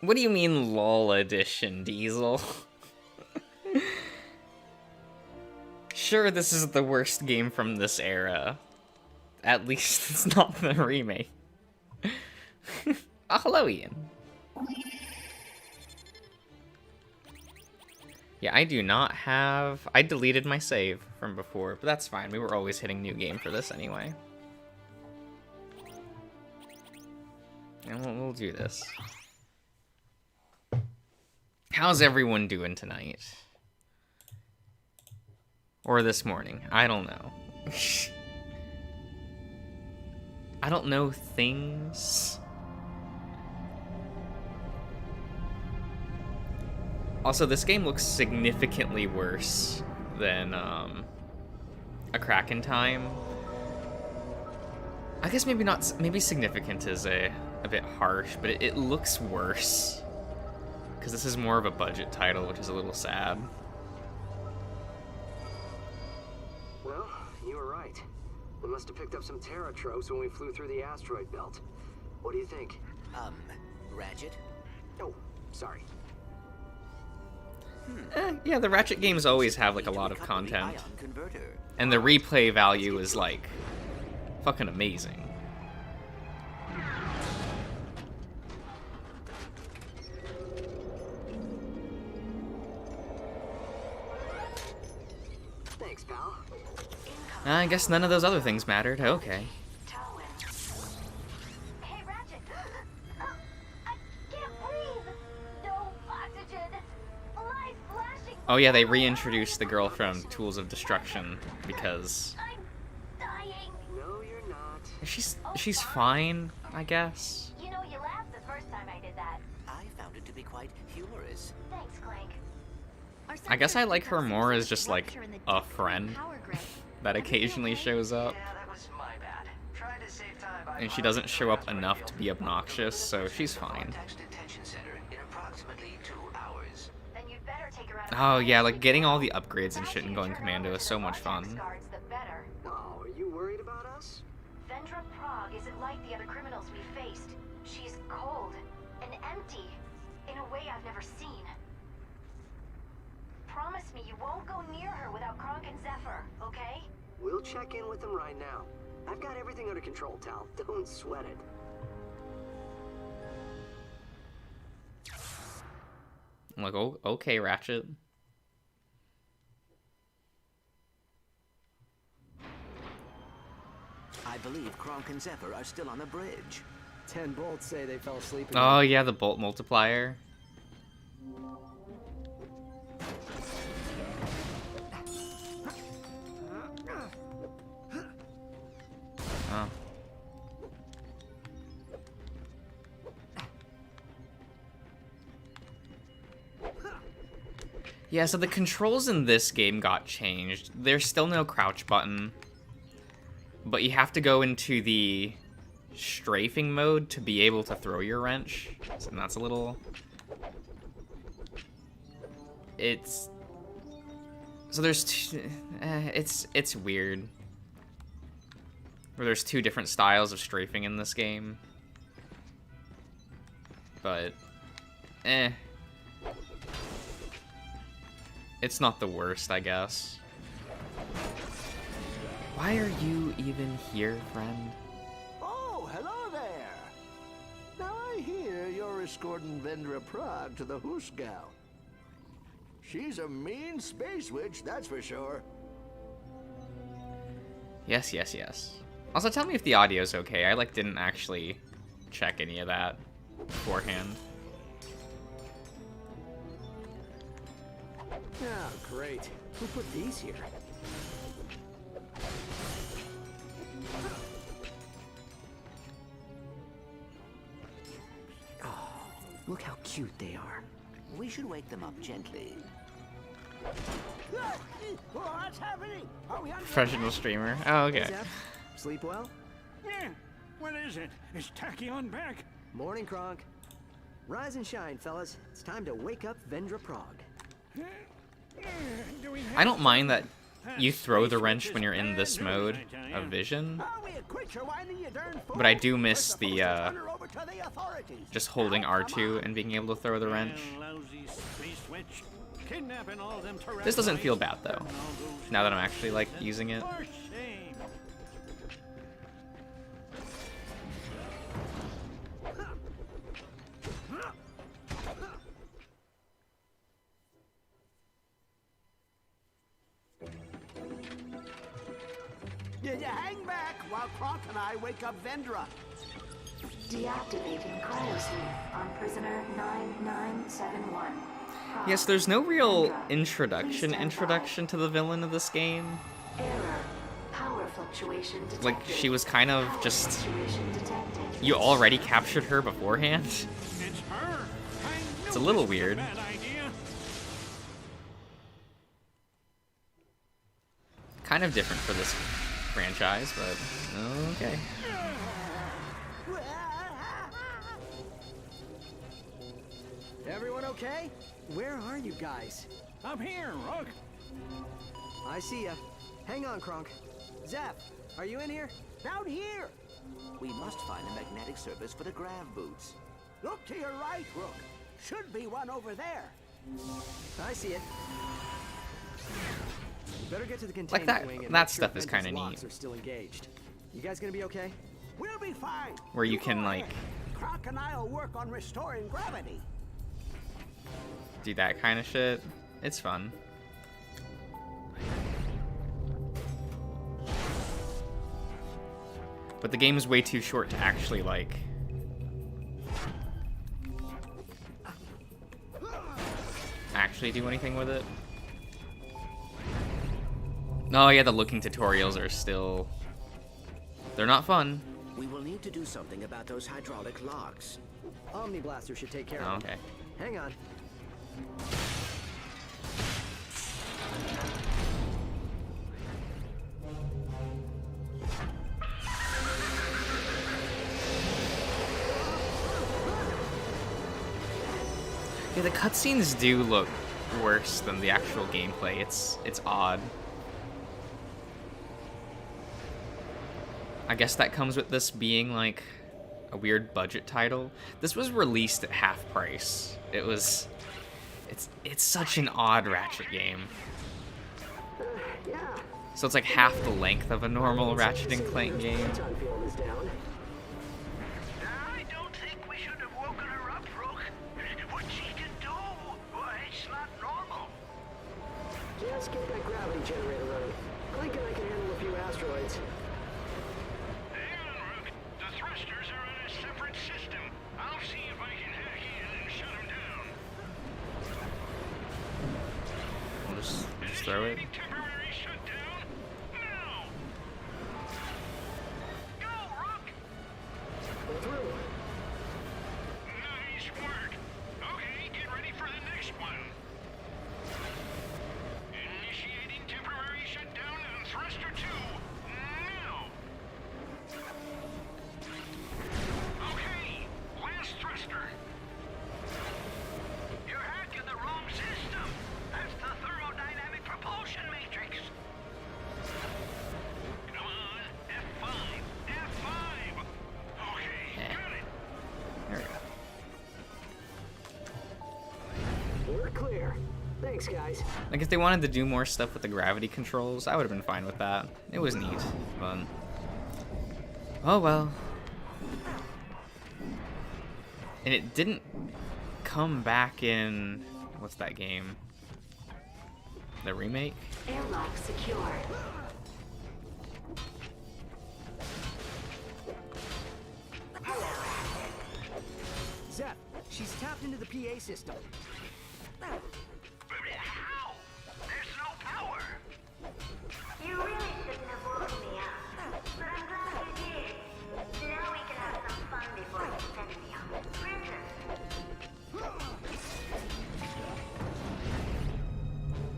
What do you mean LOL edition, Diesel? Sure, this is the worst game from this era. At least it's not the remake. Oh, hello, Ian. Yeah, I do not have... I deleted my save from before, but that's fine. We were always hitting new game for this anyway. And we'll do this. How's everyone doing tonight? Or this morning? I don't know. I don't know things. Also, this game looks significantly worse than A Crack in Time. I guess maybe not. Maybe significant is a bit harsh, but it looks worse because this is more of a budget title, which is a little sad. Well, you were right. We must have picked up some Terra tropes when we flew through the asteroid belt. What do you think? Ratchet? Oh, sorry. Yeah, the Ratchet games always have like a lot of content, and the replay value is like fucking amazing. Thanks, pal. I guess none of those other things mattered. Okay. Hey, Ratchet. I can't breathe. No oxygen. Life flashing. Oh yeah, they reintroduced the girl from Tools of Destruction because I'm dying. No, you're not. she's fine, I guess. You know, you laughed the first time I did that. I found it to be quite humorous. Thanks, Clank. I guess I like her more as just like a friend that occasionally shows up. Yeah, that was my bad. Tried to save time by And she doesn't show up enough to be obnoxious, so she's fine. Detention center in approximately 2 hours. Then you'd better take her out. Oh yeah, like getting all the upgrades and shit and going commando is so much fun. Guards, the better. Oh, are you worried about us? Vendra Prague isn't like the other criminals we faced. She's cold and empty in a way I've never seen. Promise me you won't go near her without Clank and Zephyr, okay? We'll check in with them right now. I've got everything under control, Tal. Don't sweat it. I'm like, oh, okay, Ratchet. I believe Clank and Zephyr are still on the bridge. 10 bolts say they fell asleep. Oh yeah, the bolt multiplier. Oh. Yeah, so the controls in this game got changed. There's still no crouch button, but you have to go into the strafing mode to be able to throw your wrench, and that's a little... It's... So there's it's weird. Where there's 2 different styles of strafing in this game. But, it's not the worst, I guess. Why are you even here, friend? Oh, hello there. Now I hear you're escorting Vendra Prague to the Husgau. She's a mean space witch, that's for sure. Yes, yes, yes. Also, tell me if the audio's okay. I, like, didn't actually check any of that beforehand. Oh, great. Who put these here? Oh, look how cute they are. We should wake them up gently. What's happening? Are we on Professional streamer. Oh, okay. Zeph, sleep well? Yeah, what is it? Is Tachyon back? Morning, Kronk. Rise and shine, fellas. It's time to wake up Vendra Prague. Do we have I don't mind that you throw the wrench when you're in this mode of vision, Are we a quit your whining, you darn fool? but I do miss the report to the authorities. Just holding Now, come R2 on. and being able to throw the wrench. Lousy space witch. Kidnapping all them This doesn't feel terrestrials bad though, and all those now that I'm actually like using it. for shame. You hang back while Cronk and I wake up Vendra. Deactivating cryosleep on prisoner 9971. Yes, there's no real introduction to the villain of this game. Error. Power fluctuation detected. Like, she was kind of Power just... fluctuation detected. You already captured her beforehand. It's her. I It's a knew little this was weird. bad idea. Kind of different for this franchise, but okay. Everyone okay? Where are you guys? I'm here, Rook. I see ya. Hang on, Kronk. Zeph, are you in here? Down here. We must find a magnetic surface for the grav boots. Look to your right, Rook. Should be one over there. I see it. Better get to the containment that- wing and that make sure stuff is Vengeance kinda locks neat. are still engaged. You guys gonna be okay? We'll be fine. Where you go can, ahead. like- Cronk and I'll work on restoring gravity. Do that kind of shit. It's fun. But the game is way too short to actually, like... actually do anything with it. Oh yeah, the looking tutorials are still... they're not fun. We will need to do something about those hydraulic locks. Omni Blaster should take care Oh, of them. okay. Hang on. Yeah, the cutscenes do look worse than the actual gameplay. It's odd. I guess that comes with this being like a weird budget title. This was released at half price. It's such an odd Ratchet game. Yeah. So it's like half the length of a normal Ratchet and Clank game. John feeling is down. I don't think we should have woken her up, Rook. What she can do, well, it's not normal. Just get that gravity generator running. Clank and I can handle a few asteroids. Hang on, Rook. The thrusters are in a separate system. I'll see if I can hack in and shut them down. I'll just throw it. Temporary shutdown. Now. Go, Rook. Go through. Nice work. Okay, get ready for the next one. Initiating temporary shutdown on thruster 2. Now. Okay, last thruster. You're hacking the wrong system. That's the thermodynamic propulsion matrix. Come on, F5. F5. Okay, got it. There we go. We're clear. Thanks, guys. Like, if they wanted to do more stuff with the gravity controls, I would have been fine with that. It was neat, but... oh well. And it didn't come back in... what's that game? The remake? Airlock secured. Zeph, she's tapped into the PA system. How? There's no power. You really shouldn't have woken me up. But I'm glad you did. Now we can have some fun before you send me on the printer.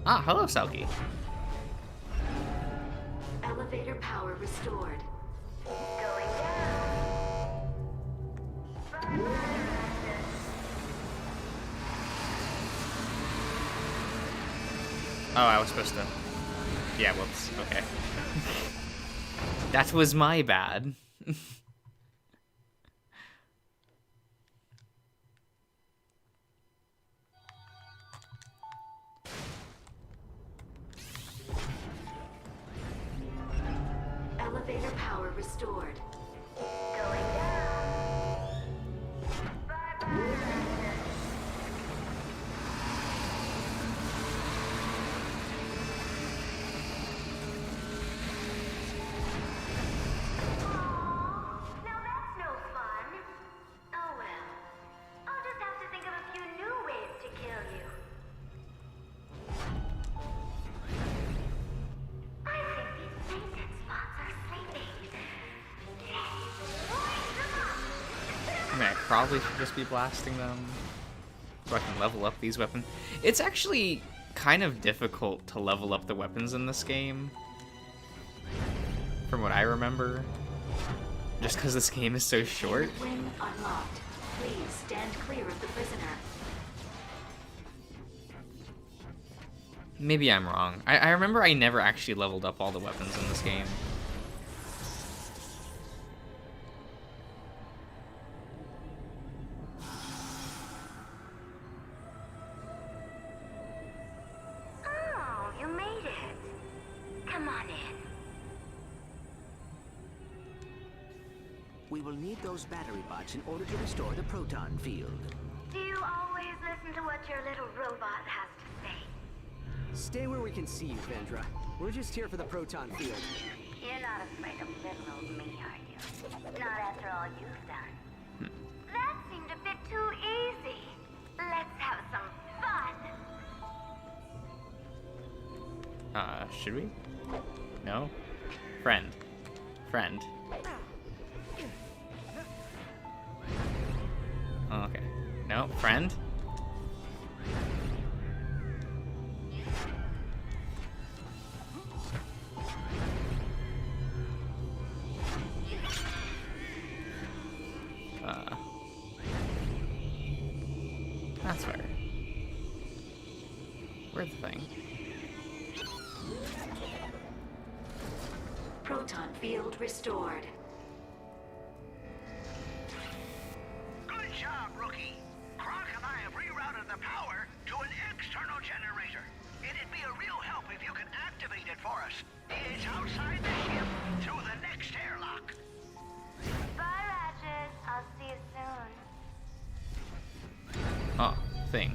Ah, hello, Selkie. Elevator power restored. Going down. Oh, I was supposed to... yeah, whoops. Okay. That was my bad. restored. Going down. Bye-bye. Now that's no fun. Oh well. I'll just have to think of a few new ways to kill you. I think these maintenance bots are sleeping. Wake them up! I mean, I probably should just be blasting them so I can level up these weapons. It's actually kind of difficult to level up the weapons in this game, from what I remember, just because this game is so short. Wing unlocked. Please stand clear of the prisoner. Maybe I'm wrong. I remember I never actually leveled up all the weapons in this game. Oh, you made it. Come on in. We will need those battery bots in order to restore the proton field. Do you always listen to what your little robot has to say? Stay where we can see you, Vendra. We're just here for the proton field. You're not afraid of little old me, are you? Not after all you've done. That seemed a bit too easy. Let's have some fun. Should we? No? Friend. Friend. Oh, okay. No, friend? That's fair. Where's the thing? Proton field restored. Good job, rookie. Clank and I have rerouted the power to an external generator. It'd be a real help if you could activate it for us. It's outside the ship, through the next airlock. Bye, Ratchet. I'll see you soon. Oh, thing.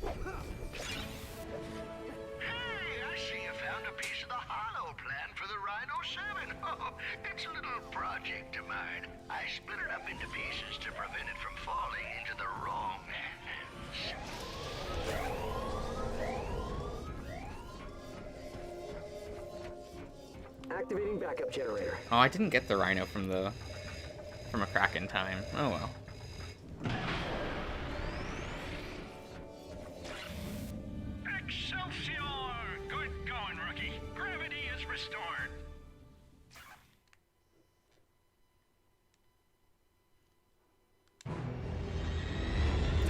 Hey, I see you found a piece of the hollow plan for the Rhino 7. Oh, it's a little project of mine. I split it up into pieces to prevent it from falling into the wrong hands. Activating backup generator. Oh, I didn't get the rhino from a crack in time. Oh well. Excelsior! Good going, rookie. Gravity is restored. I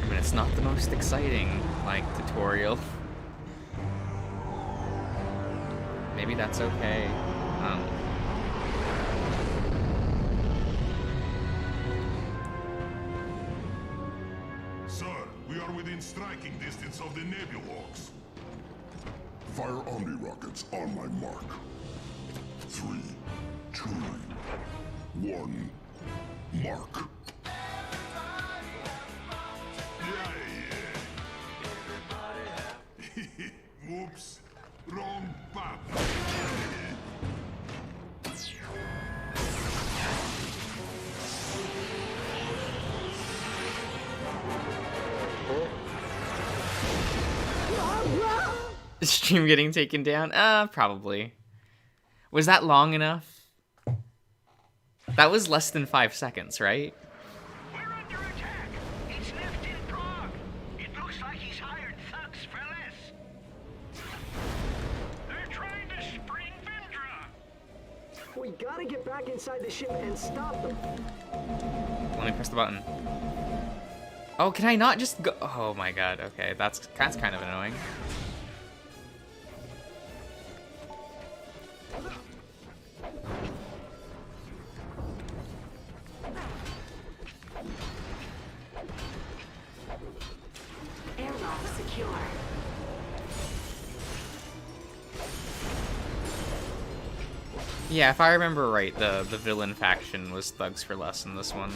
mean, it's not the most exciting, like, tutorial. Maybe that's okay. Sir, we are within striking distance of the Nebulorks. Fire Omni rockets on my mark. 3, 2, 1, mark. Yeah. Oops. Wrong button. Is stream getting taken down? Probably. Was that long enough? That was less than 5 seconds, right? We're under attack. It's left in Prague. It looks like he's hired thugs for less. They're trying to spring Vendra. We gotta get back inside the ship and stop them. Let me press the button. Oh, can I not just go? Oh my god, okay. That's kind of annoying. Airlock secure. Yeah, if I remember right, the villain faction was Thugs for Less in this one.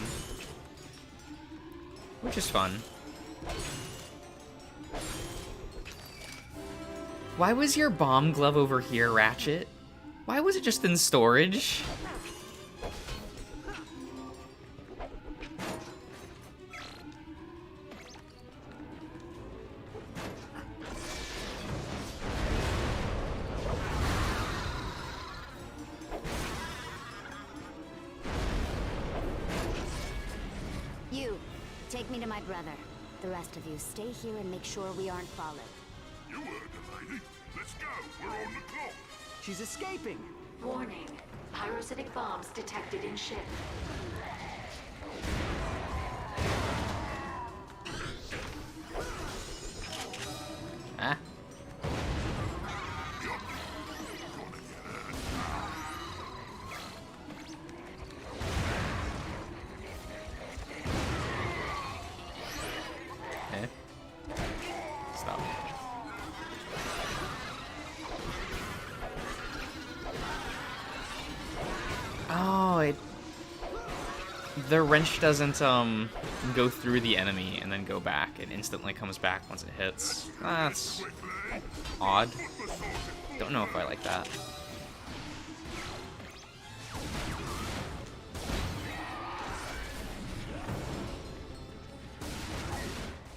Which is fun. Why was your bomb glove over here, Ratchet? Why was it just in storage? You, take me to my brother. The rest of you, stay here and make sure we aren't followed. You heard the lady. Let's go. We're on the clock. She's escaping. Warning. Pyrocytic bombs detected in ship. Ah. Okay. Stop. Oh, the wrench doesn't go through the enemy and then go back. It instantly comes back once it hits. That's odd. Don't know if I like that.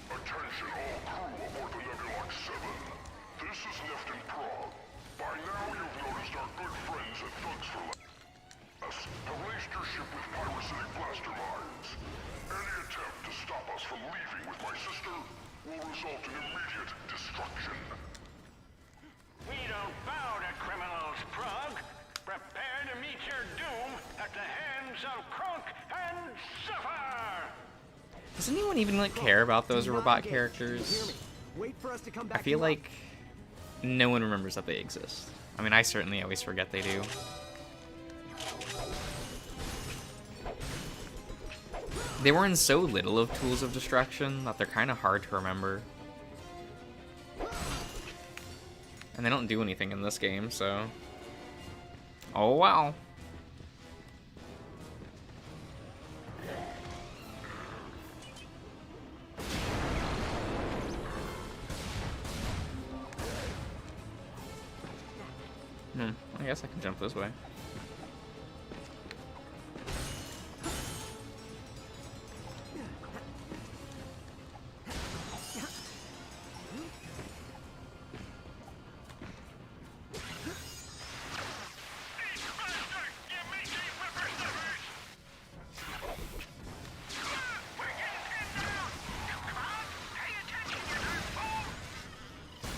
Attention all crew aboard the Nebulon 7. This is Lieutenant Prague. By now you've noticed our good friends at Thugs for Less have laced your ship with pyrocytic blaster mines. Any attempt to stop us from leaving with my sister will result in immediate destruction. We don't bow to criminals, Prague. Prepare to meet your doom at the hands of Clank and suffer! Does anyone even like care about those Do not robot engage. You hear characters? me? Wait for us to come I back. feel to you. like no one remembers that they exist. I mean, I certainly always forget they do. They were in so little of Tools of Destruction that they're kind of hard to remember. And they don't do anything in this game, so... Oh, wow. I guess I can jump this way.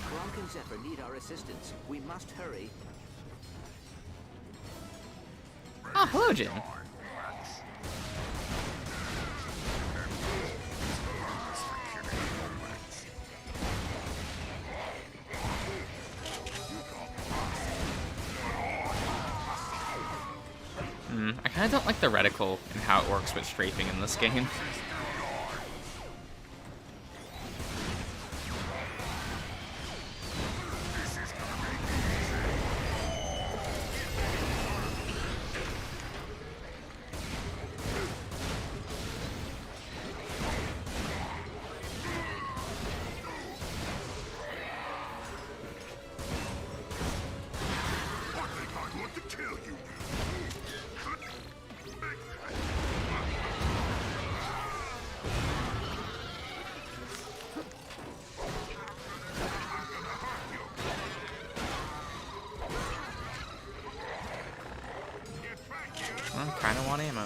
Clank and Zephyr need our assistance. We must hurry. Ah, hello, Jim. I kind of don't like the reticle and how it works with strafing in this game. I want to kill you. I kind of want ammo.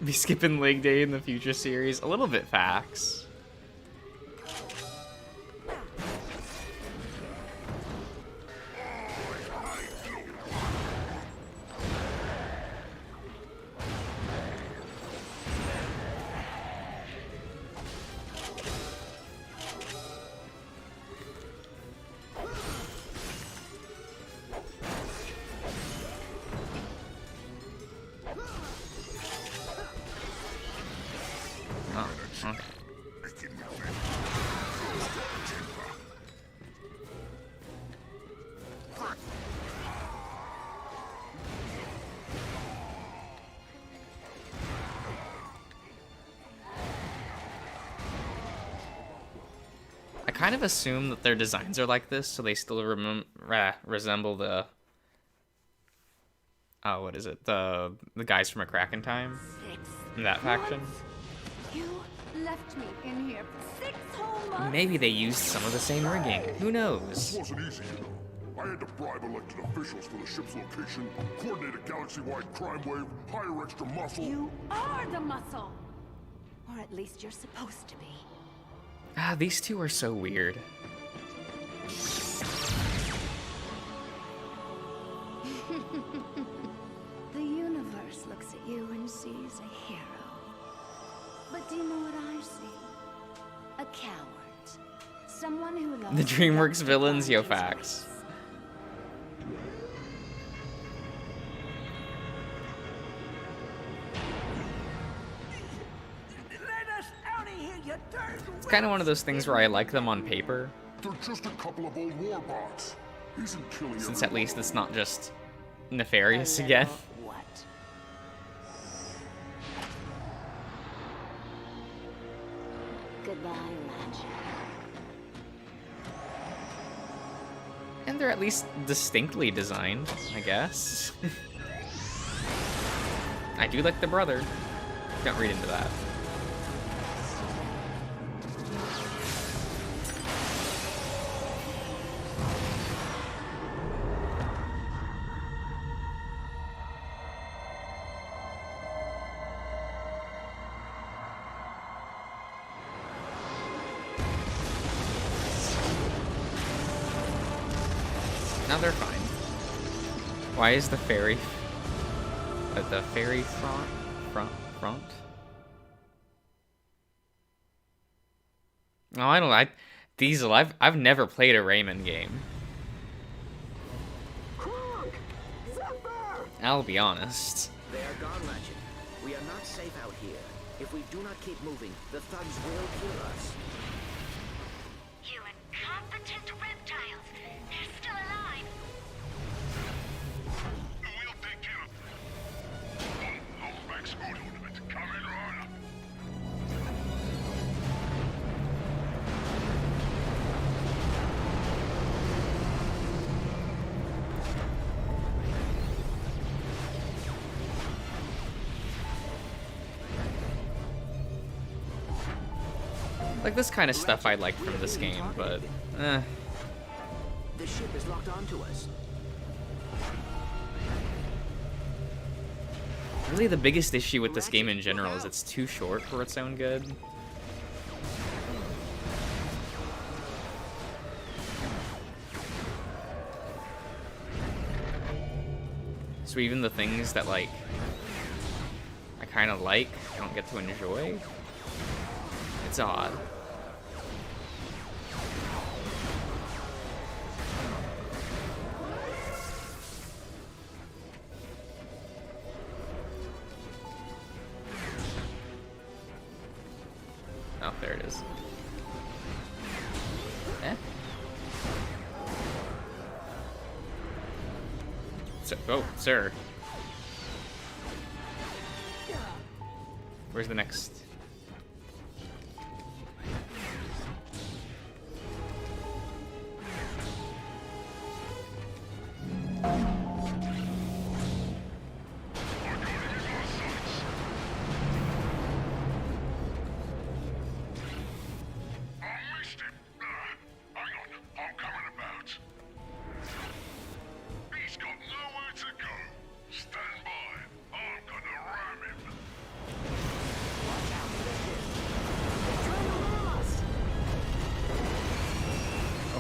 Be skipping leg day in the future series. A little bit facts. Oh, okay. I kind of assume that their designs are like this, so they still resemble the... Oh, what is it? The guys from A Crack in Time? That faction? You left me in here for 6 whole months. Maybe they used some of the same rigging. Who This knows? wasn't easy, you know. I had to bribe elected officials for the ship's location, coordinate a galaxy-wide crime wave, hire extra muscle. You are the muscle. Or at least you're supposed to be. Ah, these two are so weird. The universe looks at you and sees a hero. But do you know what I see? A coward. Someone who loves The DreamWorks villains, yo facts. Let us out of here, you dirt! It's kind of one of those things where I like them on paper, They're just a couple of old warbots. Isn't killing since at everyone least it's not just nefarious again. What? Goodbye, Ratchet. And they're at least distinctly designed, I guess. I do like the brother. Don't read into that. Now they're fine. Why is the ferry front? No, I don't like Diesel. I've never played a Rayman game. I'll be honest. They are gone, Ratchet. We are not safe out here. If we do not keep moving, the thugs will kill us. You incompetent reptiles! They're still alive! We'll take care of hold back school tournament. Coming right up. Like this kind of stuff I like from this game, but The ship is locked onto us. really the biggest issue with this game in general is it's too short for its own good. So even the things that like I kind of like, I don't get to enjoy. It's odd. Oh, there it is. Eh? So, oh, sir. Where's the next?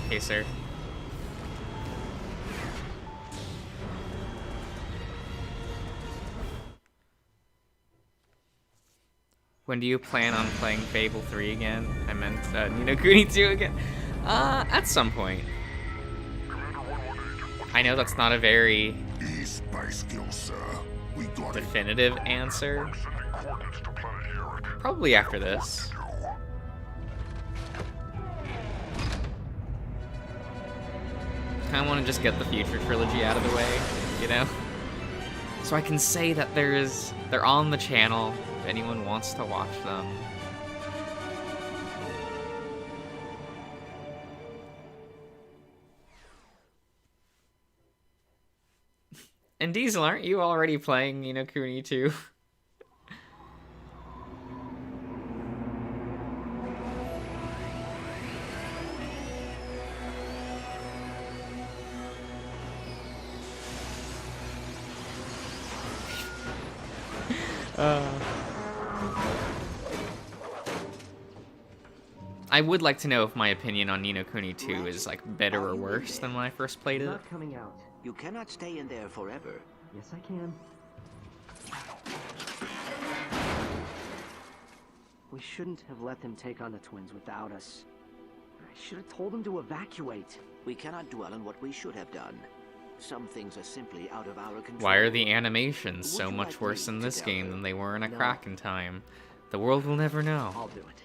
Okay, sir. When do you plan on playing Fable 3 again? I meant Ni no Kuni 2 again. At some point. I know that's not a very definitive answer. Probably after this. I want to just get the future trilogy out of the way, you know? So I can say that they're on the channel if anyone wants to watch them. And Diesel, aren't you already playing Ni no Kuni 2? I would like to know if my opinion on Ni no Kuni 2 is like better or worse than when I first played it. Not coming out. You cannot stay in there forever. Yes, I can. We shouldn't have let them take on the twins without us. I should have told them to evacuate. We cannot dwell on what we should have done. Some things are simply out of our control. Why are the animations so Would you much like worse me in to this tell game her? than they were in a No. Kraken time? The world will never know. I'll do it.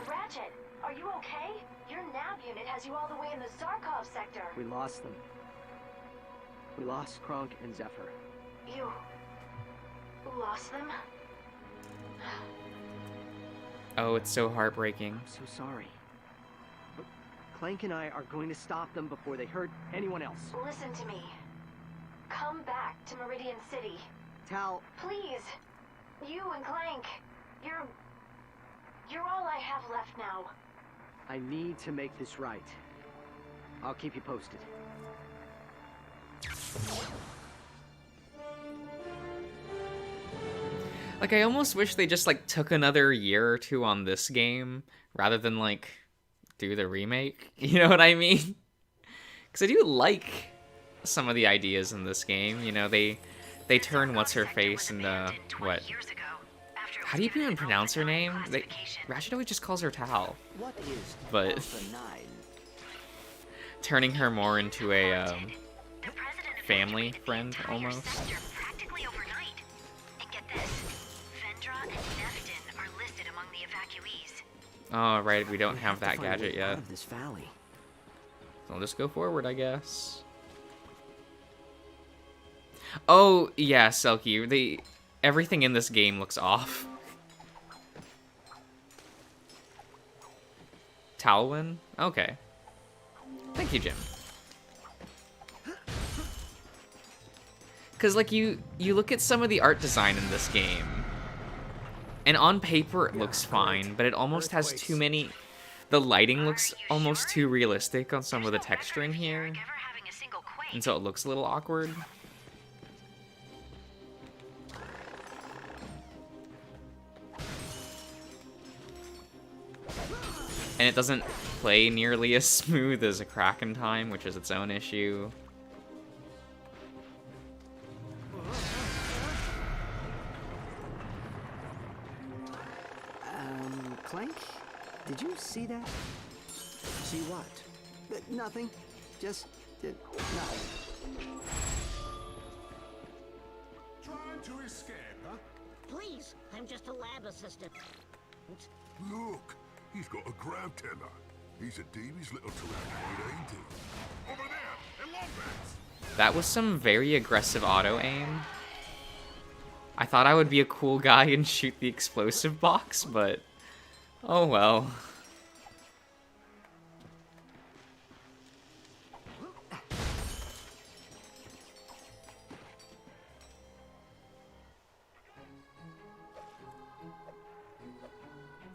Ratchet, are you okay? Your nav unit has you all the way in the Zarkov sector. We lost them. We lost Kronk and Zephyr. You lost them? Oh, it's so heartbreaking. I'm so sorry. But Clank and I are going to stop them before they hurt anyone else. Listen to me. Come back to Meridian City. Tal, Please. You and Clank. You're all I have left now. I need to make this right. I'll keep you posted. Like, I almost wish they just, like, took another year or two on this game, rather than, like, do the remake. You know what I mean? Because I do like some of the ideas in this game. You know, they turn What's-Her-Face into, what? How do you even pronounce her name? Ratchet always just calls her Tal. What is But Alpha 9? turning her more into a, family friend, almost. Practically overnight. And get this, Vendra and Nefton are listed among the evacuees. Oh, right, we don't have to that find a way gadget out yet. of this valley. I'll just go forward, I guess. Oh, yeah, Selkie, everything in this game looks off. Talwyn? Okay. Thank you, Jim. Because, like, you look at some of the art design in this game, and on paper it looks fine, but it almost has too many... The lighting looks almost too realistic on some of the texturing here, Ever having a single quake. and so it looks a little awkward. And it doesn't play nearly as smooth as a Kraken time, which is its own issue. Clank? Did you see that? See what? Nothing. Just, nothing. Trying to escape, huh? Please, I'm just a lab assistant. Look, he's got a grab tether. He's a devious little tyrannoid, ain't he? Over there, in Wombats. That was some very aggressive auto-aim. I thought I would be a cool guy and shoot the explosive box, but... oh well.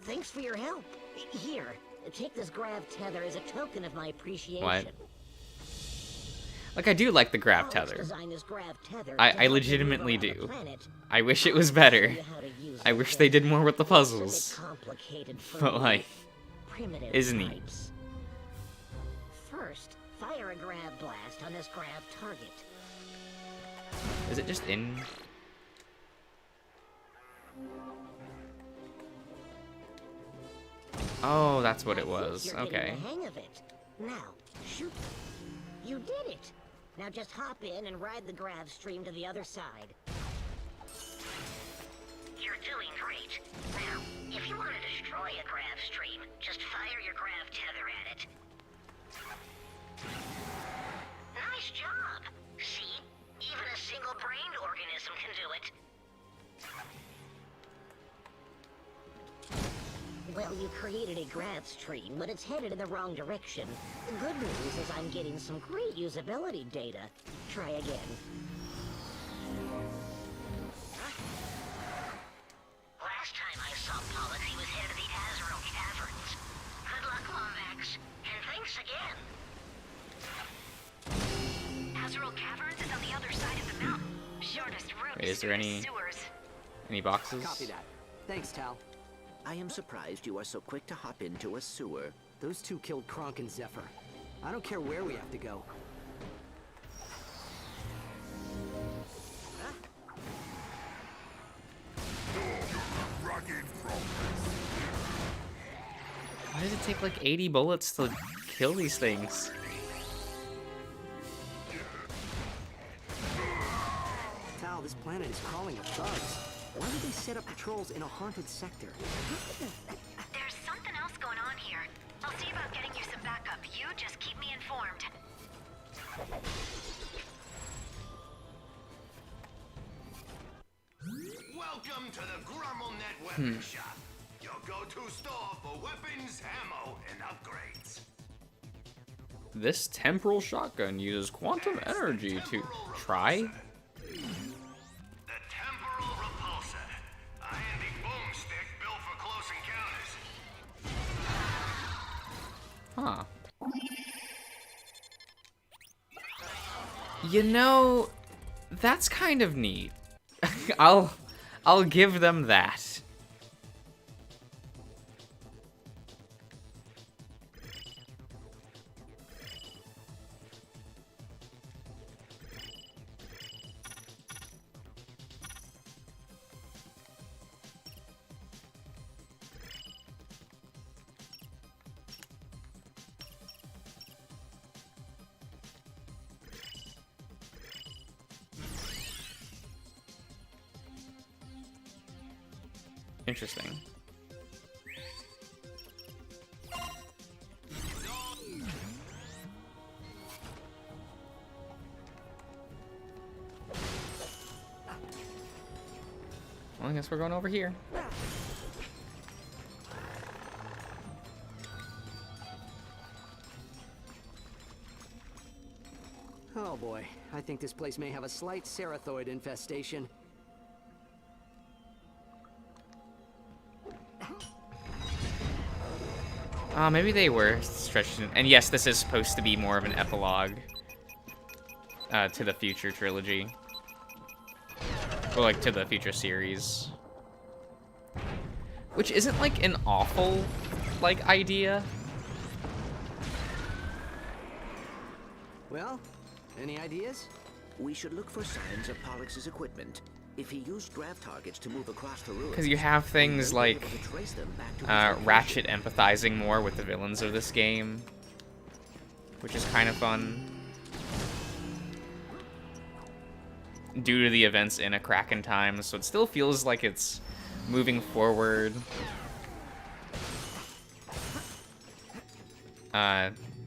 Thanks for your help. Here, take this grav tether as a token of my appreciation. What? Like, I do like the grab Alex tether. designed this grav tether to I help you move legitimately around the do. planet. I wish it was better. Show you how to use I it. wish they did more with the It's a bit puzzles. complicated for But, me. like, Primitive isn't he? types. First, fire a grav blast on this grav target. Is it just in? Oh, that's what it I think was. you're getting Okay. the hang of it. Now, shoot. You did it. Now just hop in and ride the grav stream to the other side. Well, you created a grab stream, but it's headed in the wrong direction. The good news is I'm getting some great usability data. Try again. Last time I saw Pollux, he was headed to the Azrael Caverns. Good luck, Lomax, and thanks again. Azrael Caverns is on the other side of the mountain. Shortest route Wait, is there any boxes? Copy that. Thanks, Tal. I am surprised you are so quick to hop into a sewer. Those two killed Clank and Zephyr. I don't care where we have to go. Why does it take like 80 bullets to kill these things? Tal, this planet is crawling with thugs. Why would they set up patrols in a haunted sector? There's something else going on here. I'll see about getting you some backup. You just keep me informed. Welcome to the GrumbleNet Weapon Shop. Your go-to store for weapons, ammo, and upgrades. This temporal shotgun uses quantum energy to try. The temporal repulsor. A handy boomstick built for close encounters. Huh. You know, that's kind of neat. I'll give them that. Interesting. Well, I guess we're going over here. Oh boy, I think this place may have a slight cerathoid infestation. Maybe they were stretched in. And yes, this is supposed to be more of an epilogue to the future trilogy. Or, like, to the future series. Which isn't, like, an awful, like, idea. Well, any ideas? We should look for signs of Pollux's equipment. If he used grav targets to move across the ruins, Because you have things like Ratchet empathizing more with the villains of this game, which is kind of fun. Due to the events in A Crack in Time, so it still feels like it's moving forward.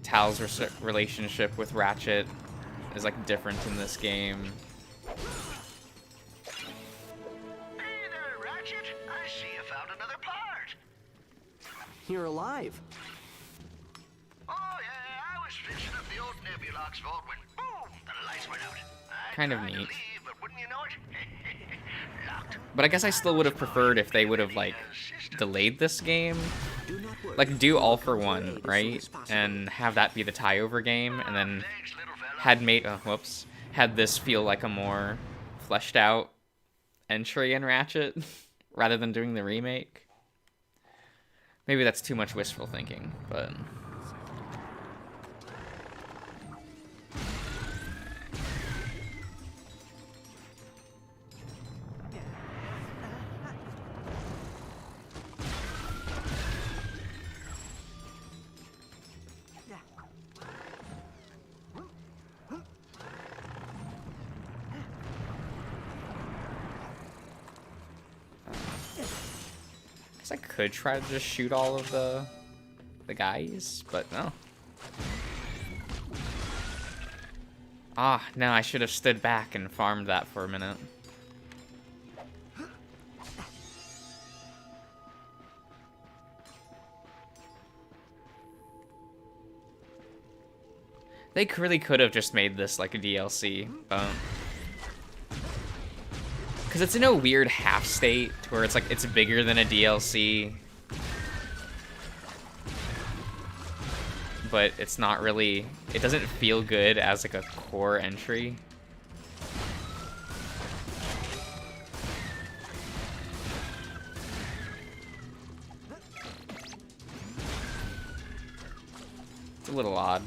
Tal's relationship with Ratchet is like different in this game. Hey there, Ratchet. I see you found another part. You're alive. Oh, yeah, I was fixing up the old Nebulox vault when, boom, the lights went out. I Kind of tried to neat. leave, but wouldn't you know it? Locked. But I guess I still would have preferred if they would have, like, delayed this game. Like, do All for One, right? And have that be the tie-over game, and then had this feel like a more fleshed out entry in Ratchet, rather than doing the remake. Maybe that's too much wishful thinking, but... I could try to just shoot all of the guys, but no. Ah, no, I should have stood back and farmed that for a minute. They really could have just made this like a DLC, but... Because it's in a weird half state where it's like it's bigger than a DLC. But it's not really... It doesn't feel good as like a core entry. It's a little odd.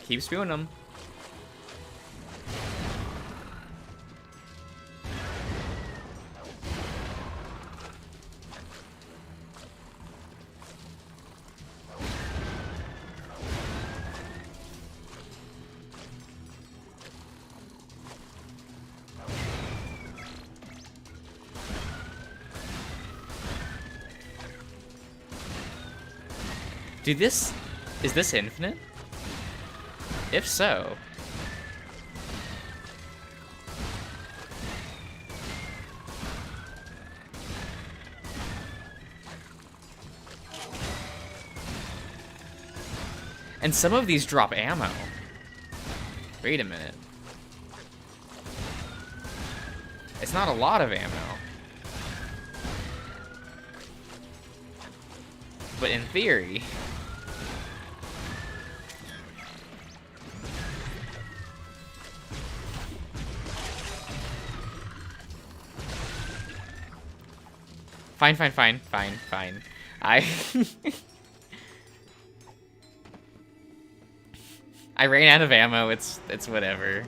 Keep spewing them. Dude, is this infinite? If so... And some of these drop ammo. Wait a minute. It's not a lot of ammo. But in theory... Fine. I ran out of ammo, it's whatever.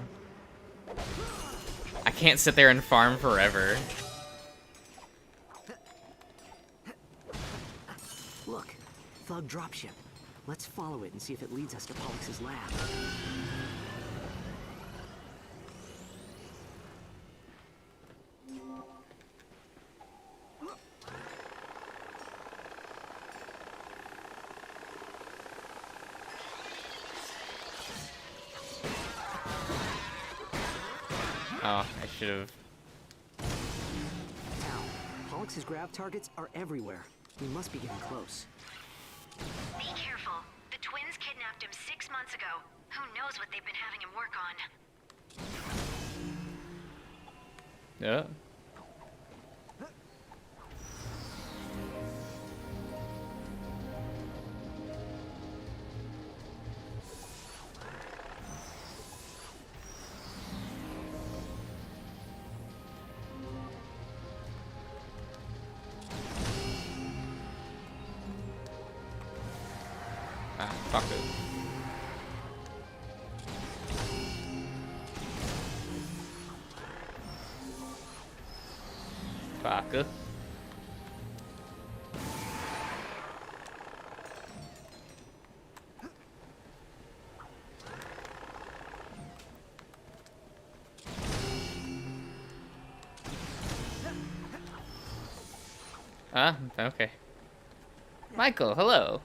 I can't sit there and farm forever. Look, Thug dropship. Let's follow it and see if it leads us to Pollux's lab. Oh, I should have. Now, Pollux's grab targets are everywhere. We must be getting close. Be careful. The twins kidnapped him 6 months ago. Who knows what they've been having him work on? Yeah. Ah, fuck it. Fuck it. Ah, okay. Michael, hello.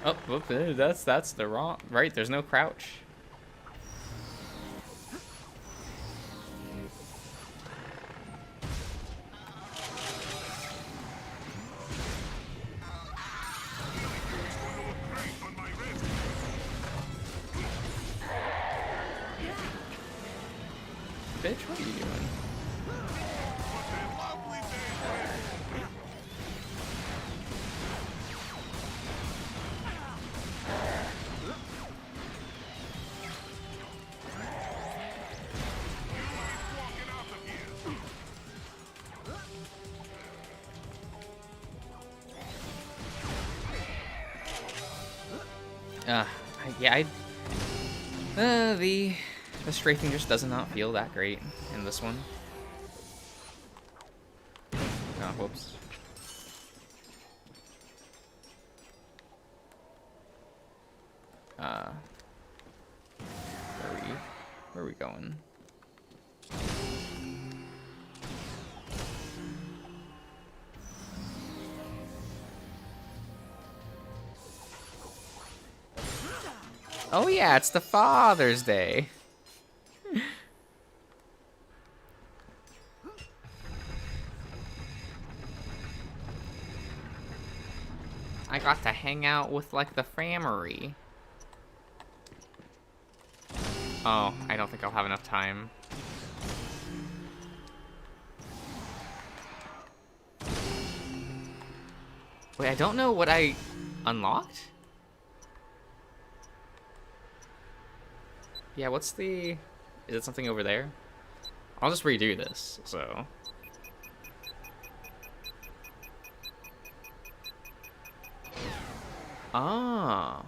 Oh, whoop, that's the wrong... Right, there's no crouch. Bitch, what are you doing? Yeah, the strafing just does not feel that great in this one. Oh, whoops. Where are we going? Oh yeah, it's the Father's Day. I got to hang out with, like, the family. Oh, I don't think I'll have enough time. Wait, I don't know what I unlocked? Yeah, what's the... Is it something over there? I'll just redo this, so... Ah.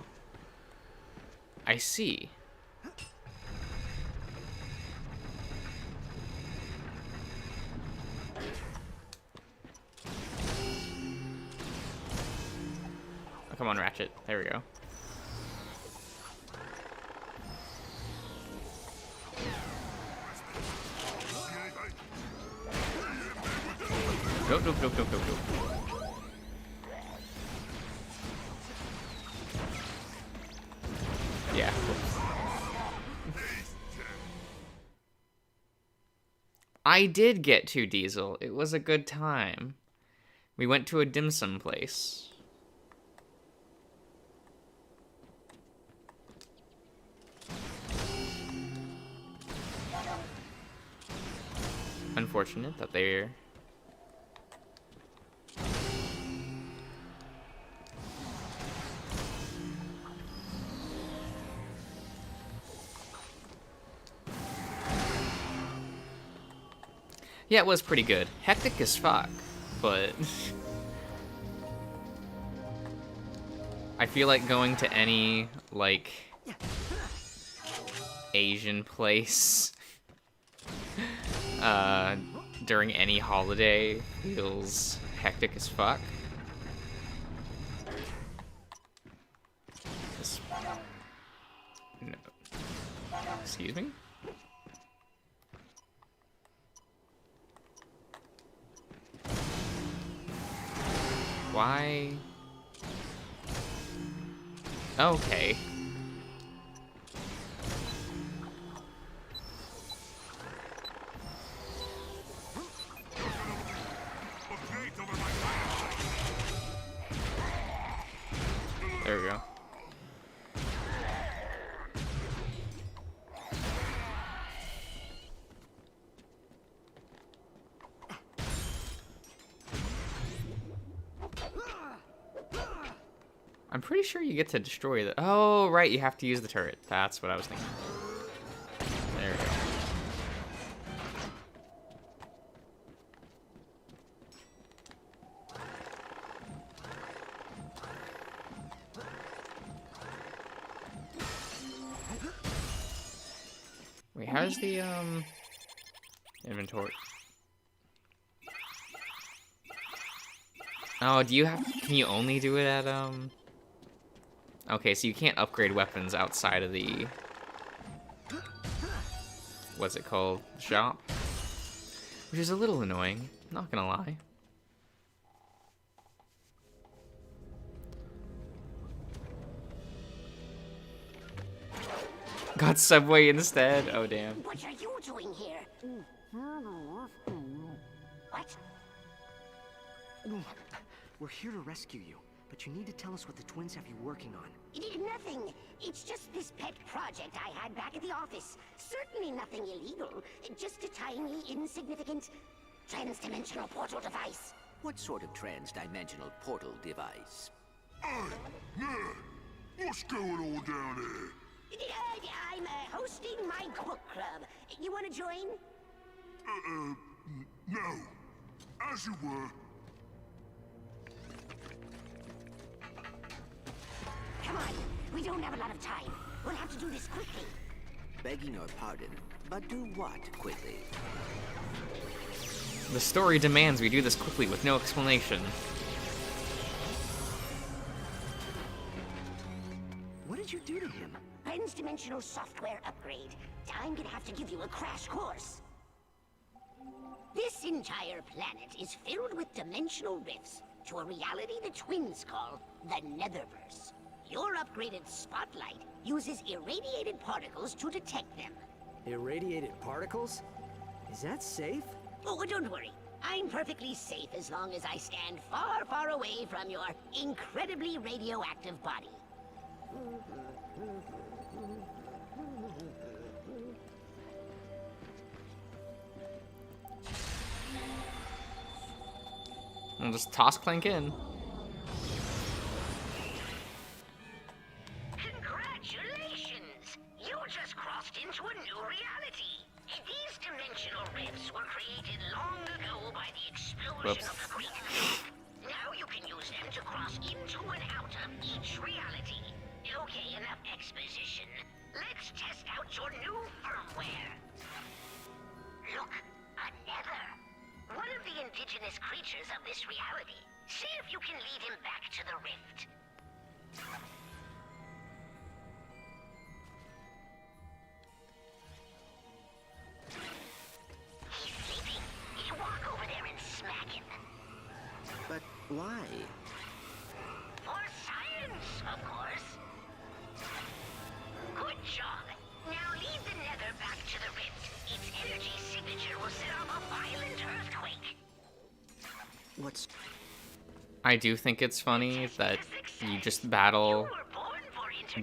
I see. Oh, come on, Ratchet. There we go. Nope, nope, nope, nope, nope, nope. Yeah. I did get to Diesel. It was a good time. We went to a dim sum place. Unfortunate that they're... Yeah, it was pretty good. Hectic as fuck, but... I feel like going to any, like... Asian place... during any holiday feels hectic as fuck. No. Excuse me? Why? Okay. There we go. I'm pretty sure you get to destroy the... Oh, right, you have to use the turret. That's what I was thinking. There we go. Wait, how's the, inventory? Oh, do you have... Can you only do it at, Okay, so you can't upgrade weapons outside of the... What's it called? Shop? Which is a little annoying, not gonna lie. Got Subway instead? Oh, damn. What are you doing here? What? We're here to rescue you, but you need to tell us what the twins have you working on. Nothing. It's just this pet project I had back at the office. Certainly nothing illegal. Just a tiny, insignificant, trans-dimensional portal device. What sort of trans-dimensional portal device? Hey, man! What's going on down there? I'm hosting my book club. You want to join? No. As you were. Come on, we don't have a lot of time. We'll have to do this quickly. Begging your pardon, but do what quickly? The story demands we do this quickly with no explanation. What did you do to him? Trans-dimensional software upgrade. I'm gonna have to give you a crash course. This entire planet is filled with dimensional rifts to a reality the twins call the Netherverse. Your upgraded spotlight uses irradiated particles to detect them. Irradiated particles? Is that safe? Oh, don't worry. I'm perfectly safe as long as I stand far, far away from your incredibly radioactive body. I'll just toss Clank in. Congratulations! You just crossed into a new reality. These dimensional rifts were created long ago by the explosion of the Great Clank. Now you can use them to cross into and out of each reality. Okay, enough exposition. Let's test out your new firmware. Look, a nether. One of the indigenous creatures of this reality. See if you can lead him back to the rift. He's sleeping. You walk over there and smack him. But why? For science, of course. Good job. Now lead the nether back to the rift. Its energy signature will set off a violent earthquake. What's... I do think it's funny that you just battle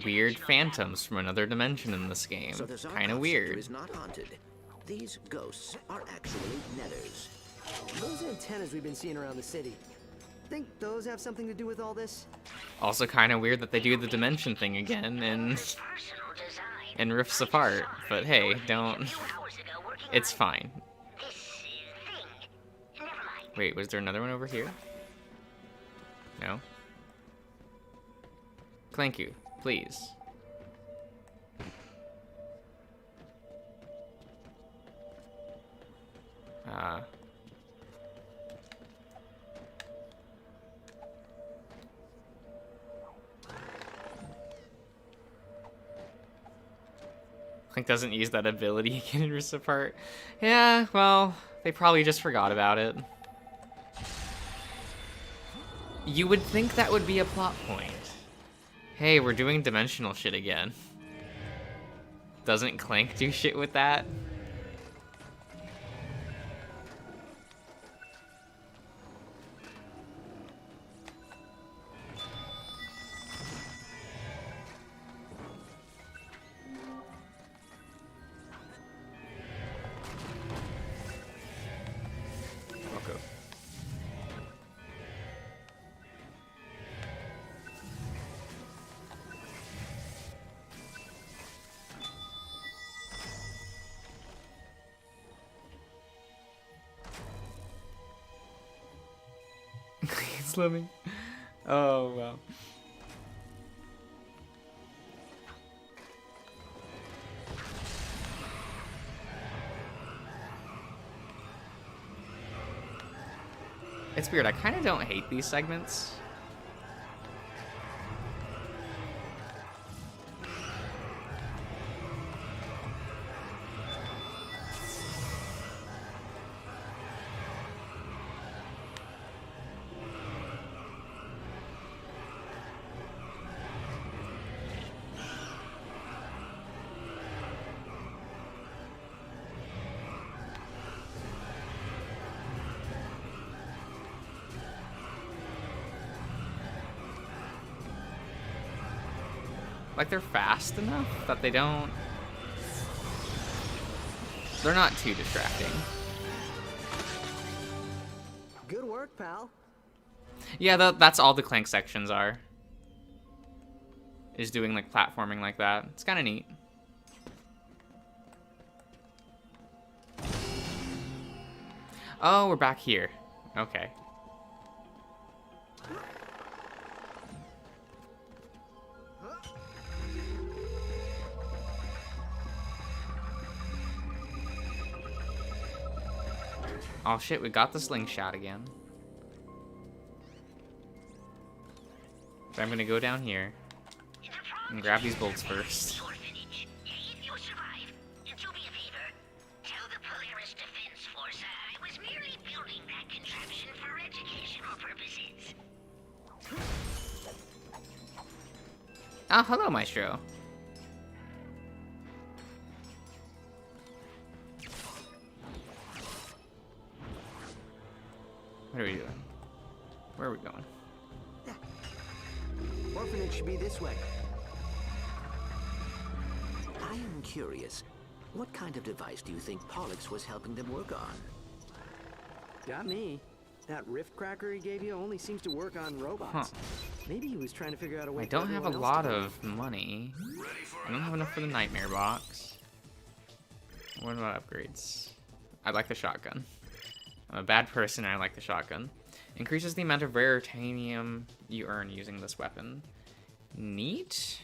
weird phantoms from another dimension in this game. So the Zarkov Kind of sector weird. is not haunted. These ghosts are actually nethers. Those antennas we've been seeing around the city. Think those have something to do with all this? Also kind of weird that they do the dimension thing again and Rifts Apart. But hey, don't... It's fine. Wait, was there another one over here? No? Clank you, please. Clank doesn't use that ability again in Rifts Apart. Yeah, well, they probably just forgot about it. You would think that would be a plot point. Hey, we're doing dimensional shit again. Doesn't Clank do shit with that? Okay. Slimming. Oh, wow. It's weird. I kind of don't hate these segments. Like, they're fast enough that they don't... They're not too distracting. Good work, pal. Yeah, that's all the Clank sections are. Is doing, like, platforming like that. It's kind of neat. Oh, we're back here. Okay. Oh shit, we got the slingshot again. So I'm gonna go down here and grab these bolts first. Oh, hello, Maestro. What are we doing? Where are we going? Orphanage should be this way. I am curious. What kind of device do you think Pollux was helping them work on? Got me. That rift cracker he gave you only seems to work on robots. Maybe he was trying to figure out a way. I don't have a lot of money. I don't have enough for the nightmare box. What about upgrades? I like the shotgun. I'm a bad person and I like the shotgun. Increases the amount of rare titanium you earn using this weapon. Neat.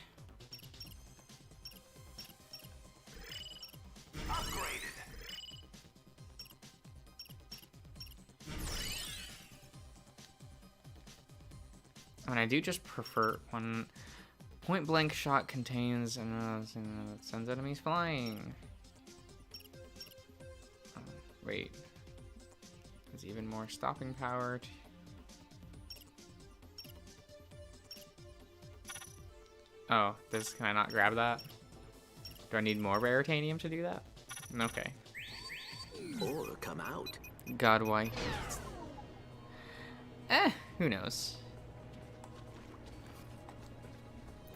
And I do just prefer one. Point blank shot contains and sends enemies flying. Oh, wait. There's even more stopping power. Oh, can I not grab that? Do I need more rare titanium to do that? Okay. Or come out. God, why? Who knows?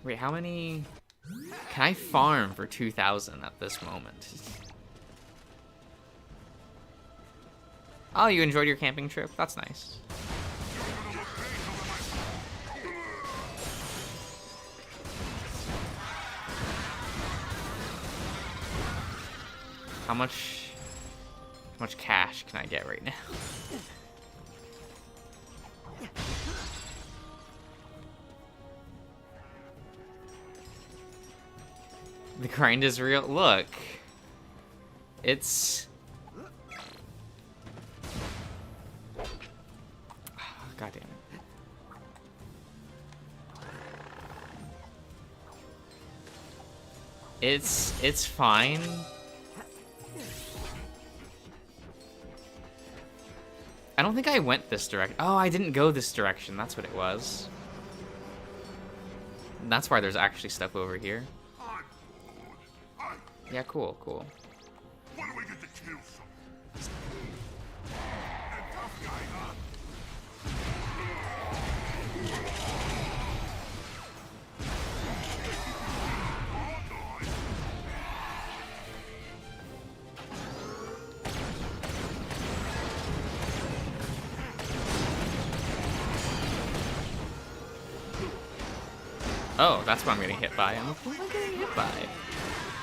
Wait, how many... Can I farm for 2,000 at this moment? Oh, you enjoyed your camping trip? That's nice. How much cash can I get right now? The grind is real. Look. It's... God damn it. It's fine. I don't think I went this direction. Oh, I didn't go this direction. That's what it was. And that's why there's actually stuff over here. Yeah, cool, cool. When do we get to kill some? Oh, that's what I'm getting hit by. I'm like, what am I getting hit by?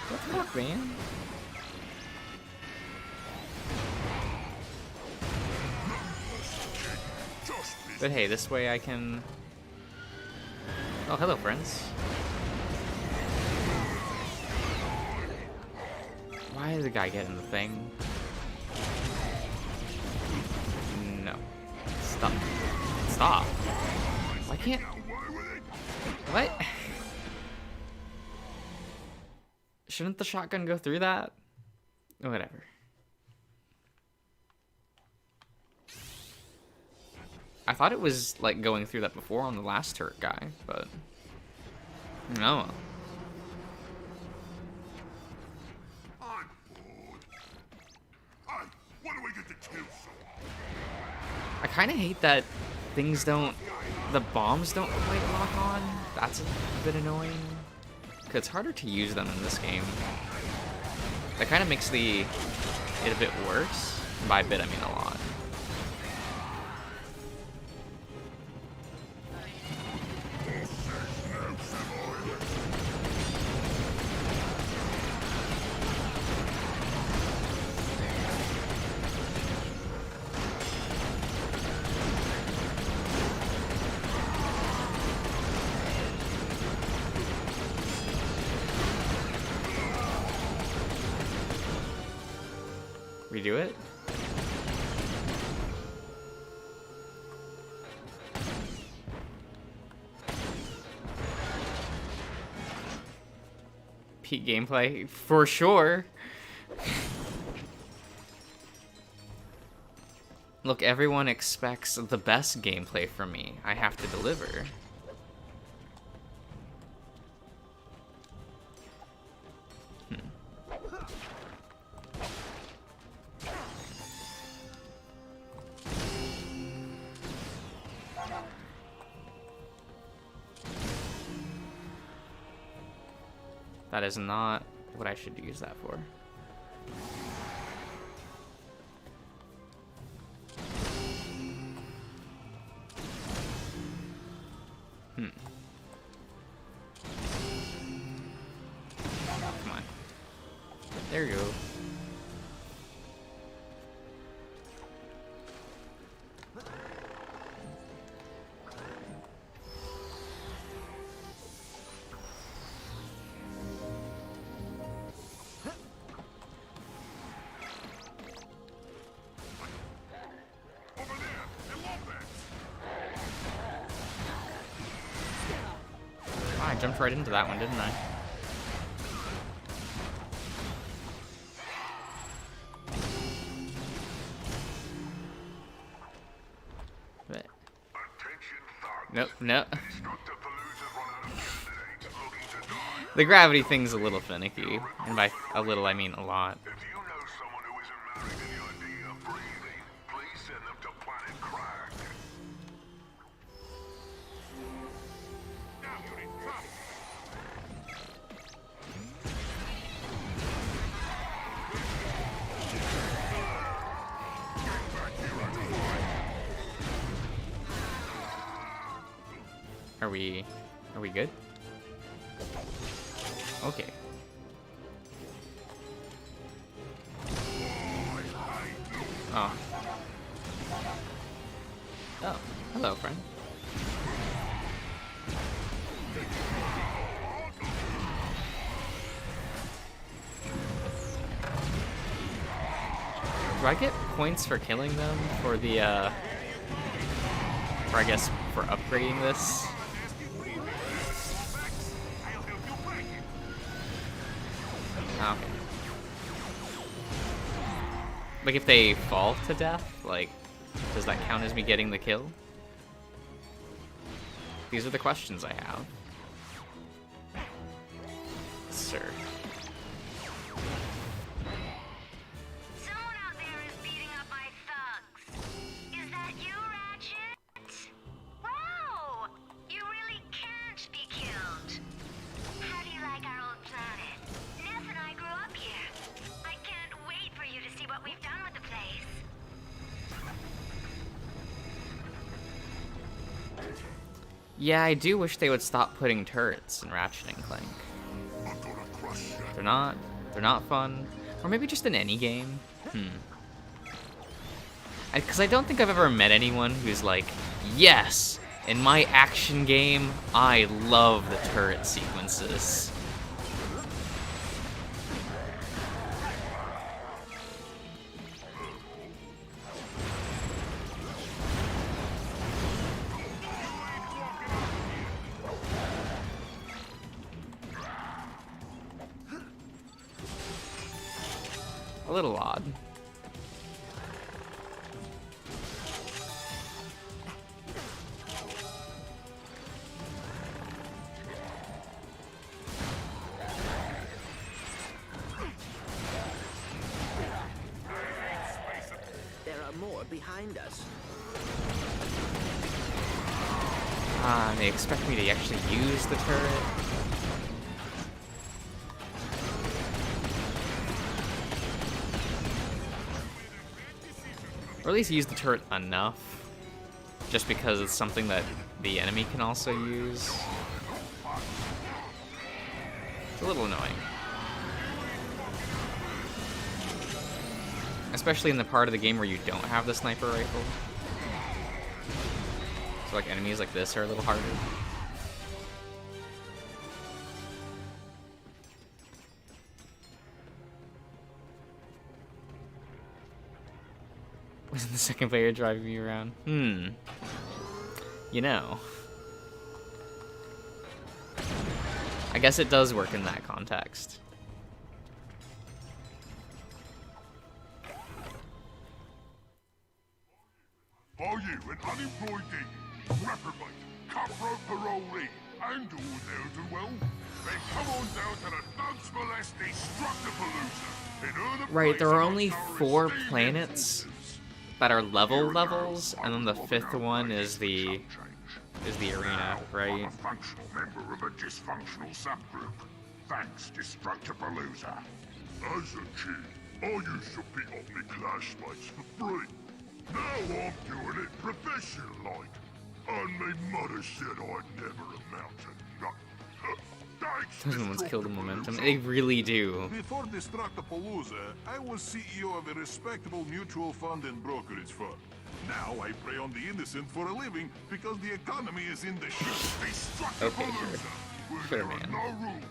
What the fuck, man? But hey, this way I can... Oh, hello, friends. Why is the guy getting the thing? No. Stop. Stop. Why can't... What? Shouldn't the shotgun go through that? Whatever. I thought it was like going through that before on the last turret guy, but no. When do we get to kill some? I kind of hate that things don't, the bombs don't quite lock on. That's a bit annoying. Cause it's harder to use them in this game. That kind of makes it a bit worse. By a bit, I mean a lot. Redo it? Peak gameplay, for sure. Look, everyone expects the best gameplay from me. I have to deliver. That is not what I should use that for. Come on. There you go. I jumped right into that one, didn't I? But... Nope, nope. The gravity thing's a little finicky, and by a little I mean a lot. Are we good? Okay. Oh. Oh, hello, friend. Do I get points for killing them for the, or I guess for upgrading this? Okay. Like, if they fall to death, like, does that count as me getting the kill? These are the questions I have. Sir. Someone out there is beating up my thugs. Is that you, Ratchet? Wow! You really can't be killed. How do you like our old planet? Ness and I grew up here. I can't wait for you to see what we've done with the place. Yeah, I do wish they would stop putting turrets in Ratchet and Clank. They're not fun. Or maybe just in any game. Because I don't think I've ever met anyone who's like, yes, in my action game, I love the turret sequences. A little odd. There are more behind us. Ah, and they expect me to actually use the turret. Or at least use the turret enough, just because it's something that the enemy can also use. It's a little annoying. Especially in the part of the game where you don't have the sniper rifle. So like enemies like this are a little harder. Wasn't the second player driving me around? You know. I guess it does work in that context. Are you an unemployed dean, reprobate, cutthroat parolee, and all ne'er-do-well? Then come on down to the Thugs Molest Destructipalooza and earn a Right, there place are amongst only our 4 esteemed planets influences. that are level levels, and then the 5th one is the arena, right? I'm a functional member of a dysfunctional subgroup. Thanks, Destructipalooza. As a kid, I used to beat up my classmates for free. Now I'm doing it professional-like. And my mother said I'd never amount to nothing. Thanks, Those ones kill the momentum. They really do. Before Destructipalooza, I was CEO of a respectable mutual fund and brokerage firm. Now I prey on the innocent for a living because the economy is in the shit. Destructipalooza, where there are no rules,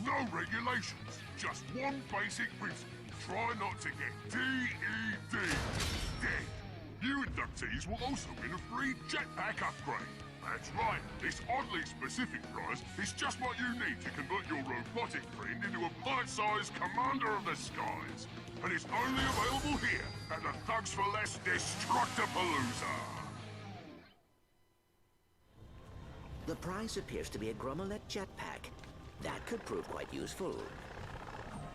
no regulations, just one basic principle. Try not to get DED. Dead. New inductees will also win a free jetpack upgrade. That's right, this oddly specific prize is just what you need to convert your robotic friend into a bite-sized commander of the skies. And it's only available here at the Thugs for Less Destructipalooza. The prize appears to be a Grommelet jetpack. That could prove quite useful.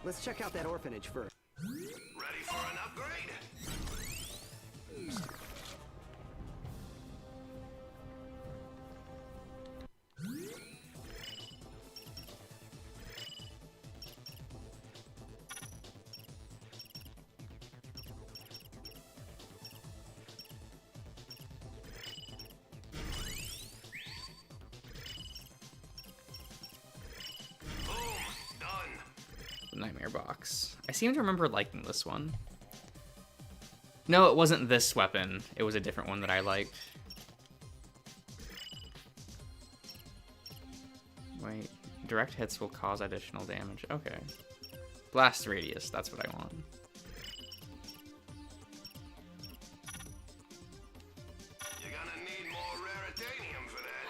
Let's check out that orphanage first. Ready for an upgrade? Nightmare box. I seem to remember liking this one. No, it wasn't this weapon. It was a different one that I liked. Wait, direct hits will cause additional damage. Okay. Blast radius, that's what I want. You're gonna need more raritanium for that.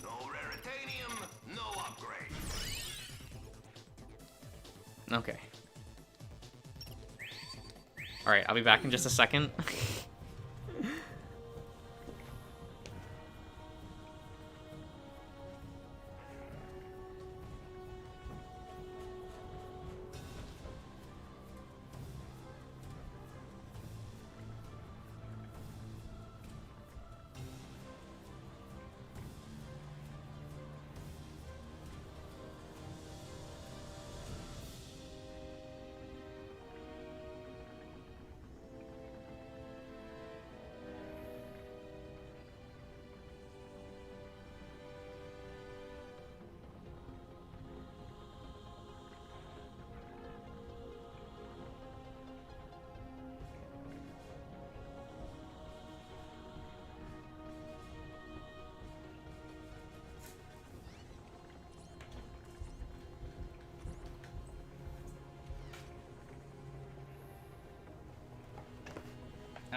No raritanium, no upgrade. Okay. Alright, I'll be back in just a second.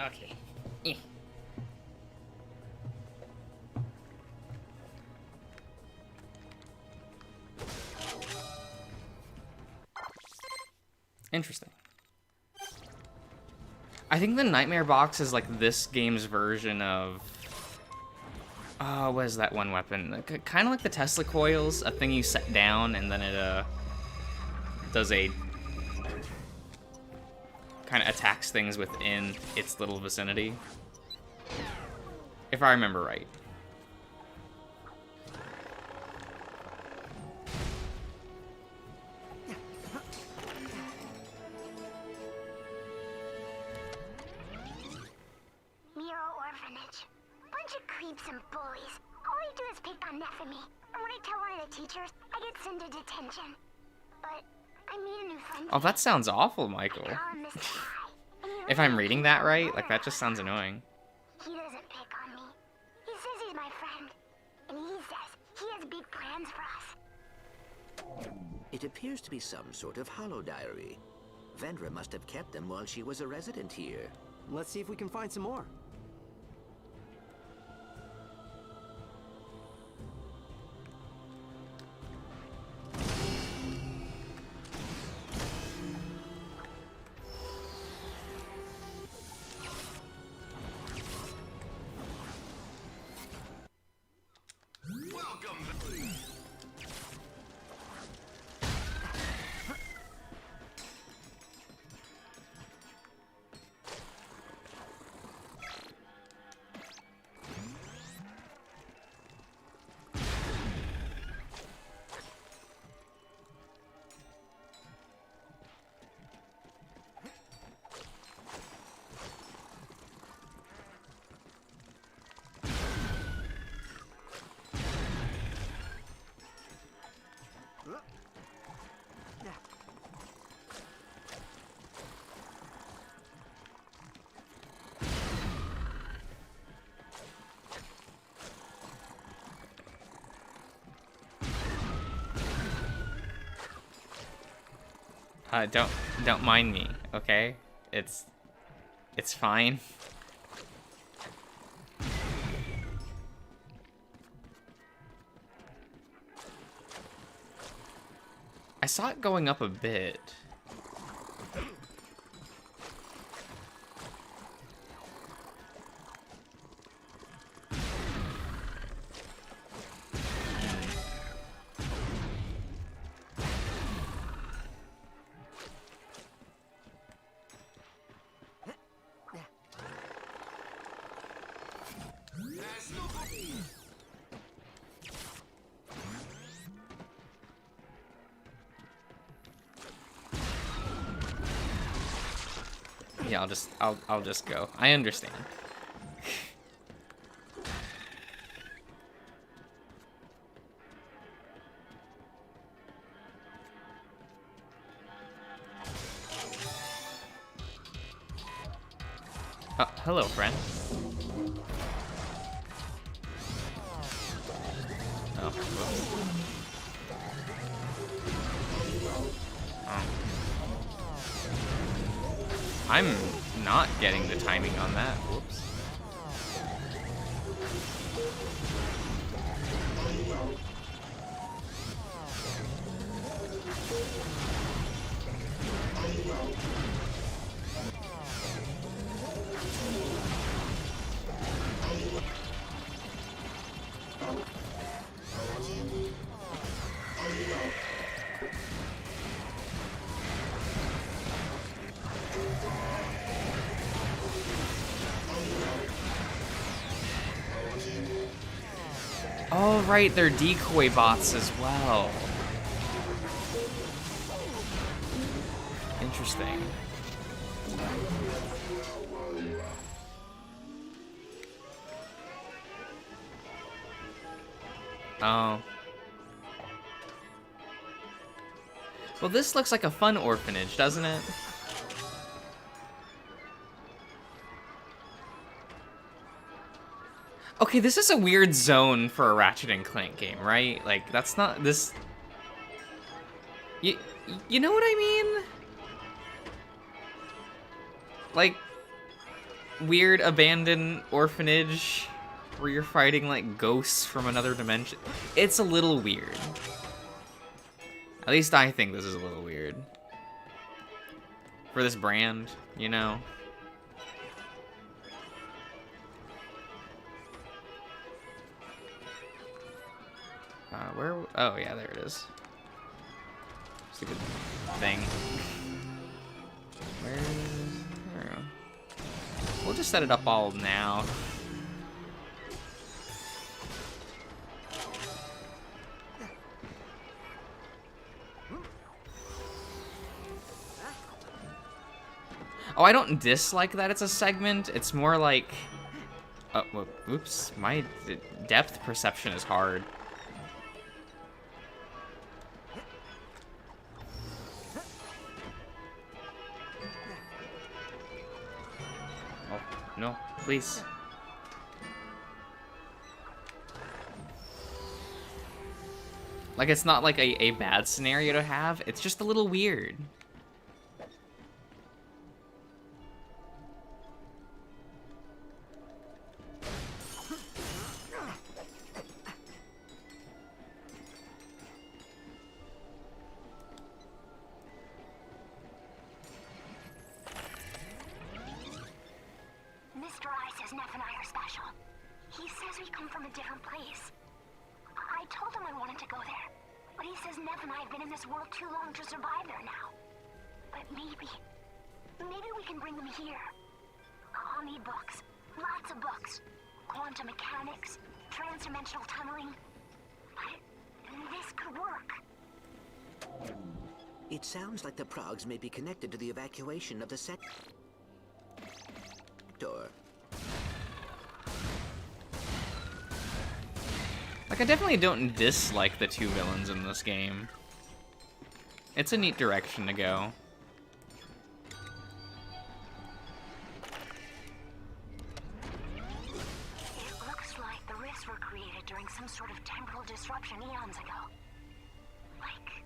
Okay. Interesting. I think the Nightmare box is like this game's version of... what is that one weapon? Kind of like the Tesla coils, a thing you set down and then it does a... kind of attacks things within its little vicinity. If I remember right. Miro Orphanage. Bunch of creeps and bullies. All they do is pick on Neff and me. And when I tell one of the teachers, I get sent to detention. But I made a new friend. Oh, that sounds awful, Michael. If I'm reading that right, like that just sounds annoying. He doesn't pick on me. He says he's my friend. And he says he has big plans for us. It appears to be some sort of hollow diary. Vendra must have kept them while she was a resident here. Let's see if we can find some more. Don't mind me, okay? It's fine. I saw it going up a bit. Yeah, I'll just go. I understand. Oh, hello, friend. Oh, whoops. I'm not getting the timing on that. Whoops. Oh, right, they're decoy bots as well. Interesting. Oh. Well, this looks like a fun orphanage, doesn't it? Okay, this is a weird zone for a Ratchet and Clank game, right? Like, that's not this... You know what I mean? Like, weird abandoned orphanage where you're fighting, like, ghosts from another dimension. It's a little weird. At least I think this is a little weird. For this brand, you know? Where? Oh, yeah, there it is. Stupid thing. Where? There we go. We'll just set it up all now. Oh, I don't dislike that it's a segment. It's more like... Oh, well, oops. My depth perception is hard. No, please. Like, it's not like a bad scenario to have, it's just a little weird. It sounds like the progs may be connected to the evacuation of the sector. Like, I definitely don't dislike the two villains in this game. It's a neat direction to go. It looks like the rifts were created during some sort of temporal disruption eons ago. Like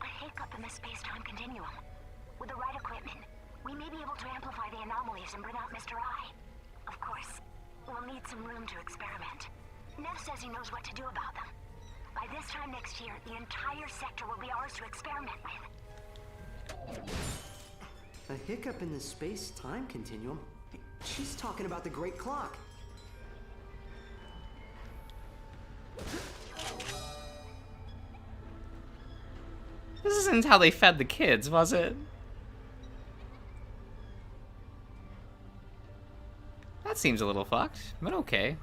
a hiccup in the space-time continuum. With the right equipment, we may be able to amplify the anomalies and bring out Mr. I. Of course, we'll need some room to experiment. Neff says he knows what to do about them. By this time next year, the entire sector will be ours to experiment with. A hiccup in the space-time continuum? She's talking about the Great Clock. This isn't how they fed the kids, was it? That seems a little fucked, but okay.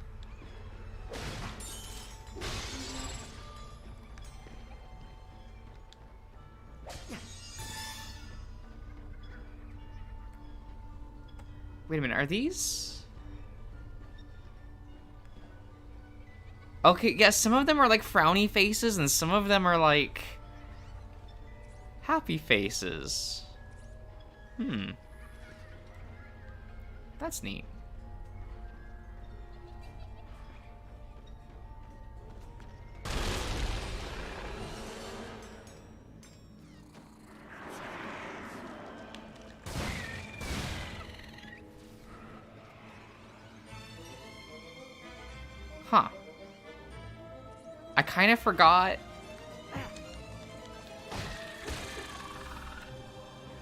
Wait a minute, are these? Okay, yes, some of them are like frowny faces and some of them are like happy faces. That's neat. Huh. I kind of forgot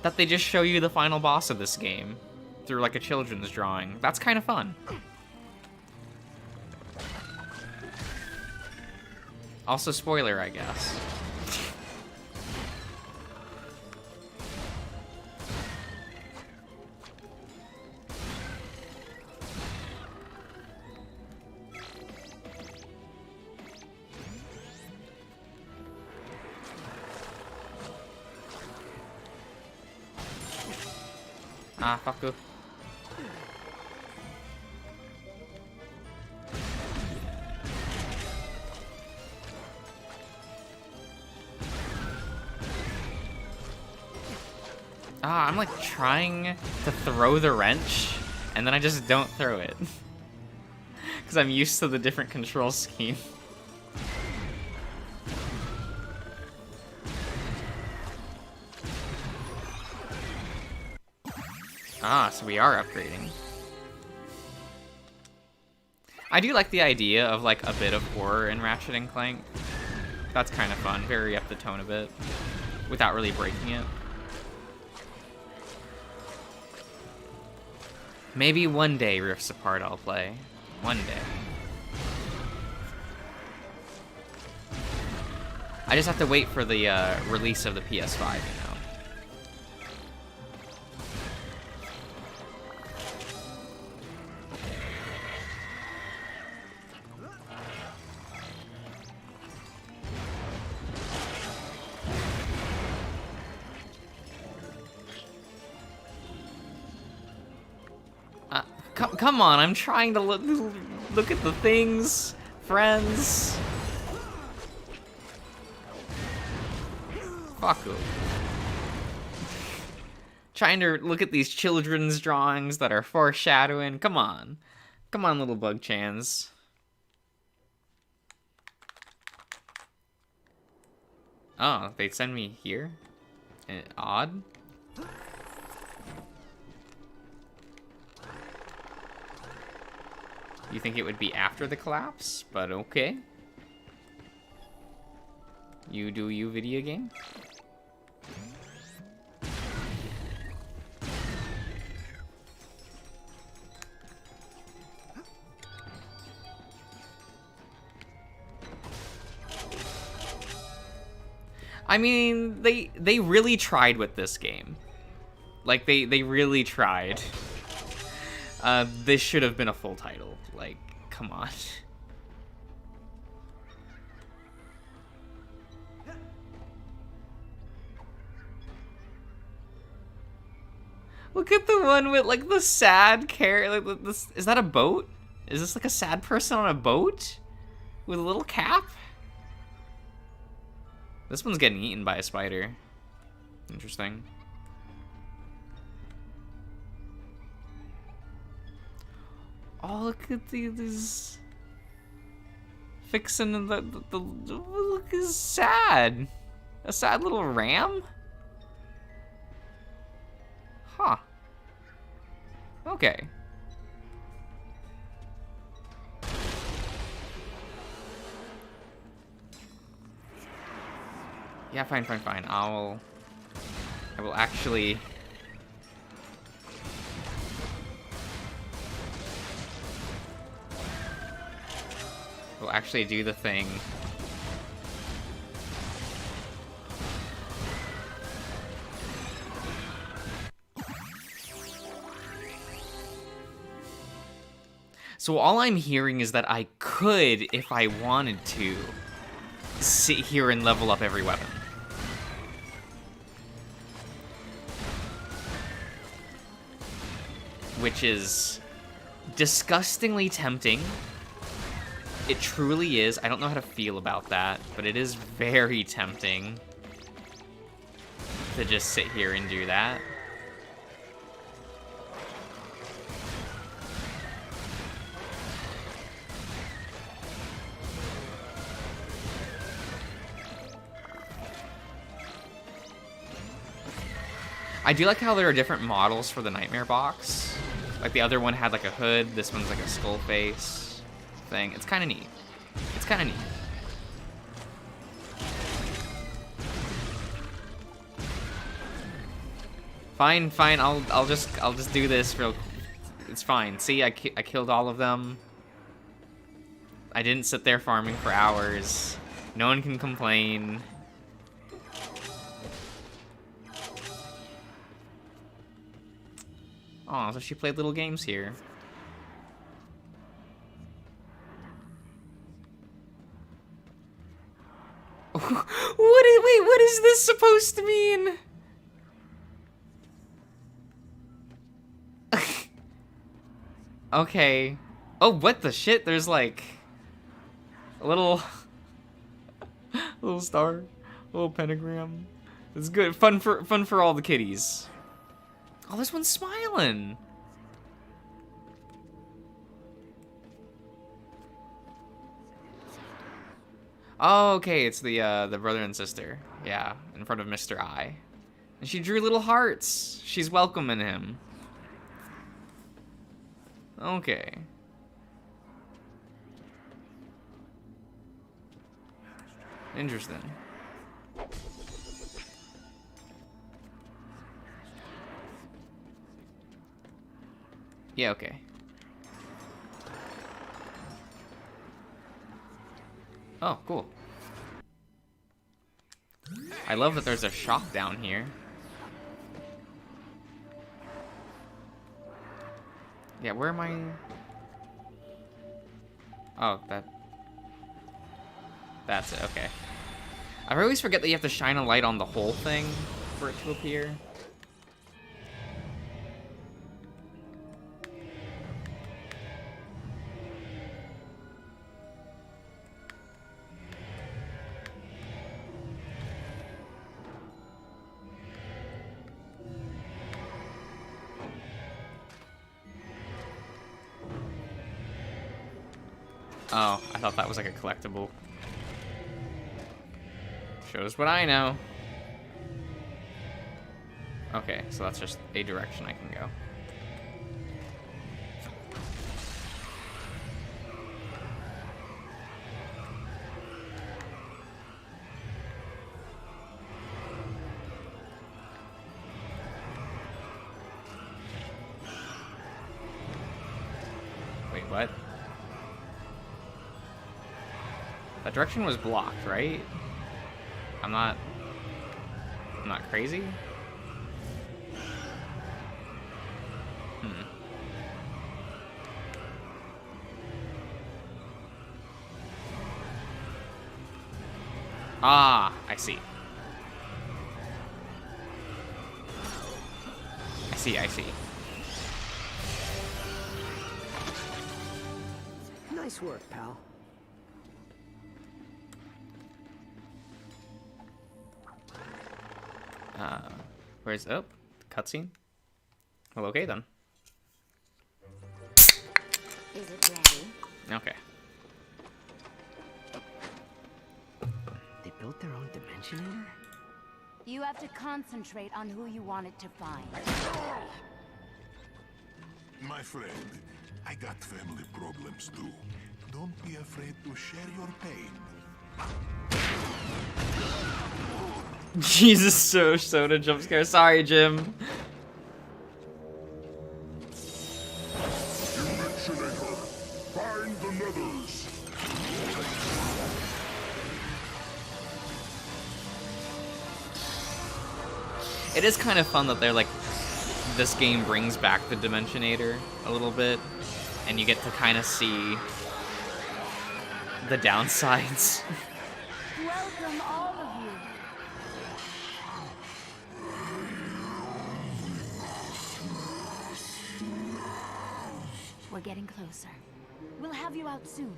that they just show you the final boss of this game through like a children's drawing. That's kind of fun. Also spoiler, I guess. Ah, fuck you. Ah, I'm like trying to throw the wrench, and then I just don't throw it. Because I'm used to the different control scheme. Ah, so we are upgrading. I do like the idea of like a bit of horror in Ratchet and Clank. That's kind of fun. Vary up the tone a bit without really breaking it. Maybe one day Rifts Apart I'll play. One day. I just have to wait for the release of the PS5, you know. Come on, I'm trying to look at the things, friends. Fuck you. Trying to look at these children's drawings that are foreshadowing. Come on. Come on, little bug chans. Oh, they'd send me here? Odd. You think it would be after the collapse, but okay. You do you, video game. I mean, they really tried with this game. Like, they really tried. This should have been a full title. Like, come on. Look at the one with, like, the sad character. Like, this, is that a boat? Is this, like, a sad person on a boat? With a little cap? This one's getting eaten by a spider. Interesting. Oh, look at these fixing the look is sad. A sad little ram? Huh. Okay. Yeah, fine. I will actually... We'll actually do the thing. So all I'm hearing is that I could, if I wanted to, sit here and level up every weapon. Which is disgustingly tempting. It truly is. I don't know how to feel about that, but it is very tempting to just sit here and do that. I do like how there are different models for the Nightmare Box. Like the other one had like a hood, this one's like a skull face thing. It's kind of neat. It's kind of neat. Fine. I'll just do this real. It's fine. See, I killed all of them. I didn't sit there farming for hours. No one can complain. Oh, so she played little games here. Wait, what is this supposed to mean? Okay. Oh, what the shit? There's like a little star, a little pentagram. It's good. Fun for all the kitties. Oh, this one's smiling. Oh, okay, it's the brother and sister. Yeah, in front of Mr. I. And she drew little hearts. She's welcoming him. Okay. Interesting. Yeah, okay. Oh, cool. I love that there's a shop down here. Yeah, where am I? Oh, that's it, okay. I always forget that you have to shine a light on the whole thing for it to appear. Oh, I thought that was like a collectible. Shows what I know. Okay, so that's just a direction I can go. Wait, what? That direction was blocked, right? I'm not crazy? Ah, I see. I see. Nice work, pal. Where's cutscene? Well, okay then. Is it ready? Okay. They built their own dimensionator? You have to concentrate on who you want it to find. My friend, I got family problems too. Don't be afraid to share your pain. Jesus, so soda jump scare. Sorry, Jim. Dimensionator, find the nethers. It is kind of fun that they're like, this game brings back the Dimensionator a little bit, and you get to kind of see the downsides. Welcome, all of you. We're getting closer. We'll have you out soon.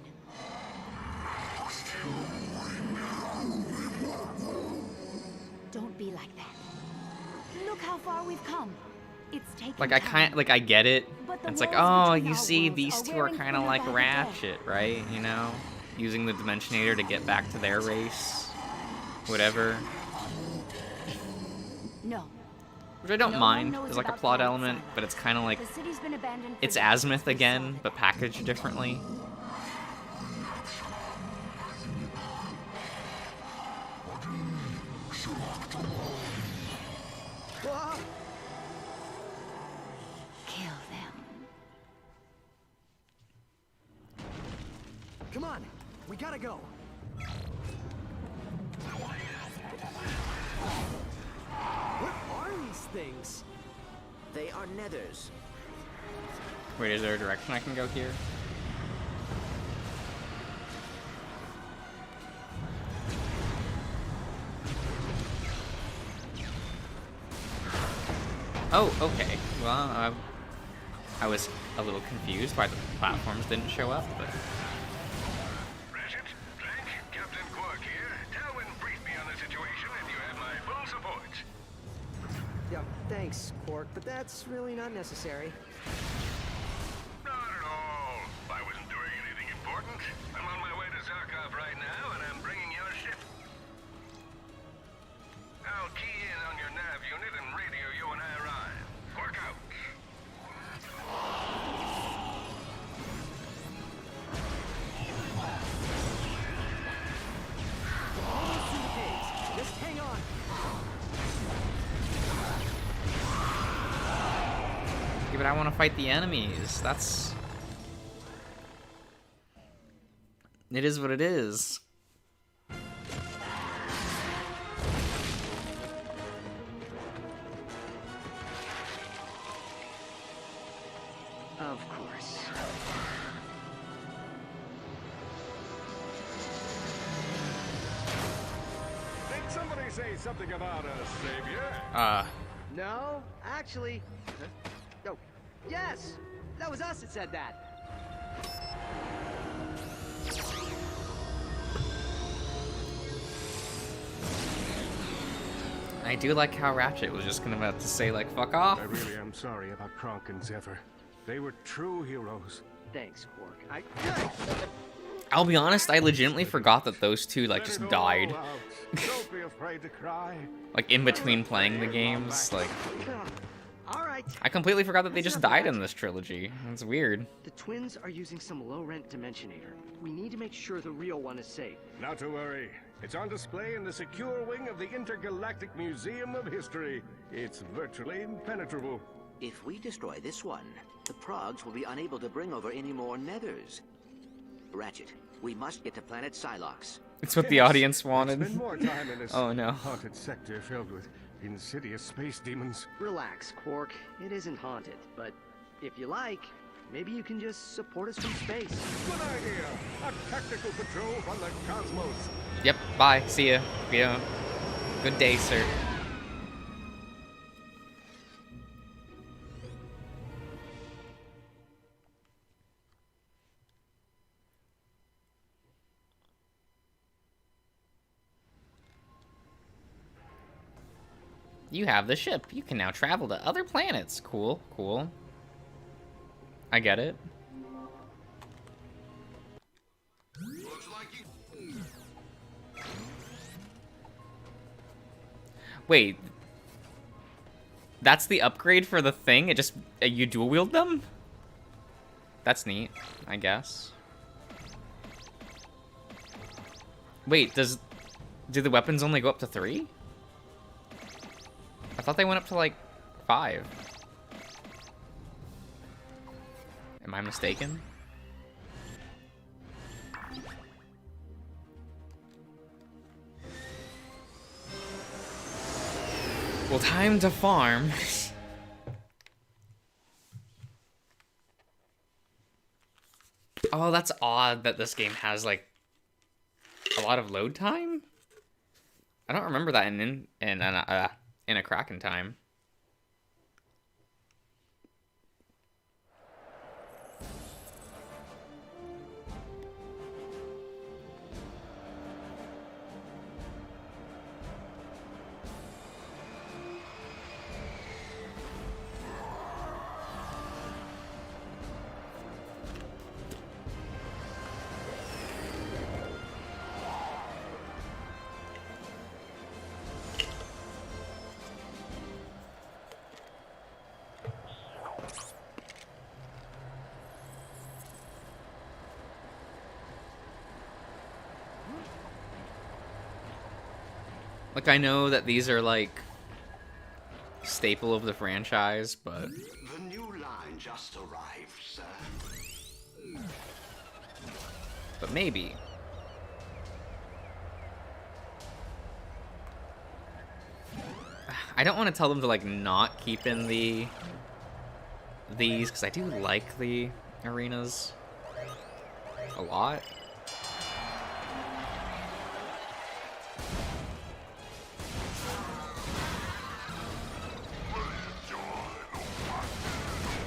Don't be like that. Look how far we've come. It's taking Like, I get it. It's like, oh, you see, these two are kind of like Ratchet, right? You know? Using the Dimensionator to get back to their race. Whatever. No. Which I don't mind. There's like a plot element, but it's kind of like, it's Azimuth again, but packaged differently. Kill them. Come on, we gotta go. What are these things? They are nethers. Wait, is there a direction I can go here? Oh, okay. Well, I was a little confused why the platforms didn't show up, but... Ratchet, Clank, Captain Quark here. Talwyn briefed me on the situation, and you have my full support. Yeah, thanks, Quark, but that's really not necessary. Not at all. I wasn't doing anything important. I'm on my way to Zarkov right now, and I'm bringing your ship. I'll key in on your nav unit and radio you when I arrive. Quark out. Almost to the pigs. Just hang on. Yeah, but I want to fight the enemies. That's... It is what it is. Of course. Did somebody say something about a savior? No, actually. Oh, yes! That was us that said that. I do like how Ratchet was just gonna about to say, like, fuck off. I really am sorry about Clank and Zephyr. They were true heroes. Thanks, Quark. I'll be honest, I legitimately forgot that those two, like, just died. Don't be afraid to cry. Like, in between playing the games, like... All right. I completely forgot that they just died in this trilogy. It's weird. The twins are using some low-rent Dimensionator. We need to make sure the real one is safe. Not to worry. It's on display in the secure wing of the Intergalactic Museum of History. It's virtually impenetrable. If we destroy this one, the Progs will be unable to bring over any more nethers. Ratchet, we must get to planet Psylocke. It's what the audience wanted. Spend more time in this Oh no. haunted sector filled with insidious space demons. Relax, Quark. It isn't haunted, but if you like, maybe you can just support us from space. Good idea. A tactical patrol from the cosmos. Yep, bye. See ya. Yeah. Good day, sir. You have the ship. You can now travel to other planets. Cool, cool. I get it. Wait. That's the upgrade for the thing? It just... you dual wield them? That's neat, I guess. Wait, do the weapons only go up to 3? I thought they went up to, like, 5. Am I mistaken? Well, time to farm. Oh, that's odd that this game has, like, a lot of load time? I don't remember that in a Kraken time. Like, I know that these are, like, staple of the franchise, but... The new line just arrived, sir. But maybe. I don't want to tell them to, like, not keep in these, because I do like the arenas a lot.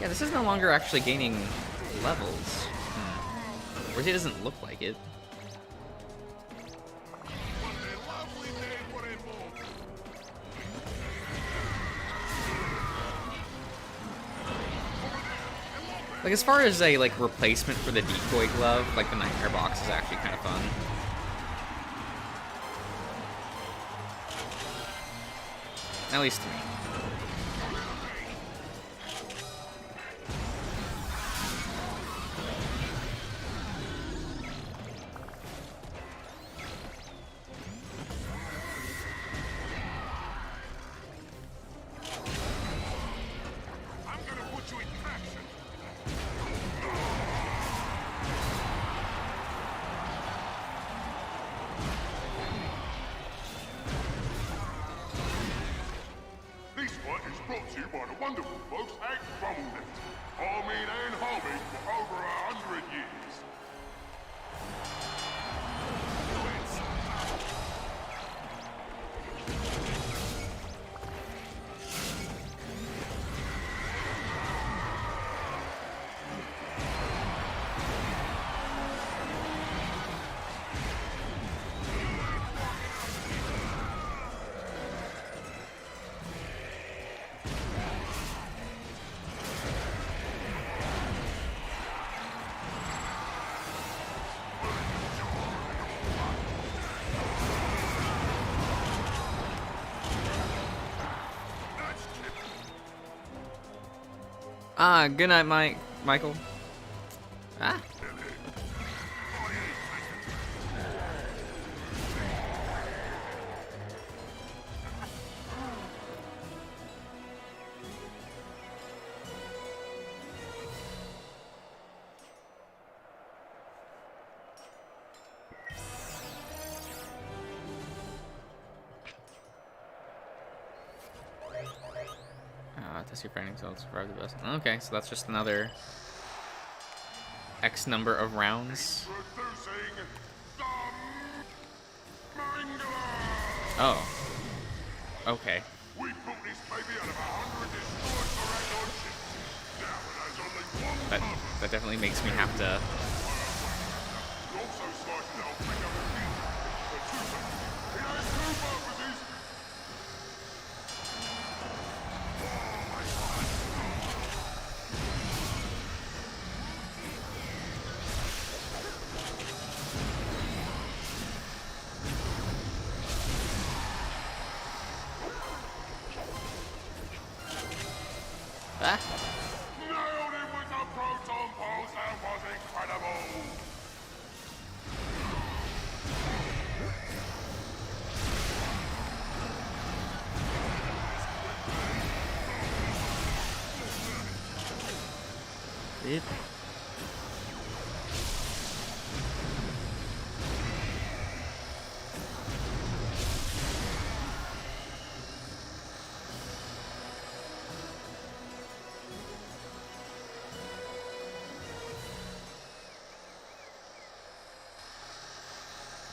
Yeah, this is no longer actually gaining levels. Or it doesn't look like it. Like, as far as a, like, replacement for the decoy glove, like, the Nightmare box is actually kind of fun. At least to me. Ah, good night, Michael. Ah. Test your fighting until it's survive the best. Okay, so that's just another X number of rounds. Oh. Okay. That definitely makes me have to... Ah. Nailed it with the proton pulse. That was incredible. It.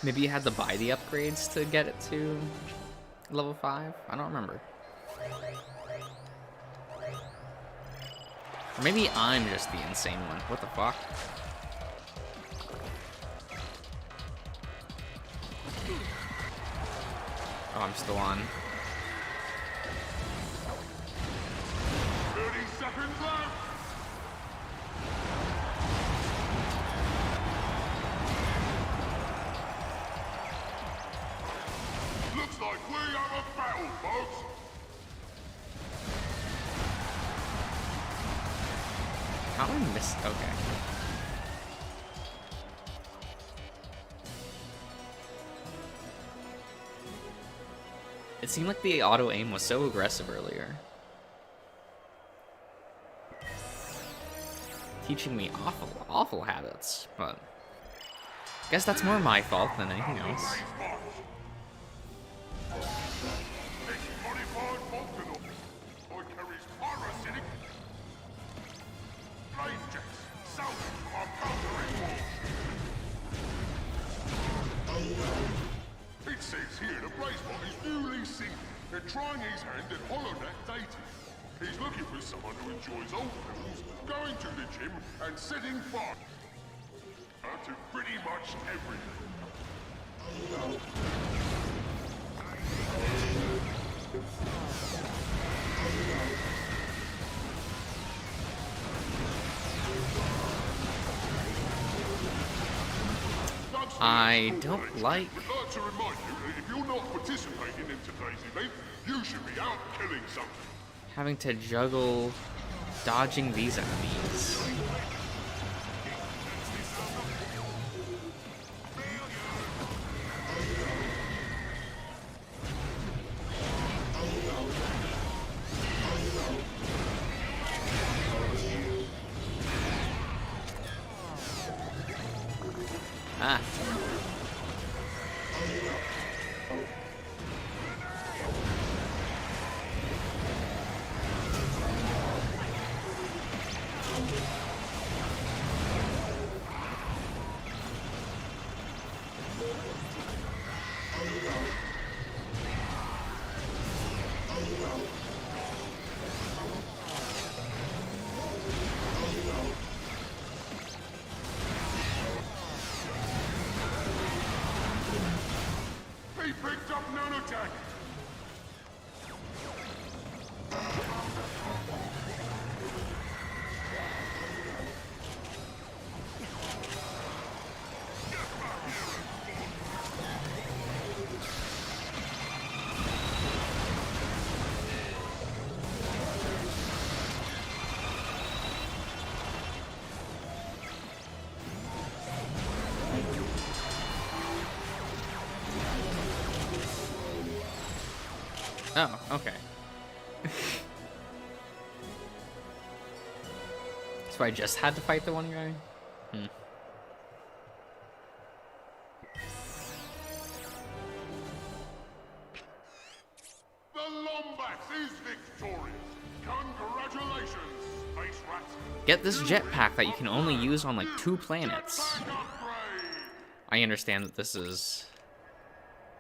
Maybe you had to buy the upgrades to get it to level 5? I don't remember. Or maybe I'm just the insane one. What the fuck? Oh, I'm still on. 30 seconds left. Looks like we have a battle, folks. How did I miss? Okay. It seemed like the auto aim was so aggressive earlier. Teaching me awful habits, but I guess that's more my fault than anything else. It says here the Blazebot is newly single and trying his hand at holonet dating. He's looking for someone who enjoys old films, going to the gym, and setting fire to pretty much everything. I don't like... We'd like to remind you that if you're not participating in today's event, you should be out killing something. having to juggle dodging these enemies. Ah. He picked up nanotech. Oh, okay. So I just had to fight the one guy? The Lombax is victorious. Congratulations, Space Rats. Get this jetpack that you can only use on like 2 planets. I understand that this is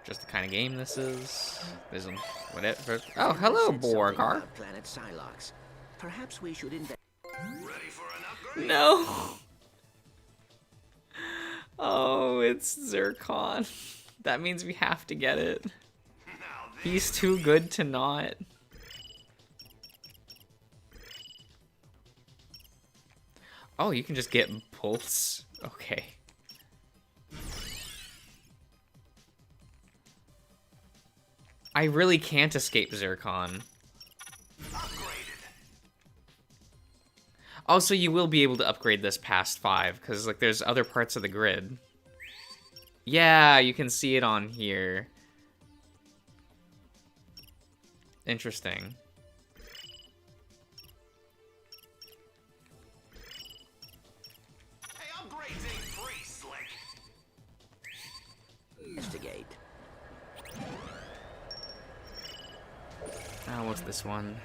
just the kind of game this is. There's whatever. Oh, hello, Borgar. Planet Psylocke. Perhaps we should invest. Ready for an upgrade? No. Oh, it's Zircon. That means we have to get it. He's too good to not. Oh, you can just get pulse. Okay. I really can't escape Zircon. Also, you will be able to upgrade this past 5, because, like, there's other parts of the grid. Yeah, you can see it on here. Interesting. Hey, upgrades ain't free, Slick. Investigate. What's this one?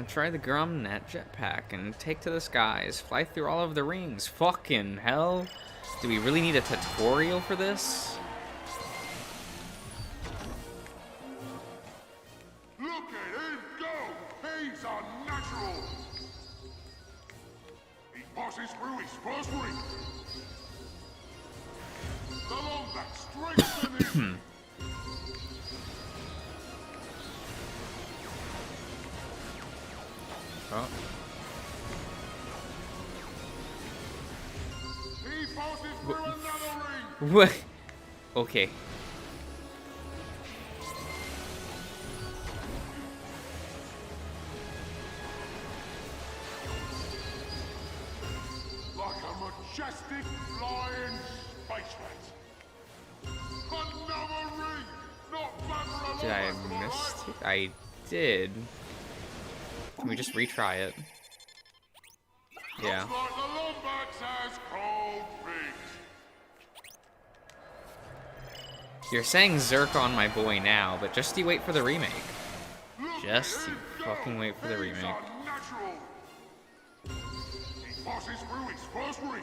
Try the Grumnet jetpack and take to the skies. Fly through all of the rings. Fucking hell. Do we really need a tutorial for this? Look at him go! He's unnatural! He passes through his first ring. The Lombax strengthens him. Oh. He passes through another ring. What? Okay. Like a majestic flying space rat. Another ring! Not bad for a Did I Lombax, am I miss right? it? I did. Can we just retry it? Yeah. Looks like the Lombax has cold feet. You're saying Zircon my boy now, but just you wait for the remake. Just you fucking wait for the remake. Unnatural. He passes through his first ring.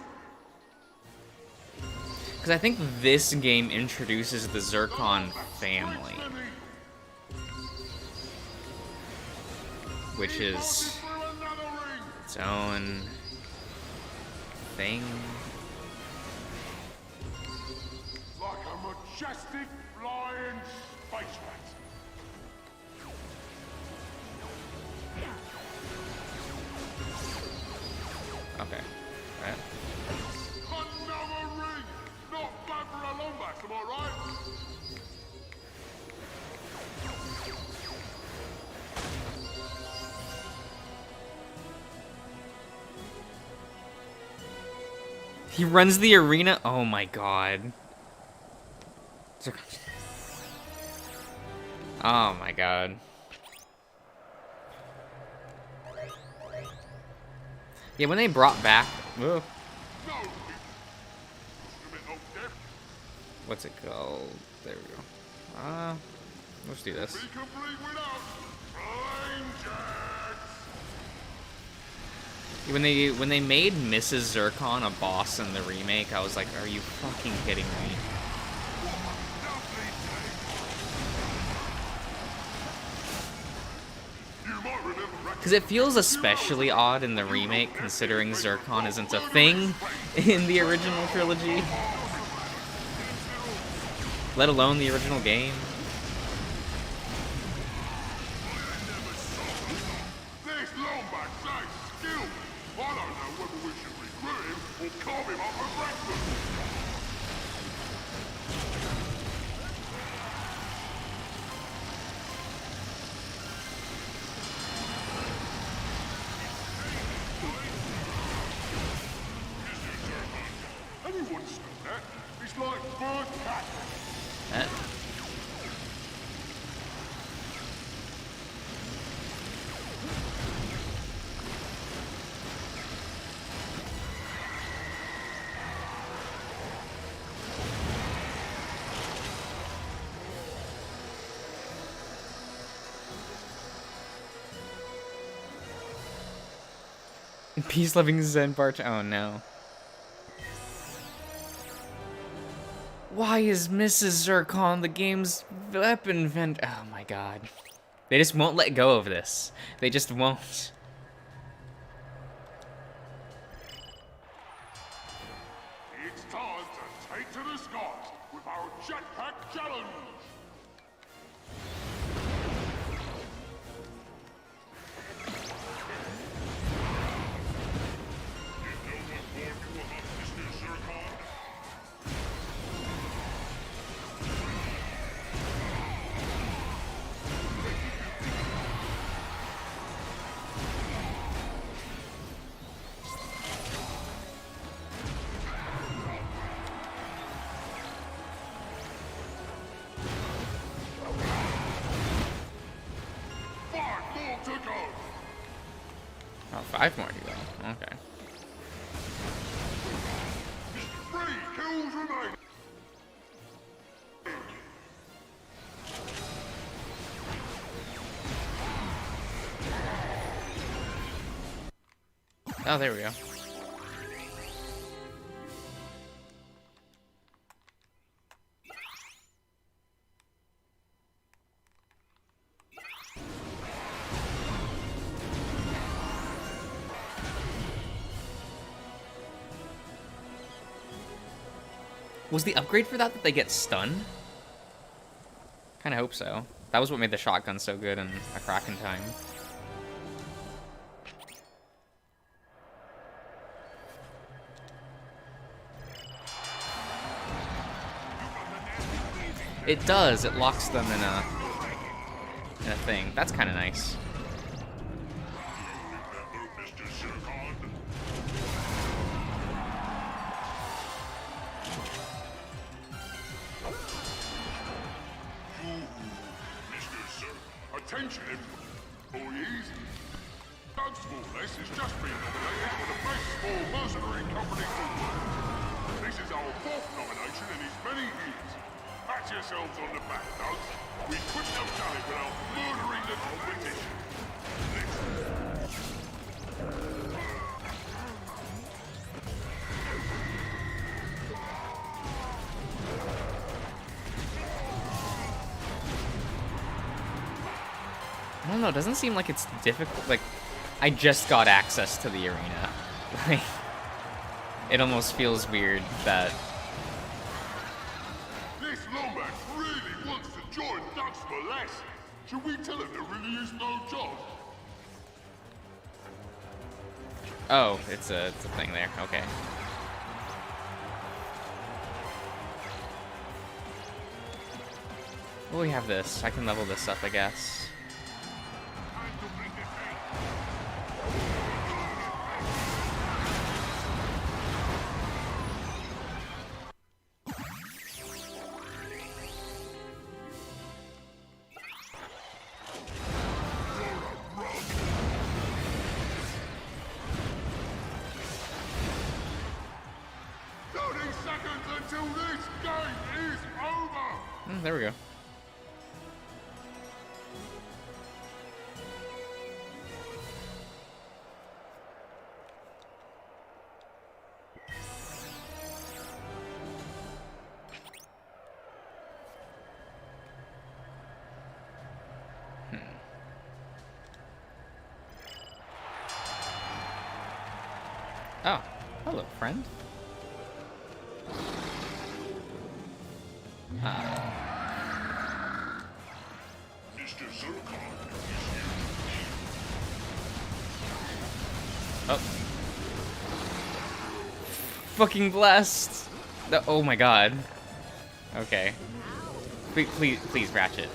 Because I think this game introduces the Zircon family, which is its own thing. Like a majestic flying space rat. Okay. Right. Another ring! Not bad for a Lombax, am I right? He runs the arena? Oh my god. Oh my god. Yeah, when they brought back... Whoa. What's it called? There we go. Let's do this. Be complete without flying jets. When they made Mrs. Zircon a boss in the remake, I was like, are you fucking kidding me? Because it feels especially odd in the remake, considering Zircon isn't a thing in the original trilogy. Let alone the original game. This Lombax ain't skilled. I don't know whether we should recruit him or carve him up for breakfast. Anyone smell that? It's like burnt cat. Peace-loving Zen Barch. Oh no. Why is Mrs. Zircon the game's weapon vendor? Oh my god. They just won't let go of this. They just won't. It's time to take to the skies with our jetpack challenge. 5 more to go. Okay. 3 kills remain. Oh, there we go. Was the upgrade for that they get stunned? Kinda hope so. That was what made the shotgun so good in a Kraken time. It does. It locks them in a thing. That's kind of nice. Attention, employees. Doug's Lawless has just been nominated for the best small mercenary company award. This is our 4th nomination in as many years. Pat yourselves on the back, Doug. We couldn't have done it without murdering the competition. I don't know, it doesn't seem like it's difficult. Like, I just got access to the arena. Like, it almost feels weird that... This Lomax really wants to join Doug's Molest. Should we tell him there really is no job? Oh, it's a thing there. Okay. Well, we have this. I can level this up, I guess. There we go. Oh, hello, friend. Oh. Fucking blessed. Oh my god. Okay. Please, Ratchet.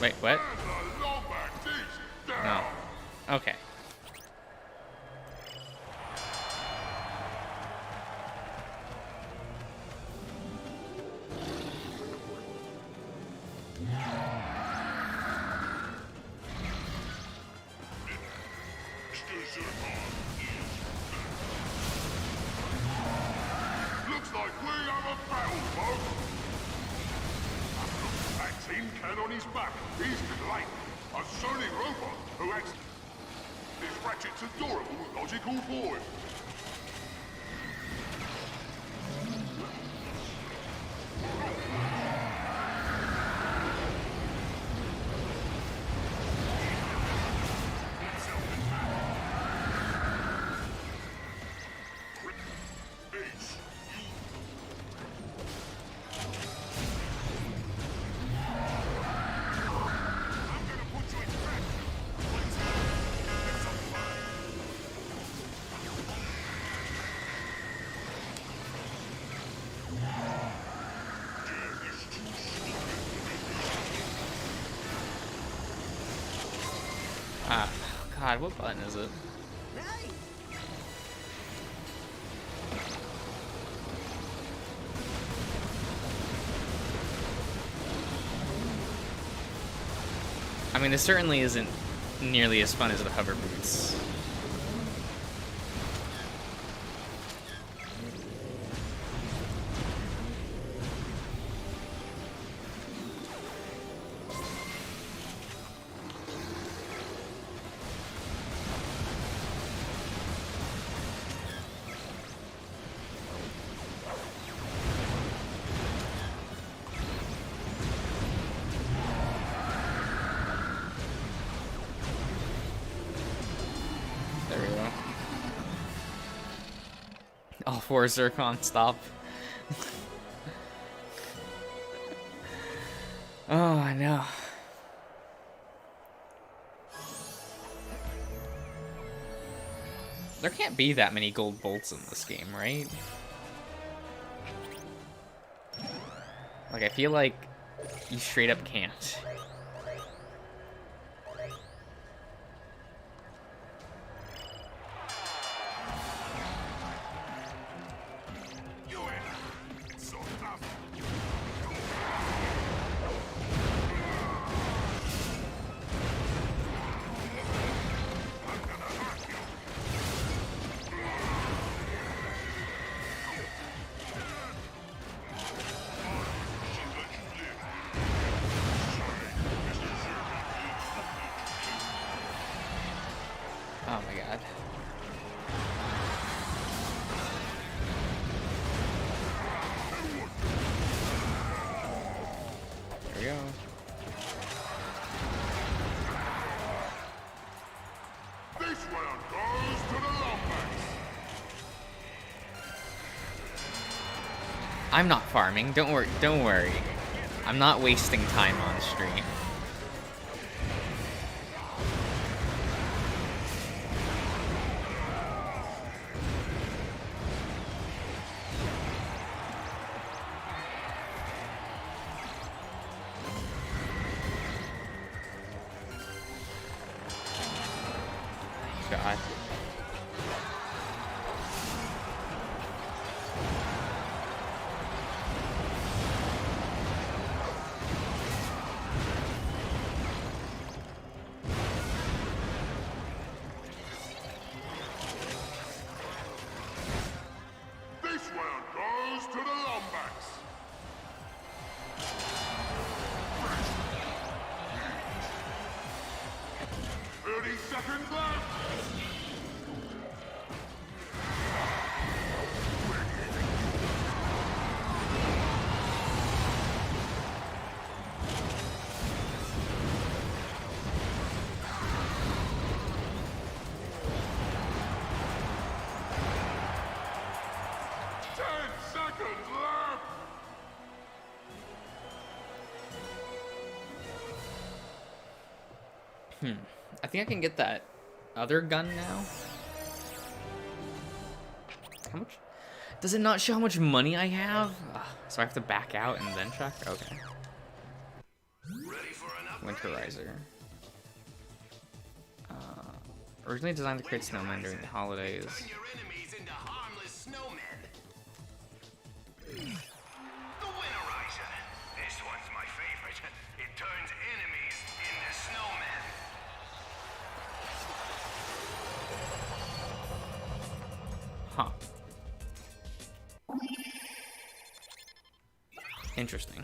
Wait, what? No. Okay. Looks like we have a battle, folks. That tin can on his back. He's Clank, a Sony robot who acts as Ratchet's adorable, logical boy. God, what button is it? Hey! I mean, this certainly isn't nearly as fun as the hover boots. There we go. All four Zircon, stop. Oh, I know. There can't be that many gold bolts in this game, right? Like, I feel like you straight up can't. Oh my god. There we go. This round goes to the Lombax. I'm not farming. Don't worry. I'm not wasting time on stream. God. This round goes to the Lombax. 30 seconds left. I think I can get that other gun now. How much? Does it not show how much money I have? Ugh, so I have to back out and then check? Okay. Winterizer. Originally designed to create snowmen during the holidays. Turn your enemies into harmless snowmen. The Winterizer. This one's my favorite. It turns enemies into snowmen. Huh. Interesting.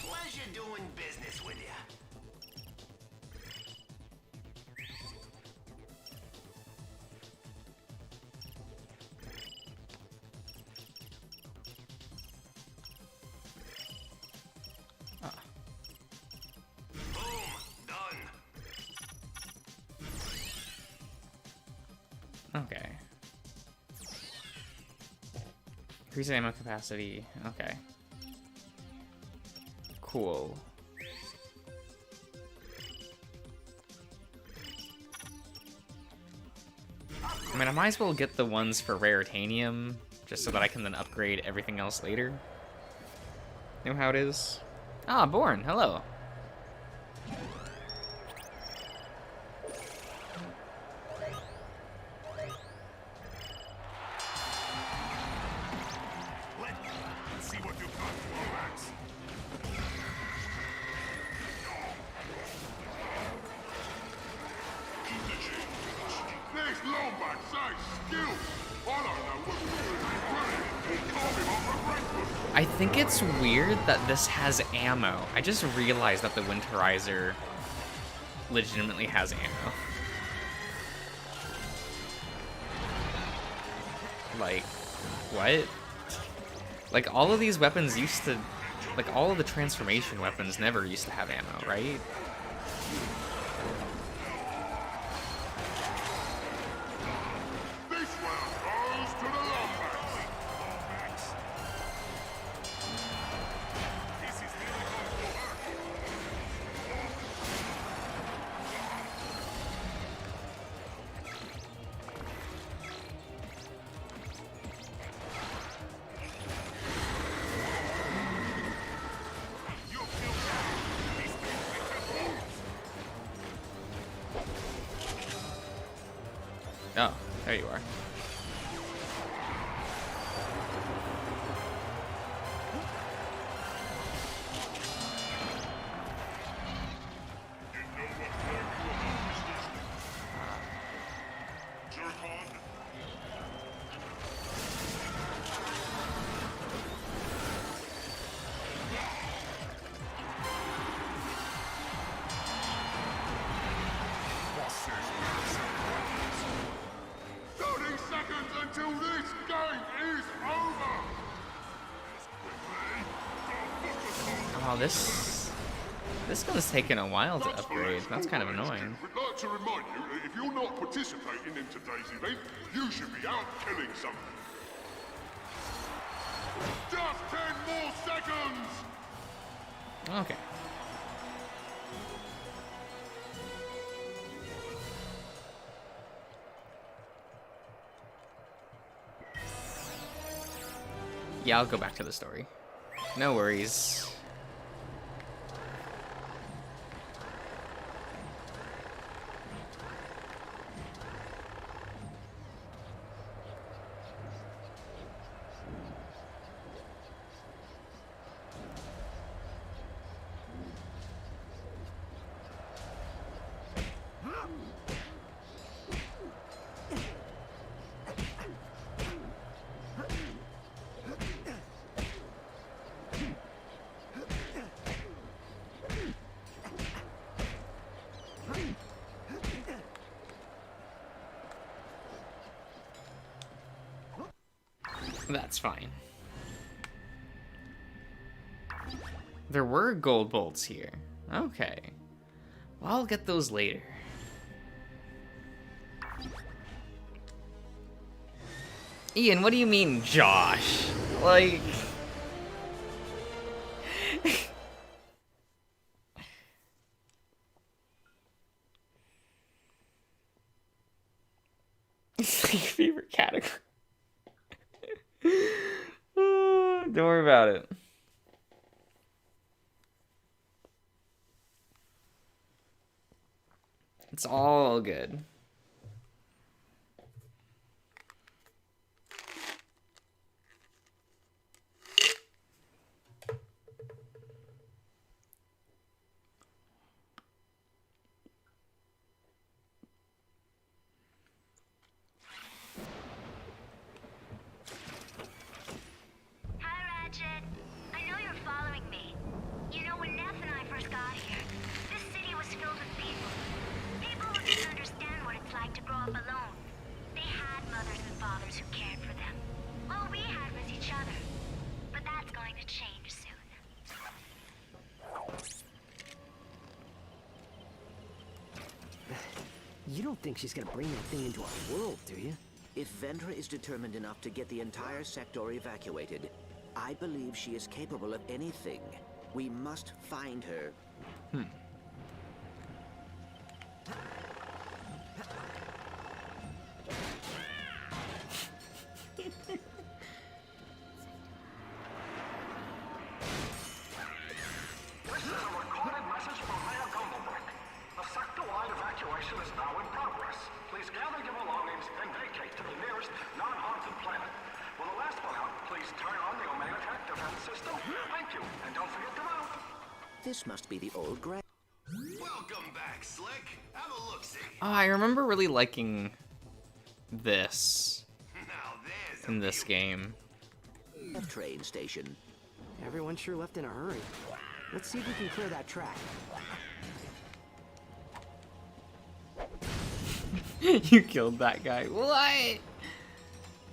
Pleasure doing business with you. Boom! Done. Okay. Increase ammo capacity. Okay. Cool. I mean, I might as well get the ones for Raritanium, just so that I can then upgrade everything else later. You know how it is? Ah, Born, hello. Let's see what you've got, Lomax. There's Lomax, skill. I don't know what to do. Call him up for breakfast. I think it's weird that this has ammo. I just realized that the Winterizer legitimately has ammo. Like, what? Like, all of these weapons used to... Like, all of the transformation weapons never used to have ammo, right? This round goes to the Lomax. This is nearly going to hurt. Oh, there you are. Until this game is over! Oh, this gun's taking a while to upgrade. That's kind of annoying. We'd like to remind you that if you're not participating in today's event, you should be out killing something. Just 10 more seconds! Okay. Yeah, I'll go back to the story. No worries. That's fine. There were gold bolts here. Okay. Well, I'll get those later. Ian, what do you mean, Josh? Like... It's like your favorite category. Don't worry about it. It's all good. Hi, Ratchet. I know you're following me. You know, when Neff and I first got here, this city was filled with people. People who didn't understand what it's like to grow up alone. They had mothers and fathers who cared for them. All we had was each other. But that's going to change soon. You don't think she's gonna bring that thing into our world, do you? If Vendra is determined enough to get the entire sector evacuated, I believe she is capable of anything. We must find her. evacuation is now in progress. Please gather your belongings and vacate to the nearest non-haunted planet. Will the last one out please turn on the Omega Track defense system? Thank you, and don't forget to vote. This must be the old Grand. Welcome back, Slick. Have a look-see. Oh, I remember really liking this Now there's in this game. Train station. Everyone sure left in a hurry. Let's see if we can clear that track. You killed that guy. What?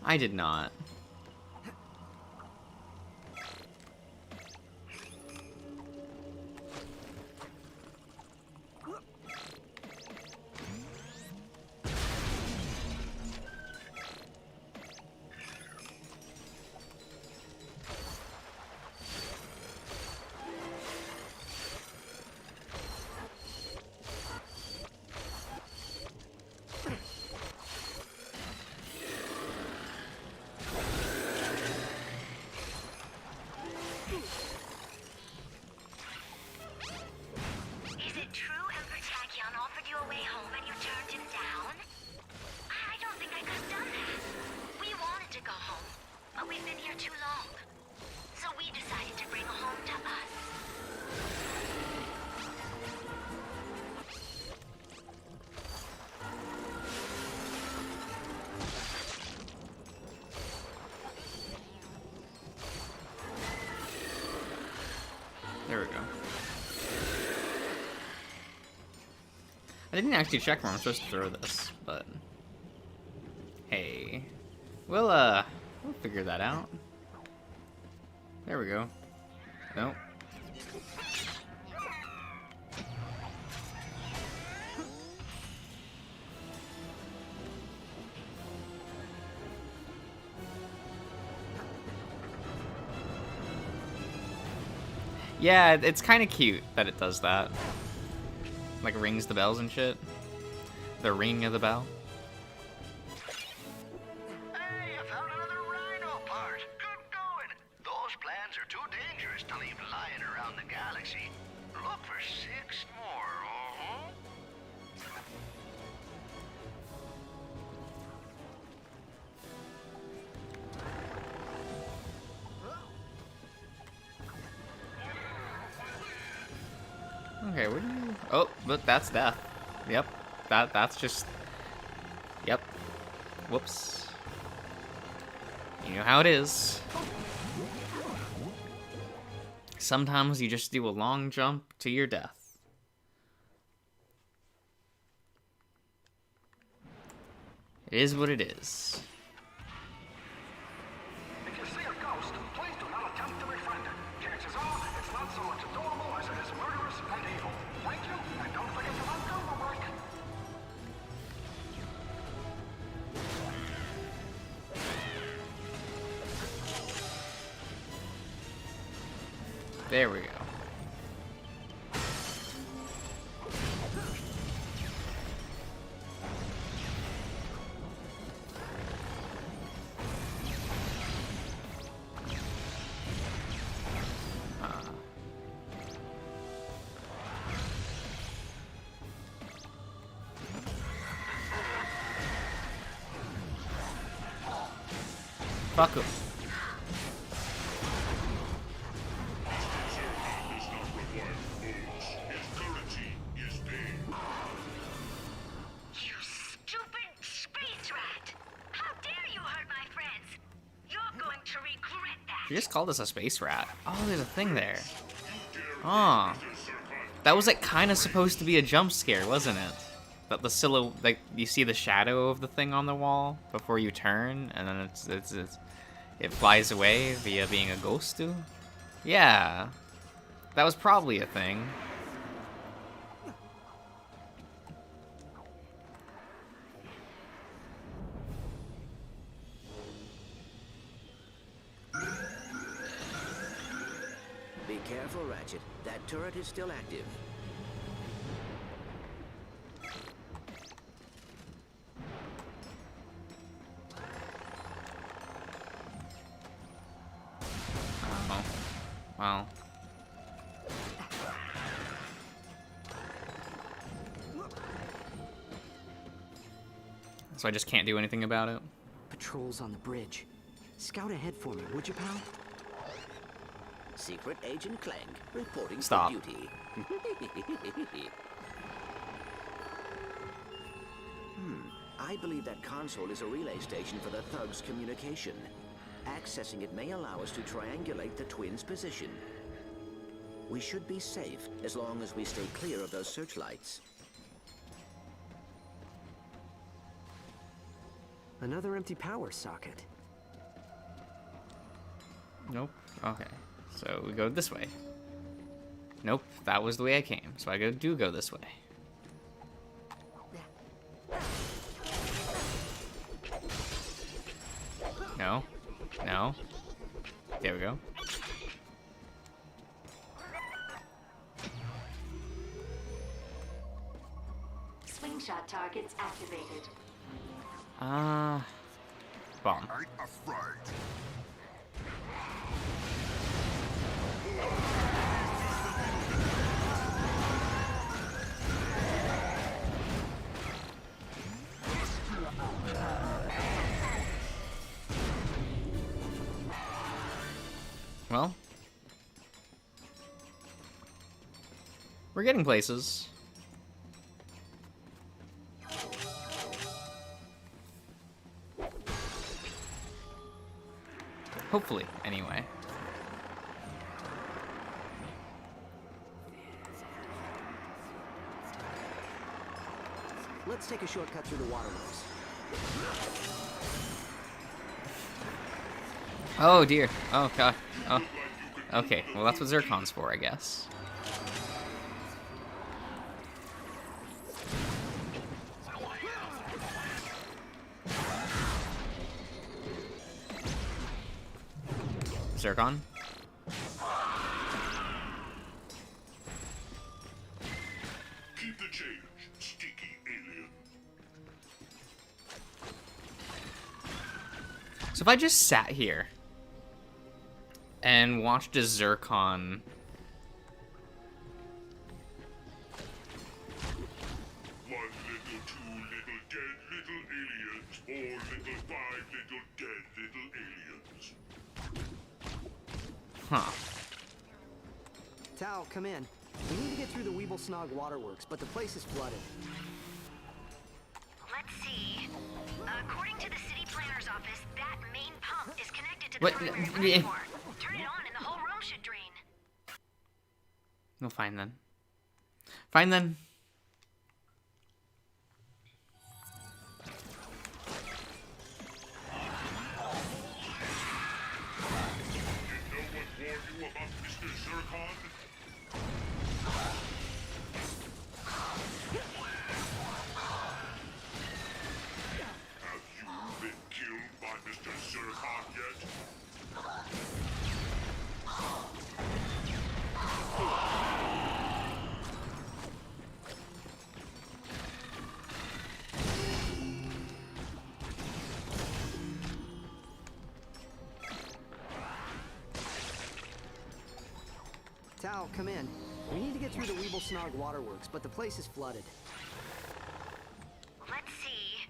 I did not. Is it true Emperor Tachyon offered you a way home and you turned him down? I don't think I could have done that. We wanted to go home, but we've been here too long. So we decided to bring home to us. There we go. I didn't actually check where I'm supposed to throw this, but hey, we'll figure that out. There we go. Nope. Yeah, it's kind of cute that it does that. Like rings the bells and shit. The ring of the bell. Hey, I found another rhino part. Good going. Those plans are too dangerous to leave lying around the galaxy. Look for 6 more, Okay, what do you... Oh, but that's death. Yep. That's just... Yep. Whoops. You know how it is. Sometimes you just do a long jump to your death. It is what it is. If you see a ghost, please do not attempt to befriend it. Chances are, it's not so much adorable as it is murderous and evil. Thank you, and don't forget to run combo break. There we go. Fuck him. You stupid space rat! How dare you hurt my friends? You're going to regret that. You just called us a space rat. Oh, there's a thing there. Oh. That was like kind of supposed to be a jump scare, wasn't it? That the silhouette, like you see the shadow of the thing on the wall before you turn, and then it flies away via being a ghost too. Yeah, that was probably a thing. Be careful, Ratchet. That turret is still active. Oh, well. So I just can't do anything about it? Patrols on the bridge. Scout ahead for me, would you, pal? Secret Agent Clank reporting Stop. for duty. I believe that console is a relay station for the thugs' communication. Accessing it may allow us to triangulate the twins' position. We should be safe as long as we stay clear of those searchlights. Another empty power socket. Nope. Okay. So we go this way. Nope. That was the way I came. So I do go this way. No. No. There we go. Slingshot targets activated. Bomb. Well, we're getting places. Hopefully, anyway. Let's take a shortcut through the waterways. Oh dear. Oh god. Oh. Okay, well that's what Zircon's for, I guess. Zircon? Keep the change, sticky alien. So if I just sat here and watched a Zircon One little, two little, dead little aliens. 4 little, 5 little, dead little aliens. Huh. Tao, come in. We need to get through the Weeblesnog waterworks, but the place is flooded. Let's see. According to the city planner's office, that main pump is connected to the What? primary reservoir. Turn it on and the whole room should drain. Well, fine then. Fine then. Did no one warn you about Mr. Zircon? Have you been killed by Mr. Zircon yet? Tao, come in. We need to get through the Weeblesnog waterworks, but the place is flooded. Let's see.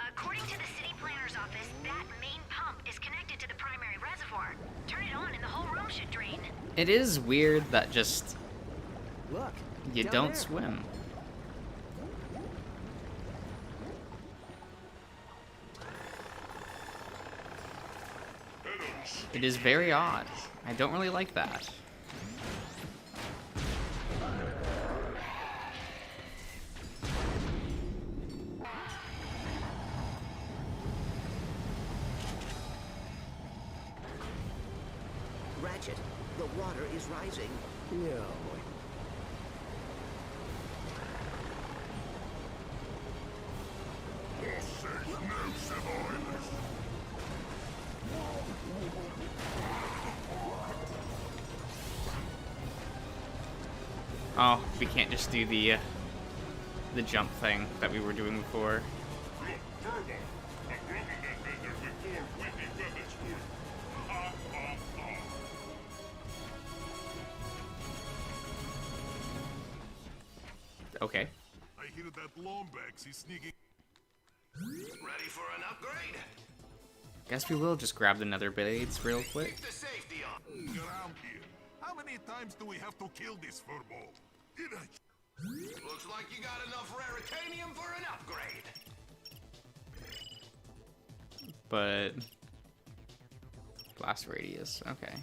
According to the city planner's office, that main pump is connected to the primary reservoir. Turn it on and the whole room should drain. It is weird that just Look, you down don't there. swim. It is very odd. I don't really like that. Ratchet, the water is rising. Yeah. Oh, we can't just do the jump thing that we were doing before. Look, Turbo, I've broken that bender before windy weapons would. Okay. I hear that Lombax is sneaking. Ready for an upgrade? Guess we will just grab the nether blades real quick. Keep the safety on. Around here. How many times do we have to kill this furball? Looks like you got enough raritanium for an upgrade. But blast radius, okay.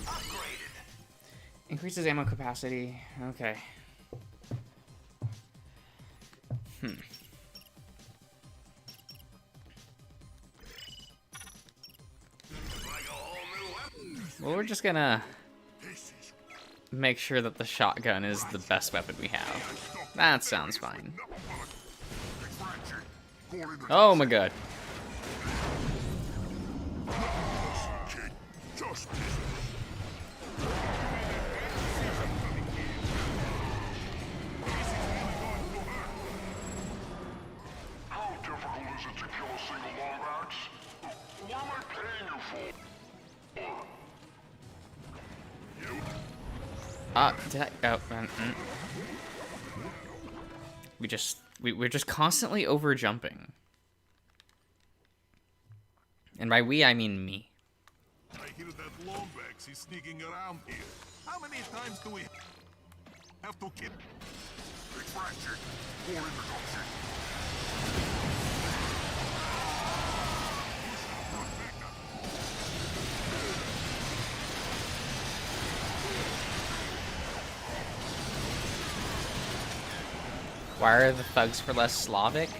Upgraded. Increases ammo capacity, okay. Like a whole new weapon. Well, we're just gonna make sure that the shotgun is the best weapon we have. That sounds fine. Oh my god. How difficult is it to kill a single Lombax? What am I paying you for? Did I? Oh, we're just constantly over jumping. And by we, I mean me. I hear that Lombax is sneaking around here. How many times do we have to kill? Ratchet, for introduction. Why are the thugs for less Slavic?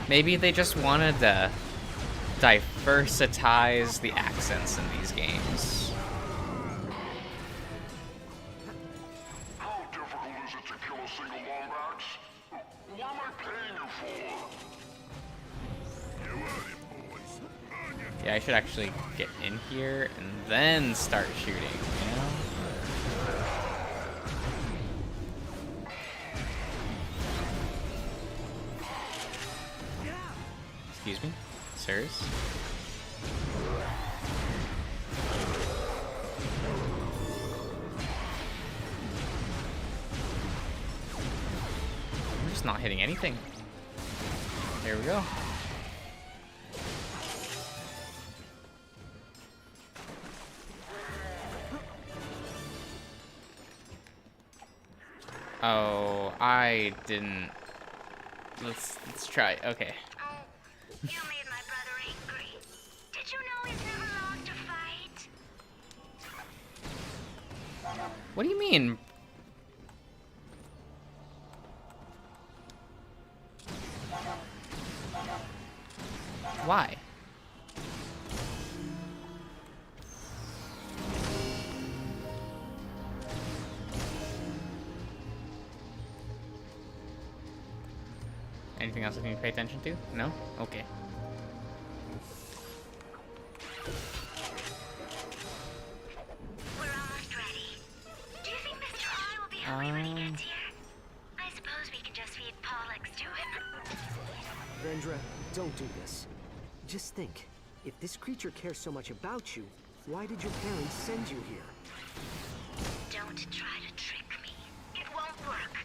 Maybe they just wanted to diversitize the accents in these games. How difficult is it to kill a single Lombax? What am I paying you for? You heard him, boys. Yeah, I should actually get in here and then start shooting, you know? Excuse me? Sirs? I'm just not hitting anything. There we go. Oh, I didn't. Let's try. Okay. You made my brother angry. Did you know he's never lost a fight? What do you mean? Why? Anything else I need to pay attention to? No? Okay. We're almost ready. Do you think Mr. I will be happy when he gets here? I suppose we can just feed Pollux to him. Vendra, don't do this. Just think, if this creature cares so much about you, why did your parents send you here? Don't try to trick me. It won't work.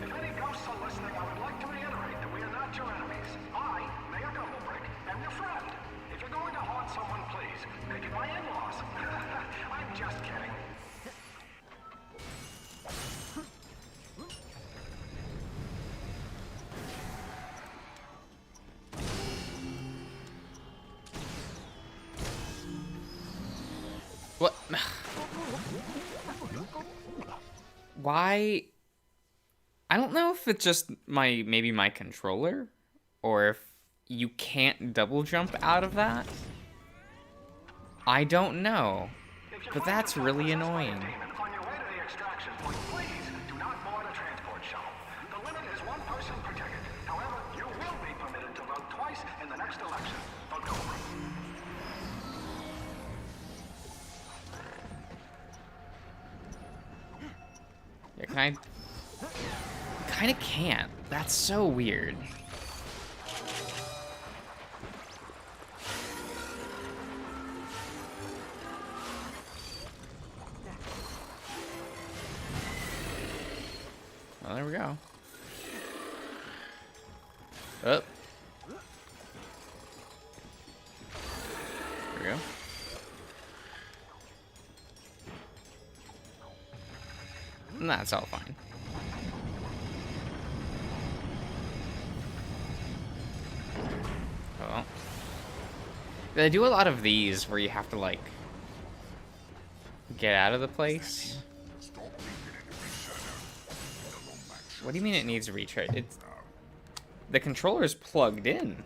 If any ghosts are listening, I would like to reiterate that we are not your enemies. I, Mayor Gumblebrick, am your friend. If you're going to haunt someone, please, make it my in-laws. I'm just kidding. What? Why? I don't know if it's just maybe my controller, or if you can't double jump out of that. I don't know, but that's really annoying. On your way to the extraction point, please do not board a transport shuttle. The limit is one person per ticket. However, you will be permitted to vote twice in the next election. Vote no. Yeah, can I? Kinda can't. That's so weird. Oh, there we go. Up. There we go. And that's all fine. Oh. They do a lot of these where you have to, like, get out of the place. What do you mean it needs retread? It's... The controller's plugged in.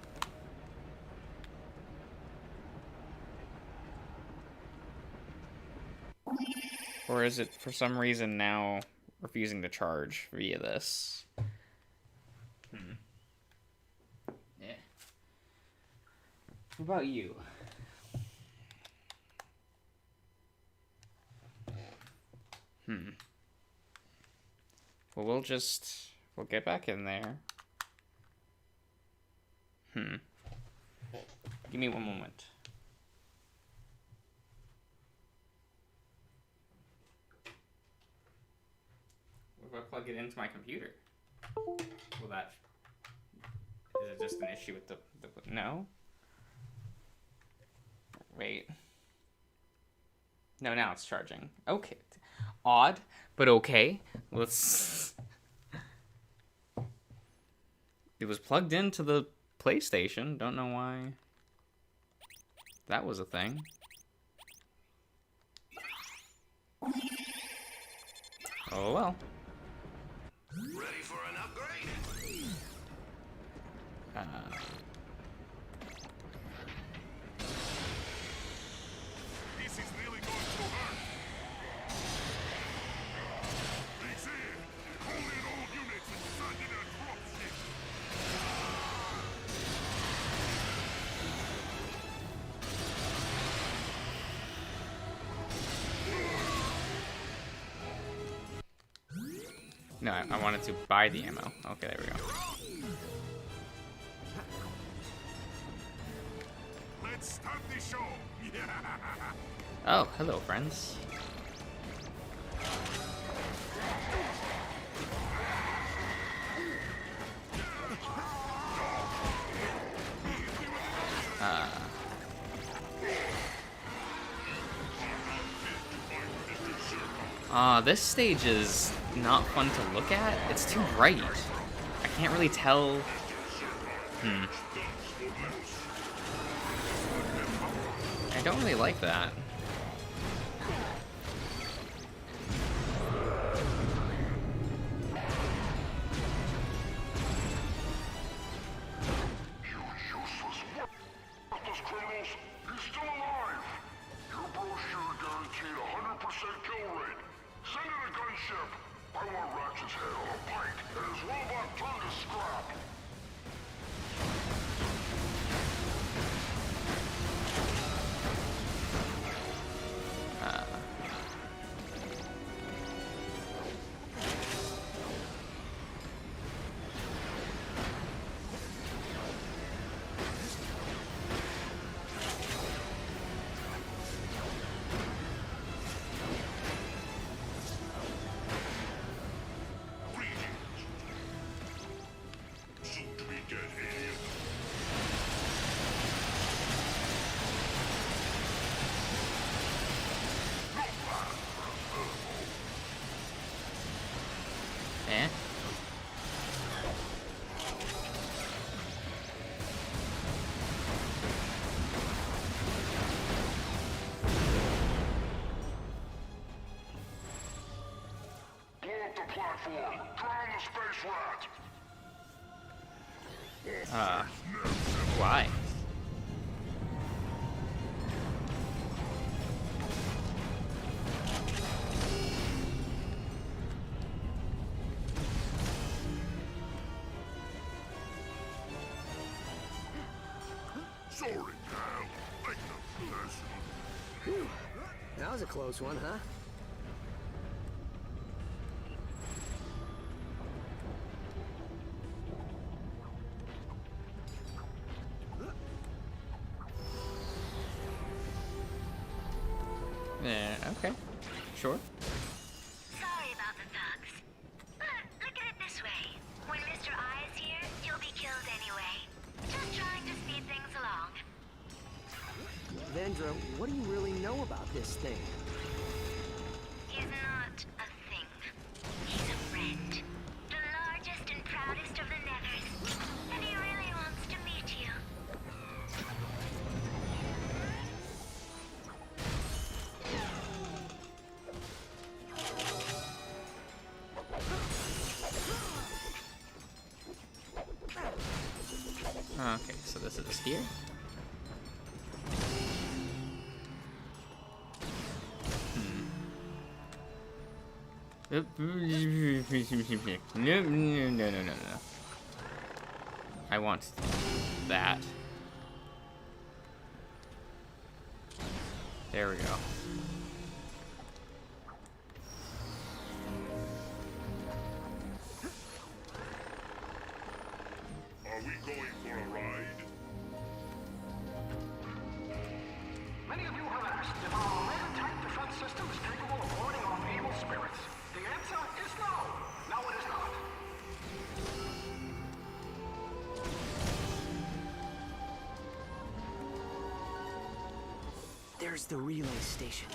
Or is it, for some reason, now refusing to charge via this? Yeah. What about you? Well, we'll get back in there. Give me one moment. What if I plug it into my computer? Will that... Is it just an issue with the... No? Wait. No, now it's charging. Okay. Odd, but okay. Let's... It was plugged into the PlayStation. Don't know why that was a thing. Oh well. Ready for an upgrade? This is really going to hurt. They say it. Call in all units and send in a drop ship. No, I wanted to buy the ammo. Okay, there we go. Let's start the show. Oh, hello, friends. This stage is not fun to look at. It's too bright. I can't really tell. I don't really like that. Send in a gunship. I want Ratchet's head on a pike and his robot turned to scrap. Platform. Drown the space rat. Why? Sorry, pal. Make no personal. That was a close one, huh? Yeah, okay. Sure. Sorry about the thugs. But look at it Vendra, what do you really know about this thing? He's not a thing. He's a friend. The largest and proudest of the Nethers. And he really wants to meet you. Okay, so this is here. No. I want that. There we go. Are we going for a ride? Many of you have asked if our laser-type defense system is capable of warding off evil spirits. The answer is no. No, it is not. There's the relay station.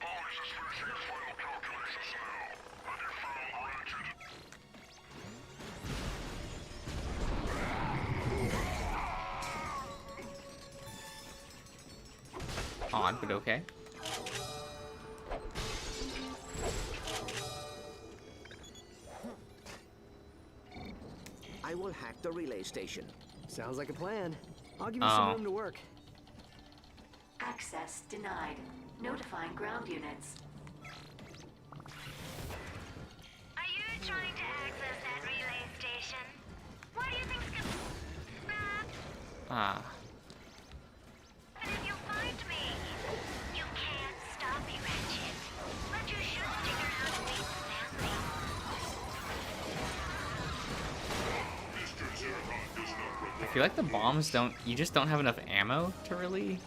Always finishing your final calculations now. Have you found Ratchet? Odd, but okay. I will hack the relay station. Sounds like a plan. I'll give you some room to work. Access denied. Notifying ground units. Are you trying to access that relay station? What do you think's gonna... And if you find me, you can't stop me, Ratchet. But you should stick around and meet the family. I feel like the bombs don't... You just don't have enough ammo to really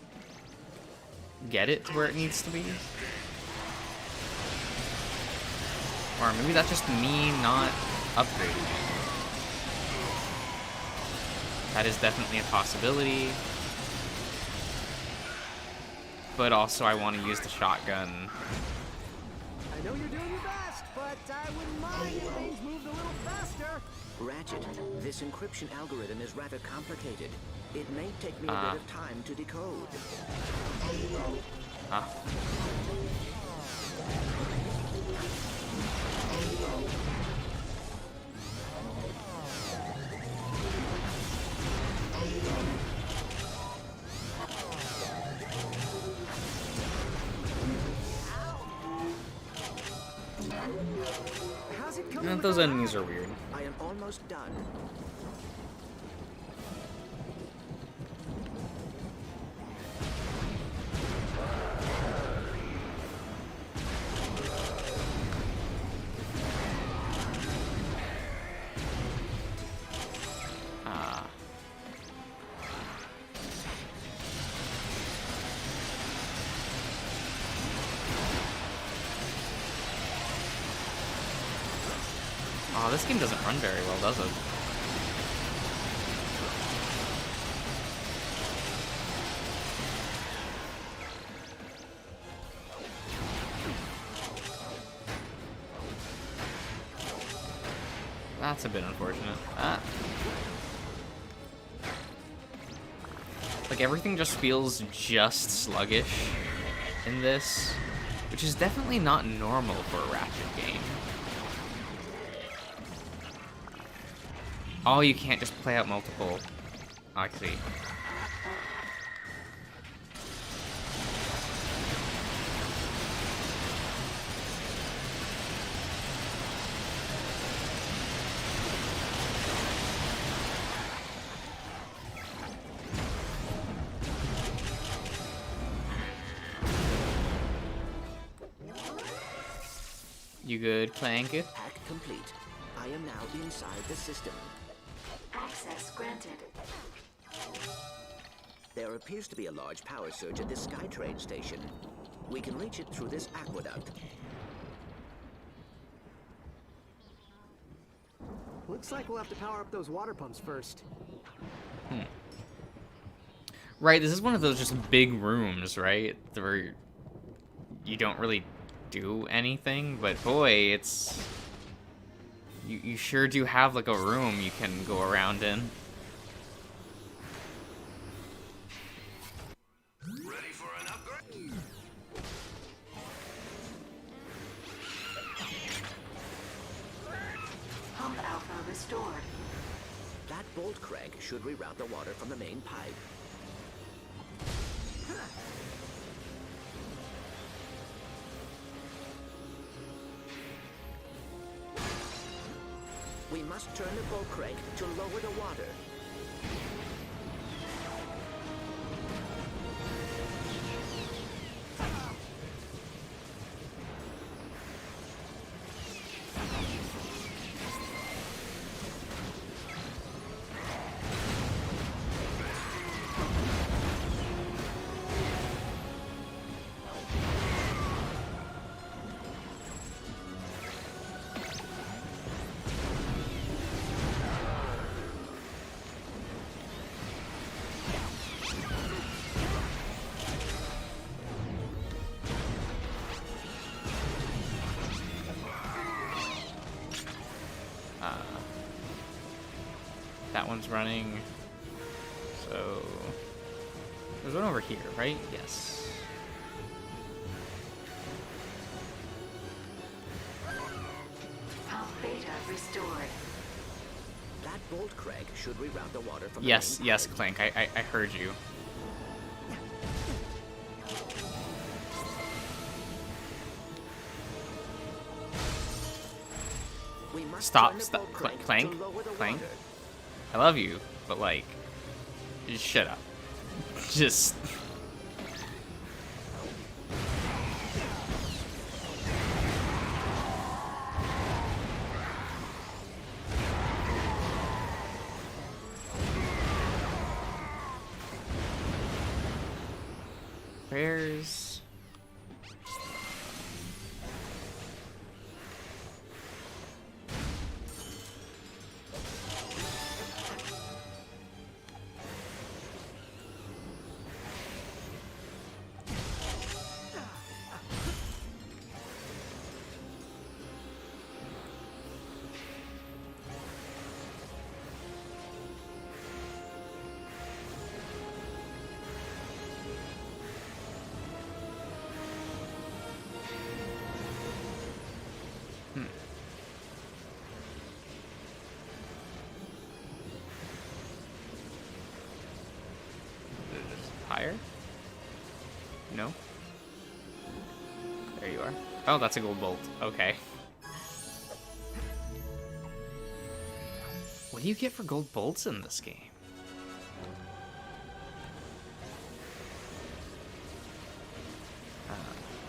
get it to where it needs to be. Or maybe that's just me not upgrading it. That is definitely a possibility. But also I want to use the shotgun. I know you're doing your best, but I wouldn't mind if things moved a little faster. Ratchet, this encryption algorithm is rather complicated. It may take me a bit of time to decode. How's it coming? Those enemies are weird. I am almost done. Oh, this game doesn't run very well, does it? That's a bit unfortunate. Like, everything just feels just sluggish in this, which is definitely not normal for a Ratchet game. Oh, you can't just play out multiple. Oh, I see. You good, Clank? Hack complete. I am now inside the system. Access granted. There appears to be a large power surge at this SkyTrain station. We can reach it through this aqueduct. Looks like we'll have to power up those water pumps first. Right, this is one of those just big rooms, right? Where you don't really do anything, but boy, it's... You sure do have, like, a room you can go around in. Ready for an upgrade? Pump alpha restored. That bolt crank should reroute the water from the main pipe. We must turn the bolt crank to lower the water. That one's running. So there's one over here, right? Yes. Pump beta restored. That bolt crank should reroute the water from Yes, the main yes, pipe. Clank. I heard you. We must Stop, turn the stop. bolt crank Clank, to lower the Clank. water. I love you, but like, just shut up. Just. Where's... higher? No? There you are. Oh, that's a gold bolt. Okay. What do you get for gold bolts in this game?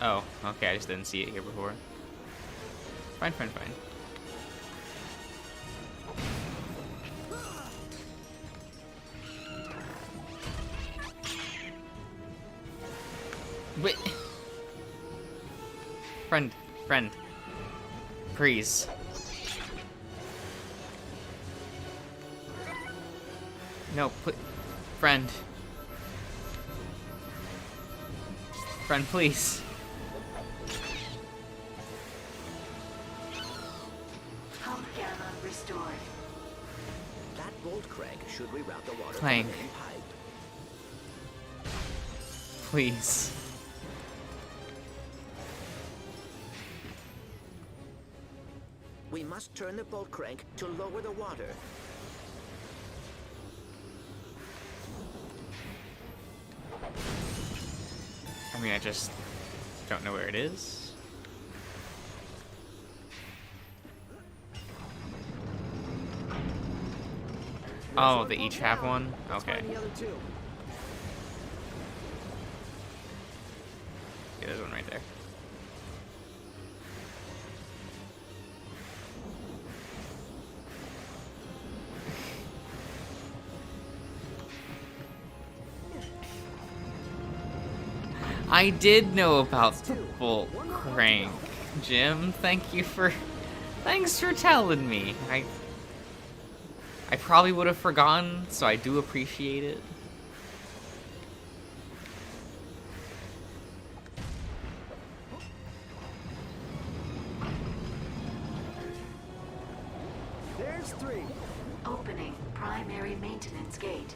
Oh, okay, I just didn't see it here before. Fine, fine, fine. Wait. Friend. Please. No, put... Friend, please. Pump gamma restored. That bolt crank should reroute the water Clank. from the main pipe. Please. We must turn the bolt crank to lower the water. I mean, I just don't know where it is. Oh, they each have one? Okay. Find the other two. Yeah, there's one right there. I did know about the bolt crank, Jim. Thanks for telling me. I probably would have forgotten, so I do appreciate it. Phase 3. Opening primary maintenance gate.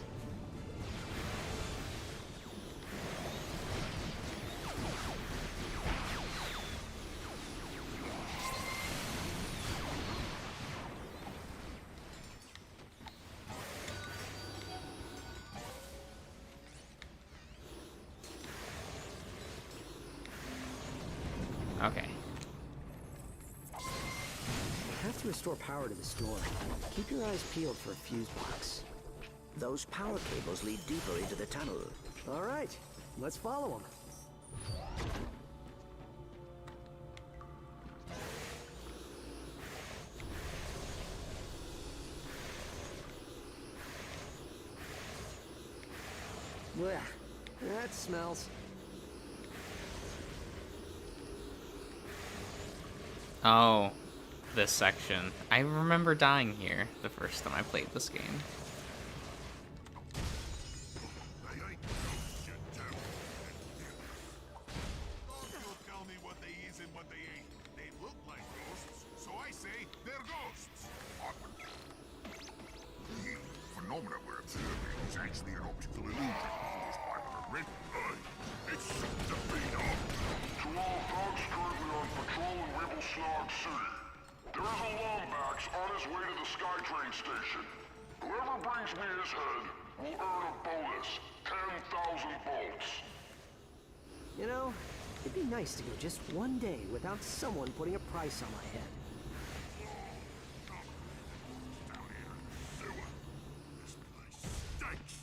Okay. Have to restore power to the store. Keep your eyes peeled for a fuse box. Those power cables lead deeper into the tunnel. All right, let's follow them. Blech, that smells. Oh, this section. I remember dying here the first time I played this game. You'll tell me what they is and what they ain't. They look like ghosts, so I say they're ghosts. The phenomena we're observing is actually an optical illusion. It's either a red eye. It's something to beat up. To all dogs currently on patrol in Rebel Snog City. There is a Lombax on his way to the SkyTrain station. Whoever brings me his head will earn a bonus. 10,000 bolts. You know, it'd be nice to go just one day without someone putting a price on my head. Down here in the sewer. This place stinks.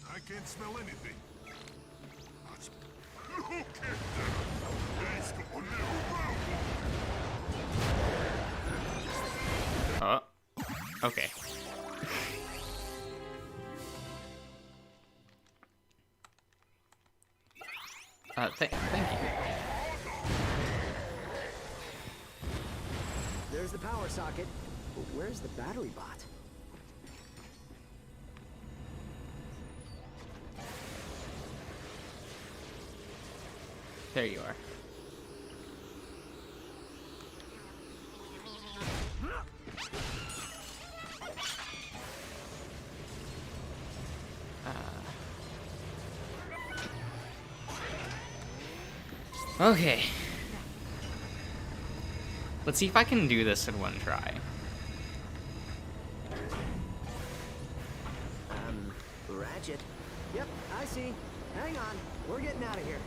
I can't smell anything. Look at that! He's got a little round one. Oh. Okay. Thank you. There's the power socket, but where's the battery bot? There you are. Okay. Let's see if I can do this in one try. Ratchet. Yep, I see. Hang on, we're getting out of here.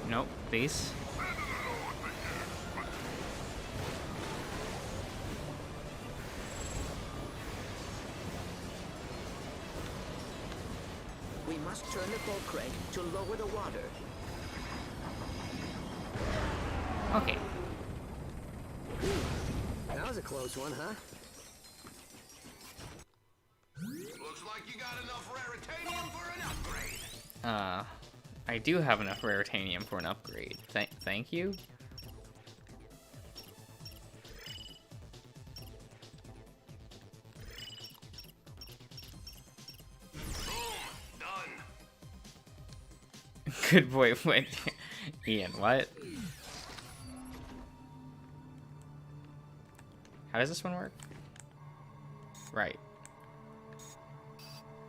Nope, please. We must turn the boat crank to lower the water. Okay. That was a close one, huh? Looks like you got enough raritanium for an upgrade. I do have enough raritanium for an upgrade. Thank you. Done. Good boy, wait. Ian, what? How does this one work? Right.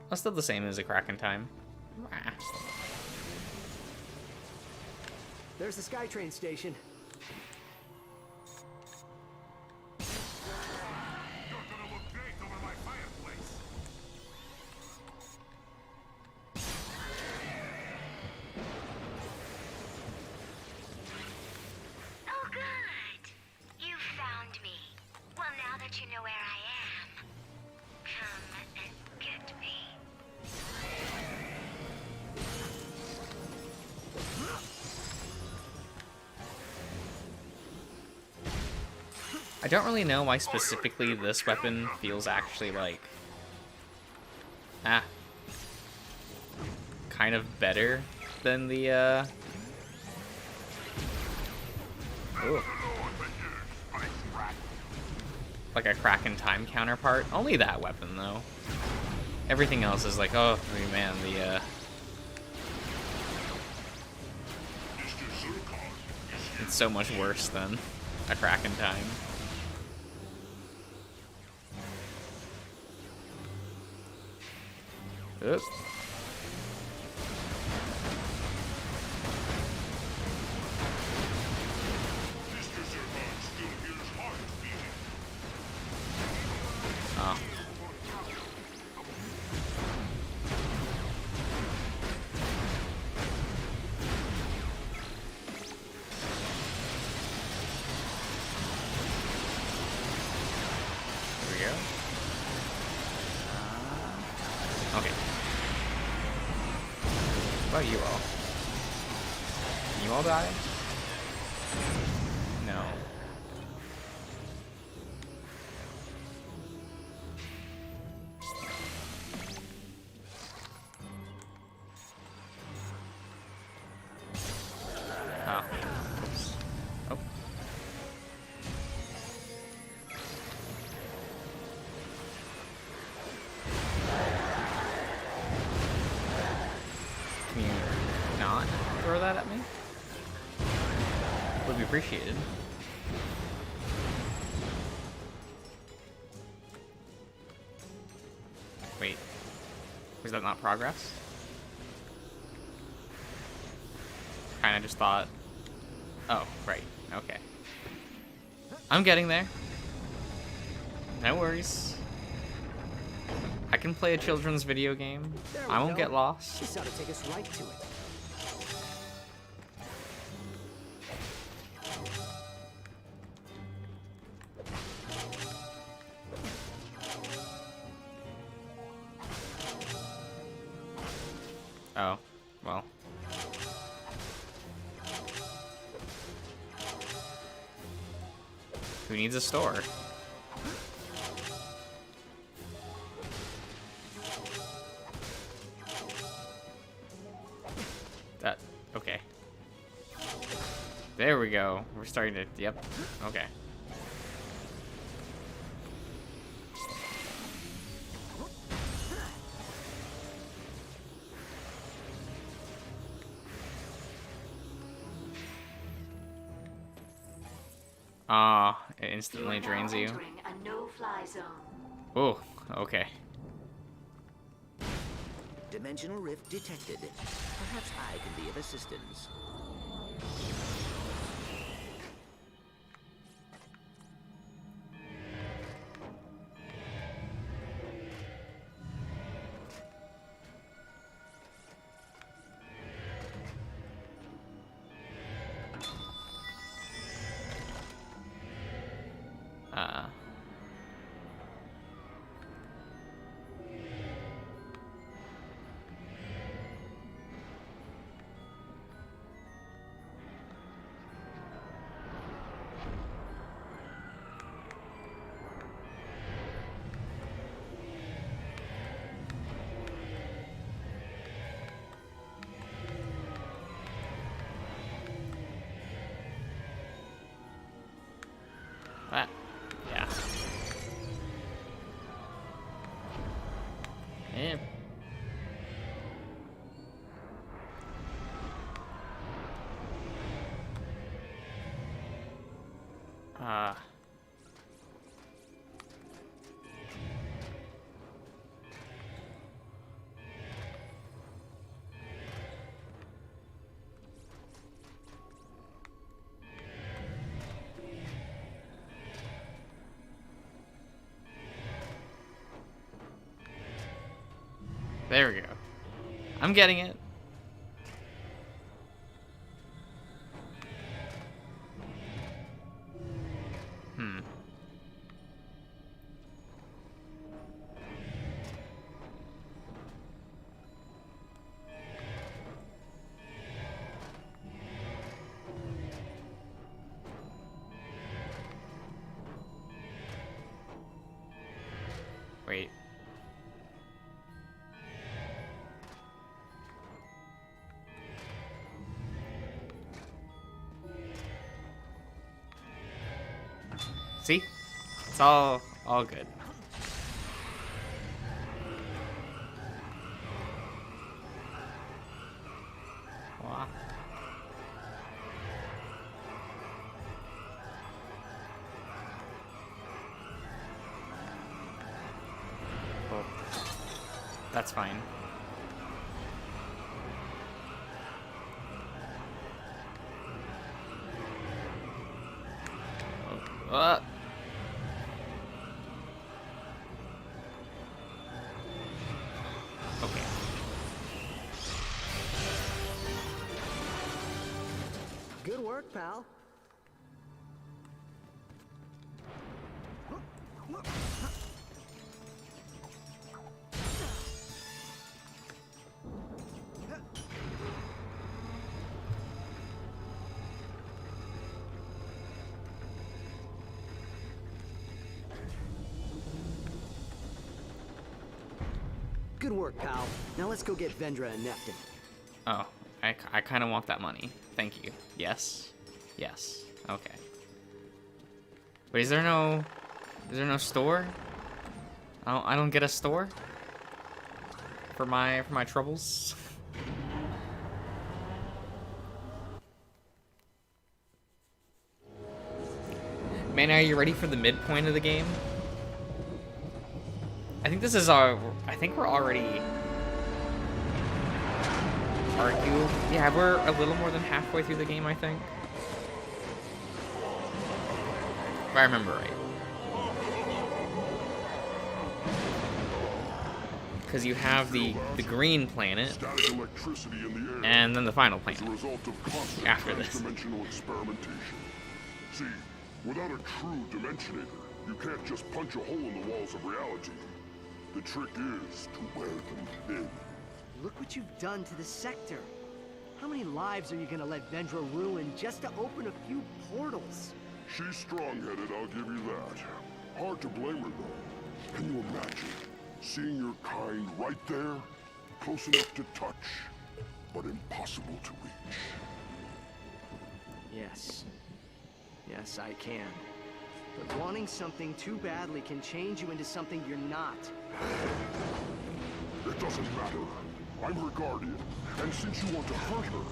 That's still the same as a Kraken time. Ah. There's the SkyTrain station. You're gonna look great over my fireplace. Oh, good. You found me. Well, now I don't really know why specifically this weapon feels actually like kind of better than the ooh. Like a Kraken time counterpart. Only that weapon though. Everything else is like, oh I mean, man, the it's so much worse than a Kraken time. Oops. Oh. Here we go. Okay. What about you all? Can you all die? No. Oh. Oops. Oh. Can you not throw that at me? Would be appreciated. Wait. Was that not progress? Kinda just thought... Oh, right. Okay. I'm getting there. No worries. I can play a children's video game. I won't get lost. This ought to take us right to it. Oh, well. Who needs a store? That, okay. There we go. We're starting to, yep, okay. Ah, it instantly drains you. Entering a no-fly zone. Oh, okay. Dimensional rift detected. Perhaps I can be of assistance. Yeah. Yeah. There we go. I'm getting it. See? It's all good. Wow. Oh. That's fine. Oh. Okay. Good work, pal. Good work, pal. Now let's go get Vendra and Neptune. Oh, I kind of want that money. Thank you. Yes. Yes. Okay. Wait, is there no store? I don't get a store for my troubles. Man, are you ready for the midpoint of the game? I think this is our. I think we're already. Yeah, we're a little more than halfway through the game, I think. If I remember right. Because you have the green planet, and then the final planet after this. See, without a true dimensionator, you can't just punch a hole in the walls of reality. The trick is to wear them thin. Look what you've done to the sector. How many lives are you gonna let Vendra ruin just to open a few portals? She's strong-headed, I'll give you that. Hard to blame her, though. Can you imagine seeing your kind right there? Close enough to touch, but impossible to reach. Yes. Yes, I can. But wanting something too badly can change you into something you're not. It doesn't matter. I'm her guardian, and since you want to hurt her,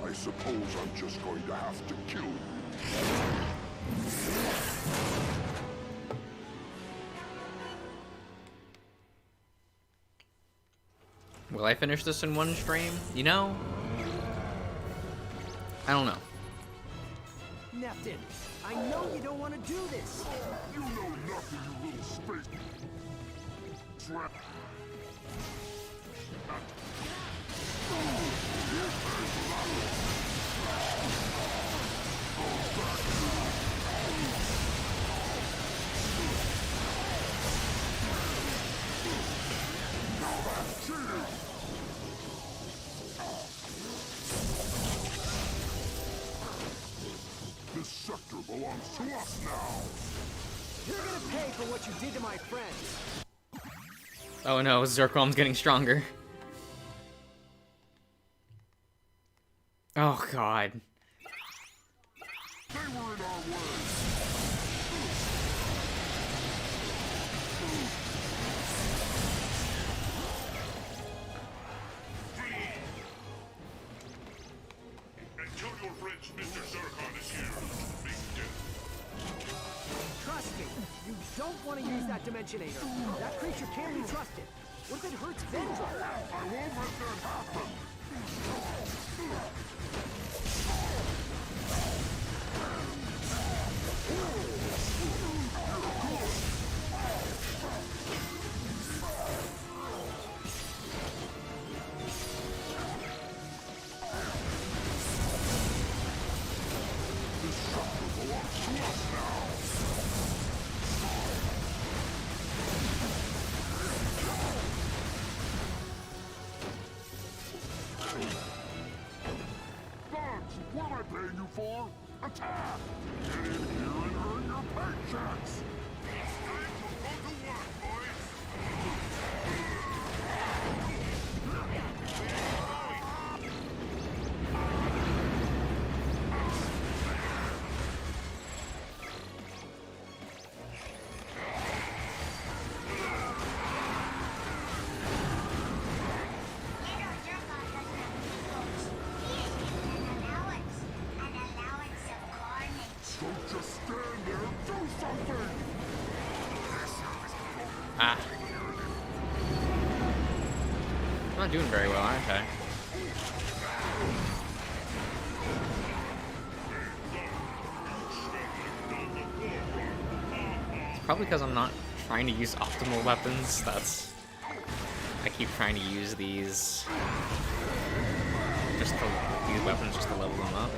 I suppose I'm just going to have to kill you. Will I finish this in one stream? You know? I don't know. Neptune, I know you don't want to do this. You know nothing, you little space. Trap. This sector belongs to us now. You're gonna pay for what you did to my friends. Oh no, Zircom's getting stronger. Oh god. They were in our way. Until your friend Mr. Zircon is here, big deal. Trust me, you don't want to use that Dimensionator. That creature can't be trusted. What if it hurts Vendra? I won't let that happen. What am I paying you for? Attack! Get in here and earn your paychecks! It's time to go to work, boys! Ah. I'm not doing very well, aren't I? It's probably because I'm not trying to use optimal weapons. I keep trying to use these weapons just to level them up.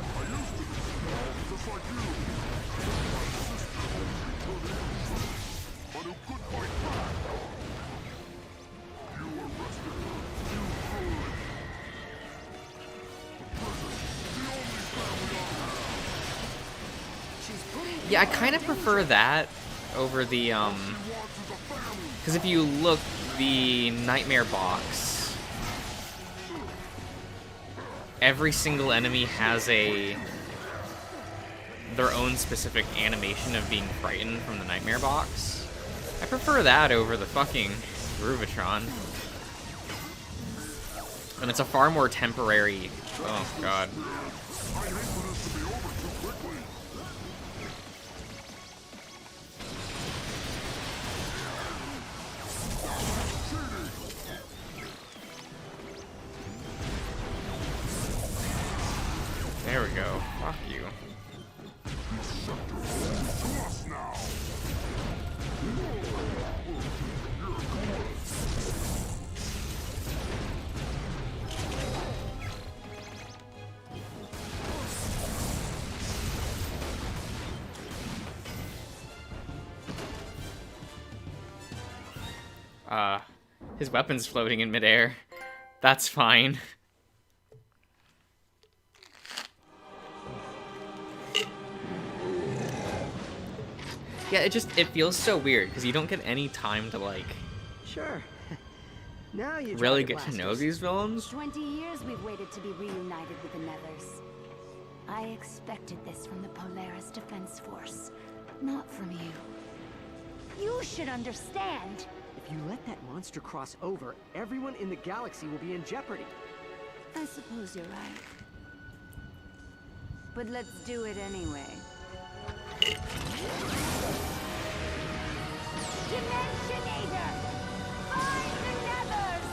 Yeah, I kind of prefer that over the, because if you look, the Nightmare box, every single enemy has their own specific animation of being frightened from the Nightmare box. I prefer that over the fucking Ruvatron. And it's a far more temporary, oh god. There we go. Fuck you. His weapon's floating in midair. That's fine. Yeah, it feels so weird, because you don't get any time to, like... Sure. Now you really get to know these villains. 20 years we've waited to be reunited with the Nethers. I expected this from the Polaris Defense Force, not from you. You should understand! If you let that monster cross over, everyone in the galaxy will be in jeopardy. I suppose you're right. But let's do it anyway. Dimensionator! Find the Nethers!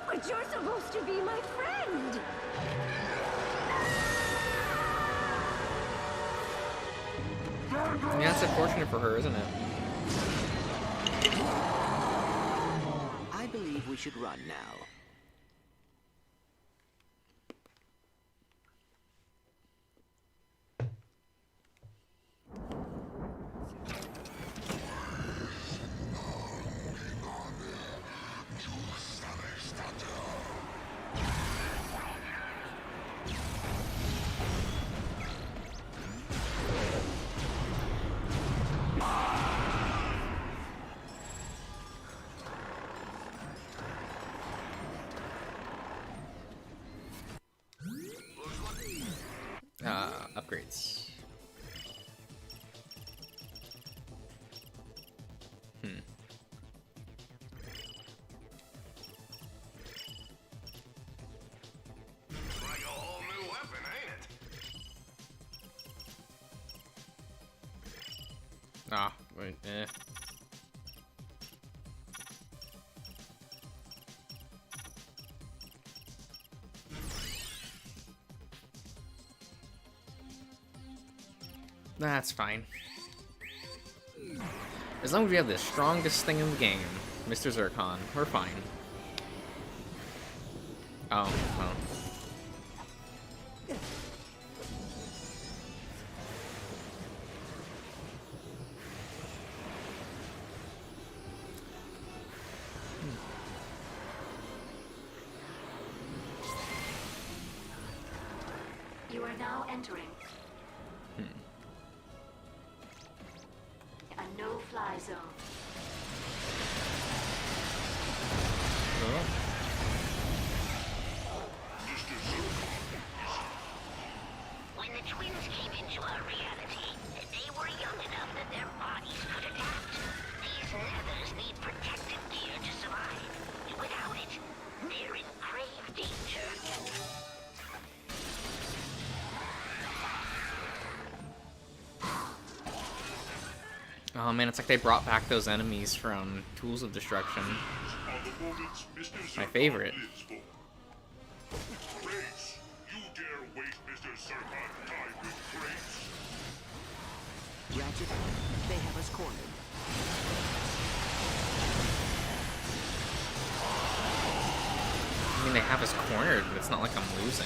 But you're supposed to be my friend! Yeah, that's unfortunate for her, isn't it? I believe we should run now. Upgrades. Like a whole new weapon, ain't it? Ah, wait, eh. That's fine. As long as we have the strongest thing in the game, Mr. Zircon, we're fine. Oh, well. are now entering a no-fly zone. When the twins came into our reality, they were young enough that their bodies could adapt. These nethers need protective gear to survive. Without it, they're in grave danger. Oh man, it's like they brought back those enemies from Tools of Destruction. My favorite. Grace, you dare waste Mr. Zircon's time with Grace? Ratchet, they have us cornered. I mean, they have us cornered, but it's not like I'm losing.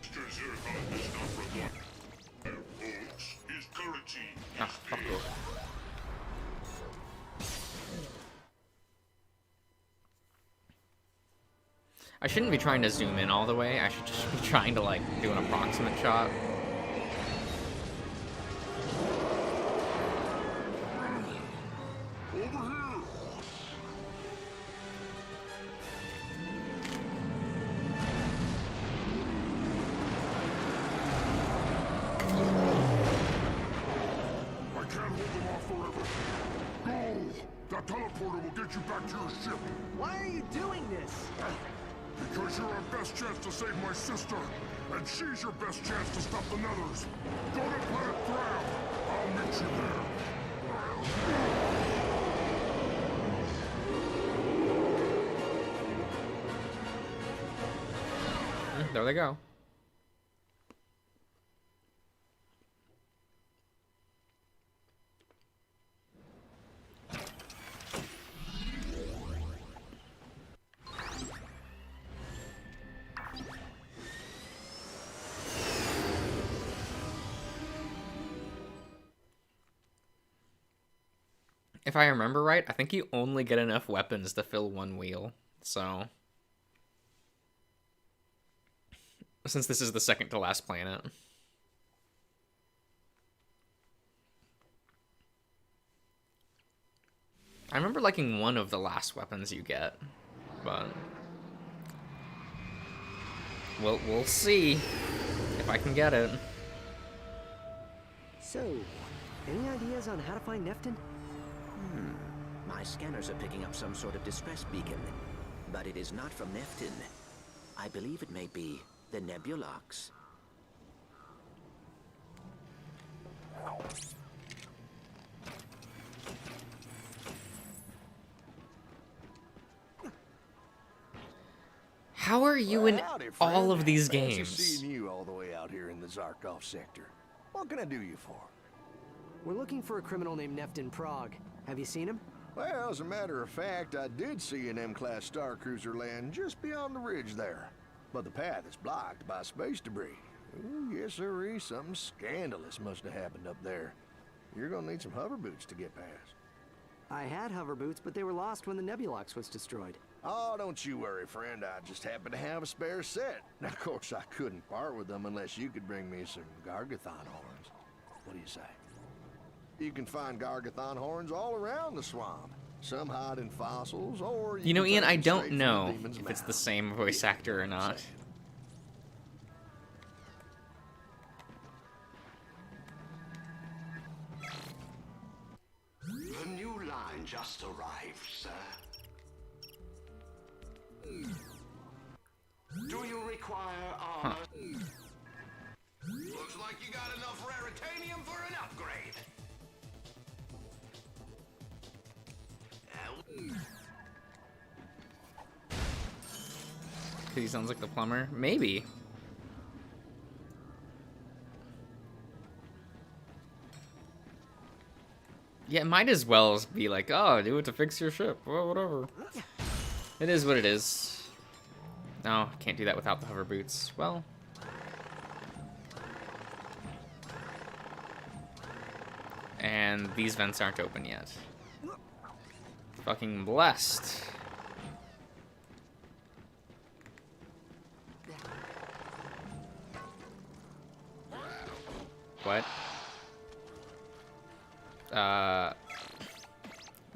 Mr. Zircon does not require votes. His currency Ah, fuck you. I shouldn't be trying to zoom in all the way. I should just be trying to, like, do an approximate shot. I can't hold them off forever. Go! That teleporter will get you back to your ship. Why are you doing this? Because you're our best chance to save my sister. And she's your best chance to stop the Nethers. Go to Planet Thram. I'll meet you there. There they go. If I remember right, I think you only get enough weapons to fill one wheel, so... Since this is the second to last planet. I remember liking one of the last weapons you get, but... We'll see if I can get it. So, any ideas on how to find Neftin? My scanners are picking up some sort of distress beacon, but it is not from Neftin. I believe it may be the Nebulox. How are you in Howdy, all friend. of these Fancy games? seeing you all the way out here in the Zarkov sector. What can I do you for? We're looking for a criminal named Neftin Prague. Have you seen him? Well, as a matter of fact, I did see an M-class star cruiser land just beyond the ridge there. But the path is blocked by space debris. Ooh, yes, sirree, something scandalous must have happened up there. You're gonna need some hover boots to get past. I had hover boots, but they were lost when the Nebulox was destroyed. Oh, don't you worry, friend. I just happen to have a spare set. Now, of course, I couldn't part with them unless you could bring me some Gargathon horns. What do you say? You can find Gargathon horns all around the swamp. Some hide in fossils, or You know, can Ian, take I them don't straight from know the demon's if it's the mouth. same voice actor or not. The new line just arrived, sir. Do you require armor? Looks like you got enough raritanium for an upgrade. He sounds like the plumber. Maybe. Yeah, it might as well be like, oh, do it to fix your ship. Well, whatever. It is what it is. No, can't do that without the hover boots. Well. And these vents aren't open yet. Fucking blessed. What?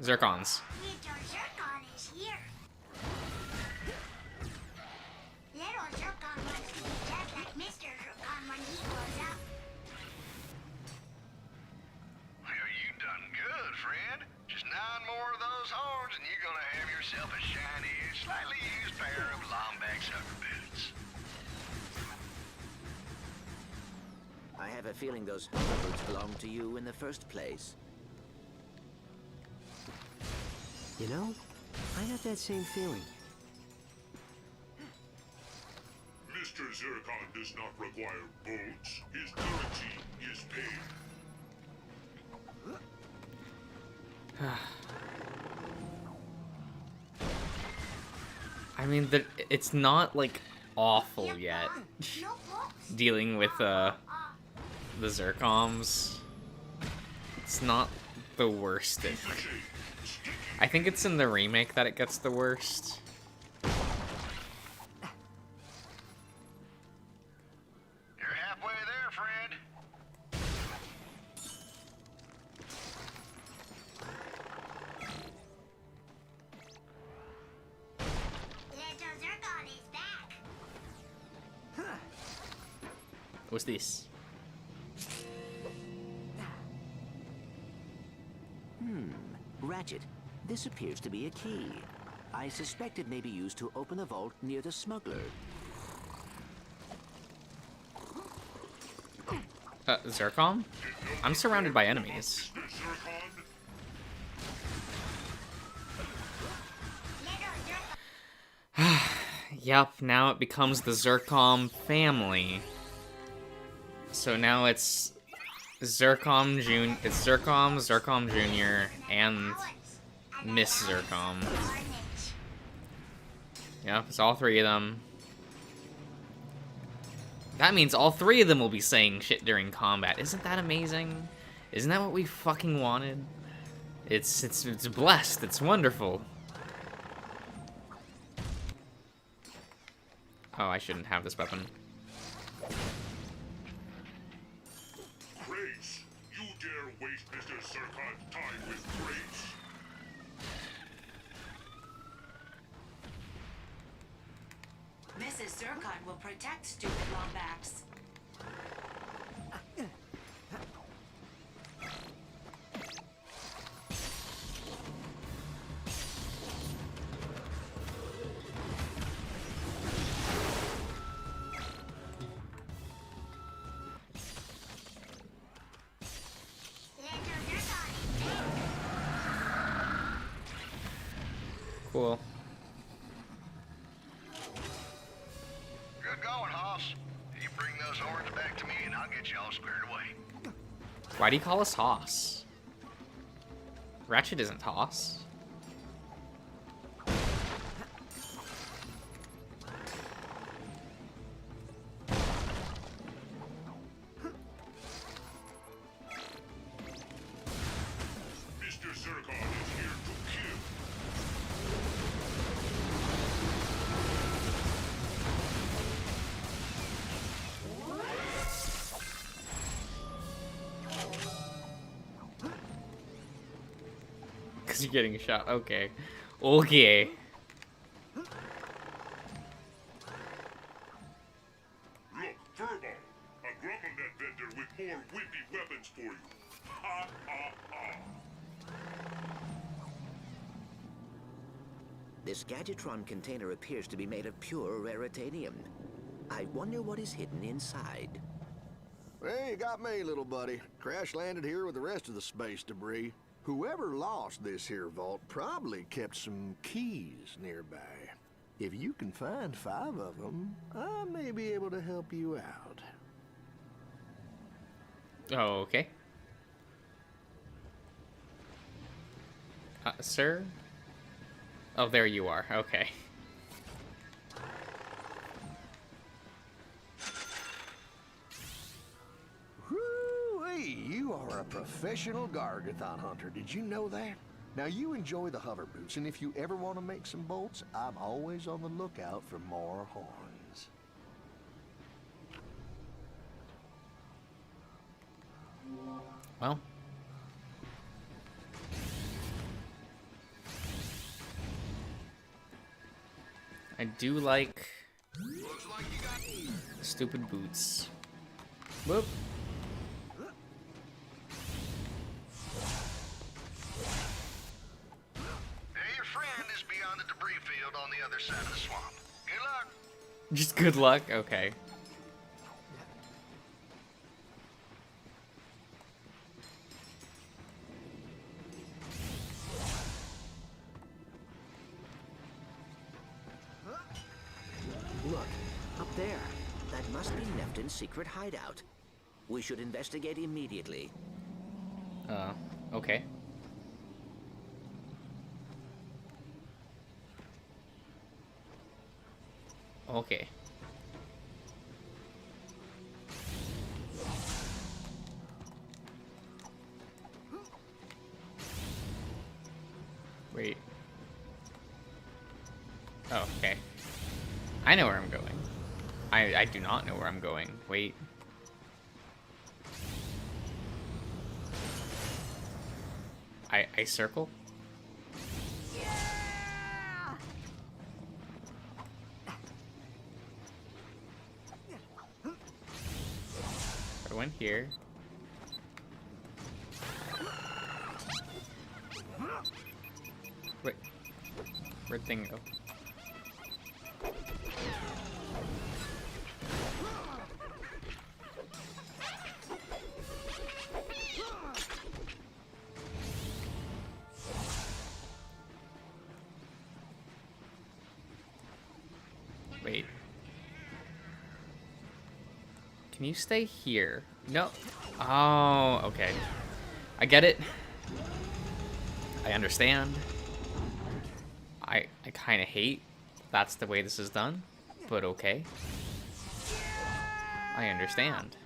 Zircons. Little Zircon is here. Little Zircon wants to be just like Mr. Zircon when he grows up. Well, you done good, friend. Just 9 more of those horns and you're gonna have yourself a shiny, slightly used pair of long-back sucker boots. I have a feeling those boots belonged to you in the first place. You know, I got that same feeling. Mr. Zircon does not require bolts. His currency is paid. I mean, it's not like awful yet. Dealing with the Zircoms, it's not the worst. I think it's in the remake that it gets the worst. You're halfway there, friend. Little Zircon is back. What's this? Ratchet, this appears to be a key. I suspect it may be used to open a vault near the smuggler. Zircon? I'm surrounded by enemies. Mr. Zircon? Yep, now it becomes the Zircon family. So now it's Zircon Zircon Jr., and Miss Zircon. Yep, it's all 3 of them. That means all 3 of them will be saying shit during combat. Isn't that amazing? Isn't that what we fucking wanted? It's blessed. It's wonderful. Oh, I shouldn't have this weapon. Grace, you dare waste Mr. Zircon's time with Grace? Mrs. Zircon will protect stupid Lombacks. Cool. Good going, Hoss. You bring those horns back to me and I'll get you all squared away. Why do you call us Hoss? Ratchet isn't Hoss. Mr. Zircon is here to kill. Because you're getting shot. Okay. Okay. Look, Furball, a Grumblenet vendor with more windy weapons for you. Ha ha ha. This Gadgetron container appears to be made of pure raritanium. I wonder what is hidden inside. Well, you got me, little buddy. Crash landed here with the rest of the space debris. Whoever lost this here vault probably kept some keys nearby. If you can find 5 of them, I may be able to help you out. Oh, okay. Sir? Oh, there you are. Okay. Whoo-wee, you are a professional Gargathon hunter. Did you know that? Now you enjoy the hover boots, and if you ever want to make some bolts, I'm always on the lookout for more horns. Well. I do like stupid boots. Whoop. Your friend is beyond the debris field on the other side of the swamp. Good luck. Just good luck? Okay. Look, up there. That must be Nefton's secret hideout. We should investigate immediately. Okay. Okay. Wait. Oh, okay. I know where I'm going. I do not know where I'm going. Wait. I circle? I went here. Wait. Where'd thing go? Wait. Can you stay here? No. Oh, okay. I get it. I understand. I kind of hate that's the way this is done, but okay. I understand.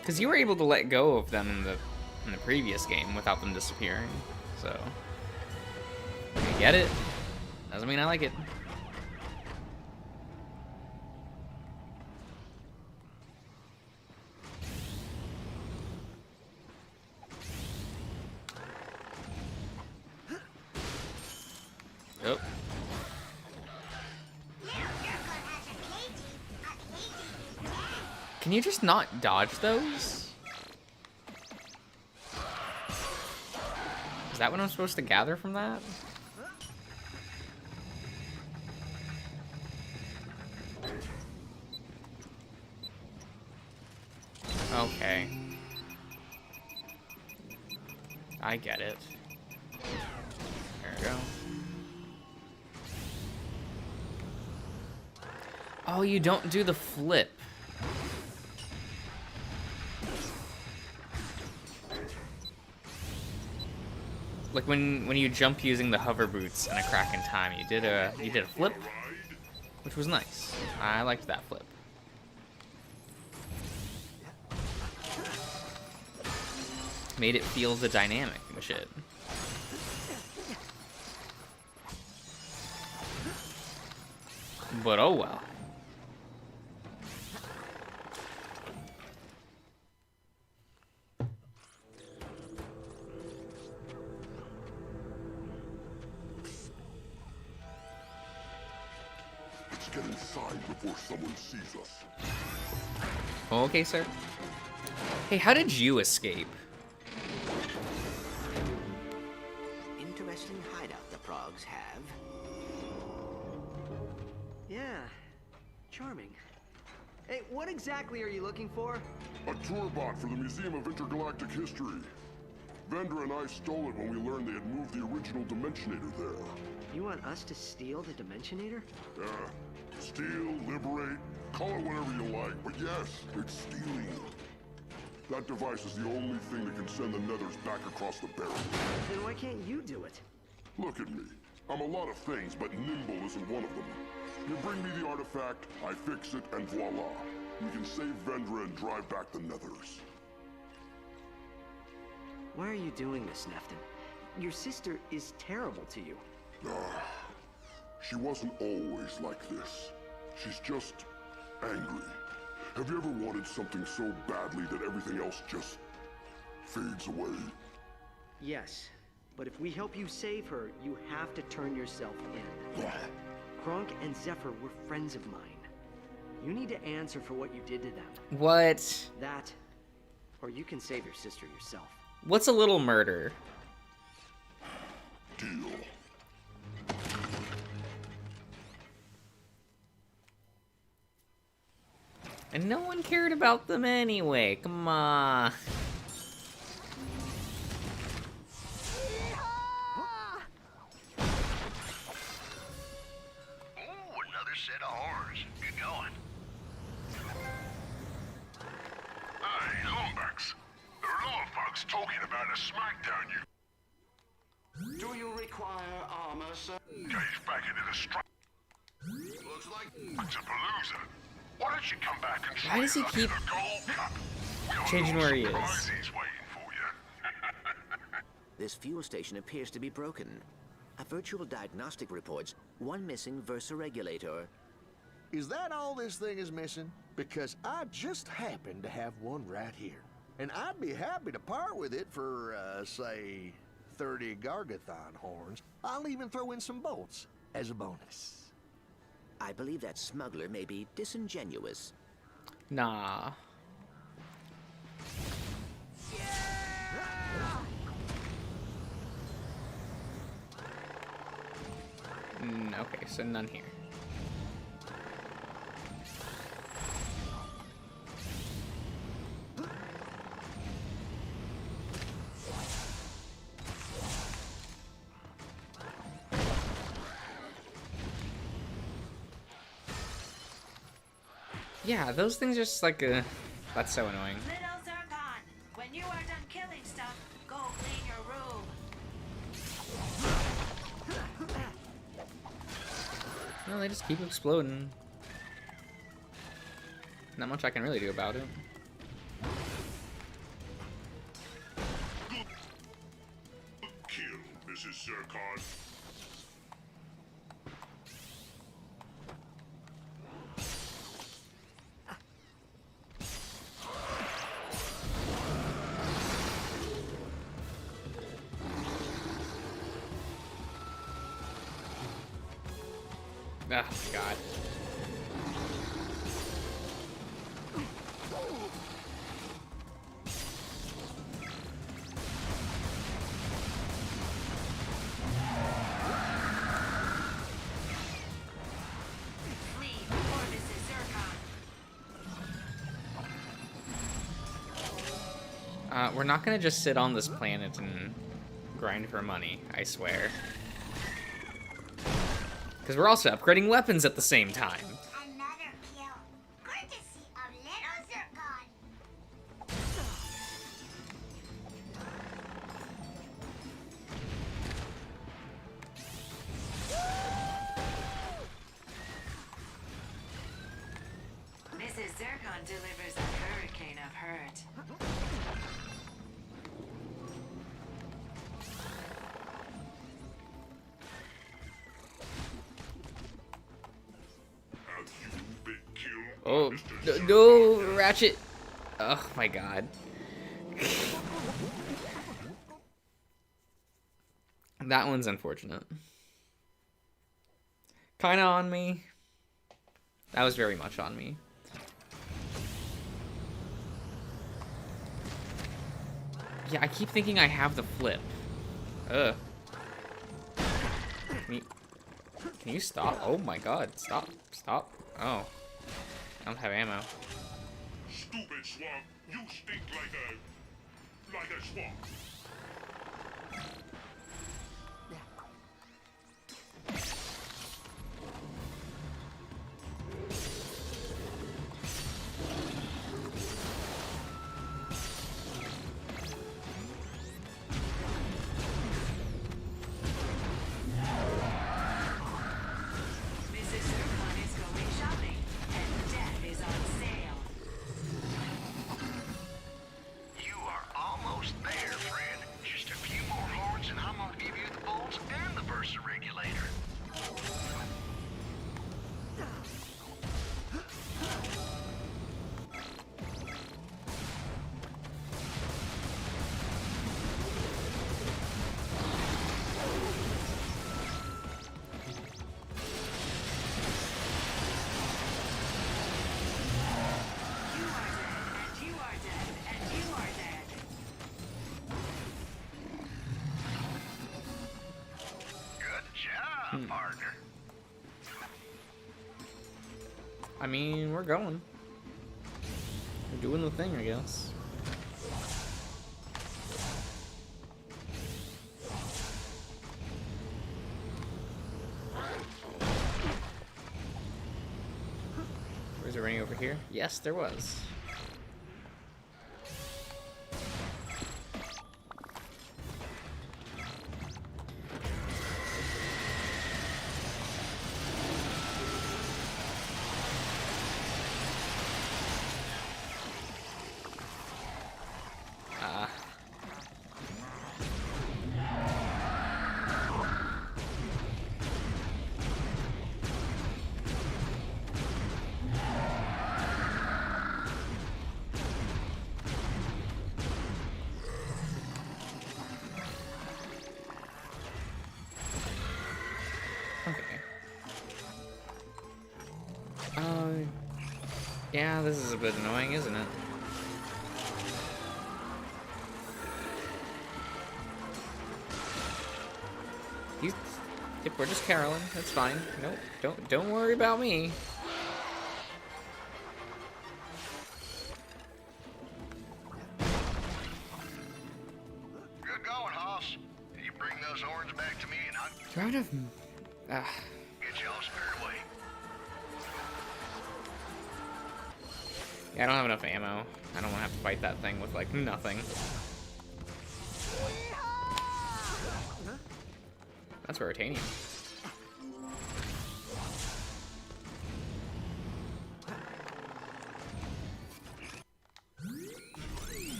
Because you were able to let go of them in the previous game without them disappearing, so I get it. Doesn't mean I like it. Oh. Can you just not dodge those? Is that what I'm supposed to gather from that? Okay. I get it. There we go. Oh, you don't do the flip. Like when you jump using the hover boots in a crack in time, you did a flip, which was nice. I liked that flip. Made it feel the dynamic and shit. But oh well. Let's get inside before someone sees us. Okay, sir. Hey, how did you escape? Interesting hideout the Progs have. Yeah, charming. Hey, what exactly are you looking for? A tour bot for the Museum of Intergalactic History. Vendor and I stole it when we learned they had moved the original Dimensionator there. You want us to steal the Dimensionator? Yeah. Steal, liberate, call it whatever you like, but yes, it's stealing. That device is the only thing that can send the Nethers back across the barrier. Then why can't you do it? Look at me. I'm a lot of things, but nimble isn't one of them. You bring me the artifact, I fix it, and voila. We can save Vendra and drive back the Nethers. Why are you doing this, Nefton? Your sister is terrible to you. She wasn't always like this. She's just angry. Have you ever wanted something so badly that everything else just fades away? Yes, but if we help you save her, you have to turn yourself in. Kronk and Zephyr were friends of mine. You need to answer for what you did to them. What? That, or you can save your sister yourself. What's a little murder? Deal. And no one cared about them anyway. Come on. Oh, another set of horrors. Good going. Hey, Lombax. There are a lot of folks talking about a smackdown you Do you require armor, sir? gave back into the strike. Looks like It's a palooza. Why don't you come back and Why does he train us keep in the Gold Cup? We got changing a where he little is? surprises waiting for you. This fuel station appears to be broken. A virtual diagnostic reports one missing Versa regulator. Is that all this thing is missing? Because I just happen to have one right here. And I'd be happy to part with it for, say, 30 Gargathon horns. I'll even throw in some bolts as a bonus. I believe that smuggler may be disingenuous. Nah. Okay, so none here. Yeah, those things are just like a... That's so annoying. Little Zircon, when you are done killing stuff, go clean your room. No, they just keep exploding. Not much I can really do about it. Kill, Mrs. Zircon. Oh my god. Flee before Mrs. Zircon. We're not gonna just sit on this planet and grind for money, I swear. Because we're also upgrading weapons at the same time. Another kill. Courtesy of Little Zircon. Mrs. Zircon delivers a hurricane of hurt. Have you been killed? Oh, Mr. no, Zircon? Ratchet. Oh my god. That one's unfortunate. Kinda on me. That was very much on me. Yeah, I keep thinking I have the flip. Ugh. Can you stop? Oh my god, stop, stop. Oh. I don't have ammo. Stupid swamp, you stink like a swamp. force regulator. Partner. I mean, we're going. We're doing the thing, I guess. Was there any over here? Yes, there was. Yeah, this is a bit annoying, isn't it? Yep, we're just caroling. That's fine. Nope, don't worry about me. Good going, Hoss. You bring those horns back to me and I'll Trying to. get you all squared away. Yeah, I don't have enough ammo. I don't want to have to fight that thing with, like, nothing. That's Rotanium.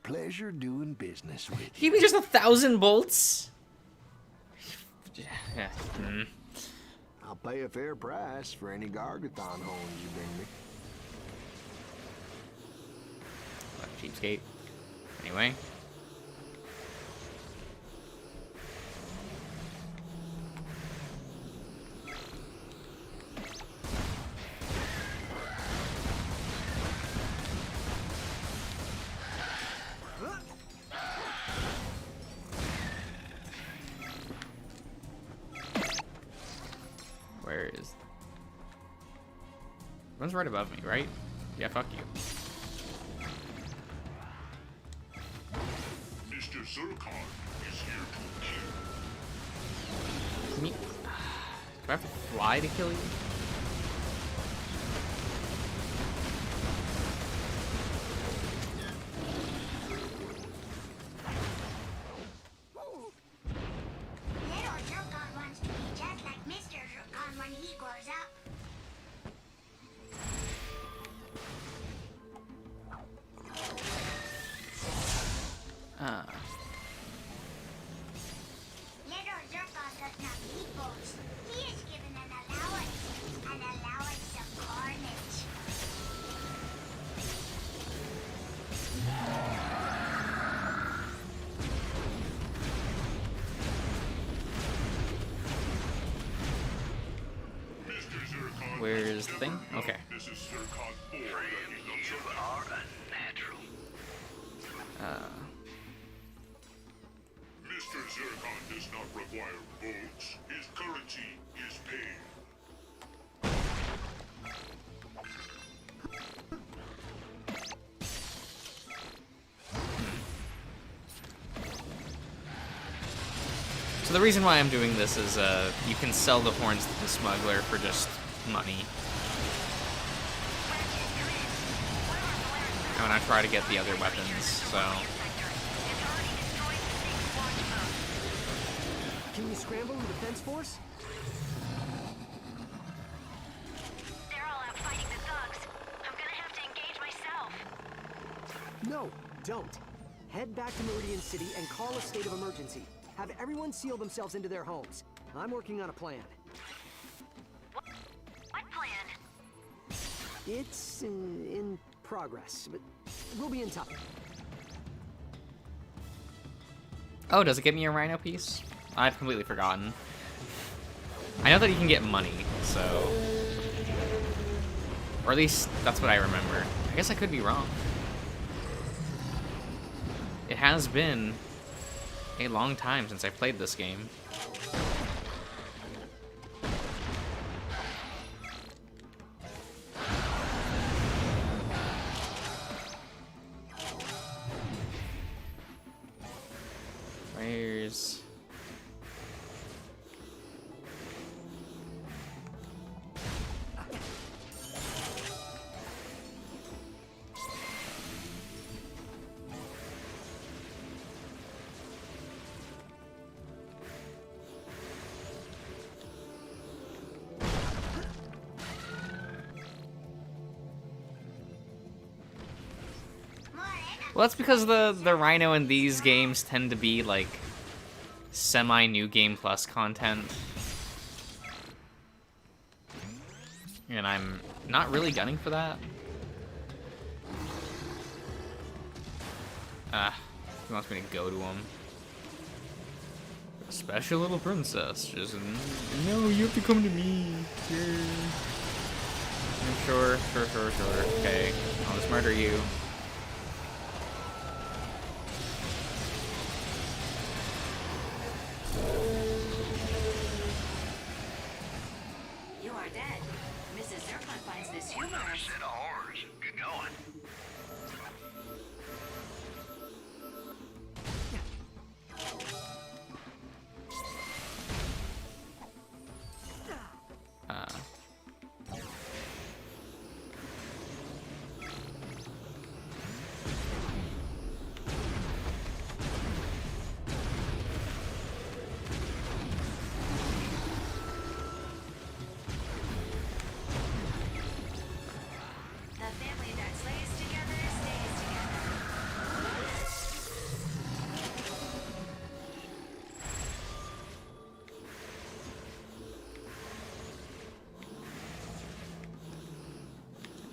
Pleasure doing business with you. Give me just 1,000 bolts? Yeah. I'll pay a fair price for any Gargathon horns you bring me. What, cheapskate. Anyway. Where is... One's right above me, right? Yeah, fuck you. Mr. Zircon is here to kill. Can you... Do I have to fly to kill you? Little Zircon wants to be just like Mr. Zircon when he grows up. Little Zircon does not need bolts. He is given an allowance of carnage. Mr. Zircon. Where's the thing? Okay. Mrs. Zircon You are a natural. Mr. Zircon does not require votes. His currency is pain. So the reason why I'm doing this is you can sell the horns to the smuggler for just money. And I try to get the other weapons, so... Can you scramble the defense force? They're all out fighting the thugs. I'm gonna have to engage myself. No, don't. Head back to Meridian City and call a state of emergency. Have everyone seal themselves into their homes. I'm working on a plan. What plan? It's in progress, but we'll be in touch. Oh, does it give me a rhino piece? I've completely forgotten. I know that you can get money, so... Or at least, that's what I remember. I guess I could be wrong. It has been a long time since I played this game. Where's... Well, that's because the rhino in these games tend to be, like, semi-new game plus content. And I'm not really gunning for that. He wants me to go to him. A special little princess. Just, no, you have to come to me. Yeah. Sure. Okay, I'll just murder you. You are dead. Mrs. Zircon finds this humorous. Another set of horrors. Get going. The family that slays together stays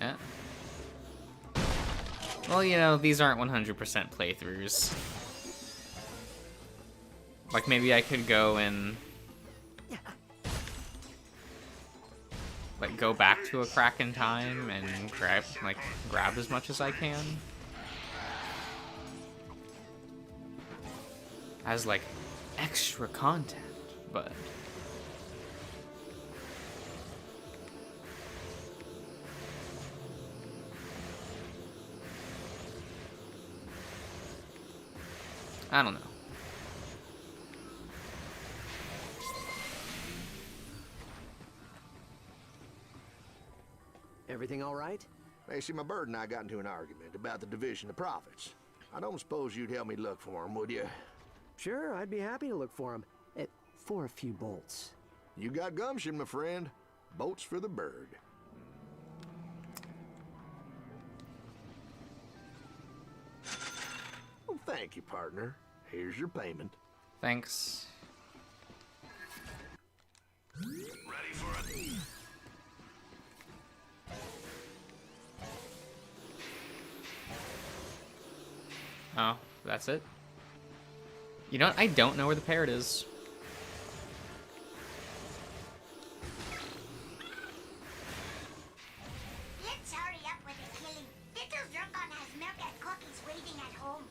Yeah. Well, you know, these aren't 100% playthroughs. Like, maybe I could go and... like, go back to a crack in time and grab as much as I can. As, like, extra content, but... I don't know. Everything all right? Macy, my bird and I got into an argument about the division of profits. I don't suppose you'd help me look for him, would you? Sure, I'd be happy to look for him. For a few bolts. You got gumption, my friend. Bolts for the bird. Well, thank you, partner. Here's your payment. Thanks. Ready for it? Oh, that's it? You know what? I don't know where the parrot is. Let's hurry up with the killing. Little Zircon has milk and cookies waiting at home.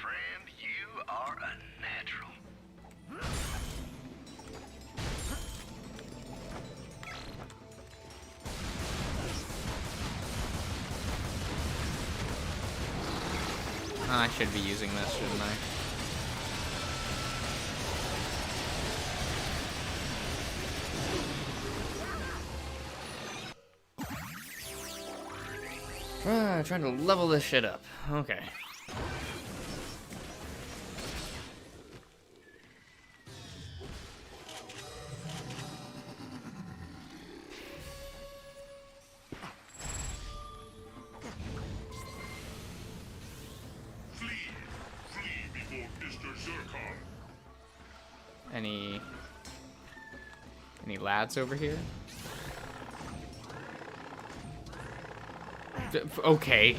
Friend, you are a natural. I should be using this, shouldn't I? trying to level this shit up. Okay. Flee before Mr. Zurkon. Any lads over here? Okay.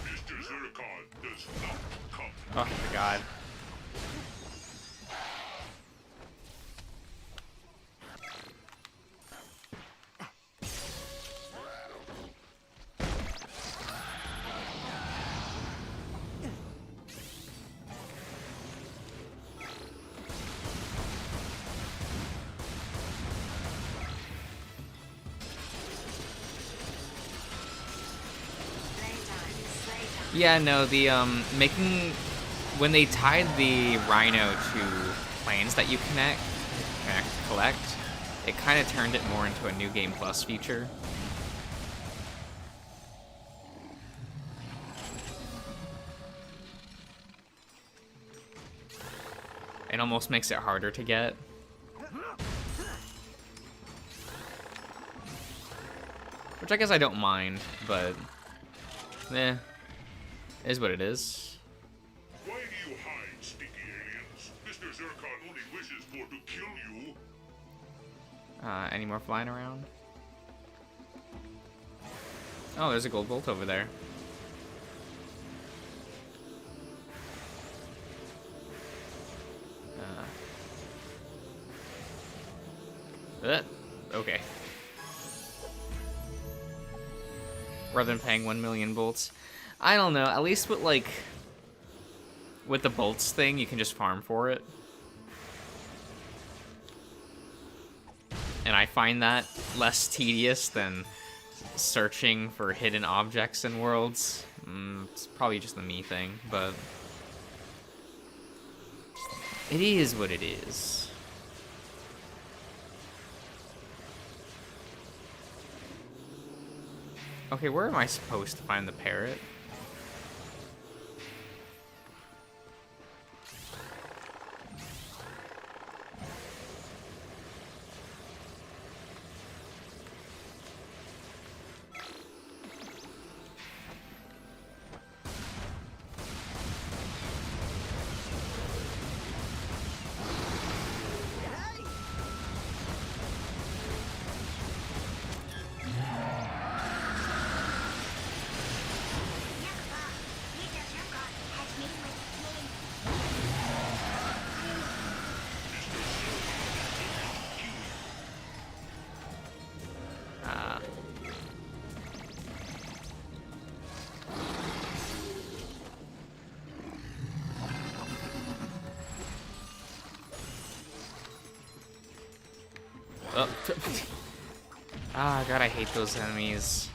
Mr. Zurkon does not come. Oh my god. Yeah, no, the making when they tied the Rhino to planes that you collect, it kind of turned it more into a New Game Plus feature. It almost makes it harder to get. Which I guess I don't mind, but eh. Is what it is. Why do you hide, sneaky aliens? Mr. Zurkon only wishes for to kill you. Any more flying around? Oh, there's a gold bolt over there. Okay. Rather than paying 1 million bolts. I don't know, at least with with the bolts thing, you can just farm for it. And I find that less tedious than searching for hidden objects in worlds. It's probably just the me thing, but it is what it is. Okay, where am I supposed to find the parrot? Oh. Ah, God, I hate those enemies.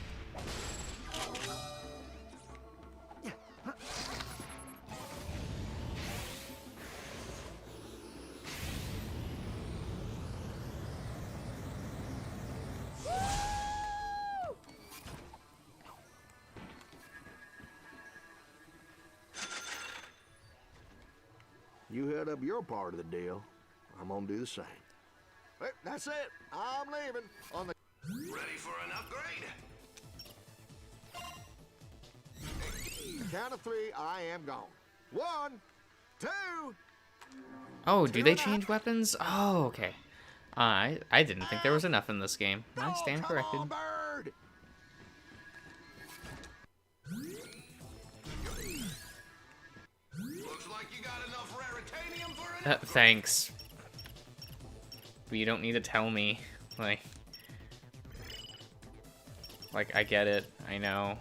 You head up your part of the deal. I'm gonna do the same. Hey, that's it. I'm leaving on the... Ready for an upgrade? Count of 3, I am gone. 1, 2... Oh, do they change weapons? Oh, okay. I didn't think there was enough in this game. I stand corrected. On, bird! Looks like you got enough raritanium for an Thanks. But you don't need to tell me. Like, I get it. I know.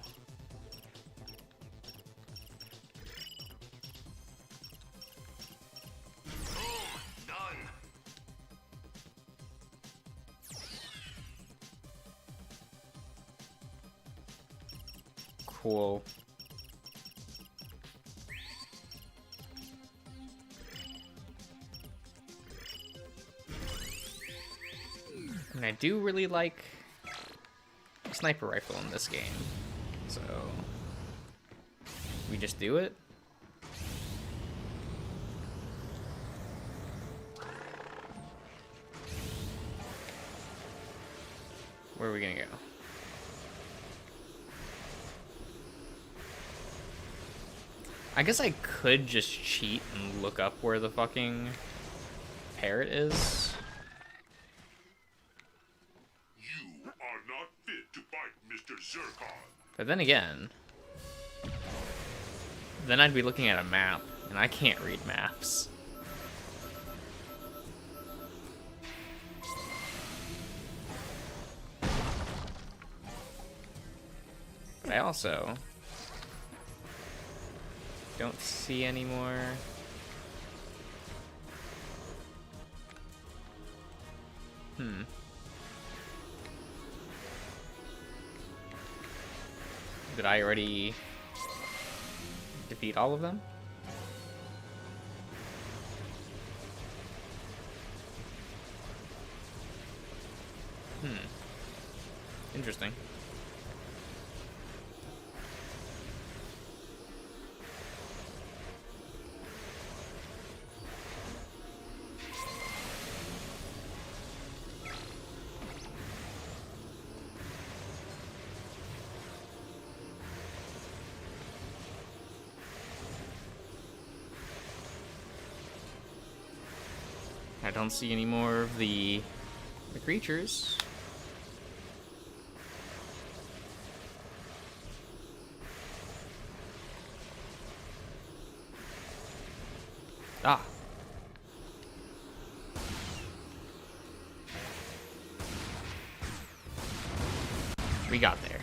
Cool. And I do really like a sniper rifle in this game. So we just do it. Where are we gonna go? I guess I could just cheat and look up where the fucking parrot is. You are not fit to fight Mr. Zircon. But then again, then I'd be looking at a map, and I can't read maps. But I also don't see any more. Did I already defeat all of them? Interesting. I don't see any more of the creatures. Ah. We got there.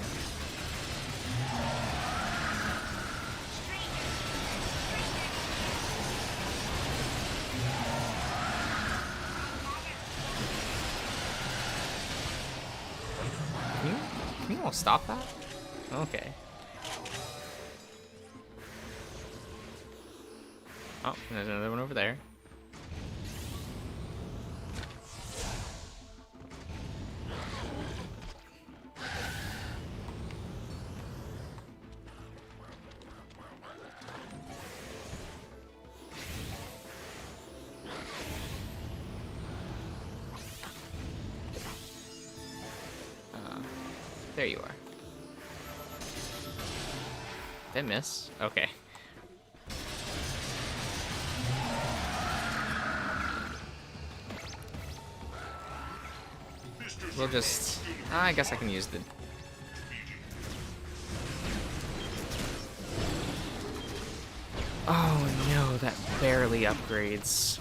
Can you all stop that? Okay. Oh, there's another one over there. There you are. Did I miss? Okay. We'll just... I guess I can use the... Oh no, that barely upgrades.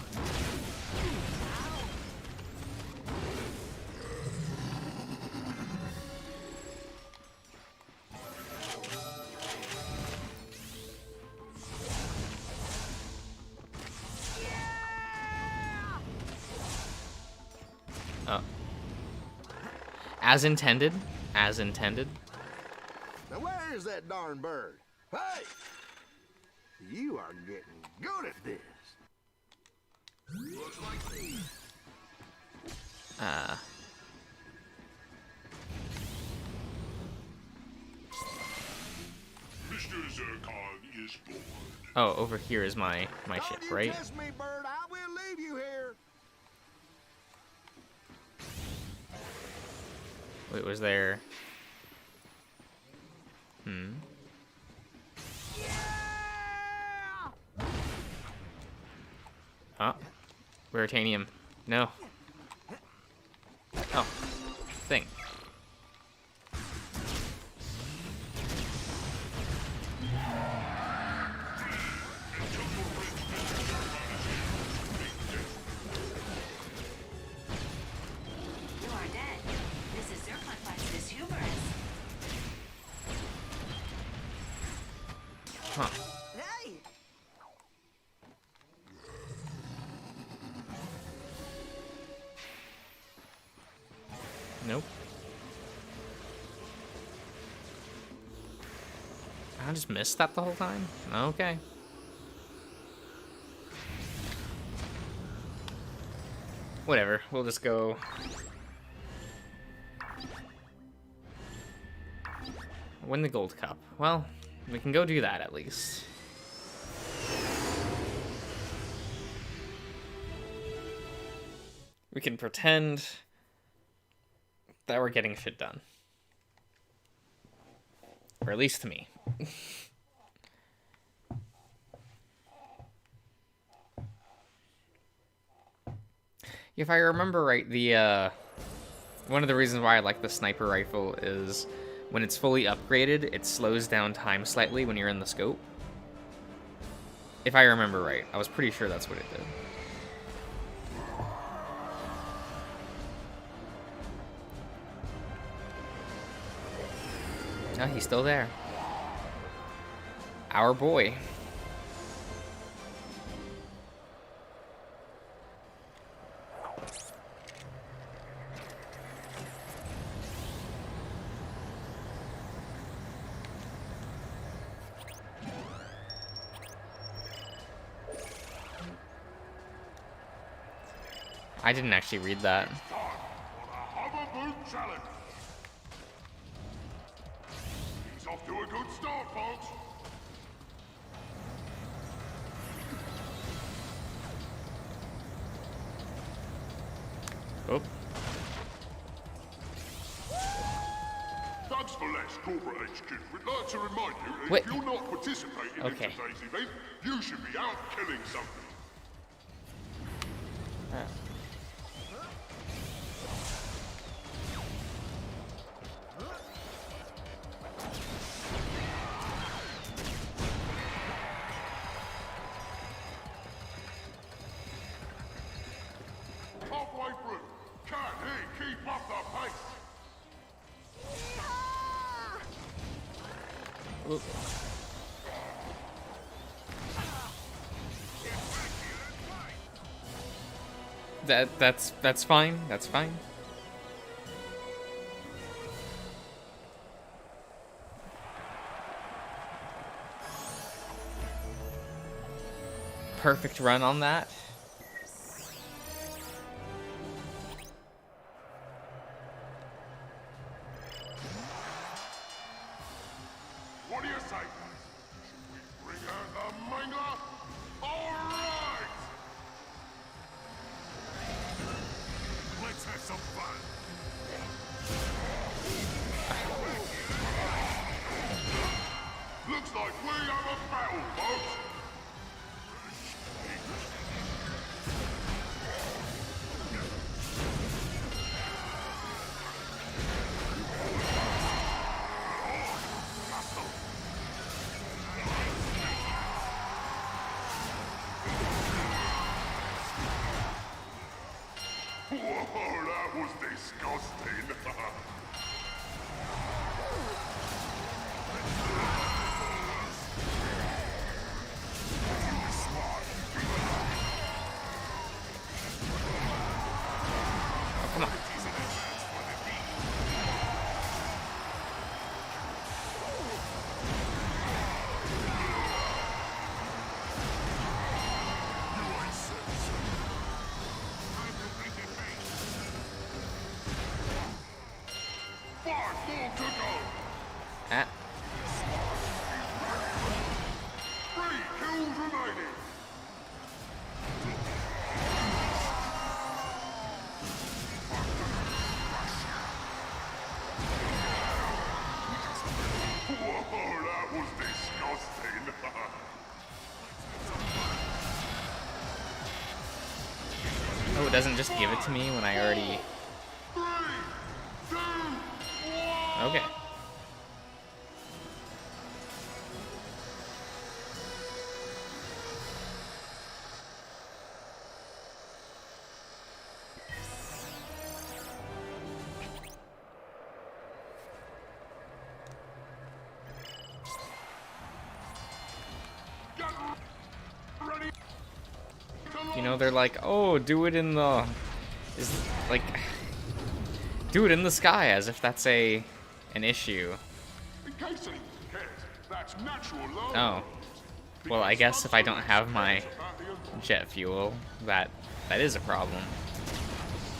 As intended. As intended. Now where's that darn bird? Hey! You are getting good at this. Looks like me. Mr. Zircon is bored. Oh, over here is my ship, right? Don't you test me, bird. I will leave you here. Wait, was there... Oh. Veritanium. No. Oh. Thing. Huh. Hey! Nope. I just missed that the whole time? Okay. Whatever, we'll just go Win the gold cup. Well, we can go do that at least. We can pretend that we're getting shit done. Or at least to me. If I remember right, the one of the reasons why I like the sniper rifle is when it's fully upgraded, it slows down time slightly when you're in the scope. If I remember right, I was pretty sure that's what it did. Oh, he's still there. Our boy. I didn't actually read that. He's off to a good start, folks. Oh. Thugs for Less Corporate HQ would like to remind you that Wait. if you're not participating in today's event, you should be out killing something. Halfway through. Can't he keep up the pace? Oop. That's fine. That's fine. Perfect run on that. What do you say? Should we bring out the mangler? All right! Let's have some fun. Looks like we have a battle, folks. Whoa, that was disgusting. Come on. Ah. 3 kills remaining. Whoa, that was disgusting. Oh, it doesn't just give it to me when I already... 3, 2, 1. Okay. You know, they're like, oh, do it in the... do it in the sky, as if that's an issue. In case anyone cares, that's natural law. Oh. Well, I guess if I don't have my jet fuel, that is a problem.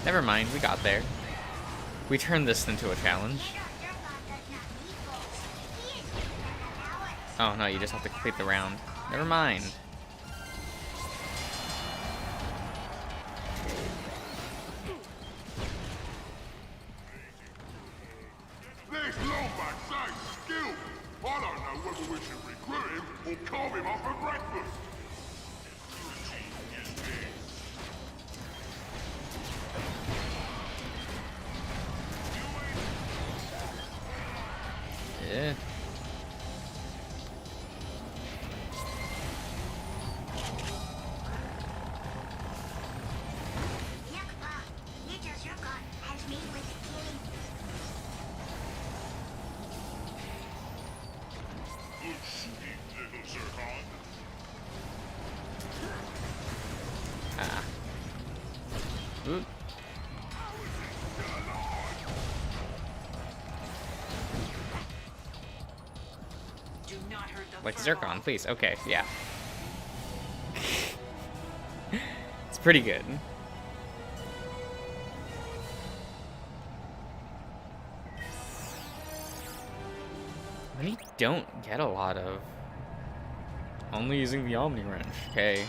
Never mind, we got there. We turned this into a challenge. Oh no, you just have to complete the round. Never mind. This Lombax says skill. I don't know whether we should recruit him or carve him up for breakfast. Yeah. Ah. Oop. Like Zircon, please. Okay, yeah. It's pretty good. Many don't get a lot of. Only using the Omni Wrench. Okay.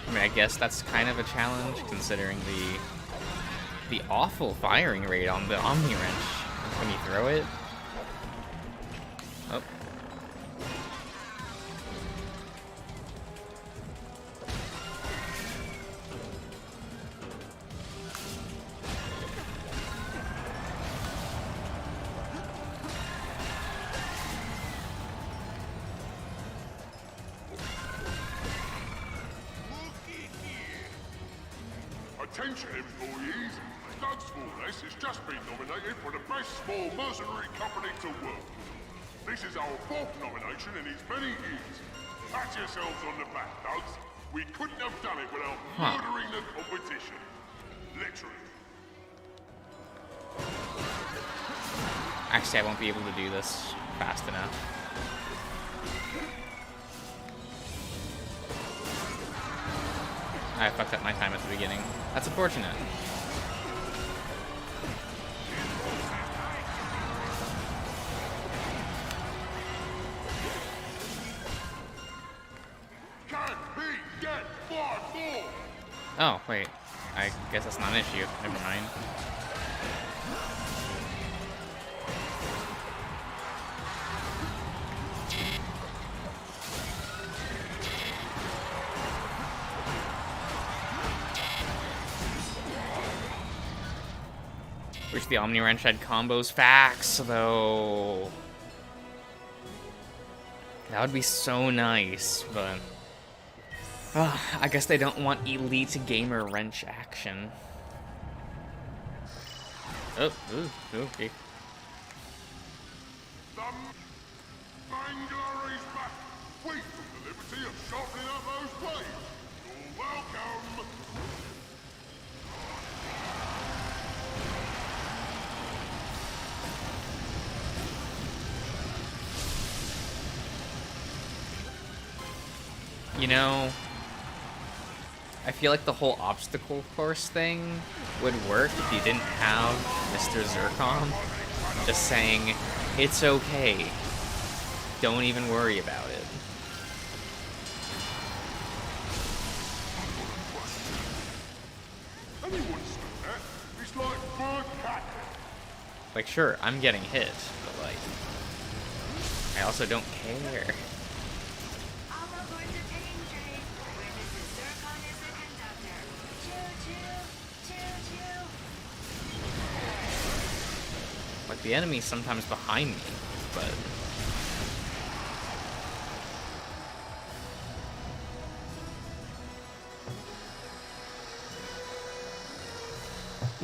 I mean, I guess that's kind of a challenge considering the awful firing rate on the Omni Wrench when you throw it. Oh. Attention employees, Doug's Force has just been nominated for the best small mercenary company to work for. This is our 4th nomination in as many years. Pat yourselves on the back, Dogs. We couldn't have done it without murdering the competition. Literally. Actually, I won't be able to do this fast enough. I fucked up my time at the beginning. That's unfortunate. Oh, wait. I guess that's not an issue. Never mind. Wish the Omni Wrench had combos facts, though. That would be so nice, but... I guess they don't want elite gamer wrench action. Oh, ooh, okay. The Mangler is back. We took the liberty of sharpening up those blades. You're welcome. You know, I feel like the whole obstacle course thing would work if you didn't have Mr. Zircon just saying, it's okay, don't even worry about it. Like, sure, I'm getting hit, but like, I also don't care. Like, the enemy's sometimes behind me, but...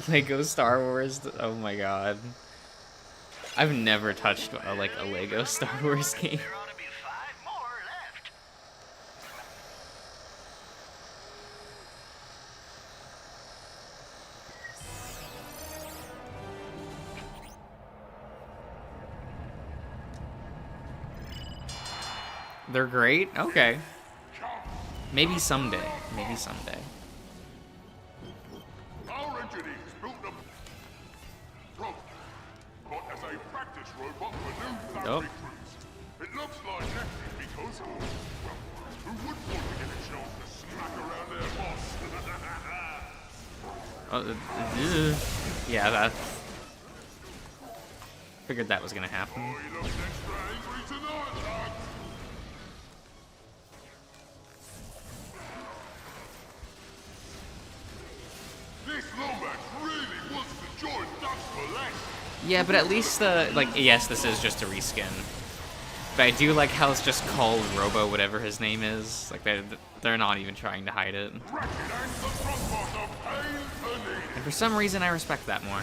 Lego Star Wars, oh my god. I've never touched a Lego Star Wars game. They're great? Okay. Maybe someday. Maybe someday. Our engineers built the robot for new thug Oh. recruits. It looks like Nexus because, well, who wouldn't want to get a chance to smack around their boss? Yeah, that. Figured that was gonna happen. Oh, he looks extra angry tonight, lad. This Lomax really wants to join Thugs for Less. Yeah, but at least like, yes, this is just a reskin. But I do like how it's just called Robo, whatever his name is. Like they're not even trying to hide it. Ratchet ain't the front boss of pain and need. And for some reason, I respect that more.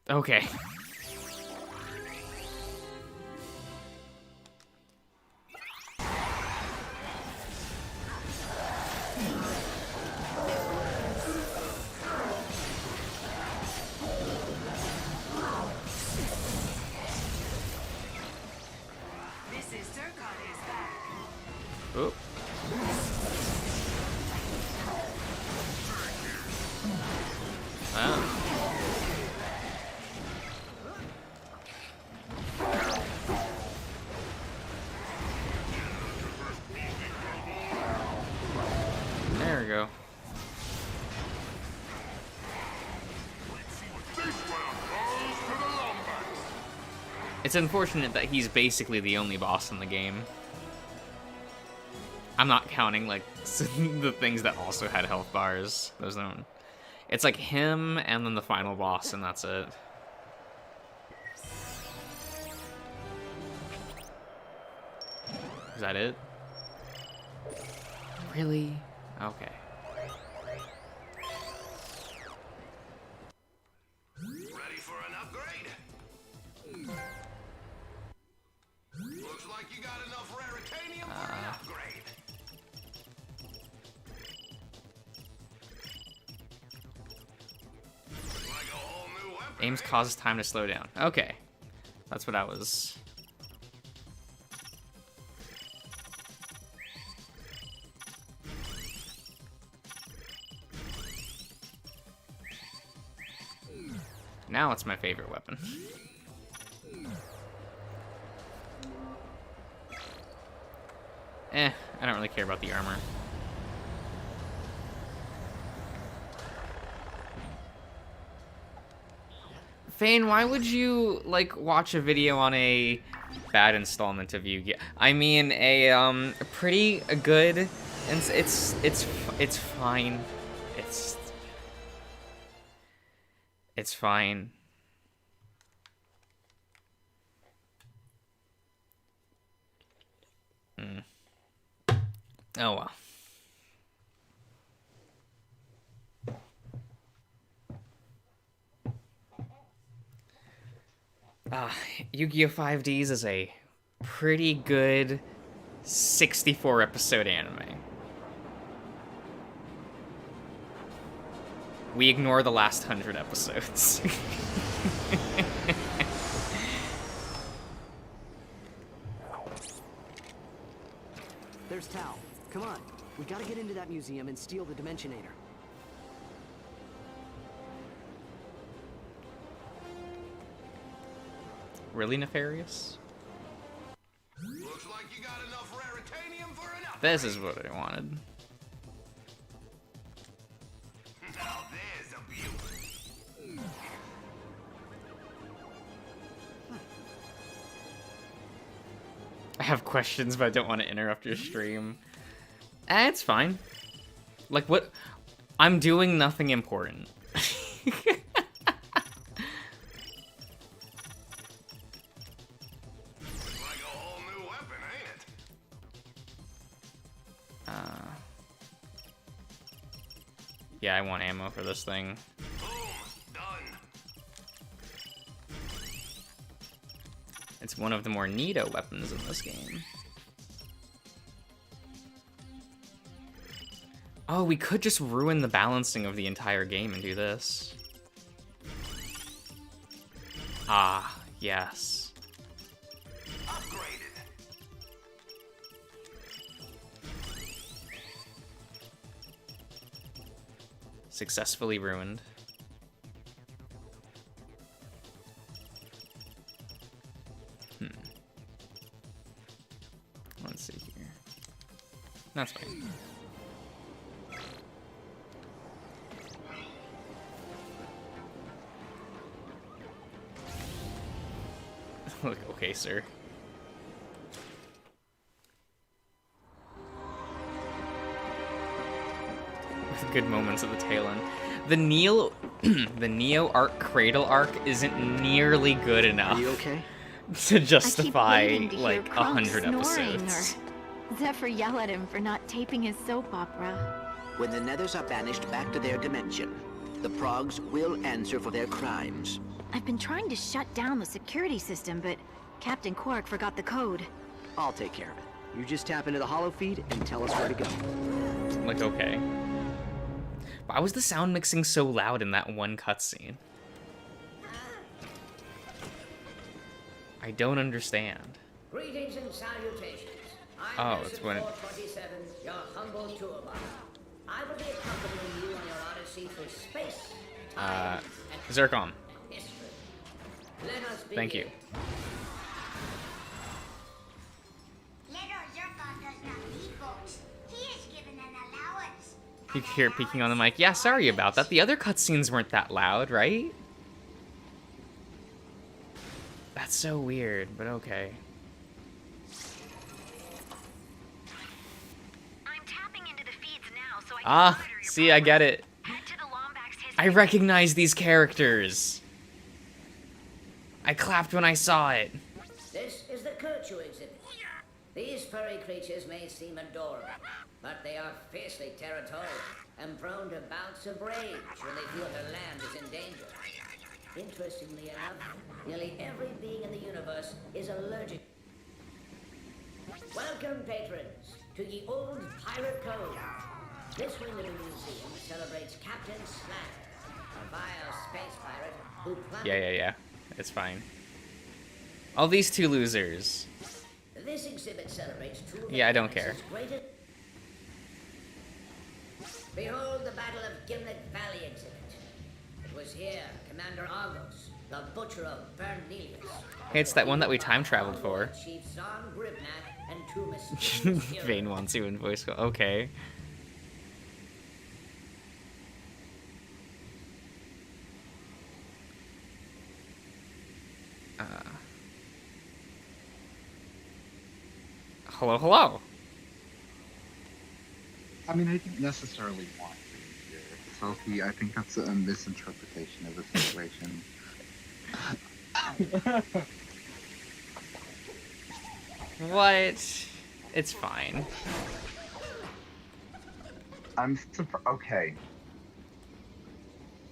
Okay. Mrs. Zircon is back. Oop. Wow. There we go. It's unfortunate that he's basically the only boss in the game. I'm not counting, like, the things that also had health bars. Those don't. It's like him and then the final boss, and that's it. Is that it? Really? Okay. Ready for an upgrade? Looks like you got enough raritanium for an upgrade. Like a whole new weapon. Aims causes time to slow down. Okay. That's what I was... Now it's my favorite weapon. I don't really care about the armor. Fane, why would you, like, watch a video on a bad installment of Yu-Gi-Oh? I mean, a pretty good, and it's fine. It's fine. Oh well. Yu-Gi-Oh! 5Ds is a pretty good 64 episode anime. We ignore the last 100 episodes. There's Tao. Come on. We gotta get into that museum and steal the Dimensionator. Really nefarious? Looks like you got enough raritanium for an upgrade. This is what I wanted. Now there's a beauty. I have questions, but I don't want to interrupt your stream. It's fine. Like, what? I'm doing nothing important. Like a whole new weapon, ain't it? Yeah, I want ammo for this thing. Boom, done. It's one of the more neato weapons in this game. Oh, we could just ruin the balancing of the entire game and do this. Ah, yes. Upgraded. Successfully ruined. Let's see here. That's fine. Look, okay, sir. With good moments at the tail end. The Neo arc Cradle arc isn't nearly good enough. Are you okay? To justify I keep waiting to hear like Kronk 100 snoring episodes. Or Zephyr yell at him for not taping his soap opera. When the Nethers are banished back to their dimension, the Progs will answer for their crimes. I've been trying to shut down the security system, but Captain Quark forgot the code. I'll take care of it. You just tap into the holo feed and tell us where to go. Like, okay. Why was the sound mixing so loud in that one cutscene? I don't understand. Greetings and salutations. Oh, it's when 427, your humble tour guide. I will be accompanying you on your odyssey through space, time, and Zircon. history. Let us begin. Thank you. Little Zircon does not need votes. He is given an allowance. You can hear it peeking on the mic. Yeah, sorry about that. The other cutscenes weren't that loud, right? That's so weird, but okay. I'm tapping into the feeds now so I can Ah, monitor your see, I get it. Head to the Lombax history. I recognize these characters. I clapped when I saw it. This is the Kirchu exhibit. These furry creatures may seem adorable, but they are fiercely territorial and prone to bouts of rage when they feel their land is in danger. Interestingly enough, nearly every being in the universe is allergic. Welcome, patrons, to the old pirate cove. This wing of the museum celebrates Captain Clank, a vile space pirate who plundered... Yeah. It's fine. All these two losers. This exhibit celebrates two of Yeah, I don't care. greatest... Behold the Battle of Gimlet Valley exhibit. It was here Commander Argos, the Butcher of Bernelius. Hey, it's that one that we time traveled for. Chief Zon Gribnak and two mischievous heroes. Vane wants you in voice call. Okay. Hello. I mean, I didn't necessarily want to be here, Sophie. I think that's a misinterpretation of the situation. What? It's fine. I'm okay.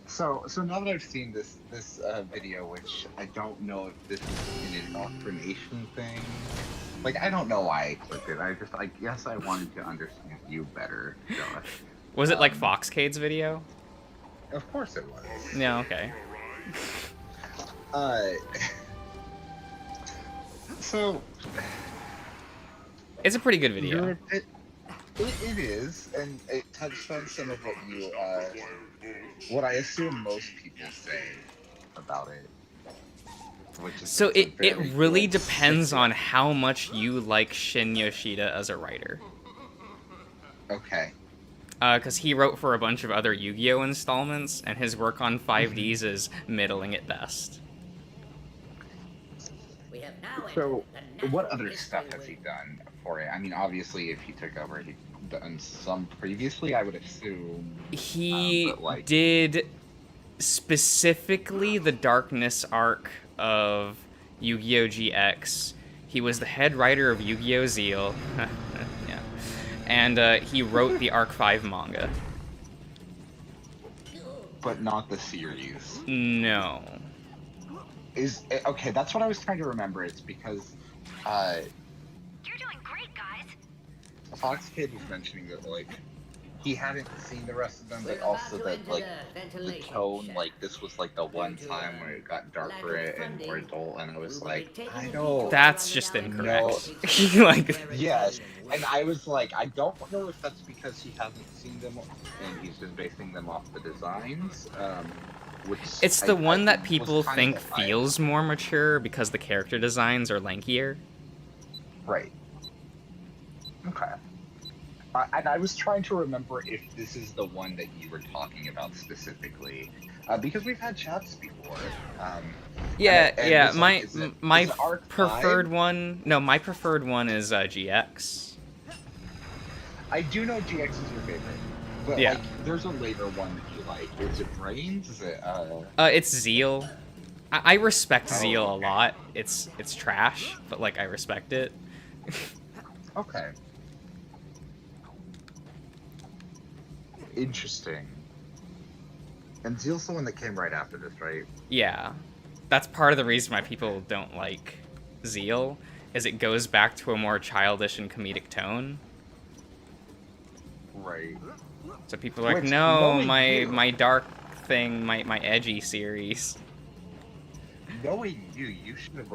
So now that I've seen this video, which I don't know if this is an indoctrination thing. Like, I don't know why I clicked it. I guess I wanted to understand you better, Josh. Was it like Foxcade's video? Of course it was. Yeah, okay. So... It's a pretty good video. It is, and it touched on some of what you, what I assume most people say about it. Which is So it really depends on how much you like Shin Yoshida as a writer. Okay. Because he wrote for a bunch of other Yu-Gi-Oh! Installments, and his work on 5Ds is middling at best. We have now So, what other stuff has he done for it? I mean, obviously, if he took over, he'd done some previously, I would assume. He but, like... did specifically the Darkness arc of Yu-Gi-Oh! GX. He was the head writer of Yu-Gi-Oh! Zeal. Yeah. And he wrote the Arc 5 manga. But not the series. No. Okay, that's what I was trying to remember. It's because You're doing great, guys. Fox Kid was mentioning that, like, he hadn't seen the rest of them, but We're about also to that enter like the the ventilation tone, shaft. like this was like the one Due to, time where it got lack darker of and more funding, adult, and I was we will be like, taking I a don't detour That's around the just valley know. incorrect. to Like, Yes, and I was like, I don't know if that's because he hasn't seen them and he's just basing them off the designs, which it's the one that was people kind of think a vibe. feels more mature because the character designs are lankier. Right. Okay. And I was trying to remember if this is the one that you were talking about specifically, because we've had chats before. Yeah, and yeah. was My like, is my it Arc preferred 5? one. No, my preferred one is GX. I do know GX is your favorite, but Yeah. like, there's a later one that you like. Is it Brains? Is it It's Zeal. I respect Oh, Zeal okay. a lot. It's trash, but like I respect it. Okay. Interesting. And Zeal's the one that came right after this, right? Yeah, that's part of the reason why people don't like Zeal, is it goes back to a more childish and comedic tone. Right. So people are like, Which, no, knowing my you- my dark thing, my edgy series. Knowing you, you should have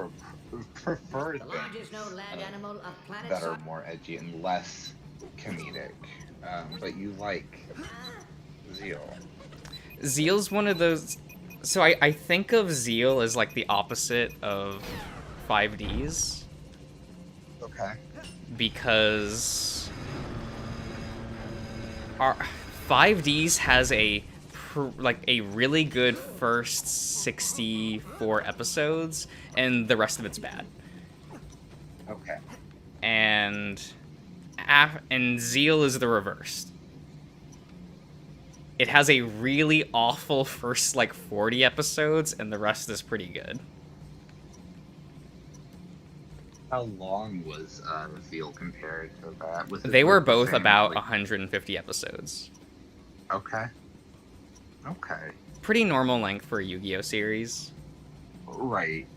preferred The largest known things land animal of planet that are Sa- more edgy and less comedic. But you like Zeal. Zeal's one of those. So I think of Zeal as like the opposite of 5Ds. Okay. Because our 5Ds has a really good first 64 episodes, and the rest of it's bad. Okay. And Zeal is the reverse. It has a really awful first, like, 40 episodes, and the rest is pretty good. How long was Zeal compared to that? Was it They were like the both same, about like- 150 episodes. Okay. Okay. Pretty normal length for a Yu-Gi-Oh series. Right.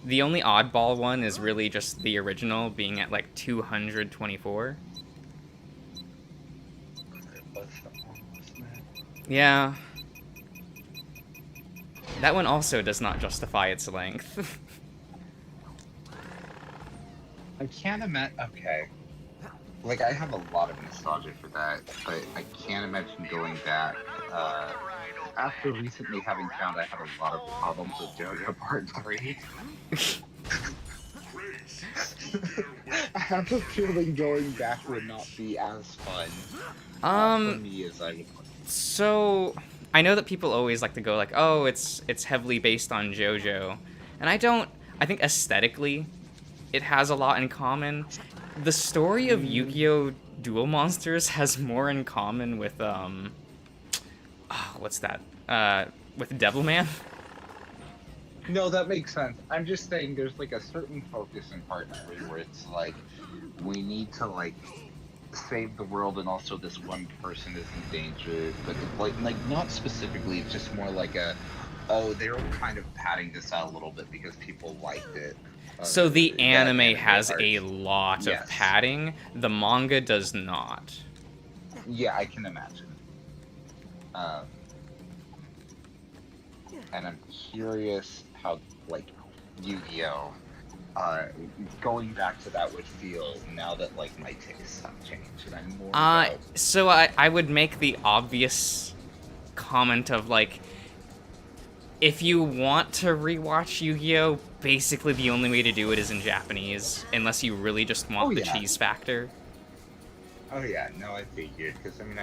The only oddball one is really just the original being at, like, 224. Yeah. That one also does not justify its length. I can't imagine. Okay. Like, I have a lot of nostalgia for that, but I can't imagine going back. After recently having found I had a lot of problems with JoJo Part 3. I have a feeling going back would not be as fun for me as I would. So I know that people always like to go like, oh, it's heavily based on JoJo, and I think aesthetically it has a lot in common. The story of Yu-Gi-Oh! Duel Monsters has more in common with what's that? With Devilman. No, that makes sense. I'm just saying there's like a certain focus in Part 3 where it's like, we need to like save the world and also this one person is in danger, but like not specifically, it's just more like they were kind of padding this out a little bit because people liked it. So the anime has art. a lot Yes. of padding. The manga does not. Yeah, I can imagine. And I'm curious how, like, Yu-Gi-Oh! Going back to that would feel now that, like, my tastes have changed. And I'm more So I would make the obvious comment of, like, if you want to rewatch Yu-Gi-Oh!, basically the only way to do it is in Japanese, unless you really just want the cheese factor. Oh yeah, no, I figured, because I mean,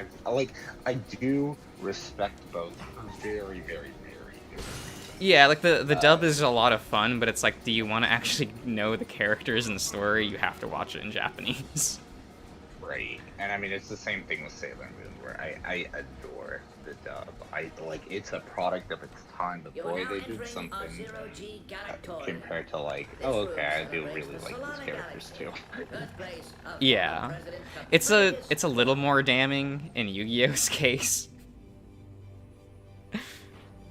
I do respect both for very, very, very good reasons. Yeah, like the dub is a lot of fun, but it's like, do you want to actually know the characters and the story? You have to watch it in Japanese. Right, and I mean, it's the same thing with Sailor Moon, where I adore the dub. It's a product of its time, but boy, they did something compared to like, oh okay, I do really like these characters too. Yeah, it's a little more damning in Yu-Gi-Oh's case,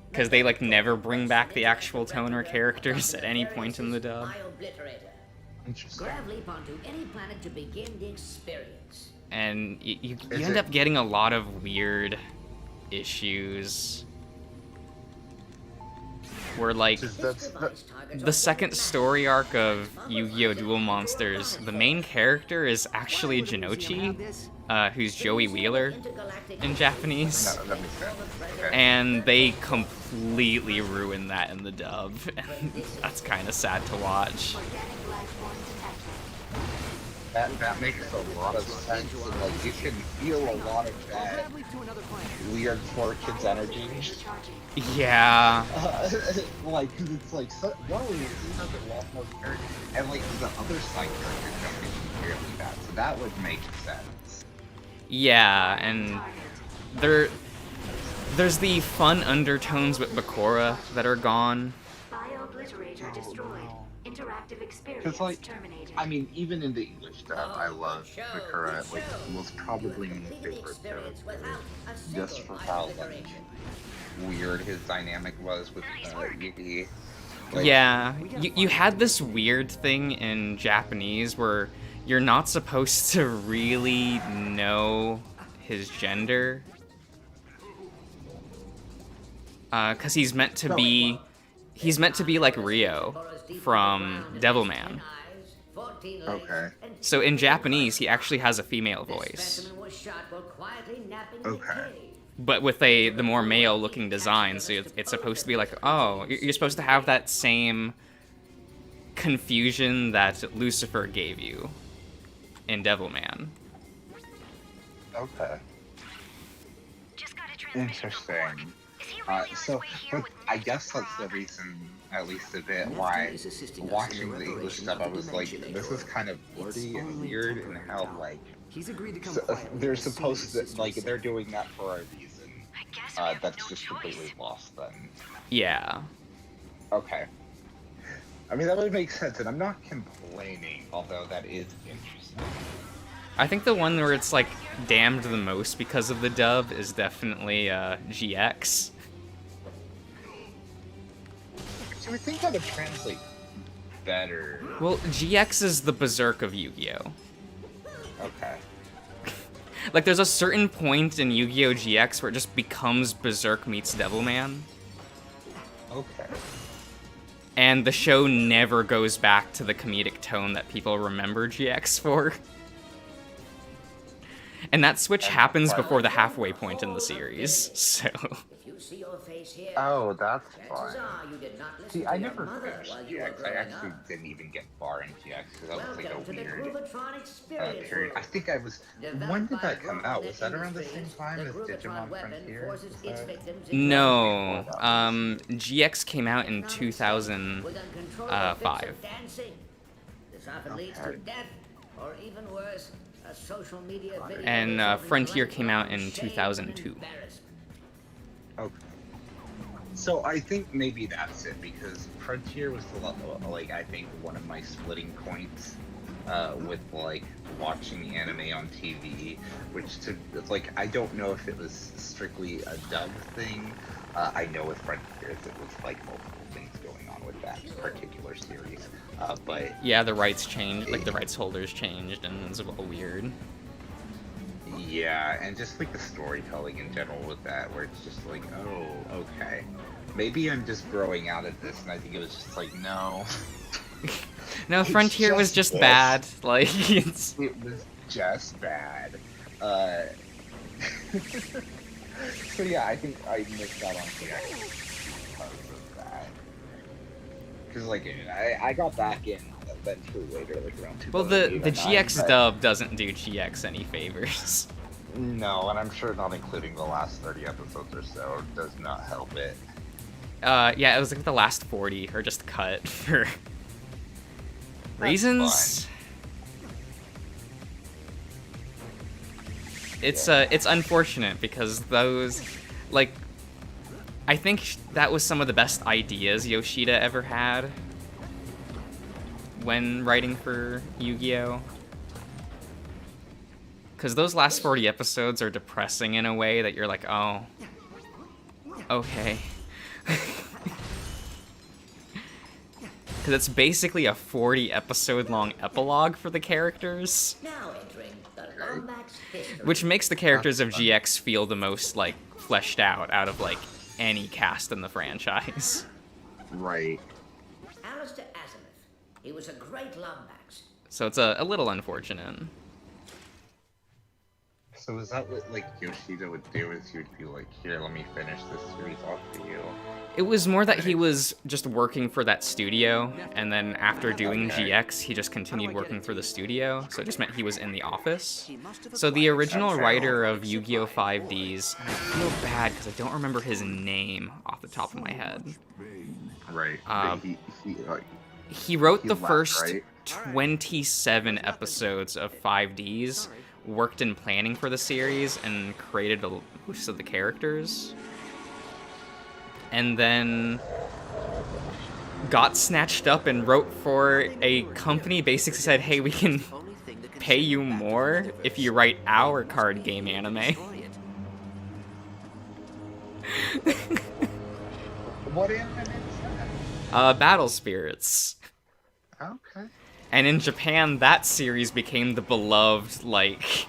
because they like never bring back the actual tone or characters at any point in the dub. Grab leap onto any planet to begin the experience. and you end up getting a lot of weird issues. Where, like, the second story arc of Yu-Gi-Oh! Duel Monsters, the main character is actually Jinochi, who's Joey Wheeler in Japanese. No, that makes sense. Okay. And they completely ruined that in the dub, and that's kind of sad to watch. That makes a lot of sense, and like you can feel a lot of that weird 4Kids energy. Yeah. Like, cause it's like, so, not only is he has a lot more character, and like the other side characters don't get nearly that, so that would make sense. Yeah, and there's the fun undertones with Bakura that are gone. Bio-obliterator destroyed. Interactive experience Cause like, terminated. I mean, even in the English dub, I love Bakura. Like, was probably my favorite character, just for how like weird his dynamic was with Yugi. Like, Yeah, you had this weird thing in Japanese where you're not supposed to really know his gender. Cause he's meant to be like Ryo from Devilman. Okay. So in Japanese, he actually has a female voice. Okay. But with the more male-looking design, so it's supposed to be like, oh, you're supposed to have that same confusion that Lucifer gave you in Devilman. Okay. Interesting. So, but I guess that's the reason, at least a bit, why watching the English dub, I was like, this is kind of bloody and weird, and how, like, they're supposed to, like, they're doing that for a reason. That's just completely lost then. Yeah. Okay. I mean, that would make sense, and I'm not complaining, although that is interesting. I think the one where it's, like, damned the most because of the dub is definitely GX. So I think that would translate better. Well, GX is the Berserk of Yu-Gi-Oh! Okay. Like, there's a certain point in Yu-Gi-Oh! GX where it just becomes Berserk meets Devilman. Okay. And the show never goes back to the comedic tone that people remember GX for. And that switch happens before the halfway point in the series, so... Oh, that's fine. See, I never finished GX. I actually didn't even get far in GX because that was like a weird period. I think I was... When did that come out? Was that around the same time as Digimon Frontier? No. GX came out in 2005. And Frontier came out in 2002. Okay. So I think maybe that's it, because Frontier was like, I think one of my splitting points with like watching anime on TV, which it's like, I don't know if it was strictly a dub thing. I know with Frontier it was like multiple things going on with that particular series, but yeah, the rights changed, like the rights holders changed, and it was a little weird. Yeah, and just like the storytelling in general with that, where it's just like, oh, okay. Maybe I'm just growing out of this, and I think it was just like, no. No, Frontier was just bad. Like, it's... It was just bad. So yeah, I think I missed out on GX because of that. Because like, I got back in eventually later, like around 2008. Well, the GX dub doesn't do GX any favors. No, and I'm sure not including the last 30 episodes or so does not help it. Yeah, it was like the last 40 are just cut for reasons. It's unfortunate because those, like, I think that was some of the best ideas Yoshida ever had when writing for Yu-Gi-Oh! Because those last 40 episodes are depressing in a way that you're like, oh, okay. Because it's basically a 40 episode long epilogue for the characters. Now entering the Lombax history. Which makes the characters of GX feel the most, like, fleshed out of, like, any cast in the franchise. Right. Alistair Azimuth. He was a great Lombax. So it's a little unfortunate. So is that what, like, Yoshida would do, is he would be like, here, let me finish this series off for you? It was more that he was just working for that studio, and then after doing GX, he just continued working for the studio, so it just meant he was in the office. So the original writer of Yu-Gi-Oh! 5Ds, and I feel bad because I don't remember his name off the top of my head. Right. He wrote the left, first right? 27 episodes of 5Ds, worked in planning for the series, and created most of the characters. And then got snatched up and wrote for a company, basically said, hey, we can pay you more if you write our card game anime. What anime is that? Battle Spirits. Okay. And in Japan, that series became the beloved, like,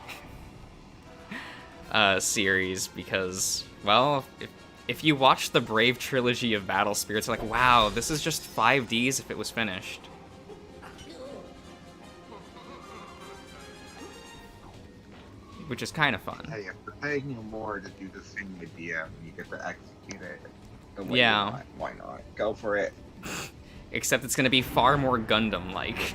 series because, well, if you watch the Brave trilogy of Battle Spirits, you're like, wow, this is just 5Ds if it was finished. Which is kind of fun. Hey, if they're paying you more to do the same idea, and you get to execute it the way Yeah. you want, why not? Go for it. Except it's gonna be far more Gundam-like.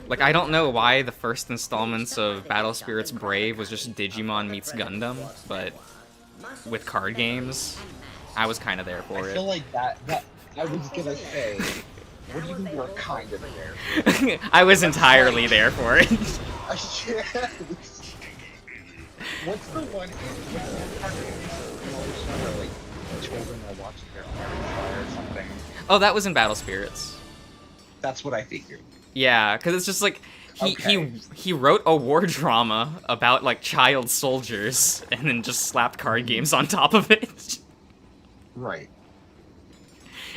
Like, I don't know why the first installments of Battle Spirits Brave was just Digimon meets Gundam, but with card games, I was kind of there for I it. feel like that I was gonna say, what do you mean you were kind of there? I was entirely there for it. What's the one where, like, children are watching their parents die or something? Oh, that was in Battle Spirits. That's what I figured. Yeah, because it's just like, he wrote a war drama about, like, child soldiers, and then just slapped card games on top of it. Right.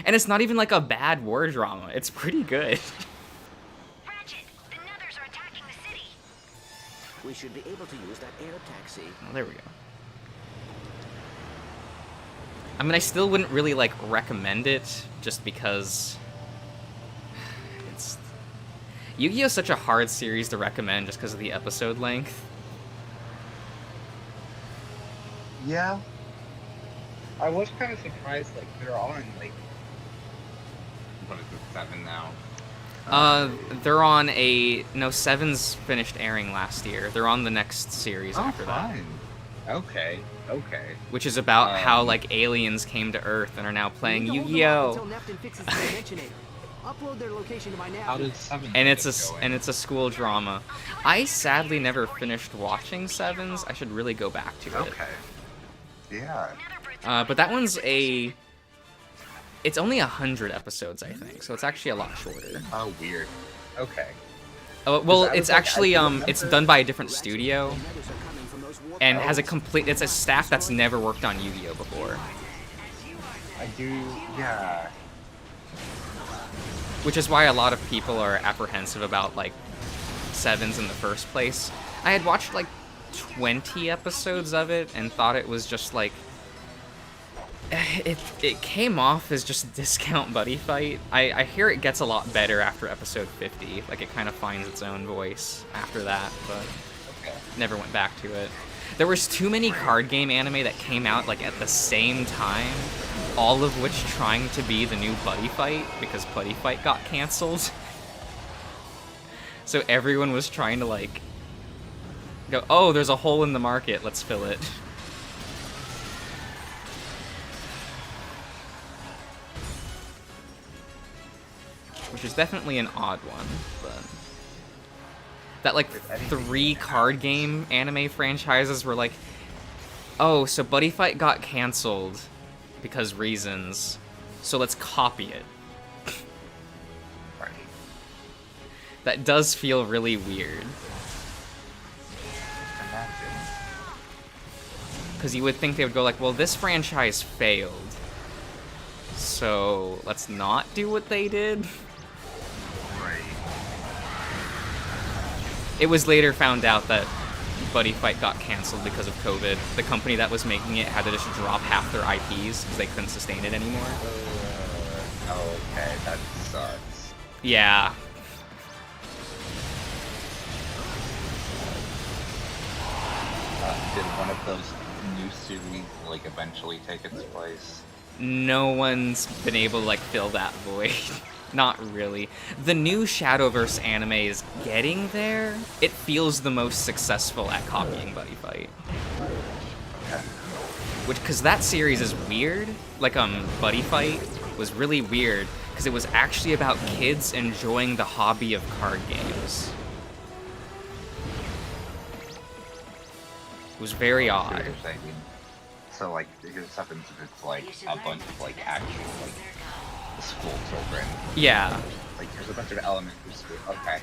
And it's not even, like, a bad war drama. It's pretty good. Ratchet, the Nethers are attacking the city. We should be able to use that air taxi. Oh, there we go. I mean, I still wouldn't really, like, recommend it, just because it's... Yu-Gi-Oh! Is such a hard series to recommend just because of the episode length. Yeah. I was kind of surprised, like, they're on, like, what is it, 7 now? They're on no, 7's finished airing last year. They're on the next series after that. Okay. Which is about how, like, aliens came to Earth and are now playing Yu-Gi-Oh! Upload their location to my nav. How did 7 And it's a school drama. I sadly never finished watching 7's. I should really go back to it. Okay. Yeah. But that one's it's only 100 episodes, I think, so it's actually a lot shorter. Oh, weird. Okay. Well, it's actually it's done by a different studio, and has it's a staff that's never worked on Yu-Gi-Oh! Before. I do, yeah. Which is why a lot of people are apprehensive about, like, 7's in the first place. I had watched, like, 20 episodes of it and thought it was just, like... It came off as just a discount buddy fight. I hear it gets a lot better after episode 50. Like, it kind of finds its own voice after that, but never went back to it. There was too many card game anime that came out, like, at the same time, all of which trying to be the new Buddy Fight, because Buddy Fight got canceled. So everyone was trying to, like, go, oh, there's a hole in the market, let's fill it. Which is definitely an odd one, but... That, like, 3 card game anime franchises were like, oh, so Buddy Fight got canceled because reasons, so let's copy it. Right. That does feel really weird. Because you would think they would go like, well, this franchise failed, so let's not do what they did. It was later found out that Buddy Fight got canceled because of COVID. The company that was making it had to just drop half their IPs because they couldn't sustain it anymore. Okay, that sucks. Yeah. Did one of those new series like eventually take its place? No one's been able to like fill that void. Not really. The new Shadowverse anime is getting there. It feels the most successful at copying Buddy Fight. Because that series is weird. Like, Buddy Fight was really weird because it was actually about kids enjoying the hobby of card games. It was very odd. So, like, here's something that's like a bunch of like actual like school children. Yeah. Like, there's a bunch of elementary school. Okay.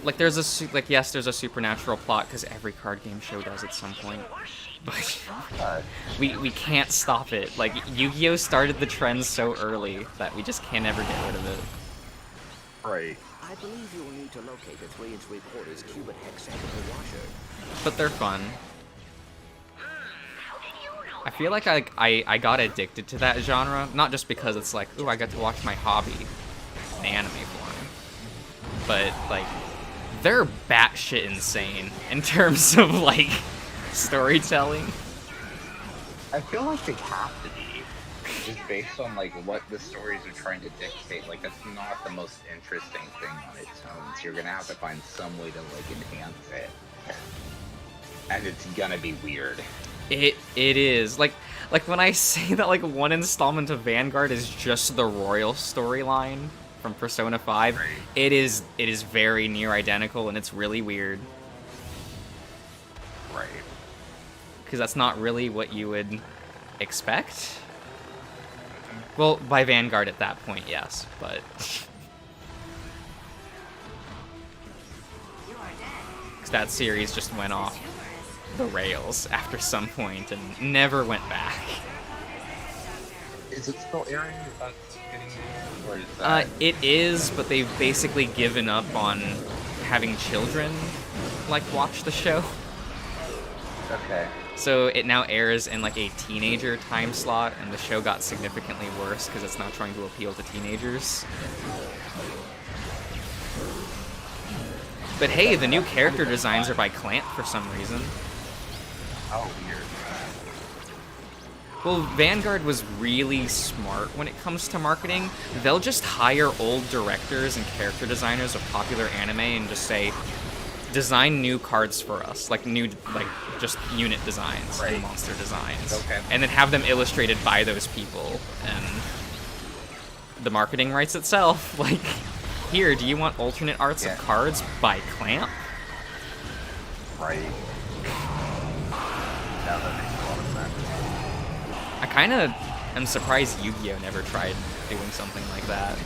Like, there's yes, there's a supernatural plot because every card game show does at some point. But we can't stop it. Like, Yu-Gi-Oh started the trend so early that we just can't ever get rid of it. Right. I believe you will need to locate the 3 3/4 cubit hexagonal washer. But they're fun. I feel like I got addicted to that genre, not just because it's like, ooh, I got to watch my hobby in anime form, but like, they're batshit insane in terms of like storytelling. I feel like they have to be, just based on like what the stories are trying to dictate. Like, that's not the most interesting thing on its own. So you're gonna have to find some way to like enhance it, and it's gonna be weird. It is like when I say that like one installment of Vanguard is just the Royal storyline from Persona 5, right. It is very near identical, and it's really weird. Right. Because that's not really what you would expect. Well, by Vanguard at that point, yes, but because that series just went off the rails after some point and never went back. Is it still airing? Is that getting there? Or is that... It is, but they've basically given up on having children like watch the show. Okay. So it now airs in like a teenager time slot, and the show got significantly worse because it's not trying to appeal to teenagers. But hey, the new character designs are by Clank for some reason. Oh, weird. Well, Vanguard was really smart when it comes to marketing. They'll just hire old directors and character designers of popular anime and just say, design new cards for us, like just unit designs and monster designs. Okay. And then have them illustrated by those people. And the marketing writes itself. Like, here, do you want alternate arts of cards by Clamp? Right. Now that makes a lot of sense. I kind of am surprised Yu-Gi-Oh never tried doing something like that.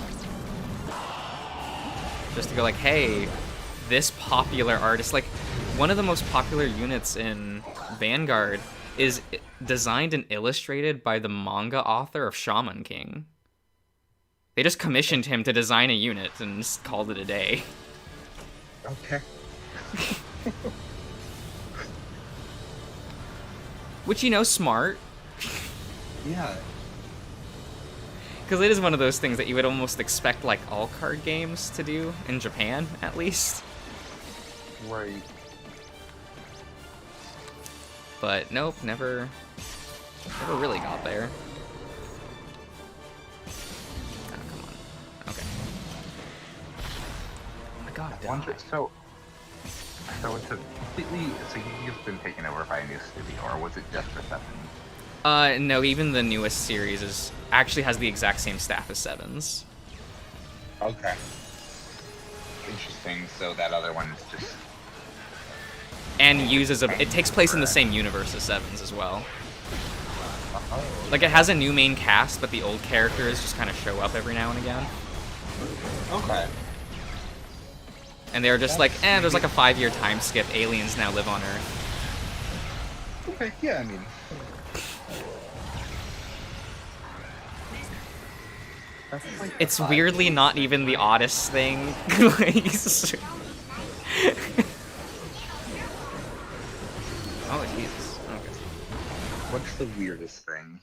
Just to go like, hey, this popular artist, like, one of the most popular units in Vanguard is designed and illustrated by the manga author of Shaman King. They just commissioned him to design a unit and just called it a day. Okay. Which, you know, smart. Yeah. Because it is one of those things that you would almost expect, like, all card games to do, in Japan, at least. Right. But, nope, never really got there. Oh, come on. Okay. Oh my god, So it's a completely, so you've been taken over by a new studio, or was it just for Seven? No, even the newest series actually has the exact same staff as Seven's. Okay. Interesting, so that other one is just... And it takes place in the same universe as Seven's as well. Like, it has a new main cast, but the old characters just kind of show up every now and again. Okay. And they're just like, there's like a 5-year time skip. Aliens now live on Earth. Okay, yeah, I mean... like It's the weirdly not even the oddest thing. Like, oh, Jesus. Okay. What's the weirdest thing?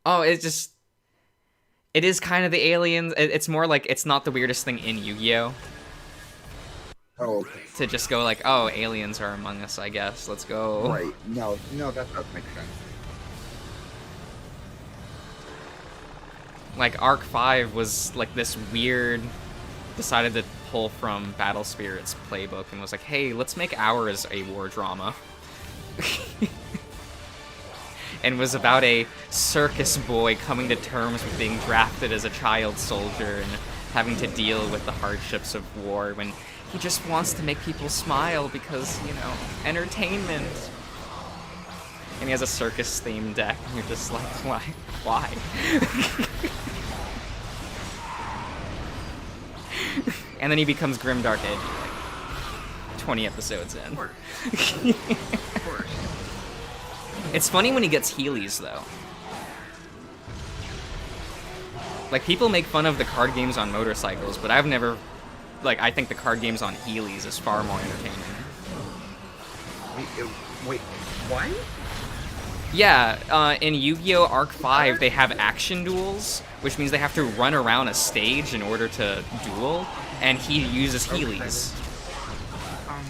Oh, it is kind of the aliens. It's more like it's not the weirdest thing in Yu-Gi-Oh! Oh, okay. To just go like, oh, aliens are among us, I guess. Let's go. Right. No, that does make sense. Like, Arc 5 was like this weird, decided to pull from Battle Spirit's playbook and was like, hey, let's make ours a war drama. And was about a circus boy coming to terms with being drafted as a child soldier and having to deal with the hardships of war when he just wants to make people smile because, you know, entertainment. And he has a circus-themed deck, and you're just like, why? And then he becomes Grimdark Edgy, like 20 episodes in. Of course. It's funny when he gets Heelys, though. Like, people make fun of the card games on motorcycles, but I've never... Like, I think the card games on Heelys is far more entertaining. Wait, what? Yeah, in Yu-Gi-Oh! Arc 5, they have action duels, which means they have to run around a stage in order to duel, and he uses Heelys. I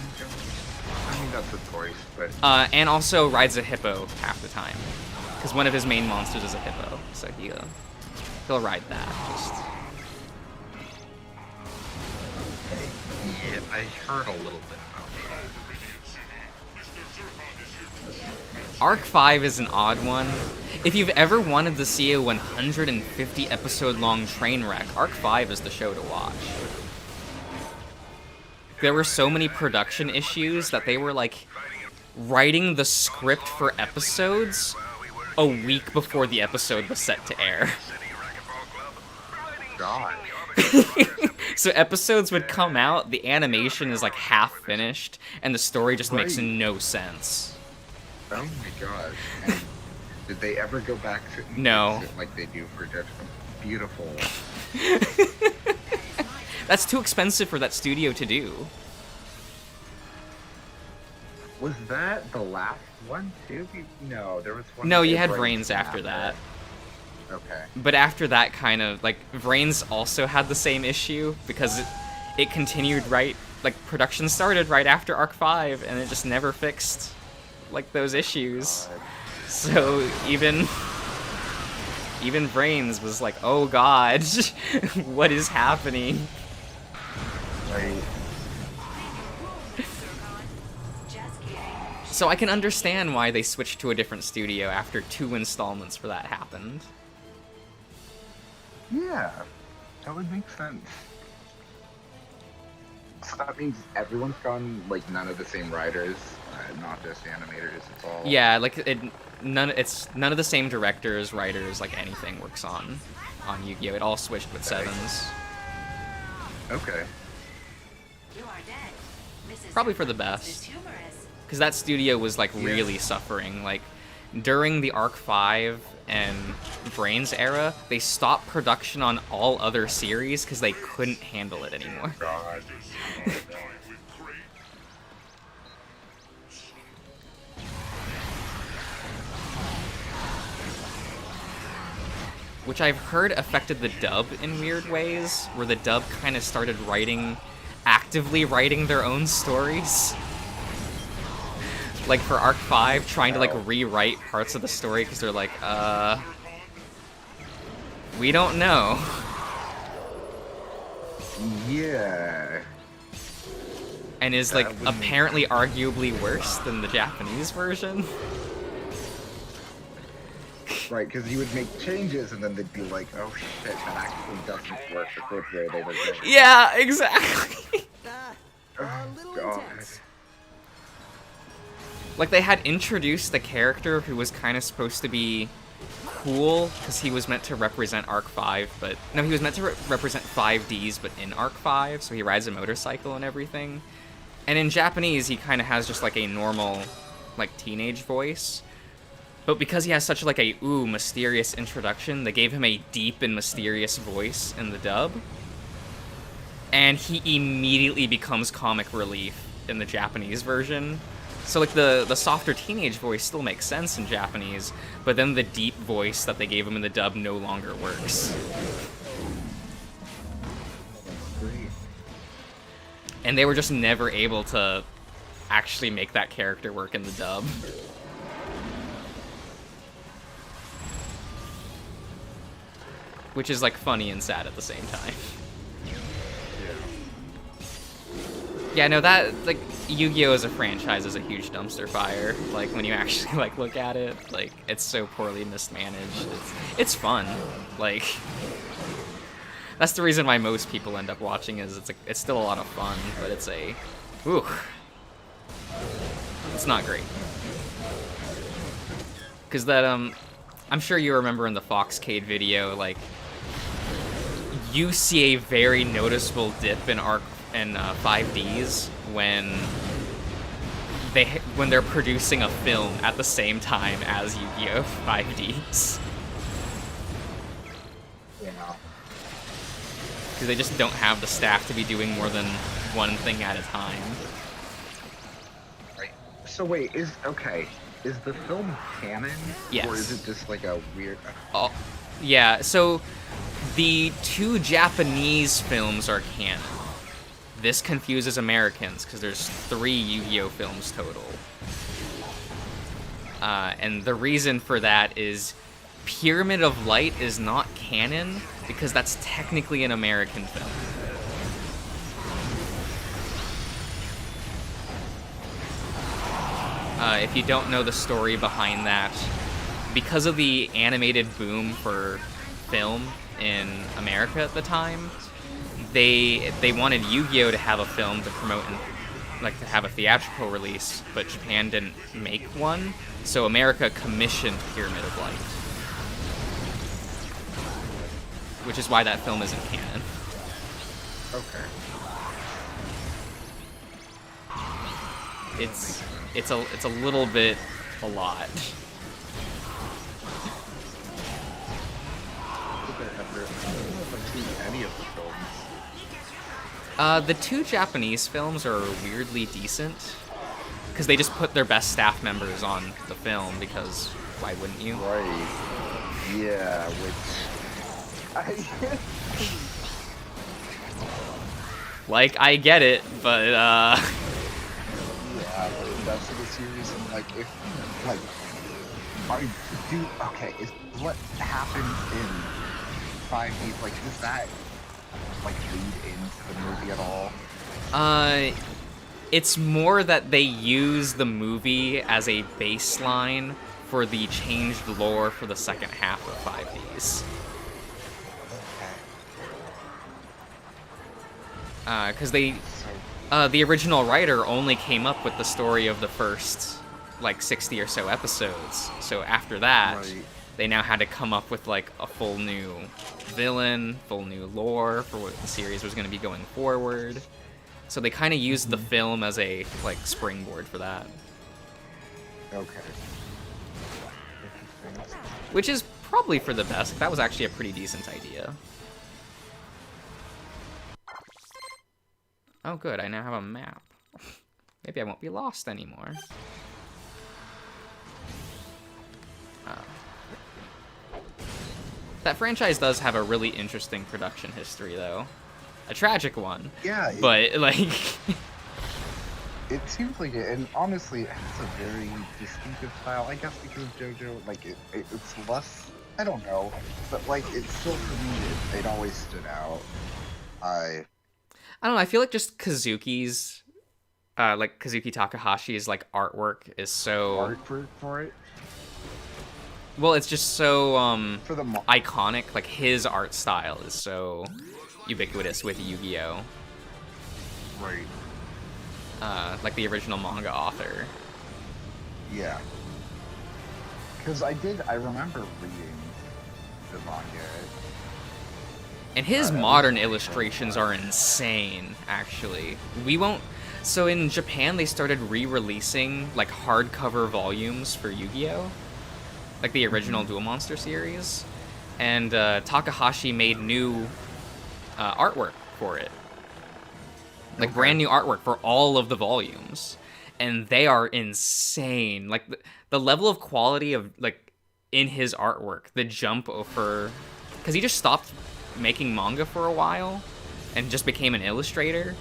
mean, that's a choice, but... And also rides a hippo half the time, because one of his main monsters is a hippo, so he'll ride that, just... Yeah, I heard a little bit about that. Arc 5 is an odd one. If you've ever wanted to see a 150 episode long train wreck, Arc 5 is the show to watch. There were so many production issues that they were like writing the script for episodes a week before the episode was set to air. God. So episodes would come out, the animation is like half finished, and the story just makes no sense. Oh my god. And did they ever go back to No. fix it like they do for Dead? Beautiful. That's too expensive for that studio to do. Was that the last one too? No, there was one. No, you with had Vrains Vrains after that. Okay. But after that kind of, like, Vrains also had the same issue, because it continued right, like, production started right after Arc 5, and it just never fixed, like, those issues. So even Vrains was like, oh god, what is happening? Right. So I can understand why they switched to a different studio after 2 installments for that happened. Yeah, that would make sense. So that means everyone's gone, like, none of the same writers, not just animators, it's all... Yeah, like, it's none of the same directors, writers, like, anything works on Yu-Gi-Oh! It all switched with Sevens. Okay. Probably for the best. Because that studio was, like, really suffering. Like, during the Arc 5 and Brains era, they stopped production on all other series because they couldn't handle it anymore. Which I've heard affected the dub in weird ways, where the dub kind of started actively writing their own stories. Like for Arc 5, trying to like rewrite parts of the story because they're like, we don't know. Yeah. And is like apparently arguably worse than the Japanese version. Right, because you would make changes and then they'd be like, oh shit, that actually doesn't work the way they were going. Yeah, exactly. Oh, God. Like, they had introduced the character who was kind of supposed to be cool, because he was meant to represent Arc 5, but... No, he was meant to represent 5Ds, but in Arc 5, so he rides a motorcycle and everything. And in Japanese, he kind of has just, like, a normal, like, teenage voice. But because he has such like a mysterious introduction, they gave him a deep and mysterious voice in the dub. And he immediately becomes comic relief in the Japanese version. So like the softer teenage voice still makes sense in Japanese, but then the deep voice that they gave him in the dub no longer works. And they were just never able to actually make that character work in the dub. Which is like funny and sad at the same time. Yeah, no, that, like, Yu-Gi-Oh! As a franchise is a huge dumpster fire. Like, when you actually, like, look at it, like, it's so poorly mismanaged. It's fun. Like, that's the reason why most people end up watching is it's still a lot of fun, but it's it's not great. Because that, I'm sure you remember in the Foxcade video, like, you see a very noticeable dip in 5Ds when they're producing a film at the same time as Yu-Gi-Oh! 5Ds. Yeah. Because they just don't have the staff to be doing more than one thing at a time. Right. So wait, is the film canon? Yes. Or is it just like a weird... Oh, yeah, so the 2 Japanese films are canon. This confuses Americans, because there's 3 Yu-Gi-Oh! Films total. And the reason for that is Pyramid of Light is not canon, because that's technically an American film. If you don't know the story behind that, because of the animated boom for film in America at the time, they wanted Yu-Gi-Oh! To have a film to promote and like to have a theatrical release, but Japan didn't make one, so America commissioned Pyramid of Light. Which is why that film isn't canon. Okay. It's a little bit a lot. Any of the films. The 2 Japanese films are weirdly decent, because they just put their best staff members on the film, because why wouldn't you? Right. Yeah, which... Like, I get it, but, Yeah, but that's the series, and, like, if, like... is what happened in 5D, like, does that, like, lead into the movie at all? It's more that they use the movie as a baseline for the changed lore for the second half of 5Ds. Because the original writer only came up with the story of the first, like, 60 or so episodes. So after that, they now had to come up with, like, a full new villain, full new lore for what the series was going to be going forward. So they kind of used the film as a, like, springboard for that. Okay. Which is probably for the best. That was actually a pretty decent idea. Oh good, I now have a map. Maybe I won't be lost anymore. That franchise does have a really interesting production history, though. A tragic one. Yeah. But, like... It seems like it, and honestly, it has a very distinctive style, I guess, because of JoJo. Like, it's less... I don't know. But, like, it's still, for me, it always stood out. I don't know, I feel like just Kazuki's... like, Kazuki Takahashi's, like, artwork is so... Artwork for it? Well, it's just so iconic. Like, his art style is so ubiquitous with Yu-Gi-Oh! Right. Like the original manga author. Yeah. Because I remember reading the manga. And his modern illustrations are insane, actually. So in Japan, they started re-releasing, like, hardcover volumes for Yu-Gi-Oh! like the original Duel Monster series, and Takahashi made new artwork for it, like brand new artwork for all of the volumes, and they are insane. Like the level of quality of like in his artwork, the jump over, because he just stopped making manga for a while and just became an illustrator.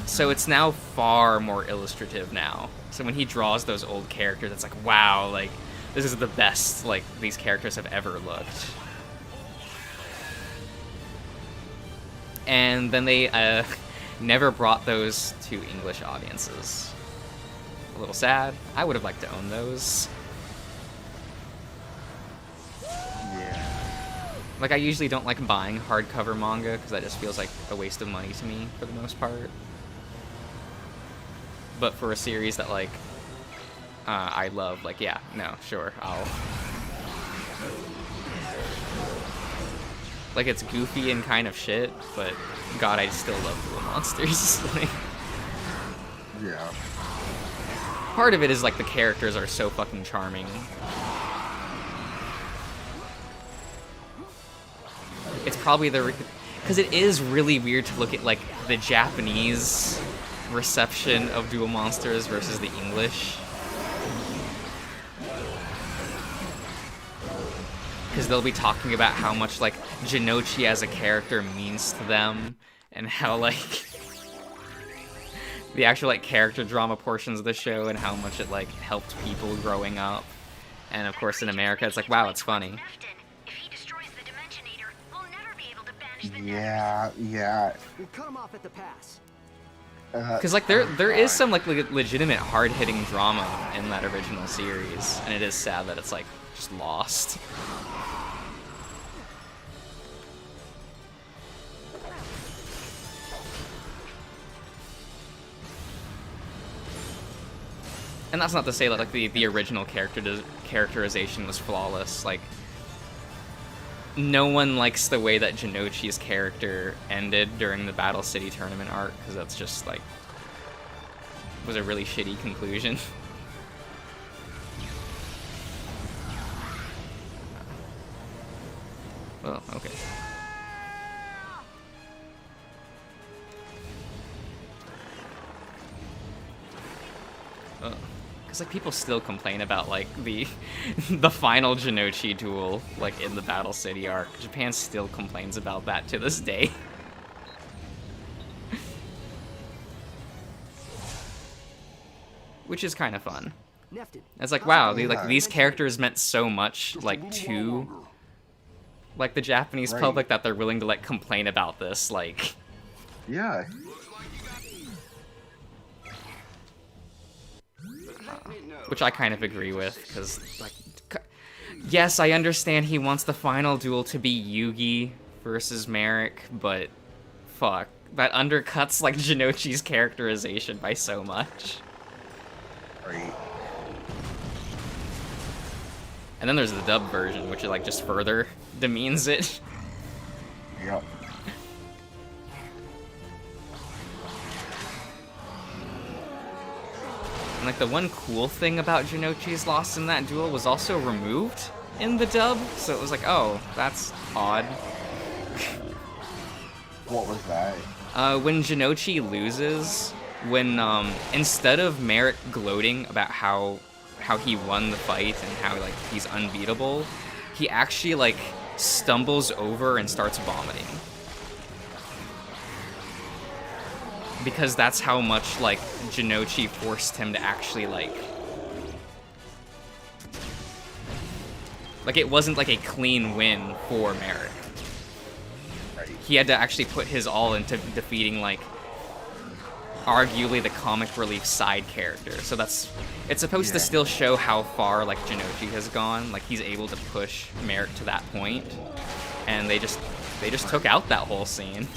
So it's now far more illustrative now. So when he draws those old characters, it's like, wow, like this is the best like these characters have ever looked. And then they never brought those to English audiences. A little sad. I would have liked to own those. Yeah. Like, I usually don't like buying hardcover manga because that just feels like a waste of money to me for the most part. But for a series that, like, I love, like, yeah, no, sure, I'll... Like, it's goofy and kind of shit, but God, I still love Duel Monsters. Like, yeah. part of it is, like, the characters are so fucking charming. It's probably the... Because it is really weird to look at, like, the Japanese reception of Duel Monsters versus the English. Because they'll be talking about how much, like, Jinochi as a character means to them, and how, like, the actual, like, character drama portions of the show, and how much it, like, helped people growing up. And, of course, in America, it's like, wow, it's funny. Yeah, yeah. We'll cut him off at the pass. Because, like, there is some, like, legitimate hard-hitting drama in that original series, and it is sad that it's, like, just lost. And that's not to say that, like, the original characterization was flawless. Like, no one likes the way that Jinochi's character ended during the Battle City tournament arc, because that's just, like, was a really shitty conclusion. Oh, okay. Because, like, people still complain about, like, the final Jinochi duel, like, in the Battle City arc. Japan still complains about that to this day. Which is kind of fun. It's like, wow, these characters meant so much, like, to, like, the Japanese public that they're willing to, like, complain about this, like... Yeah. Which I kind of agree with, because, like, yes, I understand he wants the final duel to be Yugi versus Merrick, but fuck, that undercuts, like, Jinochi's characterization by so much. Right. And then there's the dub version, which, like, just further demeans it. Yep. And, like, the one cool thing about Jinochi's loss in that duel was also removed in the dub, so it was like, oh, that's odd. What was that? When Jinochi loses, when, instead of Merrick gloating about how he won the fight and how, like, he's unbeatable, he actually, like, stumbles over and starts vomiting. Because that's how much, like, Jinochi forced him to actually, like, it wasn't, like, a clean win for Merrick. Right. He had to actually put his all into defeating, like, arguably the comic relief side character. So it's supposed to still show how far, like, Jinochi has gone. Like, he's able to push Merrick to that point. And they just took out that whole scene.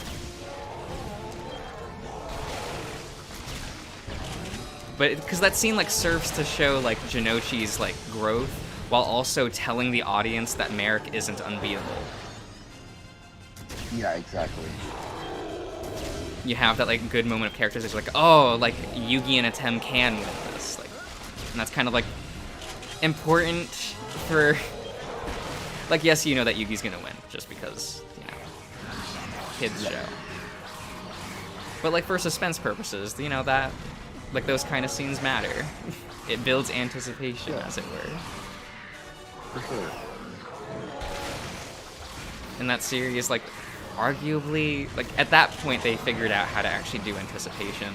But because that scene, like, serves to show, like, Jinochi's, like, growth, while also telling the audience that Merrick isn't unbeatable. Yeah, exactly. You have that, like, good moment of characterization, like, oh, like, Yugi and Atem can win this, like, and that's kind of, like, important for like, yes, you know that Yugi's gonna win just because, you know, kids show. But like for suspense purposes, you know, that like those kind of scenes matter. It builds anticipation, as it were. For sure. And that series, like, arguably, like, at that point they figured out how to actually do anticipation.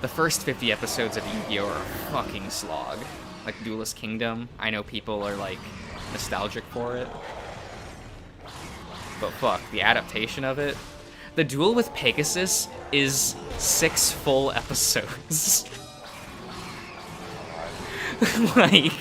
The first 50 episodes of Yu-Gi-Oh! Are a fucking slog. Like, Duelist Kingdom, I know people are, like, nostalgic for it. But fuck, the adaptation of it. The duel with Pegasus is 6 full episodes. Like...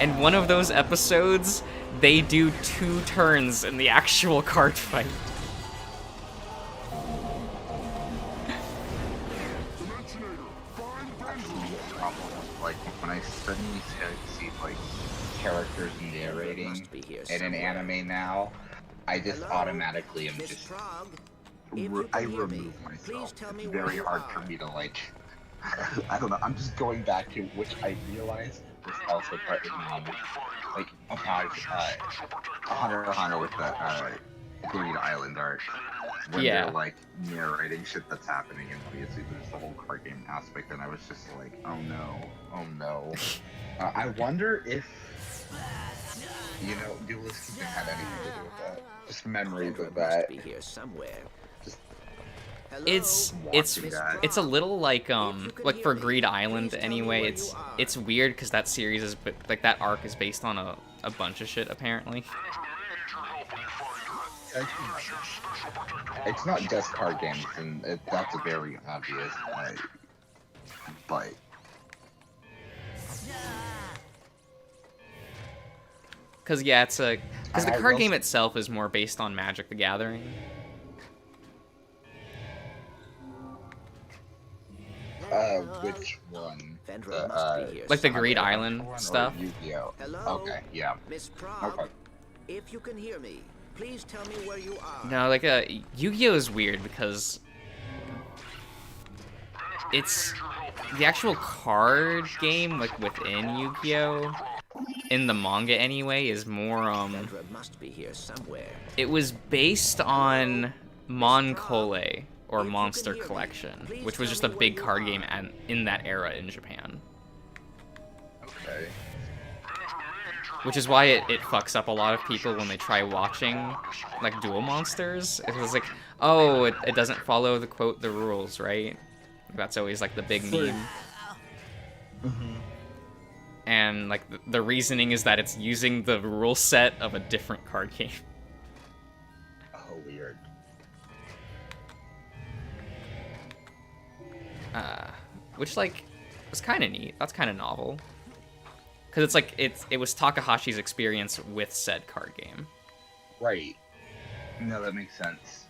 And one of those episodes, they do 2 turns in the actual card fight. Like, when I suddenly see, like, characters narrating in an anime now, I just automatically am just... I remove myself. It's very hard for me to, like... I don't know, I'm just going back to which I realized was also part of the like, about Hunter x Hunter with the Green Island art. When they're, like, narrating shit that's happening, and obviously there's the whole card game aspect, and I was just like, oh no. I wonder if, you know, Duelist Kingdom had anything to do with that. Just memories of that. Be here somewhere. It's a little like for Greed Island anyway. It's weird because that series is like that arc is based on a bunch of shit apparently. It's not just card games, and that's very obvious. But because the card game itself is more based on Magic the Gathering. Which one? Like the Greed Island stuff? Yu-Gi-Oh! Okay, yeah. Miss Prague, if you can hear me, please tell me where you are. No, like Yu-Gi-Oh! Is weird because it's the actual card game, like within Yu-Gi-Oh! In the manga anyway, is more must be here somewhere. It was based on Moncole, or Monster Collection, which was just a big card game in that era in Japan. Okay. Which is why it fucks up a lot of people when they try watching, like, Duel Monsters. It was like, oh, it doesn't follow the rules, right? That's always, like, the big meme. Mm-hmm. And, like, the reasoning is that it's using the rule set of a different card game. Oh, weird. Which, like, was kind of neat. That's kind of novel. Because it's like, it was Takahashi's experience with said card game. Right. No, that makes sense.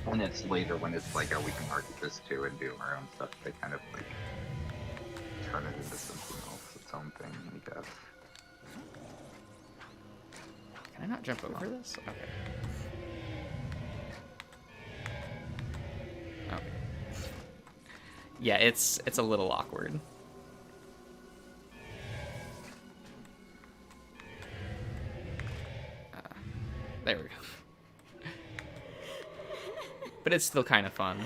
And it's later when it's like, oh, we can market this too and do our own stuff. They kind of, like, turn it into something else, its own thing, I guess. Can I not jump over this? Okay. Okay. Yeah, it's a little awkward. There we go. But it's still kind of fun.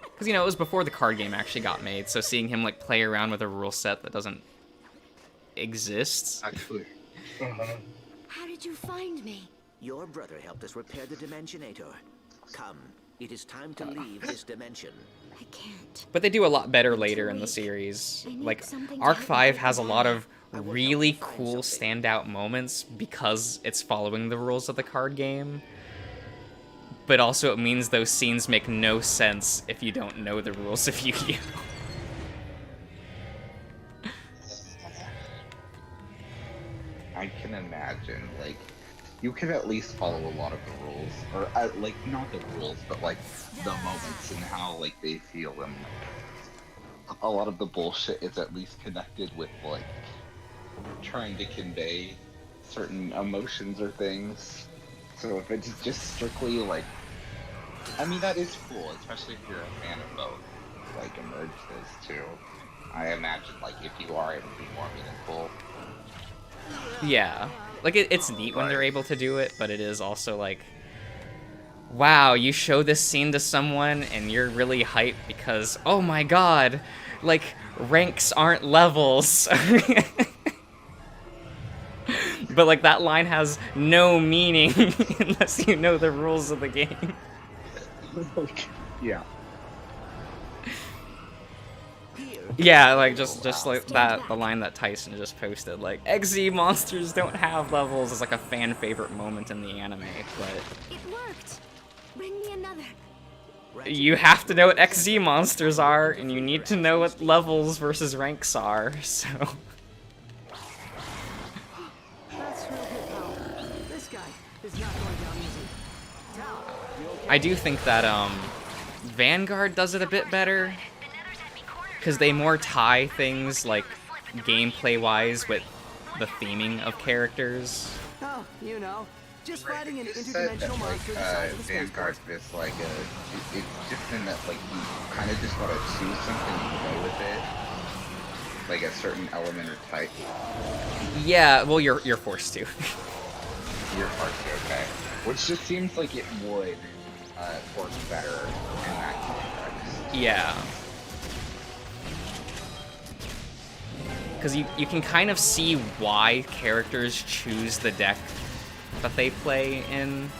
Because, you know, it was before the card game actually got made, so seeing him, like, play around with a rule set that doesn't exist. Actually. How did you find me? Your brother helped us repair the Dimensionator. Come, it is time to leave this dimension. I can't. But they do a lot better later in the series. Like, Arc 5 has a lot of really cool standout moments because it's following the rules of the card game. But also it means those scenes make no sense if you don't know the rules of Yu-Gi-Oh! I can imagine, like, you can at least follow a lot of the rules, or, like, not the rules, but, like, the moments and how, like, they feel them. A lot of the bullshit is at least connected with, like, trying to convey certain emotions or things. So if it's just strictly like, I mean that is cool, especially if you're a fan of both, like emerges too. I imagine like if you are, it would be more meaningful. Yeah, like it's neat when they're able to do it, but it is also like, wow, you show this scene to someone and you're really hyped because, oh my god, like ranks aren't levels. But like that line has no meaning unless you know the rules of the game. Yeah. Yeah, like just like that, the line that Tyson just posted, like XZ monsters don't have levels, is like a fan favorite moment in the anime, but It worked. Bring me another. you have to know what XZ monsters are, and you need to know what levels versus ranks are, so. That's real good, pal. This guy is not going down easy. Tal, you okay? I do think that Vanguard does it a bit better, because they more tie things like gameplay-wise with the theming of characters. Oh, you know, just fighting an You said that interdimensional like monster the size of a Vanguard spaceport. is like it's just in that like you kind of just gotta choose something and go with it, like a certain element or type. Yeah, well, you're forced to. You're hard to, okay. Which just seems like it would work better in that context. Yeah. Because you can kind of see why characters choose the deck that they play in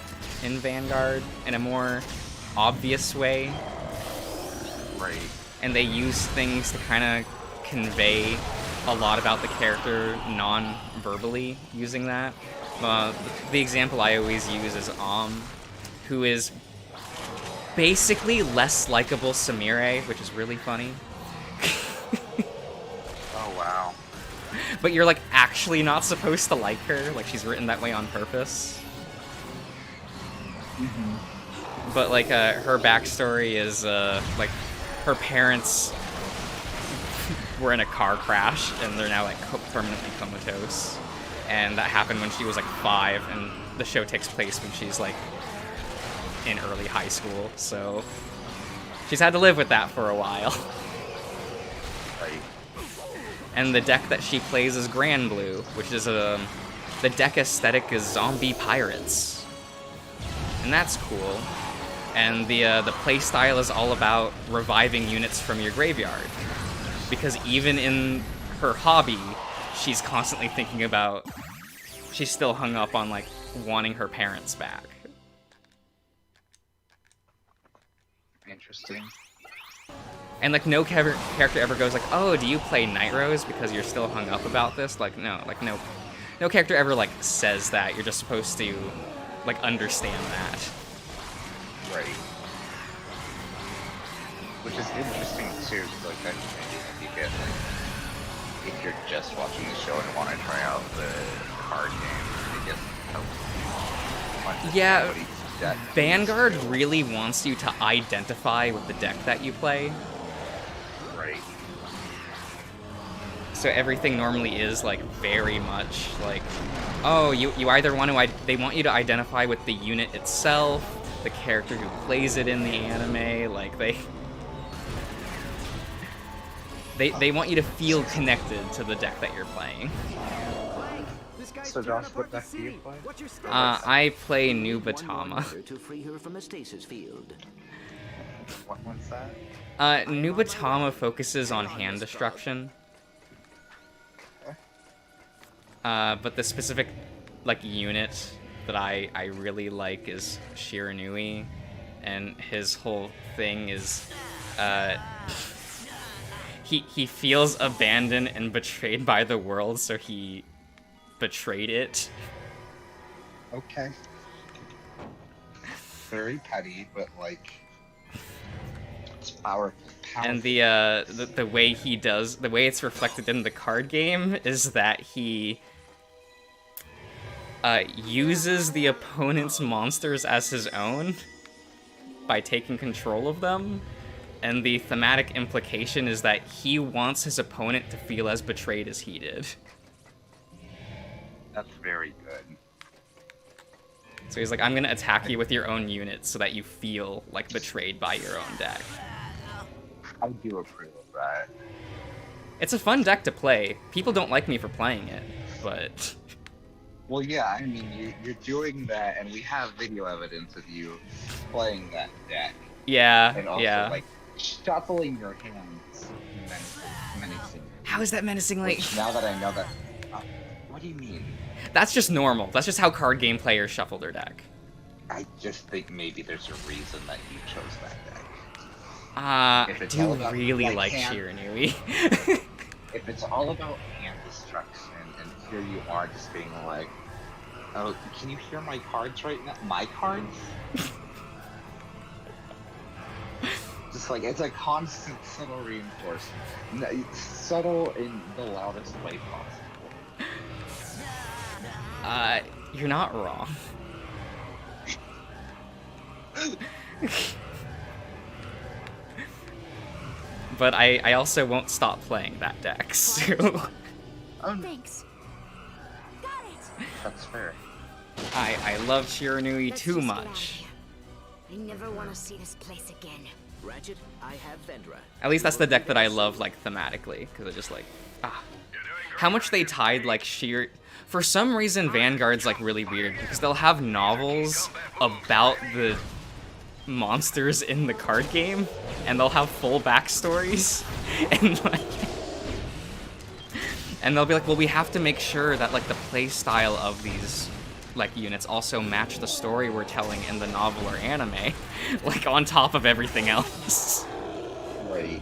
Vanguard in a more obvious way. Right. And they use things to kind of convey a lot about the character non-verbally using that. The example I always use is who is basically less likable Samire, which is really funny. Oh wow. But you're like actually not supposed to like her, like she's written that way on purpose. But like her backstory is like her parents were in a car crash and they're now like permanently comatose, and that happened when she was like 5, and the show takes place when she's like in early high school, so she's had to live with that for a while. Right. And the deck that she plays is Grand Blue, which is the deck aesthetic is zombie pirates, and that's cool. And the play style is all about reviving units from your graveyard, because even in her hobby, she's constantly thinking about, she's still hung up on like wanting her parents back. Interesting. And like no character ever goes like, oh, do you play Night Rose because you're still hung up about this? Like no character ever like says that. You're just supposed to like understand that. Right. Which is interesting too, because like that maybe you get like, if you're just watching the show and want to try out the card game, it just helps. Yeah, Vanguard really wants you to identify with the deck that you play. Right. So everything normally is like very much like, oh, you either want to, they want you to identify with the unit itself, the character who plays it in the anime, like they want you to feel connected to the deck that you're playing. So Josh, what deck do you play? I play Nubatama. To free her from a stasis field. What one's that? Nubatama focuses on hand destruction. But the specific like unit that I really like is Shiranui, and his whole thing is he feels abandoned and betrayed by the world, so he betrayed it. Okay. Very petty, but like it's powerful. And the way he does, the way it's reflected in the card game is that he uses the opponent's monsters as his own by taking control of them, and the thematic implication is that he wants his opponent to feel as betrayed as he did. That's very good. So he's like, I'm gonna attack you with your own units so that you feel like betrayed by your own deck. I do approve of that. It's a fun deck to play. People don't like me for playing it, but... Well, yeah, I mean, you're doing that, and we have video evidence of you playing that deck. Yeah, and also, yeah. like, shuffling your hands menacingly. How is that menacingly? Which, now that I know that... what do you mean? That's just normal. That's just how card game players shuffle their deck. I just think maybe there's a reason that you chose that deck. I do really like Shiranui. If it's all about hand destruction, and here you are just being like, oh, can you hear my cards right now? My cards? Just like, it's a constant subtle reinforcement. Subtle in the loudest way possible. You're not wrong. But I also won't stop playing that deck, so... Thanks. Got it. That's fair. I love Shiranui too much. I never want to see this place again. Ratchet, I have Vendra. At least that's the deck that I love, like, thematically, because I just, like, how much they tied, like, For some reason, Vanguard's, like, really weird, because they'll have novels about the monsters in the card game, and they'll have full backstories, and, like... And they'll be like, well, we have to make sure that, like, the play style of these, like, units also match the story we're telling in the novel or anime, like, on top of everything else. Right.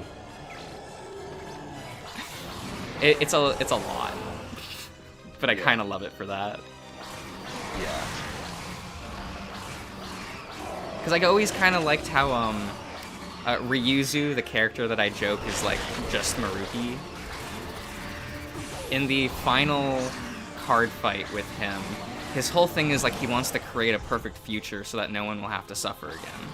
It's a lot, but I kind of love it for that. Yeah. Because I always kind of liked how Ryuzu, the character that I joke is like just Maruki. In the final card fight with him, his whole thing is like he wants to create a perfect future so that no one will have to suffer again.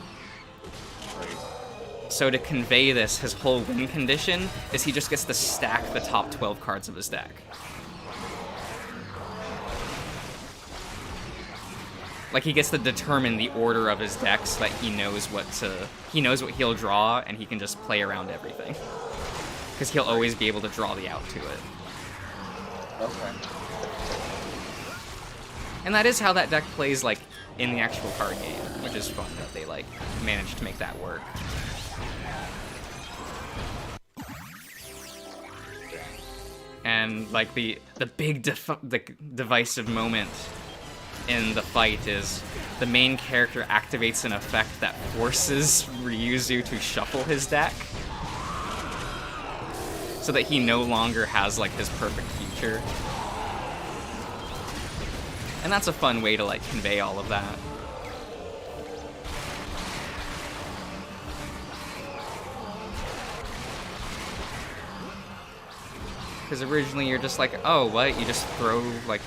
So to convey this, his whole win condition is he just gets to stack the top 12 cards of his deck. Like he gets to determine the order of his deck so that he knows what he'll draw, and he can just play around everything. Because he'll always be able to draw the out to it. Okay. And that is how that deck plays, like, in the actual card game, which is fun that they, like, managed to make that work. And, like, the big divisive moment in the fight is the main character activates an effect that forces Ryuzu to shuffle his deck so that he no longer has, like, his perfect future. And that's a fun way to, like, convey all of that. Because originally you're just like, oh, what? You just throw, like...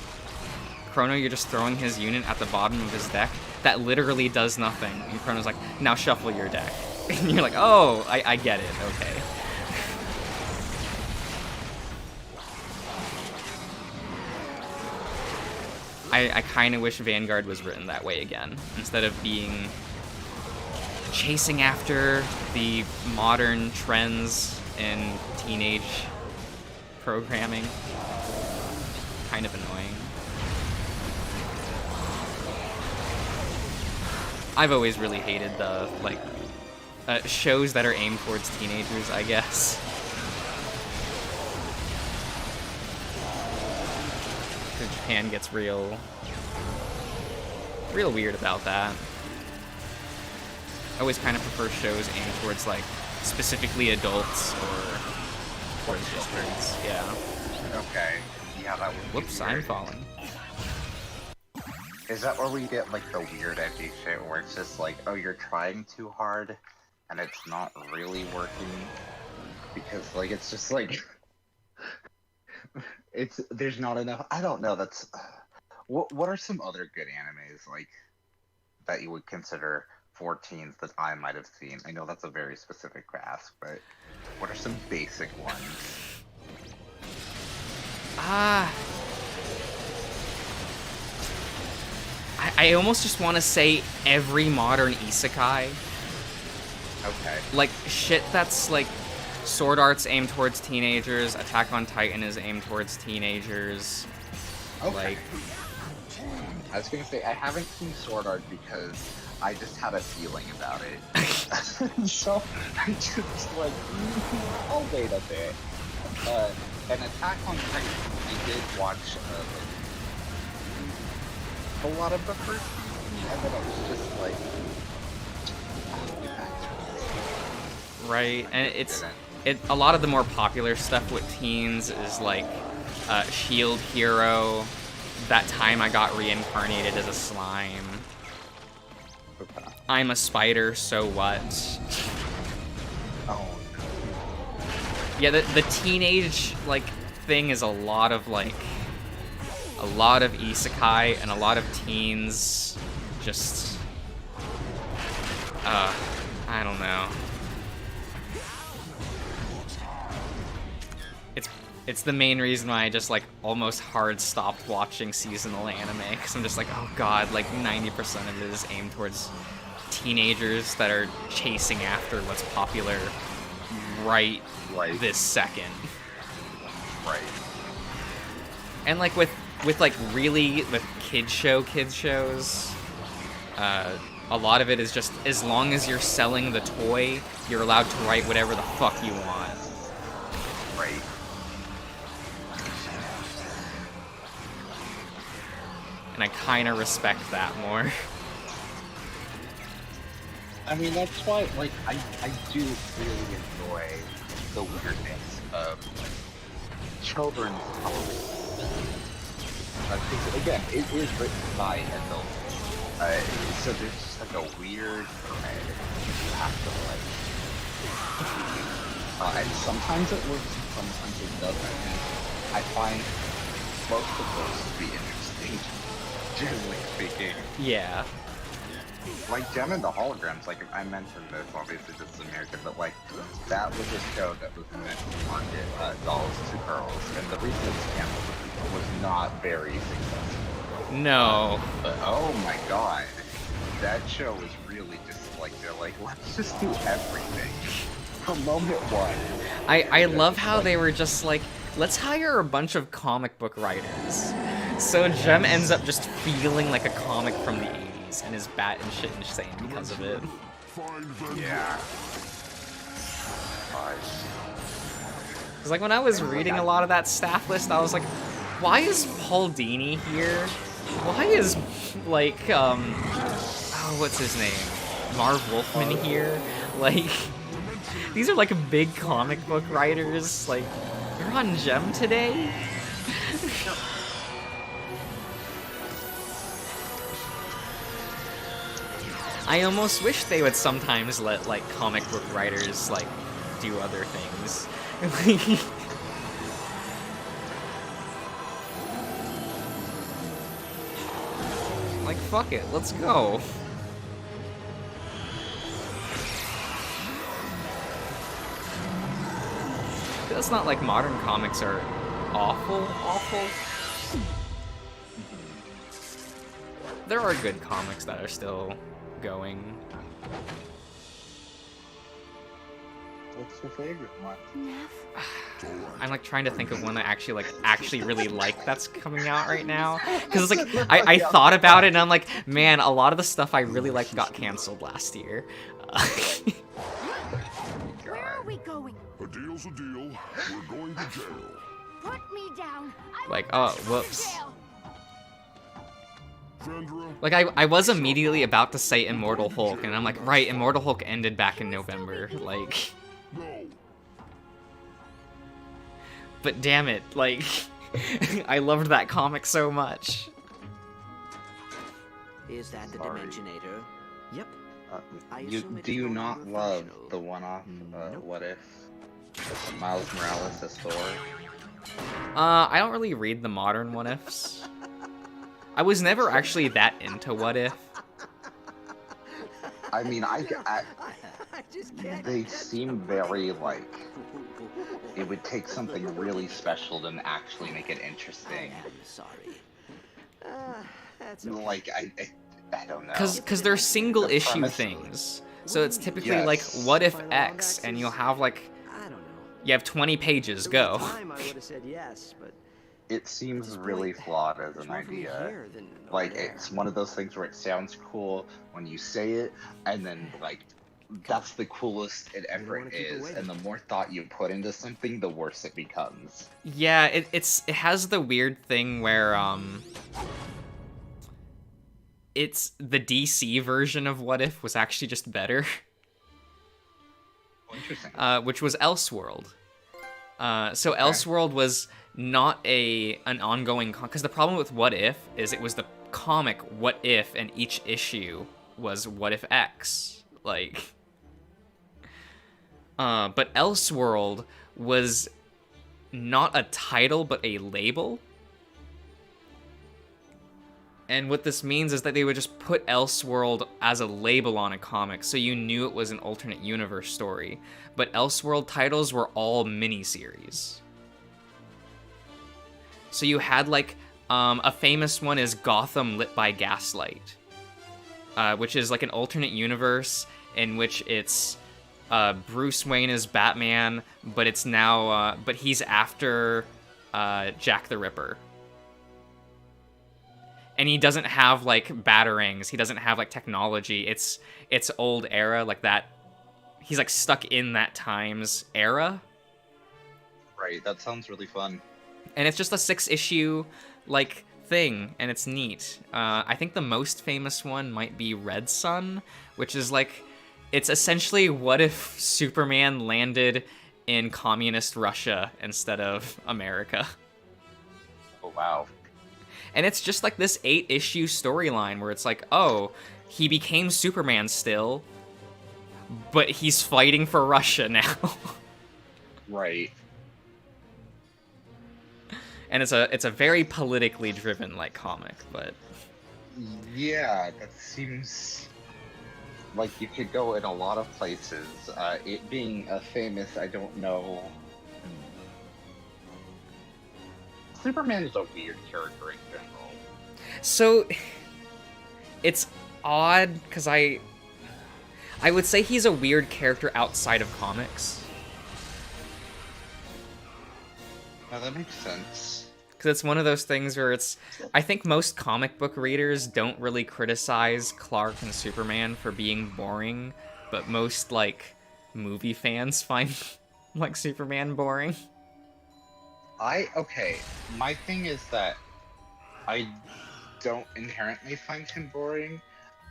Chrono, you're just throwing his unit at the bottom of his deck? That literally does nothing. And Chrono's like, now shuffle your deck. And you're like, oh, I get it, okay. I kind of wish Vanguard was written that way again, instead of being chasing after the modern trends in teenage programming. Kind of annoying. I've always really hated the, like, shows that are aimed towards teenagers, I guess. Japan gets real weird about that. I always kind of prefer shows aimed towards, like, specifically adults or towards just kids. Yeah. Okay. Yeah, that would be Whoops, weird. I'm falling. Is that where we get, like, the weird edgy shit where it's just like, oh, you're trying too hard and it's not really working? Because, like, it's just like... there's not enough. I don't know. That's what are some other good animes like that you would consider 14s that I might have seen? I know that's a very specific ask, but what are some basic ones? I almost just want to say every modern isekai. Okay. Like, shit that's, like, Sword Art's aimed towards teenagers, Attack on Titan is aimed towards teenagers. Okay. Like... I was gonna say, I haven't seen Sword Art because I just had a feeling about it. So, I just, like, I'll wait a bit. And Attack on Titan, I did watch, a lot of the first season, and then it was just like... Right, and a lot of the more popular stuff with teens is like Shield Hero. That time I got reincarnated as a slime. Okay. I'm a spider, so what? Oh. Yeah, the teenage like thing is a lot of isekai and a lot of teens just I don't know. It's the main reason why I just, like, almost hard stopped watching seasonal anime, because I'm just like, oh god, like, 90% of it is aimed towards teenagers that are chasing after what's popular right this second. Right. And, like, with kids shows, a lot of it is just, as long as you're selling the toy, you're allowed to write whatever the fuck you want. Right. And I kind of respect that more. I mean, that's why, like, I do really enjoy the weirdness of children's television. Because, again, it is written by adults. So there's just, like, a weird thread you have to, like... and sometimes it works, and sometimes it doesn't. And I find most of those to be interesting. Generally speaking. Yeah. Like Gem and the Holograms, like I mentioned this, obviously this is American, but like that was a show that was meant to market dolls to girls, and the recent scandal was not very successful. No. But oh my god, that show was really just like, they're like, let's just do everything from moment one. I love how they were just like, let's hire a bunch of comic book writers. So Jem ends up just feeling like a comic from the 80s and is bat and shit insane because of it. Yeah. Because like when I was reading a lot of that staff list, I was like, why is Paul Dini here? Why is like what's his name? Marv Wolfman here? Like these are like big comic book writers. Like you're on Gem today? I almost wish they would sometimes let, like, comic book writers, like, do other things. Like, fuck it, let's go. It's not like modern comics are awful. There are good comics that are still going. What's your favorite one? I'm like trying to think of one that actually really like that's coming out right now. Because it's like I thought about it and I'm like, man, a lot of the stuff I really liked got canceled last year. Where are we going? A deal's a deal. We're going to jail. Put me down. Like, oh, whoops. Like, I was immediately about to say Immortal Hulk, and I'm like, right, Immortal Hulk ended back in November, like... But damn it, like, I loved that comic so much. Is that the Dimensionator? Yep. Do you not love the one-off, What If? Miles Morales as Thor? I don't really read the modern What Ifs. I was never actually that into What If. I mean, they seem very, like, it would take something really special to actually make it interesting. I'm sorry. like I don't know. Because they're single The issue premise- things. So it's typically Yes. like, what if X, and you'll have like, I don't know. you have 20 pages, There go. was a time I would have said yes, but It seems really flawed as an more for me idea. here than over Like, there. it's one of those things where it sounds cool when you say it, and then, like, that's the coolest it ever wanna keep it is. waiting. And the more thought you put into something, the worse it becomes. Yeah, it has the weird thing where, it's the DC version of What If was actually just better. Interesting. Which was Elseworld. So Elseworld was not an ongoing because the problem with What If is it was the comic What If, and each issue was What If X, like. But Elseworld was not a title but a label. And what this means is that they would just put Elseworld as a label on a comic, so you knew it was an alternate universe story. But Elseworld titles were all miniseries. So you had, like, a famous one is Gotham Lit by Gaslight, which is like an alternate universe in which it's Bruce Wayne is Batman, but it's now, but he's after Jack the Ripper. And he doesn't have, like, batarangs. He doesn't have, like, technology. It's old era, like that. He's, like, stuck in that time's era. Right, that sounds really fun. And it's just a 6-issue, like, thing, and it's neat. I think the most famous one might be Red Sun, which is, like, it's essentially what if Superman landed in communist Russia instead of America. Oh, wow. And it's just like this 8-issue storyline where it's like, oh, he became Superman still, but he's fighting for Russia now. Right. And it's a very politically driven, like, comic, but Yeah, that seems like you could go in a lot of places. It being famous, I don't know. Superman is a weird character in general. so it's odd because I would say he's a weird character outside of comics. Now that makes sense. Because it's one of those things where it's... I think most comic book readers don't really criticize Clark and Superman for being boring, but most, like, movie fans find, like, Superman boring. Okay, my thing is that I don't inherently find him boring.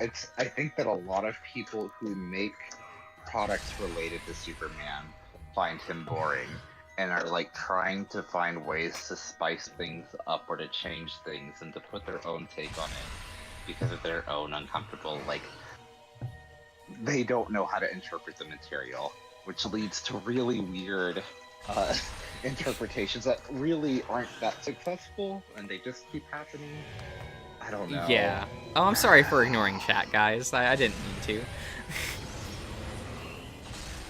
I think that a lot of people who make products related to Superman find him boring and are like trying to find ways to spice things up or to change things and to put their own take on it because of their own uncomfortable, like, they don't know how to interpret the material, which leads to really weird interpretations that really aren't that successful, and they just keep happening. I don't know. Yeah. Oh, I'm sorry for ignoring chat, guys. I didn't mean to.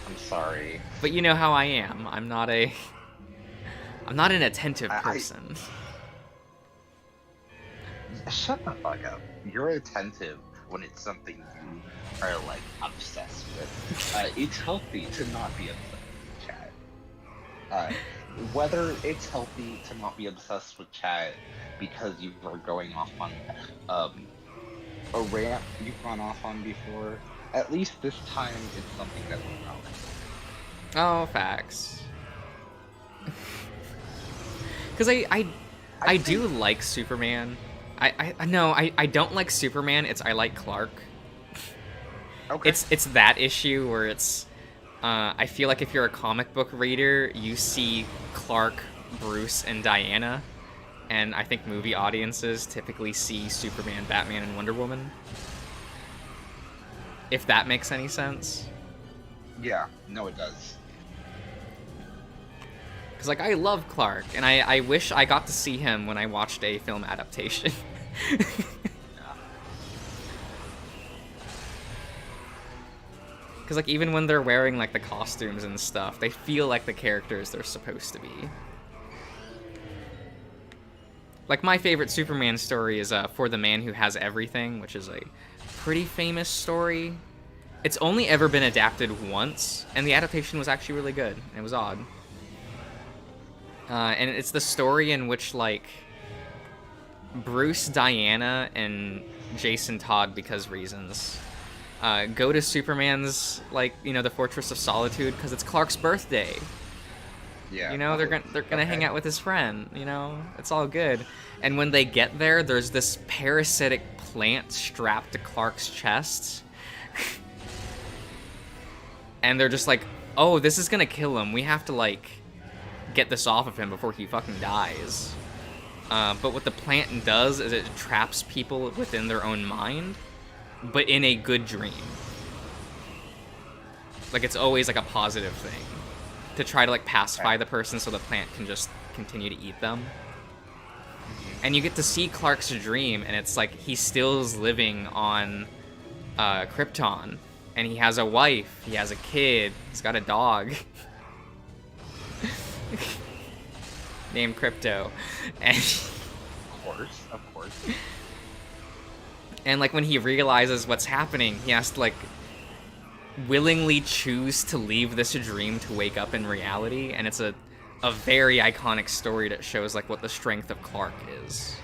I'm sorry. But you know how I am. I'm not an attentive person. Shut the fuck up. You're attentive when it's something you are, like, obsessed with. It's healthy to not be obsessed with chat. Whether it's healthy to not be obsessed with chat because you were going off on a rant you've gone off on before, at least this time it's something that's wrong. Oh, facts. Because I do like Superman. I don't like Superman. I like Clark. Okay. It's that issue where it's I feel like if you're a comic book reader, you see Clark, Bruce, and Diana, and I think movie audiences typically see Superman, Batman, and Wonder Woman. If that makes any sense. Yeah, no it does. Because, like, I love Clark, and I wish I got to see him when I watched a film adaptation. Because, like, even when they're wearing, like, the costumes and stuff, they feel like the characters they're supposed to be. Like, my favorite Superman story is For the Man Who Has Everything, which is a pretty famous story. It's only ever been adapted once, and the adaptation was actually really good. It was odd. And it's the story in which, like, Bruce, Diana, and Jason Todd, because reasons, go to Superman's, like, you know, the Fortress of Solitude, because it's Clark's birthday. Yeah. You know, they're gonna hang out with his friend, you know? It's all good. And when they get there, there's this parasitic plant strapped to Clark's chest. And they're just like, oh, this is gonna kill him. We have to, like, get this off of him before he fucking dies. But what the plant does is it traps people within their own mind, but in a good dream. Like, it's always, like, a positive thing. To try to, like, pacify the person so the plant can just continue to eat them. And you get to see Clark's dream, and it's like he still is living on Krypton. And he has a wife, he has a kid, he's got a dog. Named Crypto. And of course. And, like, when he realizes what's happening, he has to, like, willingly choose to leave this dream to wake up in reality, and it's a very iconic story that shows, like, what the strength of Clark is.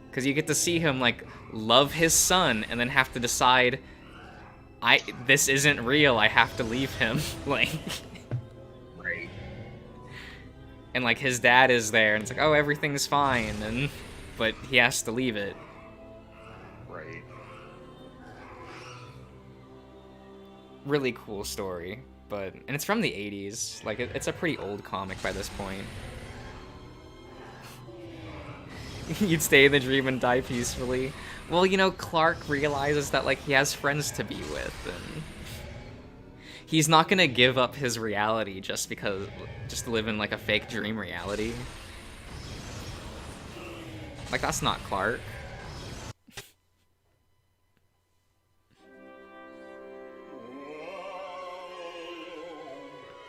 Because you get to see him, like, love his son, and then have to decide, this isn't real, I have to leave him. Like... Right. And, like, his dad is there, and it's like, oh, everything's fine, but he has to leave it. Right. Really cool story, and it's from the 80s. Like, it's a pretty old comic by this point. You'd stay in the dream and die peacefully. Well, you know, Clark realizes that, like, he has friends to be with, and he's not gonna give up his reality just to live in, like, a fake dream reality. Like, that's not Clark.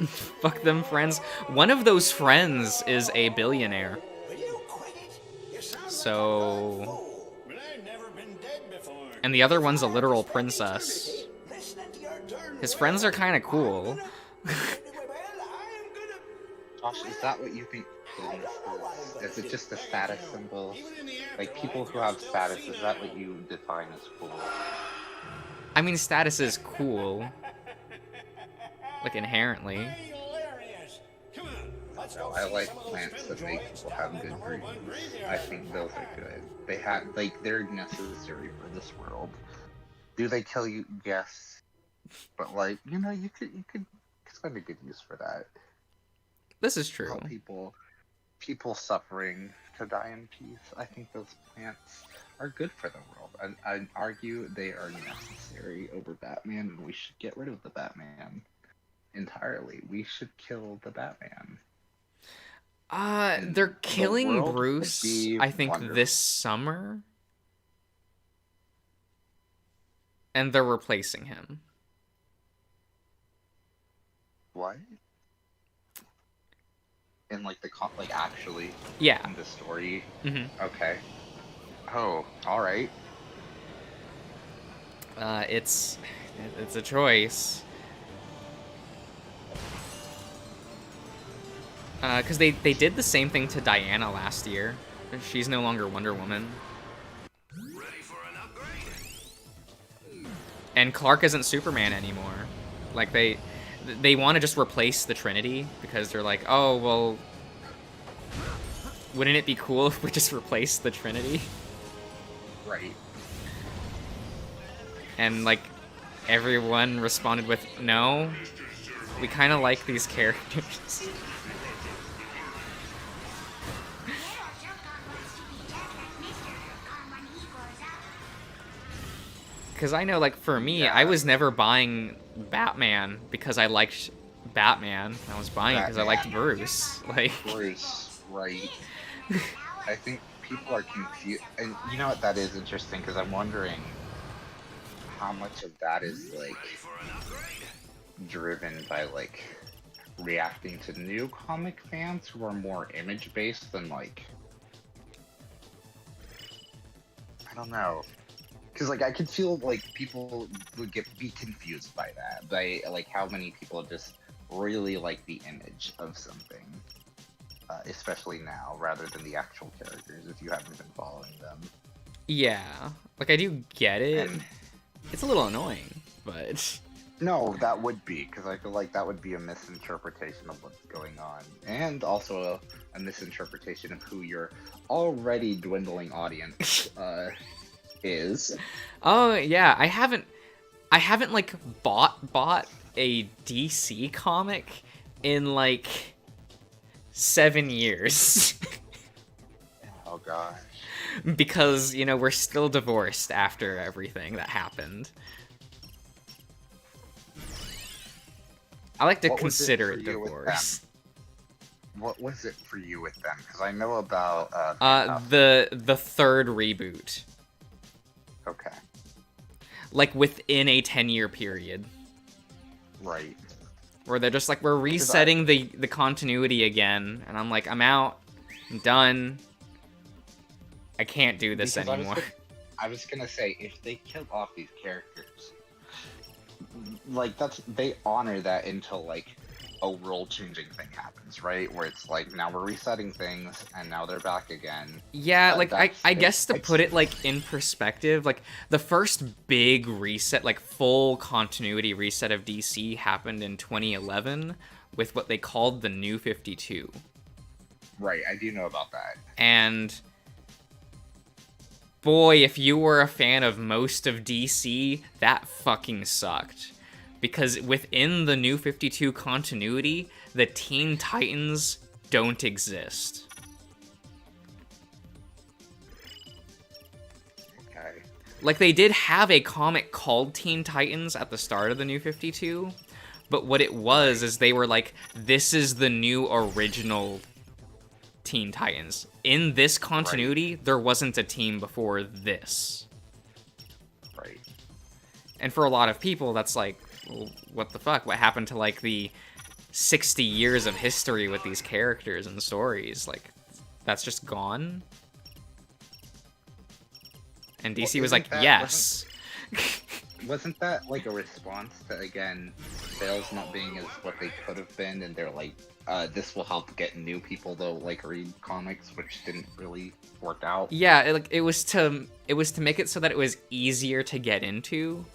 Fuck them friends. One of those friends is a billionaire. So... And the other one's a literal princess. His friends are kind of cool. Josh, is that what you think is? Is it just a status symbol? Like, people who have status, is that what you define as cool? I mean, status is cool. Like, inherently. No, I like plants that make people have good dreams. I think those are good. They're necessary for this world. Do they kill you? Yes. But, like, you know, you could find a good use for that. This is true. Help people suffering to die in peace. I think those plants are good for the world. I'd argue they are necessary over Batman, and we should get rid of the Batman entirely. We should kill the Batman. They're killing the Bruce, I think, wonderful. this summer. And they're replacing him. What? In, like, actually? Yeah. In the story? Mm-hmm. Okay. Oh, alright. It's a choice. Because they did the same thing to Diana last year. She's no longer Wonder Woman. And Clark isn't Superman anymore. Like, they want to just replace the Trinity, because they're like, oh, well, wouldn't it be cool if we just replaced the Trinity? Right. And, like, everyone responded with, no, we kind of like these characters. Because I know, like, for me, I was never buying Batman because I liked Batman. I was buying it because I liked Bruce. Like, Bruce, right. I think people are confused. And you know what, that is interesting, because I'm wondering how much of that is, like, driven by, like, reacting to new comic fans who are more image based than like, I don't know, because like I could feel like people would be confused by that, by like how many people just really like the image of something, especially now, rather than the actual characters. If you haven't been following them. Yeah, like I do get it. And it's a little annoying, but no, that would be, because I feel like that would be a misinterpretation of what's going on, and also a misinterpretation of who your already dwindling audience is. Oh yeah, I haven't like bought a DC comic in like 7 years. Oh gosh. Because, you know, we're still divorced after everything that happened. I like to consider it divorce. What was it for you with them? Because I know about the third reboot. Okay. Like within a 10-year period. Right. Where they're just like, we're resetting the continuity again, and I'm like, I'm out. I'm done. I can't do this anymore. I was gonna say, if they kill off these characters, like they honor that until like a world-changing thing happens, right? Where it's like, now we're resetting things, and now they're back again. Yeah, like I guess to put it like in perspective, like the first big reset, like full continuity reset of DC happened in 2011 with what they called the New 52. Right, I do know about that. And boy, if you were a fan of most of DC, that fucking sucked. Because within the New 52 continuity, the Teen Titans don't exist. Okay. Like, they did have a comic called Teen Titans at the start of the New 52, but what it was is they were like, this is the new original Teen Titans. In this continuity, there wasn't a team before this. Right. And for a lot of people, that's like, well, what the fuck? What happened to, like, the 60 years of history with these characters and stories? Like, that's just gone? And DC was like, yes. Wasn't that, like, a response to, again, sales not being as what they could have been, and they're like, this will help get new people to, like, read comics, which didn't really work out? Yeah, it was to make it so that it was easier to get into,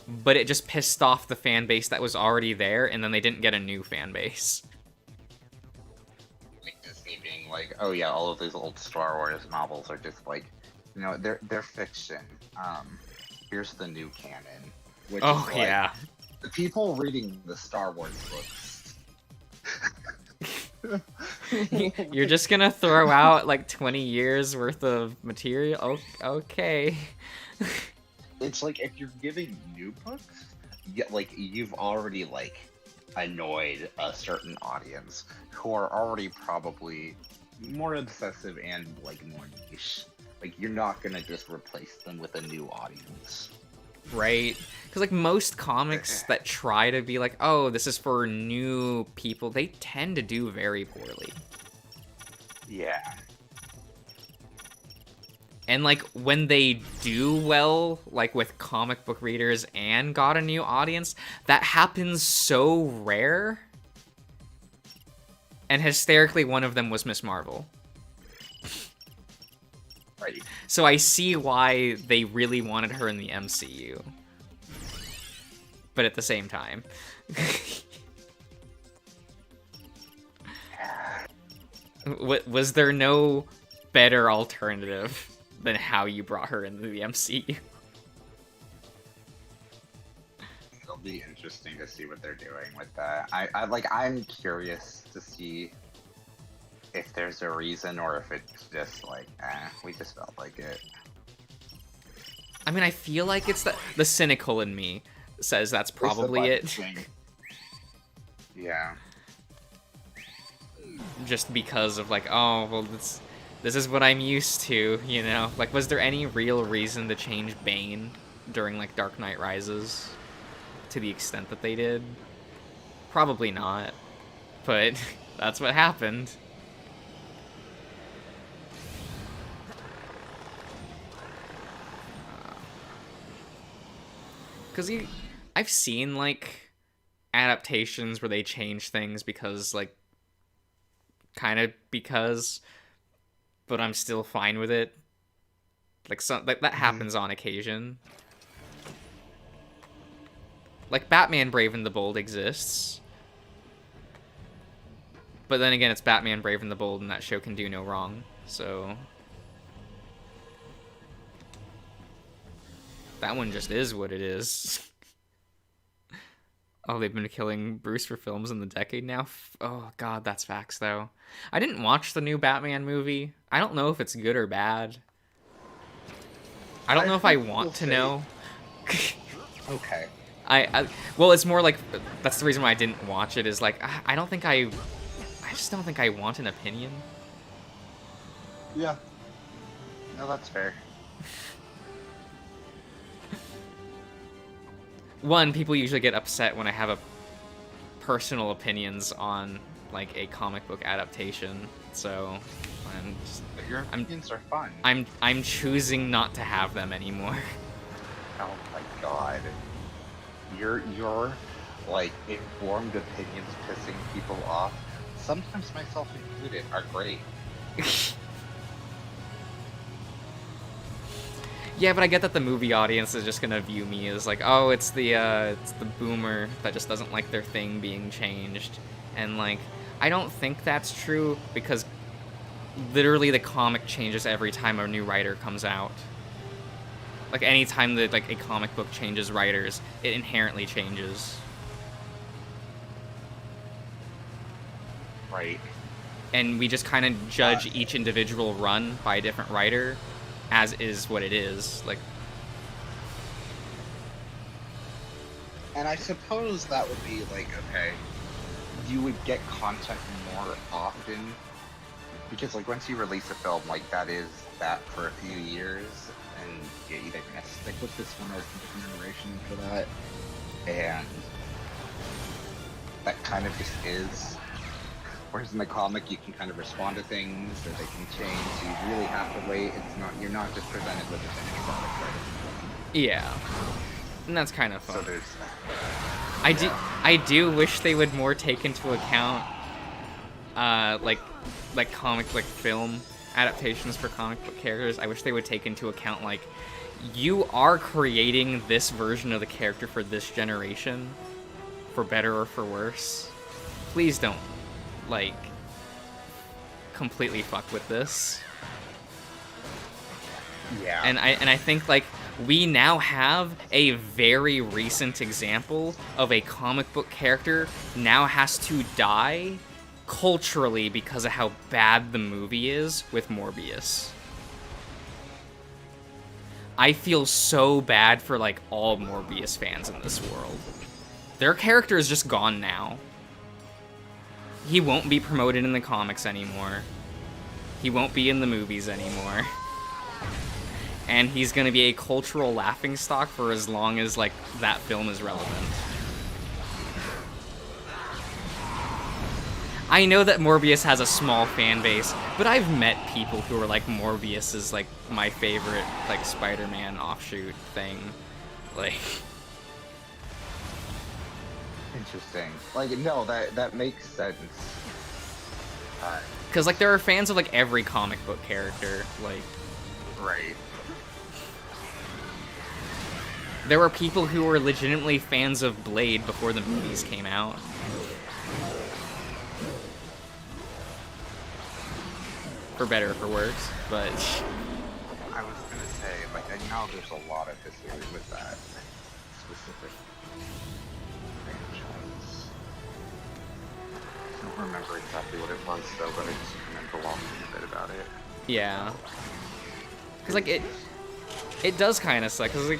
but it just pissed off the fan base that was already there, and then they didn't get a new fan base. Like Disney being like, oh yeah, all of these old Star Wars novels are just like, you know, they're fiction. Here's the new canon. Which is like, yeah. The people reading the Star Wars books. You're just gonna throw out like 20 years worth of material? Oh, okay. It's like, if you're giving new books, like, you've already, like, annoyed a certain audience who are already probably more obsessive and, like, more niche. Like, you're not gonna just replace them with a new audience. Right? Because, like, most comics that try to be like, oh, this is for new people, they tend to do very poorly. Yeah. And, like, when they do well, like, with comic book readers and got a new audience, that happens so rare. And hysterically, one of them was Miss Marvel. Right. So I see why they really wanted her in the MCU. But at the same time. Was there no better alternative than how you brought her into the MCU? It'll be interesting to see what they're doing with that. I'm curious to see if there's a reason, or if it's just like, we just felt like it. I mean, I feel like it's the cynical in me says that's probably it. Yeah. Just because of like, oh, well, this is what I'm used to, you know? Like, was there any real reason to change Bane during, like, Dark Knight Rises to the extent that they did? Probably not, but that's what happened. Because I've seen, like, adaptations where they change things because, like, kind of because, but I'm still fine with it. Like, that happens on occasion. Like, Batman Brave and the Bold exists. But then again, it's Batman Brave and the Bold, and that show can do no wrong, so... That one just is what it is. Oh, they've been killing Bruce for films in the decade now? Oh, God, that's facts, though. I didn't watch the new Batman movie. I don't know if it's good or bad. I don't know if I want to know. Okay. Well, it's more like, that's the reason why I didn't watch it, is like, I just don't think I want an opinion. Yeah. No, that's fair. One, people usually get upset when I have personal opinions on, like, a comic book adaptation, so your opinions are fun. I'm choosing not to have them anymore. Oh my god. Your like, informed opinions pissing people off, sometimes myself included, are great. Yeah, but I get that the movie audience is just gonna view me as like, oh, it's the boomer that just doesn't like their thing being changed. And, like, I don't think that's true, because literally the comic changes every time a new writer comes out. Like, any time that, like, a comic book changes writers, it inherently changes. Right. And we just kind of judge each individual run by a different writer, as is what it is. Like, and I suppose that would be like, okay, you would get content more often, because, like, once you release a film, like, that is that for a few years, and you're either gonna stick with this one or continuation for that, and that kind of just is. Whereas in the comic, you can kind of respond to things, or they can change, so you really have to wait. You're not just presented with a finished product, right? Yeah. And that's kind of fun. So there's... I do wish they would more take into account, like comic, like, film adaptations for comic book characters. I wish they would take into account, like, you are creating this version of the character for this generation, for better or for worse. Please don't, like, completely fuck with this. Yeah. And I think, like, we now have a very recent example of a comic book character now has to die culturally because of how bad the movie is with Morbius. I feel so bad for, like, all Morbius fans in this world. Their character is just gone now. He won't be promoted in the comics anymore. He won't be in the movies anymore. And he's gonna be a cultural laughingstock for as long as, like, that film is relevant. I know that Morbius has a small fan base, but I've met people who are like, Morbius is, like, my favorite, like, Spider-Man offshoot thing. Like... Interesting. Like, no, that makes sense. Because, like, there are fans of, like, every comic book character, like... Right. There were people who were legitimately fans of Blade before the movies came out. For better or for worse, but... I was gonna say, like, I know there's a lot of history with that specific franchise. I don't remember exactly what it was, though, but I just remember walking a bit about it. Yeah. Because, like, it does kind of suck, because, like...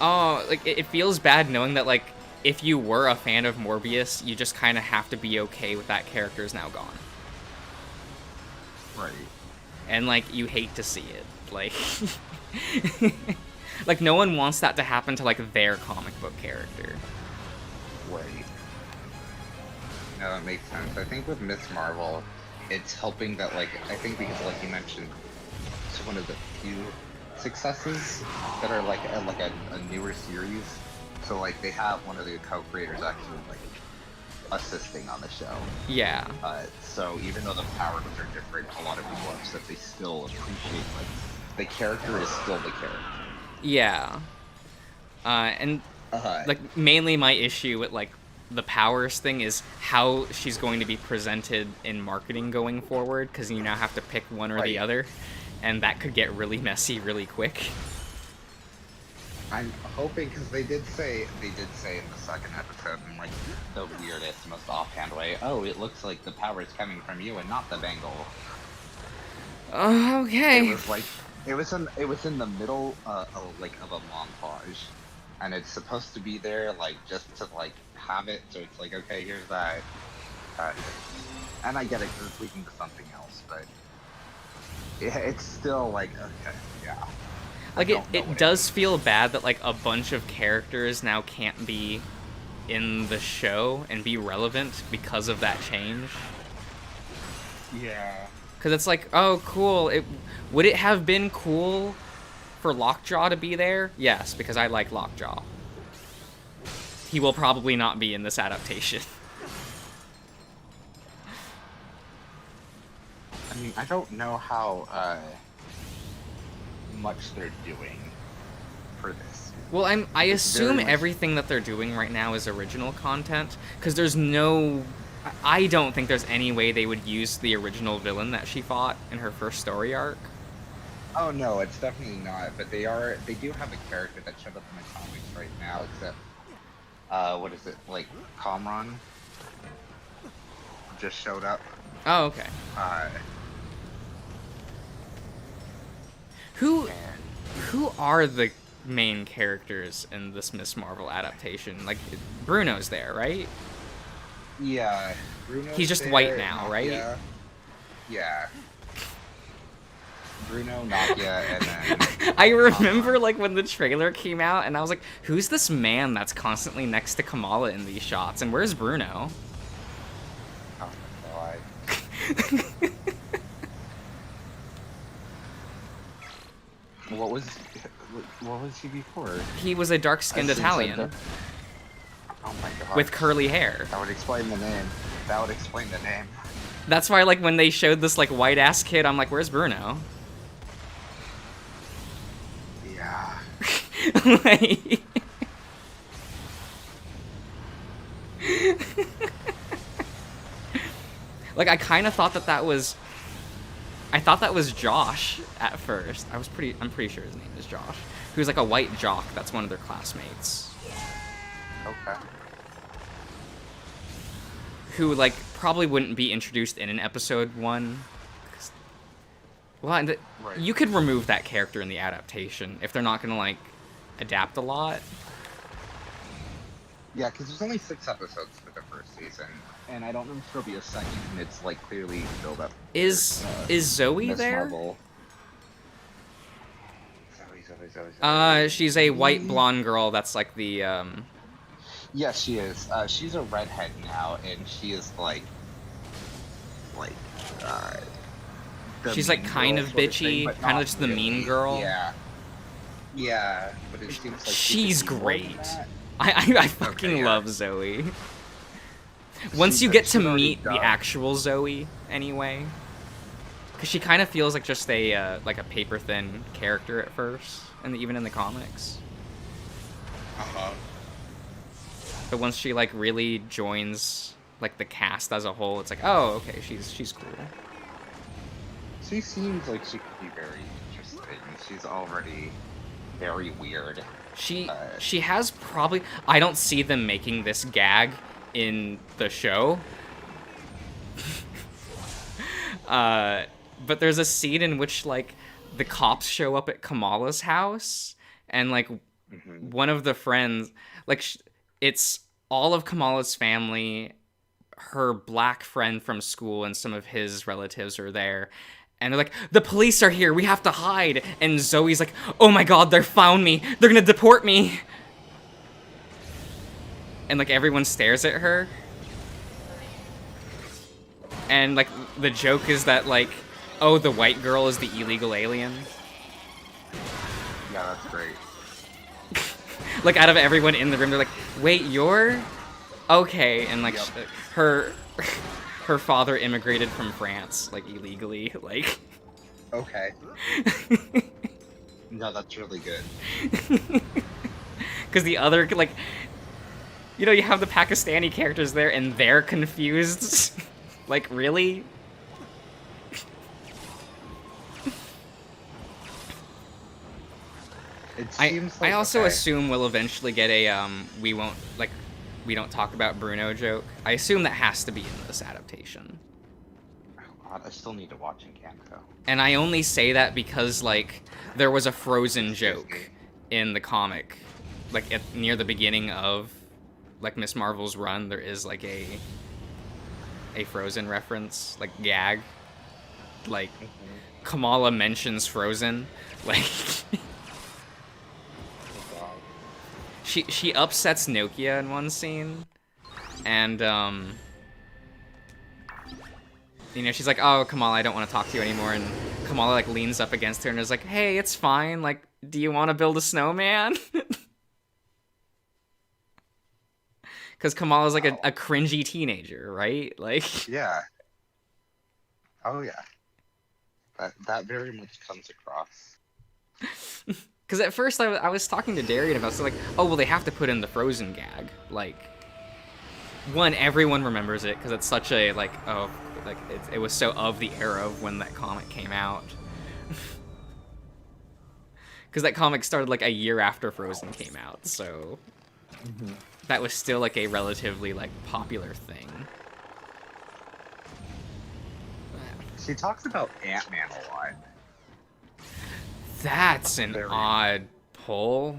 Oh, like, it feels bad knowing that, like, if you were a fan of Morbius, you just kind of have to be okay with that character's now gone. Right. And, like, you hate to see it. Like... like, no one wants that to happen to, like, their comic book character. Right. No, it makes sense. I think with Miss Marvel, it's helping that, like, I think because, like you mentioned, it's one of the few successes that are like a newer series. So, like, they have one of the co-creators actually, like, assisting on the show. Yeah. So even though the powers are different, a lot of people have said they still appreciate, like, the character is still the character. Yeah. And like mainly my issue with like the powers thing is how she's going to be presented in marketing going forward, because you now have to pick one or the other, and that could get really messy really quick. I'm hoping, because they did say in the second episode, in like the weirdest, most offhand way, oh, it looks like the power is coming from you and not the bangle. Okay. It was like it was in the middle of a montage, and it's supposed to be there like just to like have it, so it's like, okay, here's that, and I get it because it's leading to something else, but yeah, it's still like, okay, yeah. Like, it does feel bad that, like, a bunch of characters now can't be in the show and be relevant because of that change. Yeah. Because it's like, oh, cool. Would it have been cool for Lockjaw to be there? Yes, because I like Lockjaw. He will probably not be in this adaptation. I mean, I don't know how much they're doing for this. Well, I assume everything that they're doing right now is original content, because there's no... I don't think there's any way they would use the original villain that she fought in her first story arc. Oh no, it's definitely not, but they do have a character that showed up in the comics right now, except, what is it, like, Kamran just showed up. Oh, okay. Who are the main characters in this Miss Marvel adaptation? Like, Bruno's there, right? Yeah, Bruno's He's just there, white now, right? Yeah. Bruno, Nakia, and then... I remember, like, when the trailer came out, and I was like, who's this man that's constantly next to Kamala in these shots, and where's Bruno? Oh my god. What was he before? He was a dark-skinned Italian. Oh my god. With curly hair. That would explain the name. That's why, like, when they showed this, like, white-ass kid, I'm like, where's Bruno? Yeah. Like... like, I kind of thought that was... I thought that was Josh at first. I'm pretty sure his name is Josh. He was like a white jock. That's one of their classmates. Okay. Who, like, probably wouldn't be introduced in an episode 1. Well, you could remove that character in the adaptation if they're not gonna, like, adapt a lot. Yeah, because there's only 6 episodes for the first season, and I don't know if there'll be a second, and it's like clearly filled up. Is Zoe Miss there? Marvel. Zoe. She's a white blonde girl that's like the Yes, she is. She's a redhead now, and she is like she's like kind of bitchy, kind of just the mean girl. Yeah, but it seems like she's great. I fucking love Zoe. Once you get to meet the actual Zoe, anyway, because she kind of feels like just a like a paper thin character at first, and even in the comics. But once she like really joins like the cast as a whole, it's like, oh, okay, she's cool. She seems like she could be very interesting. She's already very weird. She has probably... I don't see them making this gag in the show. But there's a scene in which, like, the cops show up at Kamala's house, and, like, one of the friends... Like, it's all of Kamala's family, her black friend from school, and some of his relatives are there. And they're like, the police are here, we have to hide. And Zoe's like, oh my god, they found me. They're gonna deport me. And like everyone stares at her. And like the joke is that like, oh, the white girl is the illegal alien. Yeah, that's great. Like out of everyone in the room, they're like, wait, you're okay, and like her father immigrated from France, like illegally, like. Okay. No, that's really good. Because the other, like, you know, you have the Pakistani characters there, and they're confused. Like, really? It seems like, I also okay. assume we'll eventually get a, we don't talk about Bruno joke. I assume that has to be in this adaptation. Oh god, I still need to watch Encanto. And I only say that because, like, there was a Frozen joke in the comic. Like, near the beginning of, like, Miss Marvel's run, there is, like, a Frozen reference, like, gag. Like, Kamala mentions Frozen. Like, she upsets Nokia in one scene. And, you know, she's like, oh, Kamala, I don't want to talk to you anymore. And Kamala, like, leans up against her and is like, hey, it's fine. Like, do you want to build a snowman? Because Kamala's, like, a cringy teenager, right? Like... Yeah. Oh, yeah. That very much comes across. Because at first I was talking to Darian about it, so like, oh, well, they have to put in the Frozen gag. Like, one, everyone remembers it, because it's such a, like, oh... Like, it was so of the era of when that comic came out. Because that comic started, like, a year after Frozen came out, so... That was still, like, a relatively, like, popular thing. She talks about Ant-Man a lot. That's an odd pull.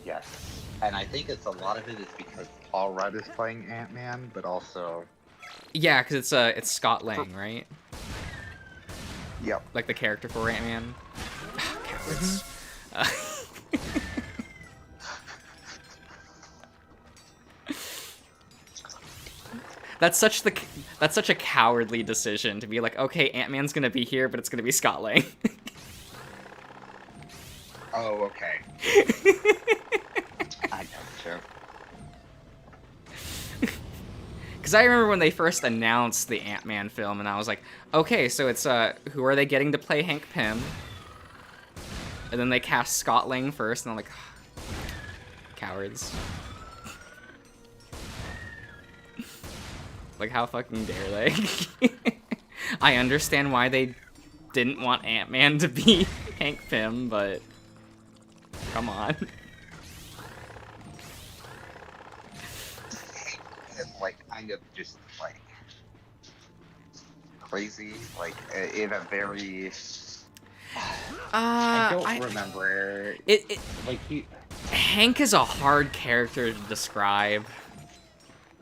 Yes. And I think a lot of it is because Paul Rudd is playing Ant-Man, but also... Yeah, because it's Scott Lang, right? Yep. Like the character for Ant-Man. Cowards. That's such a cowardly decision to be like, okay, Ant-Man's gonna be here, but it's gonna be Scott Lang. Oh, okay. I gotcha. Because I remember when they first announced the Ant-Man film, and I was like, okay, so it's, who are they getting to play Hank Pym? And then they cast Scott Lang first, and I'm like, cowards. Like, how fucking dare they? I understand why they didn't want Ant-Man to be Hank Pym, but come on. It's like kind of just like crazy, like in a very. I don't remember. Like Hank is a hard character to describe.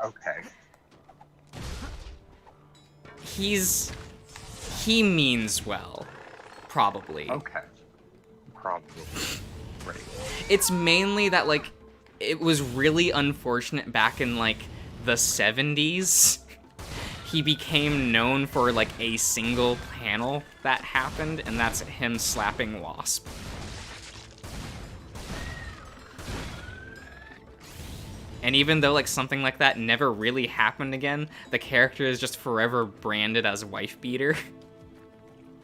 Okay. He means well, probably. Okay. Probably. Right. It's mainly that, like, it was really unfortunate back in, like, the 70s. He became known for, like, a single panel that happened, and that's him slapping Wasp. And even though, like, something like that never really happened again, the character is just forever branded as wife beater.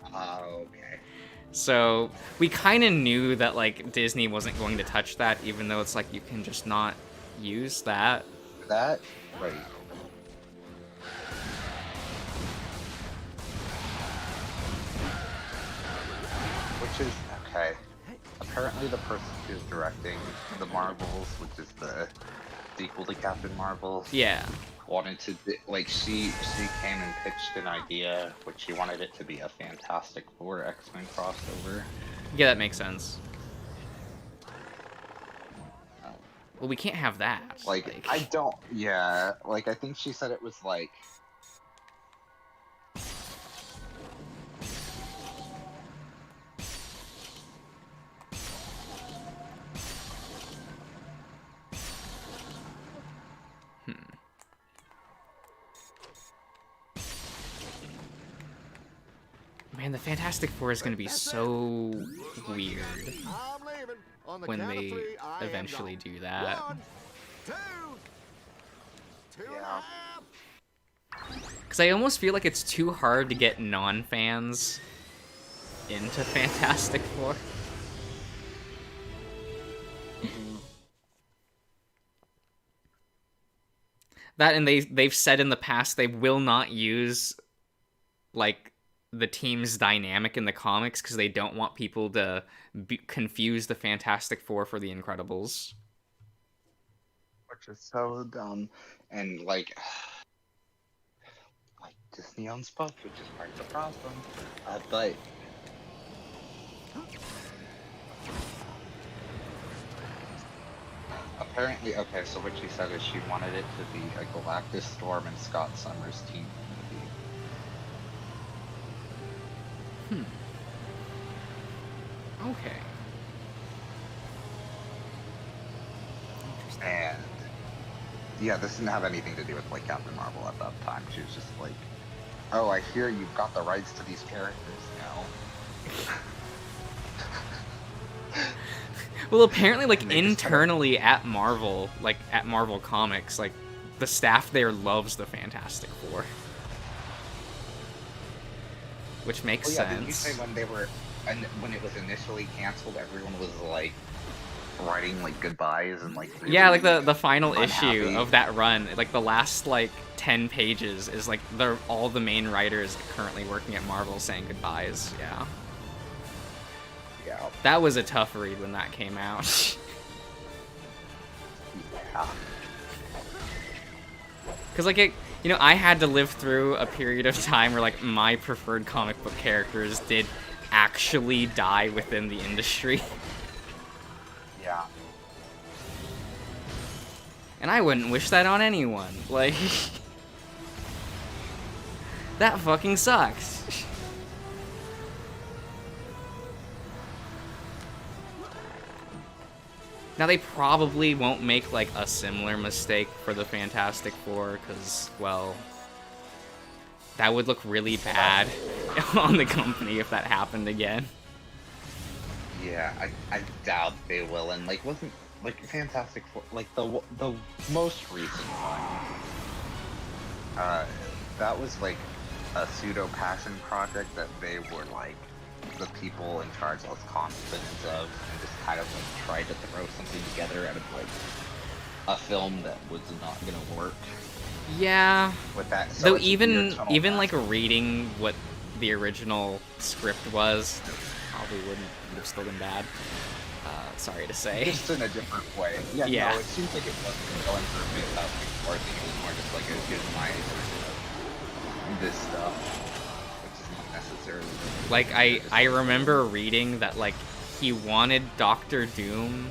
Okay. So we kind of knew that, like, Disney wasn't going to touch that, even though it's like you can just not use that. That? Right. Which is, okay. Apparently the person who's directing the Marvels, which is the sequel to Captain Marvel. Yeah. Wanted to, like, she came and pitched an idea, which she wanted it to be a Fantastic Four X-Men crossover. Yeah, that makes sense. Well, we can't have that. Like, I don't, yeah, like, I think she said it was, like, Man, the Fantastic Four is going to be so weird when they eventually do that. 1, 2, 2 and a half. Because I almost feel like it's too hard to get non-fans into Fantastic Four. That, and they've said in the past they will not use like the team's dynamic in the comics because they don't want people to confuse the Fantastic Four for the Incredibles. Which is so dumb. And like Disney owns both, which is part of the problem. But apparently, okay, so what she said is she wanted it to be a Galactus, Storm, and Scott Summers team movie. Okay. And yeah, this didn't have anything to do with like Captain Marvel at that time. She was just like, "Oh, I hear you've got the rights to these characters now." Well, apparently, like, internally at Marvel, like, at Marvel Comics, like, the staff there loves the Fantastic Four. Which makes sense. Didn't you say when when it was initially canceled, everyone was, like, writing, like, goodbyes and, like... Really yeah, like, the final unhappy. issue of that run, like, the last, like, 10 pages is, like, all the main writers currently working at Marvel saying goodbyes, yeah. Yeah. That was a tough read when that came out. Yeah. Because, like, I had to live through a period of time where, like, my preferred comic book characters did actually die within the industry. Yeah. And I wouldn't wish that on anyone. Like, that fucking sucks. Now, they probably won't make, like, a similar mistake for the Fantastic Four, because, well, that would look really bad on the company if that happened again. Yeah, I doubt they will, and, like, wasn't, like, Fantastic Four, like, the most recent one, that was, like, a pseudo-passion project that they were, like, the people in charge was confident of, and just kind of like tried to throw something together out of like a film that was not gonna work. Yeah. With that, so though even like reading what the original script was, probably wouldn't have still been bad. Sorry to say. Just in a different way. Yeah. Yeah. No, it seems like it wasn't going for a big or I think it was more just like here's my version of this stuff. Like, I remember reading that, like, he wanted Doctor Doom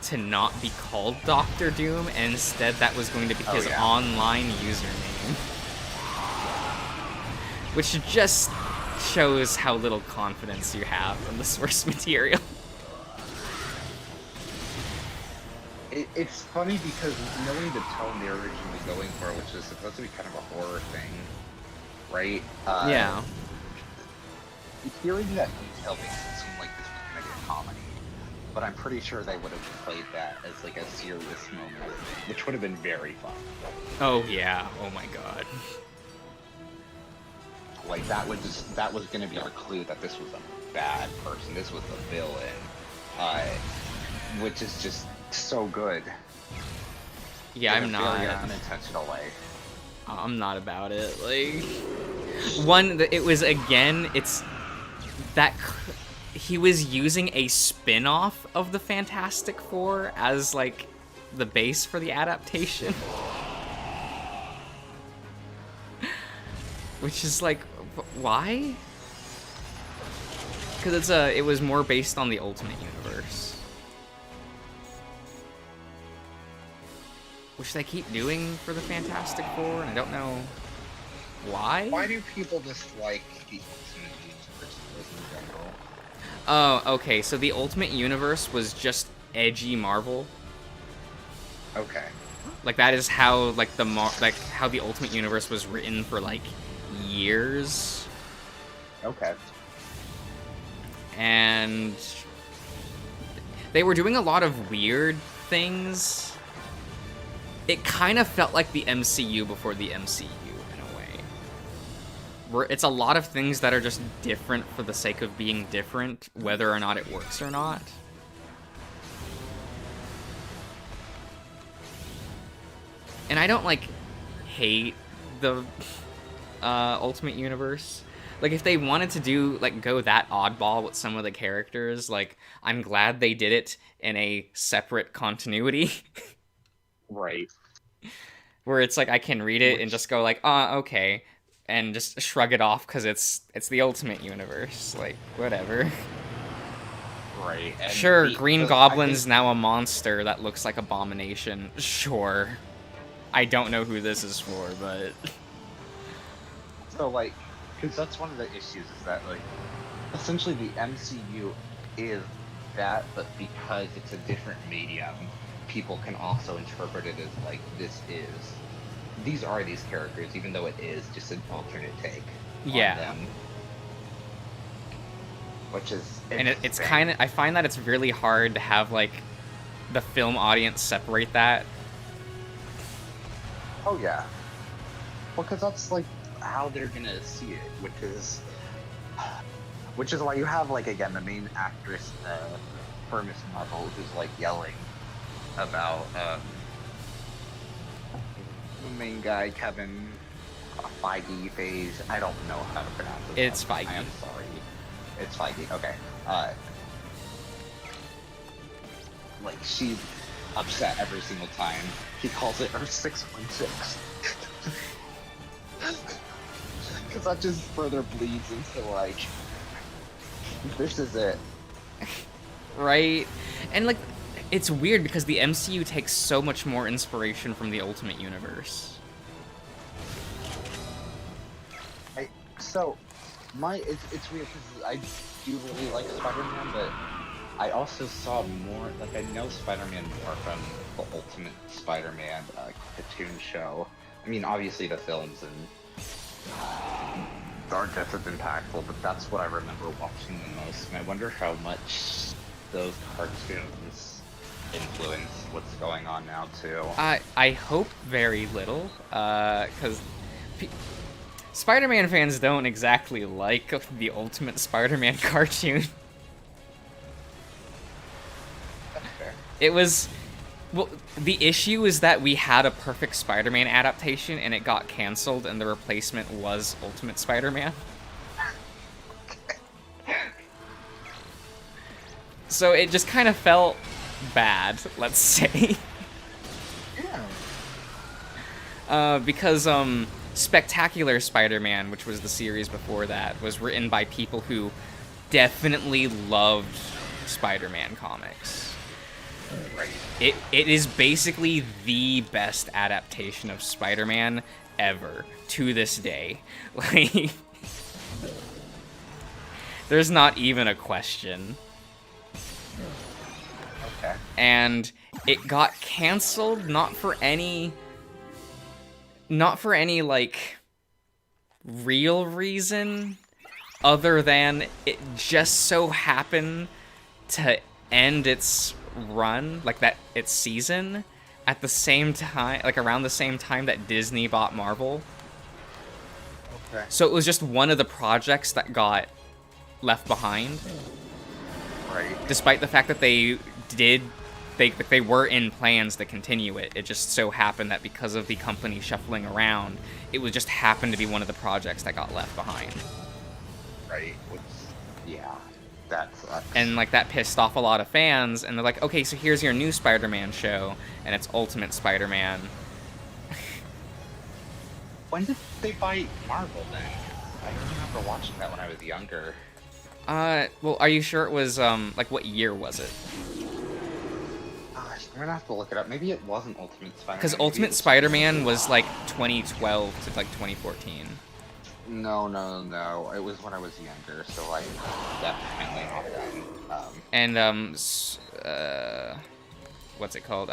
to not be called Doctor Doom, and instead that was going to be his online username. Which just shows how little confidence you have in the source material. It's funny because knowing the tone they're originally going for, which is supposed to be kind of a horror thing, right? Yeah. Hearing that detail makes it seem like this was gonna be a comedy, but I'm pretty sure they would have played that as like a serious moment, which would have been very fun. Oh yeah, oh my god. Like that was gonna be our clue that this was a bad person, this was the villain, which is just so good. Yeah, I'm not. In a very unintentional way. I'm not about it. Like, it was again. It's that he was using a spin-off of the Fantastic Four as like the base for the adaptation, which is like, why? Because it was more based on the Ultimate Universe, which they keep doing for the Fantastic Four, and I don't know why. Why do people dislike the Ultimate Universe in general? Oh, okay. So the Ultimate Universe was just edgy Marvel. Okay. Like that is how like how the Ultimate Universe was written for like years. Okay. and they were doing a lot of weird things. It kind of felt like the MCU before the MCU in a way. Where it's a lot of things that are just different for the sake of being different, whether or not it works or not. And I don't, like, hate the Ultimate Universe. Like, if they wanted to do, like, go that oddball with some of the characters, like, I'm glad they did it in a separate continuity. Right. Where it's like, I can read it and just go like, okay. And just shrug it off because it's the Ultimate Universe. Like, whatever. Right. And sure, Green Goblin's now a monster that looks like Abomination. Sure. I don't know who this is for, but... So, like, because that's one of the issues, is that, like, essentially the MCU is that, but because it's a different medium, people can also interpret it as, like, these are these characters, even though it is just an alternate take on them. Which is... And it's kind of... I find that it's really hard to have, like, the film audience separate that. Oh, yeah. Well, because that's, like, how they're gonna see it, which is why you have, like, again, the main actress for Miss Marvel who's, like, yelling about the main guy, Kevin Feige, Phage, I don't know how to pronounce it. It's Feige. I'm sorry. It's Feige, okay. Like, she's upset every single time. He calls it Earth 616. Because that just further bleeds into, like, this is it. Right? And, like, it's weird because the MCU takes so much more inspiration from the Ultimate Universe. It's weird because I do really like Spider-Man, but I also saw more, like, I know Spider-Man more from the Ultimate Spider-Man cartoon show. I mean, obviously the films and aren't just as impactful, but that's what I remember watching the most, and I wonder how much those cartoons influence what's going on now, too. I hope very little, because Spider-Man fans don't exactly like the Ultimate Spider-Man cartoon. That's fair. It was... Well, the issue is that we had a perfect Spider-Man adaptation, and it got canceled, and the replacement was Ultimate Spider-Man. So it just kind of felt bad, let's say. Yeah. Because, Spectacular Spider-Man, which was the series before that, was written by people who definitely loved Spider-Man comics. Right. It is basically the best adaptation of Spider-Man ever, to this day. Like, there's not even a question. Okay. And it got canceled not for any, like, real reason, other than it just so happened to end its run, like its season, at the same time, like around the same time that Disney bought Marvel. Okay. So it was just one of the projects that got left behind. Right. Despite the fact that they were in plans to continue it. It just so happened that because of the company shuffling around, it was just happened to be one of the projects that got left behind. Right. Yeah. That sucks. And, like, that pissed off a lot of fans, and they're like, okay, so here's your new Spider-Man show, and it's Ultimate Spider-Man. When did they buy Marvel, then? I remember watching that when I was younger. Well, are you sure it was, like, what year was it? I'm gonna have to look it up. Maybe it wasn't Ultimate Spider-Man. Because Ultimate Spider-Man was, like, 2012 to, like, 2014. No. It was when I was younger, so like definitely not then. And what's it called?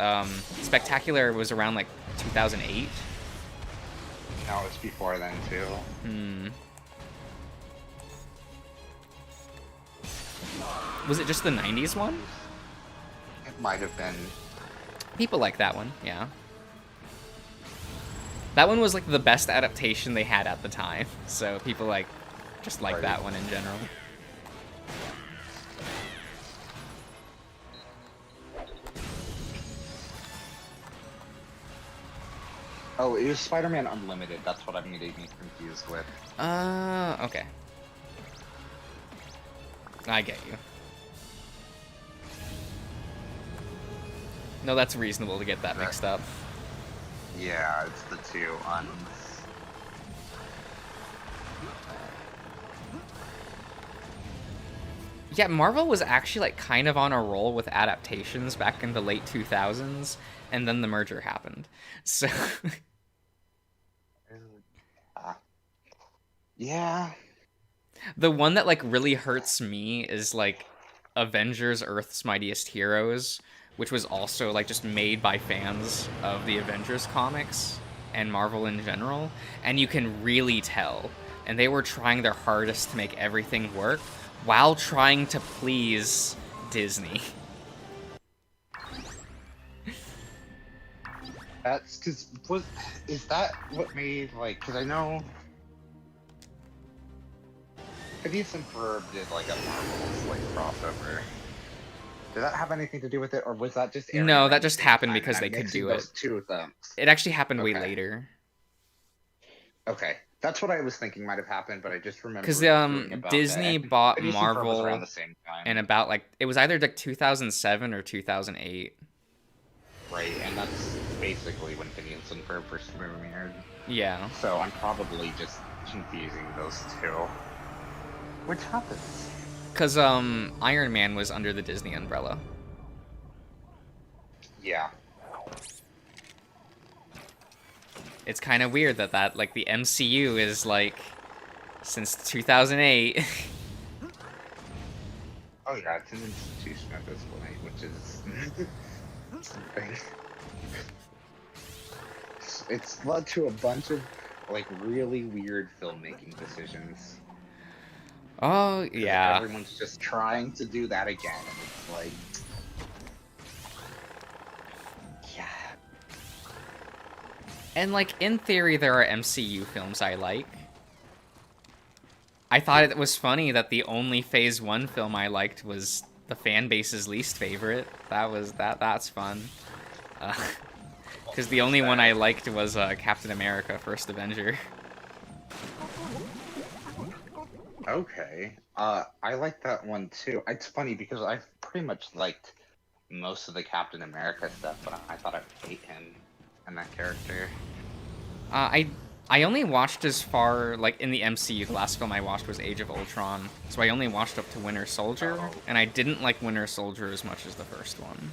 Spectacular was around like 2008. No, it's before then too. Was it just the 90s one? It might have been. People like that one, yeah. That one was like the best adaptation they had at the time, so people like just like that one in general. Oh, it was Spider-Man Unlimited. That's what I'm getting confused with. Okay. I get you. No, that's reasonable to get that mixed up. Yeah, it's the two on. Yeah, Marvel was actually like kind of on a roll with adaptations back in the late 2000s, and then the merger happened. So yeah. The one that like really hurts me is like Avengers Earth's Mightiest Heroes, which was also like just made by fans of the Avengers comics and Marvel in general, and you can really tell. And they were trying their hardest to make everything work while trying to please Disney. That's because is that what made like? Because I know Phineas and Ferb did like a Marvel's like crossover. Did that have anything to do with it, or was that just No, that just happened because they could do it. Two of them. It actually happened way later. Okay, that's what I was thinking might have happened, but I just remember Because hearing about Disney that. bought Phineas and Ferb was Marvel around the same time. in about like it was either like 2007 or 2008. Right, and that's basically when Phineas and Ferb first premiered. Yeah. So I'm probably just confusing those two. Which happens. Because Iron Man was under the Disney umbrella. Yeah. It's kind of weird that like the MCU is like since 2008. Oh yeah, it's an institution at this point, which is something. It's led to a bunch of like really weird filmmaking decisions. Oh yeah. Everyone's just trying to do that again, and it's like, yeah. And like in theory, there are MCU films I like. I thought it was funny that the only Phase 1 film I liked was the fan base's least favorite. That's fun. Because the only one I liked was Captain America: First Avenger. Okay. I like that one too. It's funny because I've pretty much liked most of the Captain America stuff, but I thought I would hate him and that character. I only watched as far, like, in the MCU, the last film I watched was Age of Ultron, so I only watched up to Winter Soldier, and I didn't like Winter Soldier as much as the first one.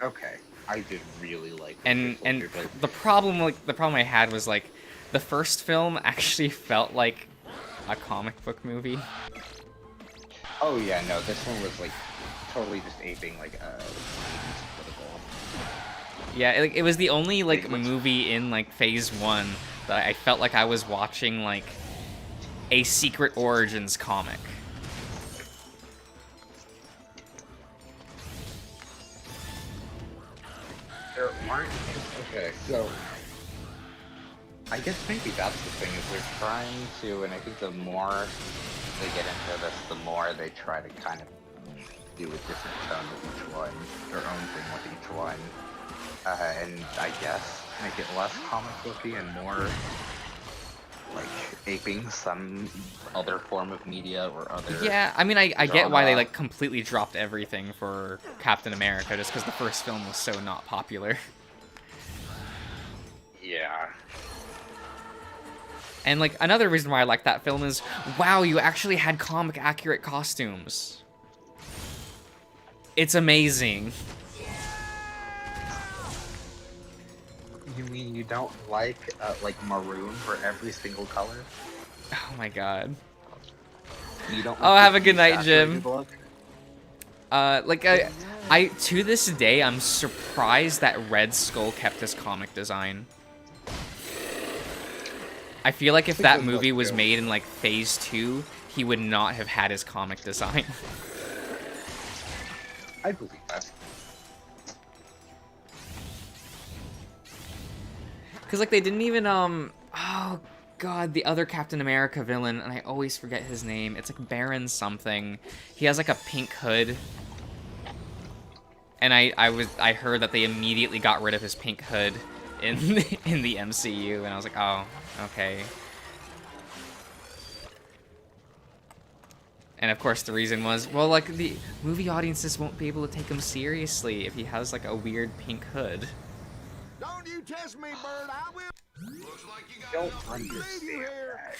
Okay. I did really like Winter Soldier, but the problem I had was, like, the first film actually felt like a comic book movie. Oh yeah, no, this one was, like, totally just aping, like, Yeah, it was the only, like, movie in, like, Phase 1 that I felt like I was watching, like, a Secret Origins comic. There aren't... Okay, so... I guess maybe that's the thing, is they're trying to, and I think the more they get into this, the more they try to kind of do a different tone with each one, their own thing with each one. And I guess make it less comic booky and more like aping some other form of media or other. Yeah, I mean, I get why they like completely dropped everything for Captain America, just because the first film was so not popular. Yeah. And like another reason why I like that film is, wow, you actually had comic accurate costumes. It's amazing. You mean you don't like maroon for every single color? Oh my god. You don't. Oh, have a good night, Jim. I to this day I'm surprised that Red Skull kept his comic design. I feel like if that movie was made in like Phase 2, he would not have had his comic design. I believe that. Because, like, they didn't even, oh, God, the other Captain America villain, and I always forget his name. It's, like, Baron something. He has, like, a pink hood. And I heard that they immediately got rid of his pink hood in the MCU, and I was like, oh, okay. And, of course, the reason was, well, like, the movie audiences won't be able to take him seriously if he has, like, a weird pink hood. Don't you test me, bird. I will. Looks like you got Don't understand that.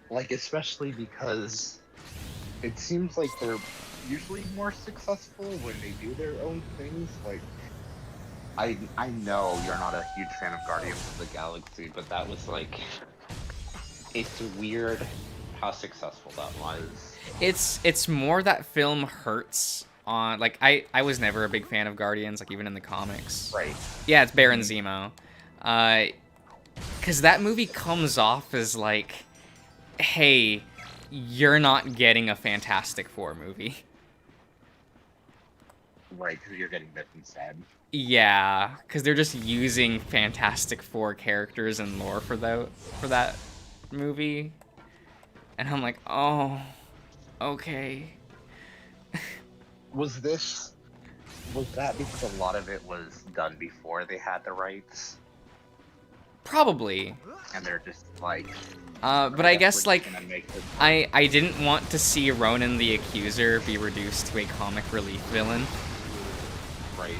Like, especially because it seems like they're usually more successful when they do their own things. Like, I know you're not a huge fan of Guardians of the Galaxy, but that was like, it's weird how successful that was. It's more that film hurts on, like, I was never a big fan of Guardians, like, even in the comics. Right. Yeah, it's Baron Zemo. Because that movie comes off as like, hey, you're not getting a Fantastic Four movie. Right, because you're getting this instead. Yeah, because they're just using Fantastic Four characters and lore for that movie. And I'm like, oh, okay. Was that because a lot of it was done before they had the rights? Probably. And they're just like... but I guess, like, I didn't want to see Ronan the Accuser be reduced to a comic relief villain. Right.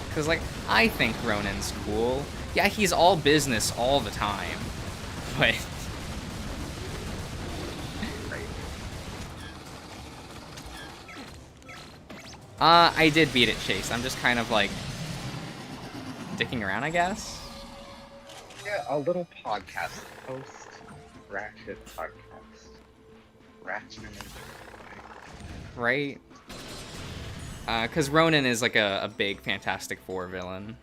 Because, like, I think Ronan's cool. Yeah, he's all business all the time. But... I did beat it, Chase. I'm just kind of, like, dicking around, I guess? Yeah, a little podcast host. Ratchet podcast. Ratchet. Right? Because Ronan is, like, a big Fantastic Four villain.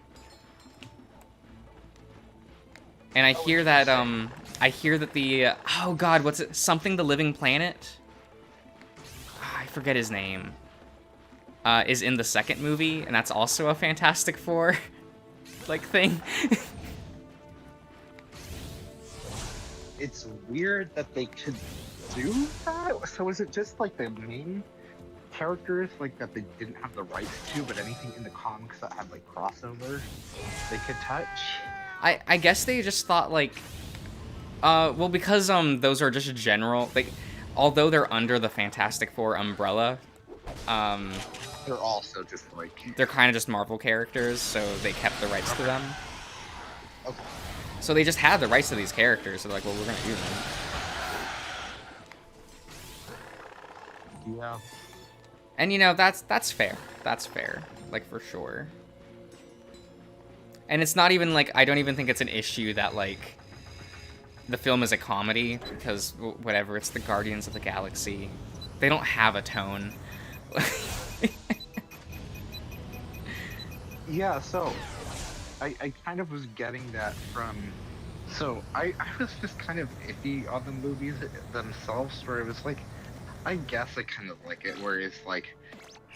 And I hear that, the, oh god, what's it? Something the Living Planet? I forget his name. Is in the second movie, and that's also a Fantastic Four, like, thing. It's weird that they could do that? So is it just, like, the main characters, like, that they didn't have the rights to, but anything in the comics that had, like, crossover they could touch? I guess they just thought, like, well, because, those are just general, like, although they're under the Fantastic Four umbrella, they're also just, like... they're kind of just Marvel characters, so they kept the rights to them. Okay. So they just had the rights to these characters, so they're like, well, we're gonna use them. Yeah. And, you know, that's fair. That's fair. Like, for sure. And it's not even, like, I don't even think it's an issue that, like, the film is a comedy, because, whatever, it's the Guardians of the Galaxy. They don't have a tone. Yeah, so, I kind of was getting that from... So, I was just kind of iffy on the movies themselves, where it was like, I guess I kind of like it, where it's like,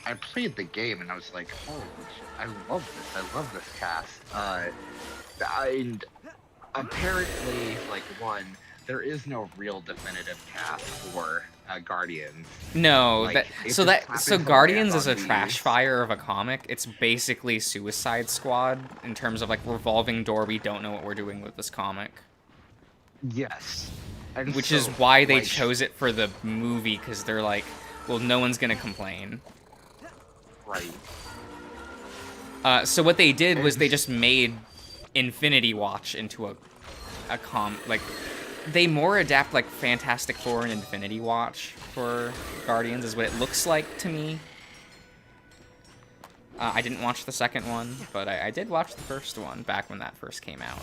I played the game and I was like, holy shit, I love this cast. And apparently, like, one, there is no real definitive cast for Guardians. No, like, so Guardians is a trash fire of a comic. It's basically Suicide Squad in terms of, like, revolving door. We don't know what we're doing with this comic. Yes. Which is why they chose it for the movie, because they're like, well, no one's gonna complain. Right. So what they did was they just made Infinity Watch into a like, they more adapt, like, Fantastic Four and Infinity Watch for Guardians is what it looks like to me. I didn't watch the second one, but I did watch the first one back when that first came out.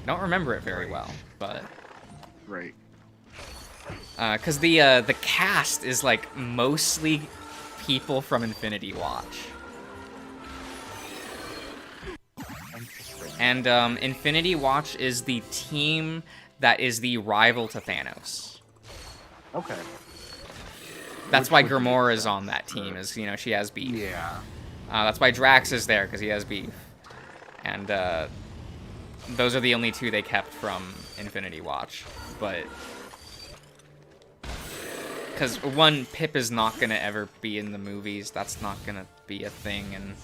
I don't remember it very well, but... Right. Because the cast is, like, mostly people from Infinity Watch. And Infinity Watch is the team that is the rival to Thanos. Okay. That's why Gamora is on that team, is, you know, she has beef. Yeah. That's why Drax is there, because he has beef. And those are the only two they kept from Infinity Watch. But because one, Pip is not gonna ever be in the movies. That's not gonna be a thing, and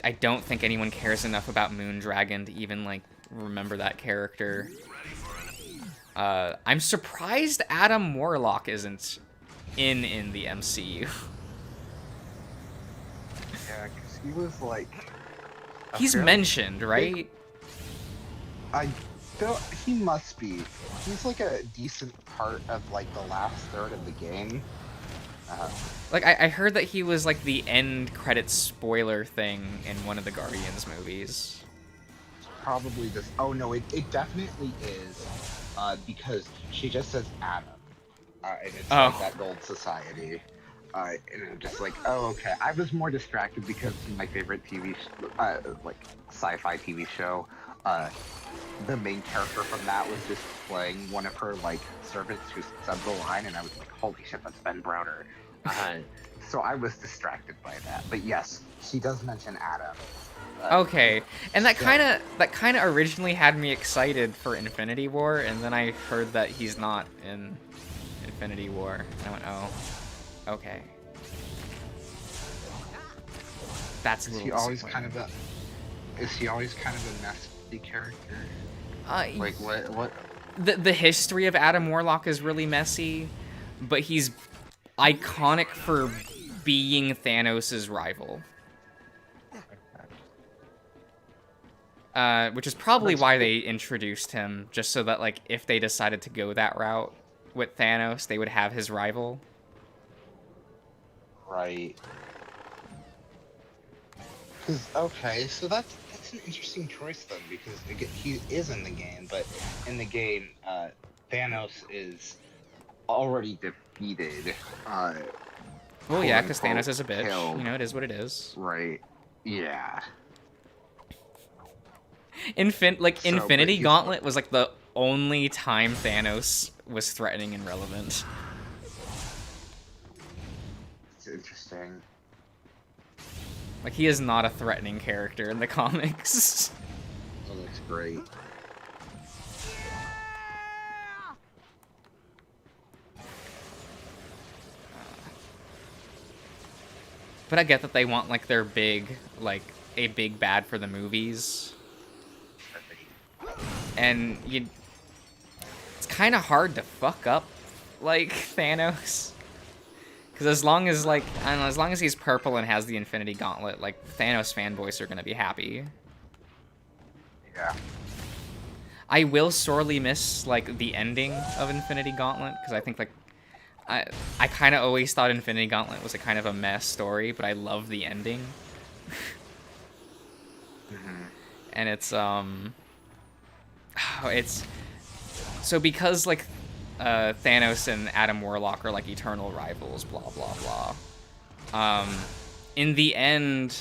I don't think anyone cares enough about Moondragon to even like remember that character. I'm surprised Adam Warlock isn't in the MCU. Yeah, because he was like... He's mentioned, right? I don't... He must be. He's like a decent part of like the last third of the game. Like, I heard that he was like the end credits spoiler thing in one of the Guardians movies. Probably just... Oh no, it definitely is. Because she just says Adam. And it's like that gold society. And I'm just like, oh, okay. I was more distracted because my favorite TV, like sci-fi TV show, the main character from that was just playing one of her like servants who said the line, and I was like, holy shit, that's Ben Browder. So I was distracted by that. But yes, she does mention Adam. Okay, and that kind of originally had me excited for Infinity War, and then I heard that he's not in Infinity War, and I went, oh. Okay. That's a little. Is he always kind of a messy character? Like what? The history of Adam Warlock is really messy, but he's iconic for being Thanos' rival. Which is probably why they introduced him, just so that like if they decided to go that route with Thanos, they would have his rival. Right. Okay, so that's an interesting choice then, because he is in the game, but in the game, Thanos is already defeated. Well, yeah, because Thanos is a bitch. Killed. You know, it is what it is. Right. Yeah. Infinity Gauntlet was like the only time Thanos was threatening and relevant. It's interesting. Like, he is not a threatening character in the comics. Oh, that's great. But I get that they want, like, their big, like, a big bad for the movies. And it's kind of hard to fuck up, like, Thanos. Because as long as, like, I don't know, as long as he's purple and has the Infinity Gauntlet, like, Thanos fanboys are gonna be happy. Yeah. I will sorely miss, like, the ending of Infinity Gauntlet, because I think, like, I kind of always thought Infinity Gauntlet was a kind of a mess story, but I love the ending. And it's so because, like, Thanos and Adam Warlock are like eternal rivals, blah blah blah. In the end,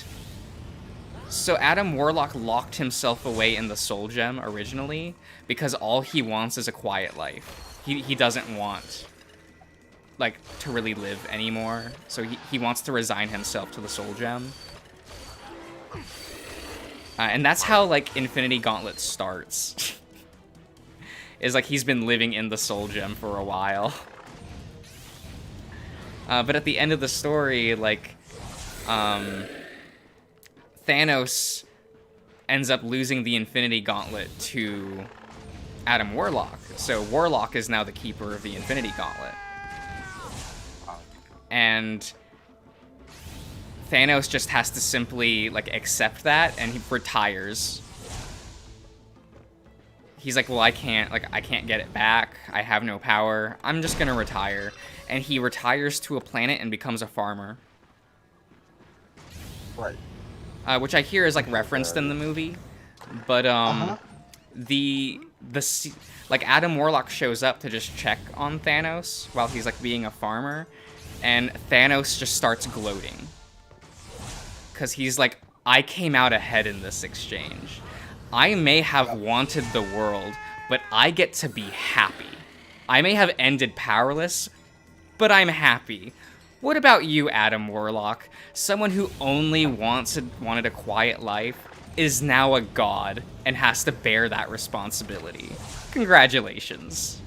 so Adam Warlock locked himself away in the Soul Gem originally because all he wants is a quiet life. He doesn't want, like, to really live anymore, so he wants to resign himself to the Soul Gem. And that's how, like, Infinity Gauntlet starts. Is, like, he's been living in the Soul Gem for a while. But at the end of the story, like, Thanos ends up losing the Infinity Gauntlet to Adam Warlock. So Warlock is now the keeper of the Infinity Gauntlet. And Thanos just has to simply, like, accept that, and he retires. He's like, well, I can't get it back. I have no power. I'm just gonna retire. And he retires to a planet and becomes a farmer. Right. Which I hear is, like, referenced in the movie. But, like, Adam Warlock shows up to just check on Thanos while he's, like, being a farmer. And Thanos just starts gloating. Because he's like, I came out ahead in this exchange. I may have wanted the world, but I get to be happy. I may have ended powerless, but I'm happy. What about you, Adam Warlock? Someone who only wanted a quiet life is now a god and has to bear that responsibility. Congratulations.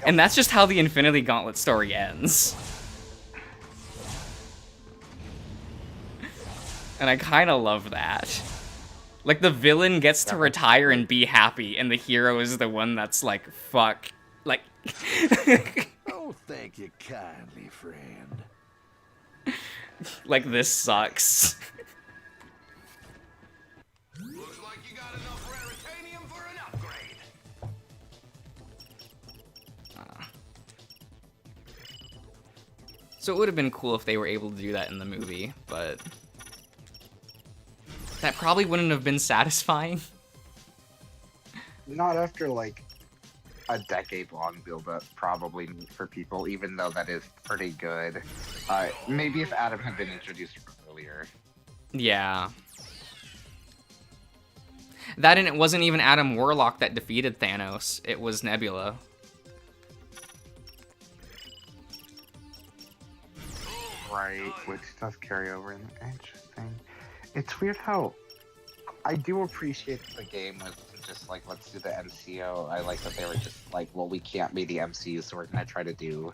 And that's just how the Infinity Gauntlet story ends. And I kind of love that. Like, the villain gets to retire and be happy, and the hero is the one that's like, fuck. Like... Oh, thank you kindly, friend. Like, this sucks. Looks like you got enough raritanium for an upgrade. So it would have been cool if they were able to do that in the movie, but... that probably wouldn't have been satisfying. Not after, like, a decade-long build-up, probably, for people, even though that is pretty good. Maybe if Adam had been introduced earlier. Yeah. That, and it wasn't even Adam Warlock that defeated Thanos. It was Nebula. Right, which does carry over. Interesting. It's weird how... I do appreciate the game was just like, let's do the MCU. I like that they were just like, well, we can't be the MCU, so we're gonna try to do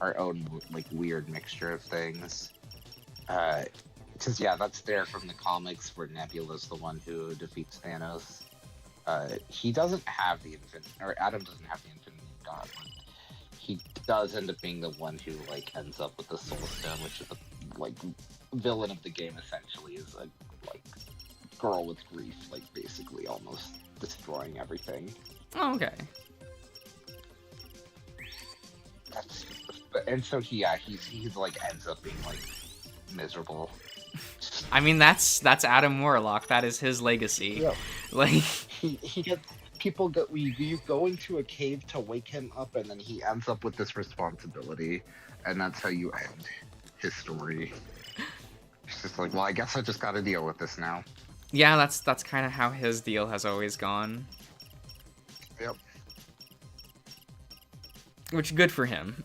our own, like, weird mixture of things. Because, yeah, that's there from the comics where Nebula's the one who defeats Thanos. He doesn't have the Adam doesn't have the Infinity Gauntlet. He does end up being the one who, like, ends up with the Soul Stone, which is the, like, villain of the game, essentially, is a, like, girl with grief, like, basically almost destroying everything. Oh, okay. And so he's like ends up being like miserable. I mean, that's Adam Warlock. That is his legacy. Yeah. Like he gets people that you go into a cave to wake him up, and then he ends up with this responsibility, and that's how you end his story. It's just like, well, I guess I just got to deal with this now. Yeah, that's kind of how his deal has always gone. Yep. Which, good for him.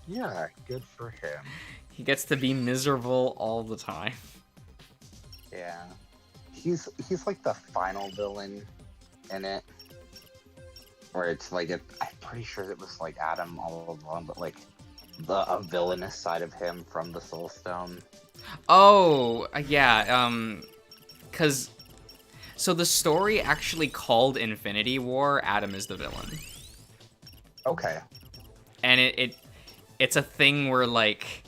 Yeah, good for him. He gets to be miserable all the time. Yeah. He's like the final villain in it. Where it's like, I'm pretty sure it was like Adam all along, but like a villainous side of him from the Soul Stone. Oh, yeah, so the story actually called Infinity War, Adam is the villain. Okay. And it's a thing where, like,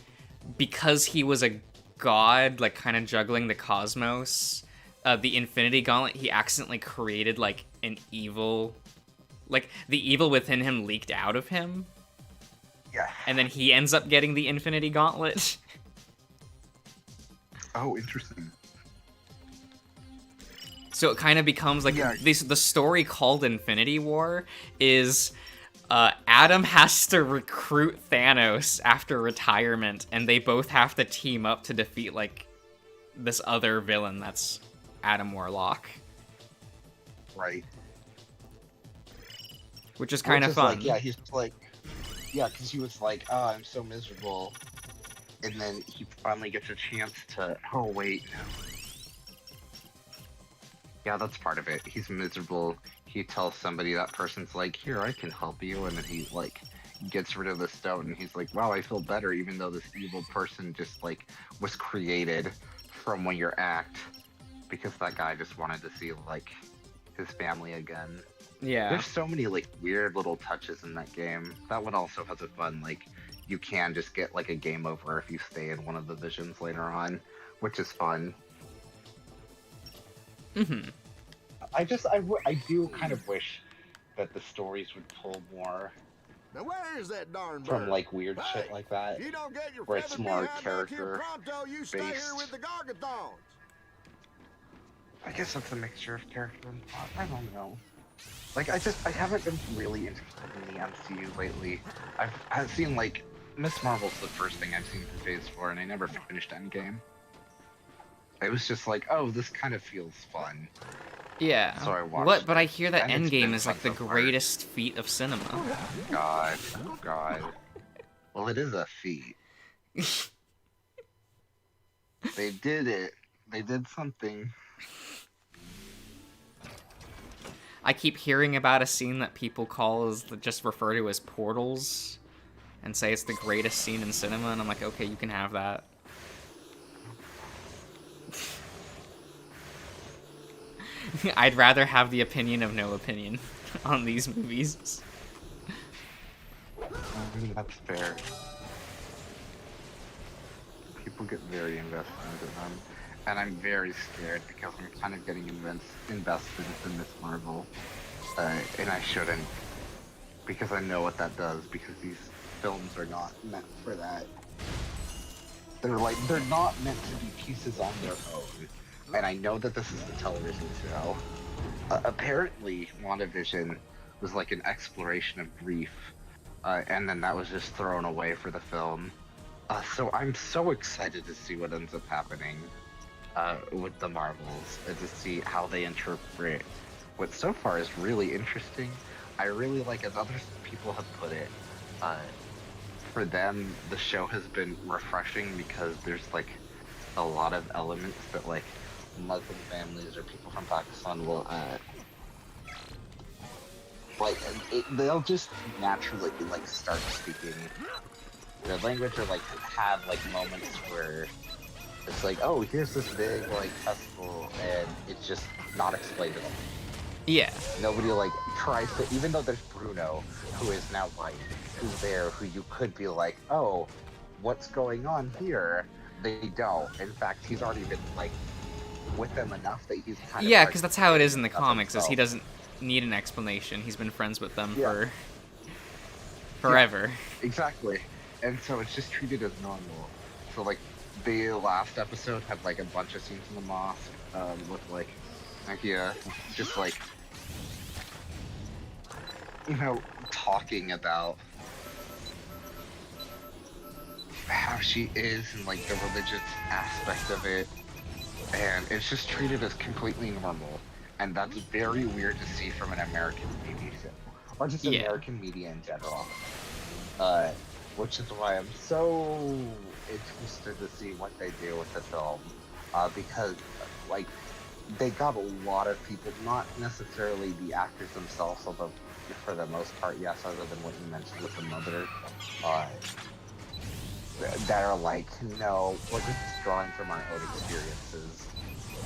because he was a god, like, kind of juggling the cosmos, the Infinity Gauntlet, he accidentally created, like, an evil... Like, the evil within him leaked out of him. Yeah. And then he ends up getting the Infinity Gauntlet. Oh, interesting. So it kind of becomes like the story called Infinity War is Adam has to recruit Thanos after retirement, and they both have to team up to defeat like this other villain that's Adam Warlock. Right. Which is kind of fun. Like, yeah, he's like, yeah, because he was like, oh, I'm so miserable. And then he finally gets a chance to, oh, wait, no. Yeah, that's part of it. He's miserable. He tells somebody, that person's like, here, I can help you. And then he, like, gets rid of the stone. And he's like, wow, I feel better, even though this evil person just, like, was created from when your act. Because that guy just wanted to see, like, his family again. Yeah. There's so many, like, weird little touches in that game. That one also has a fun, like, you can just get, like, a game over if you stay in one of the visions later on, which is fun. Mm-hmm. I do kind of wish that the stories would pull more Now where is that darn bird? from, like, weird shit like that, You don't get your where it's feathered more behind back here character pronto, you stay here based. with the Gargathons. I guess that's a mixture of character and plot. I don't know. Like, I haven't been really interested in the MCU lately. I've seen, like, Miss Marvel's the first thing I've seen for Phase 4, and I never finished Endgame. It was just like, oh, this kind of feels fun. Yeah. So I watched What? But I it, hear that and it's been Endgame is fun like the so far. greatest feat of cinema. Oh God. Well, it is a feat. They did it. They did something. I keep hearing about a scene that people just refer to as portals, and say it's the greatest scene in cinema, and I'm like, okay, you can have that. I'd rather have the opinion of no opinion on these movies. I mean, that's fair. People get very invested into them, and I'm very scared because I'm kind of getting invested in Miss Marvel, and I shouldn't, because I know what that does. Because these films are not meant for that. They're not meant to be pieces on their own. And I know that this is the television show. Apparently, WandaVision was like an exploration of grief, and then that was just thrown away for the film. So I'm so excited to see what ends up happening with the Marvels, and to see how they interpret what so far is really interesting. I really like, as other people have put it, for them, the show has been refreshing because there's like a lot of elements that like Muslim families or people from Pakistan will they'll just naturally like start speaking their language, or like have like moments where it's like, oh, here's this big like festival, and it's just not explained at all. Yeah. Nobody like tries to, even though there's Bruno, who is now white, who's there, who you could be like, oh, what's going on here? They don't. In fact, he's already been like with them enough that he's kind of... Yeah, because that's how it is in the comics, is he doesn't need an explanation. He's been friends with them for forever. Yeah, exactly. And so it's just treated as normal. So like the last episode had like a bunch of scenes in the mosque with like Nakia just like, you know, talking about how she is and like the religious aspect of it, and it's just treated as completely normal, and that's very weird to see from an American media show, or just American media in general, which is why I'm so interested to see what they do with the film, because like they got a lot of people, not necessarily the actors themselves, although for the most part, yes, other than what you mentioned with the mother, that are like, no, we're just drawing from our own experiences.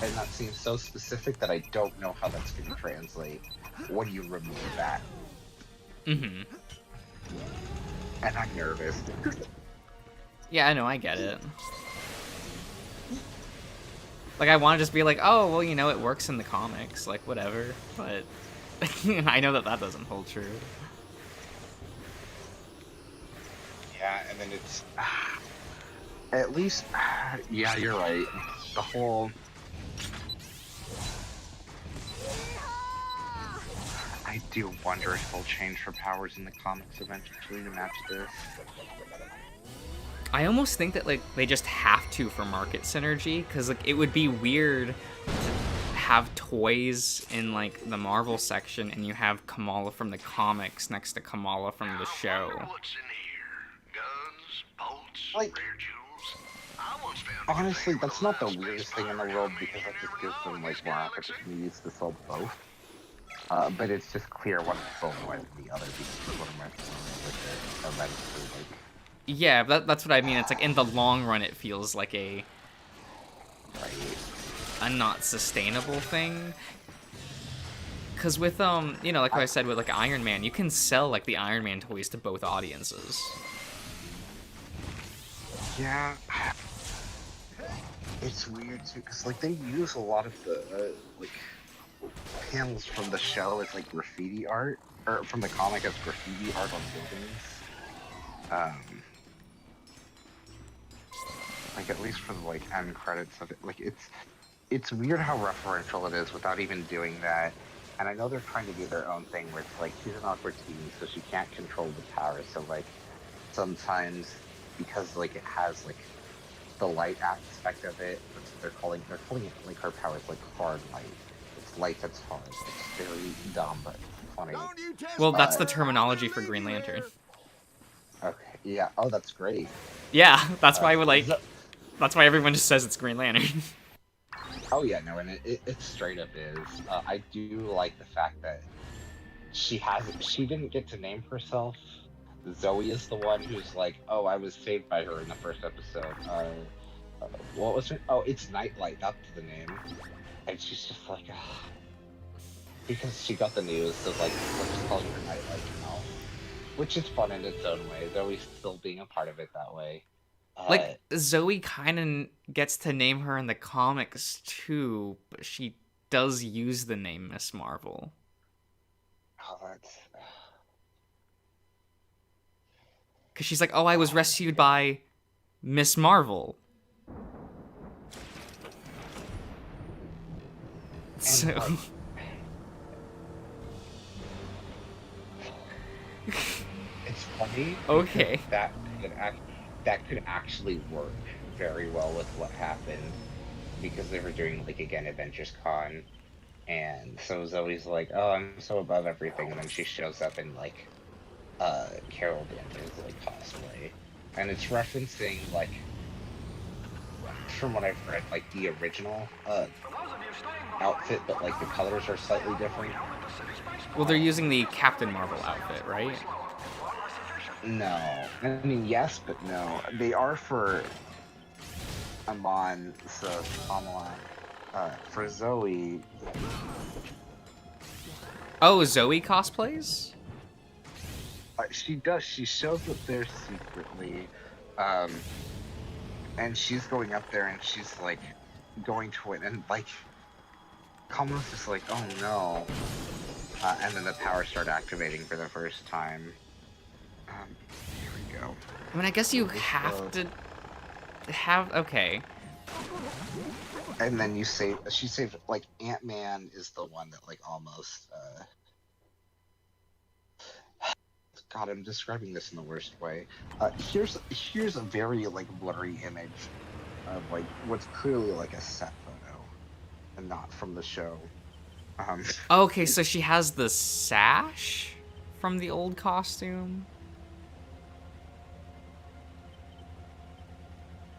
And that seems so specific that I don't know how that's going to translate when you remove that. Mm-hmm. And I'm nervous. Yeah, I know, I get it. Like, I want to just be like, oh, well, you know, it works in the comics, like, whatever, but I know that that doesn't hold true. Yeah, and then it's... at least... yeah, you're right. The whole... I do wonder if they'll change her powers in the comics eventually to match this. I almost think that, like, they just have to for market synergy, because, like, it would be weird to have toys in, like, the Marvel section, and you have Kamala from the comics next to Kamala from the show. Like, honestly, that's not the weirdest thing in the world, because that just gives them, like, more opportunities to sell both. But it's just clear one is sold more than the other, because one of them with it eventually, like... Yeah, that's what I mean. It's like, in the long run, it feels like a not sustainable thing. Because with, you know, like I said, with, like, Iron Man, you can sell, like, the Iron Man toys to both audiences. Yeah. It's weird, too, because, like, they use a lot of the, like, panels from the show as, like, graffiti art, or from the comic as graffiti art on buildings. Like, at least for the, like, end credits of it, like, it's weird how referential it is without even doing that. And I know they're trying to do their own thing where it's like, she's an awkward teen, so she can't control the power, so, like, sometimes, because, like, it has, like, the light aspect of it, they're calling it, like, her power is, like, hard light. It's light that's hard. It's very dumb but funny. Well, that's the terminology for Green Lantern. Okay, yeah. Oh, that's great. Yeah, that's why I would like. Zo- That's why everyone just says it's Green Lantern. oh yeah, no, and it straight up is. I do like the fact that she didn't get to name herself. Zoe is the one who's like, oh, I was saved by her in the first episode. What was her? Oh, it's Nightlight. That's the name. And she's just like, ah. Because she got the news, so like, we're just calling her Nightlight now. Which is fun in its own way. Zoe's still being a part of it that way. Like, Zoe kind of gets to name her in the comics too, but she does use the name Miss Marvel. Oh, that's... Because she's like, oh, I was rescued by Miss Marvel. So... it's funny. Okay. That could actually work very well with what happened. Because they were doing, like, again, Avengers Con. And so Zoe's like, oh, I'm so above everything. And then she shows up in, like, Carol Danvers, like, cosplay. And it's referencing, like, from what I've read, like, the original, outfit, but, like, the colors are slightly different. Well, they're using the Captain Marvel outfit, right? No. I mean, yes, but no. They are for Amon, so Amon. For Zoe... Oh, Zoe cosplays? She does. She shows up there secretly. And she's going up there and she's, like, going to it, and, like, Kamala's just like, oh no. And then the powers start activating for the first time. Here we go. I mean, I guess you have to have... Okay. And then you save... She saved... Like, Ant-Man is the one that, like, almost... God, I'm describing this in the worst way. Here's a very, like, blurry image of, like, what's clearly, like, a set photo. And not from the show. Okay, so she has the sash from the old costume?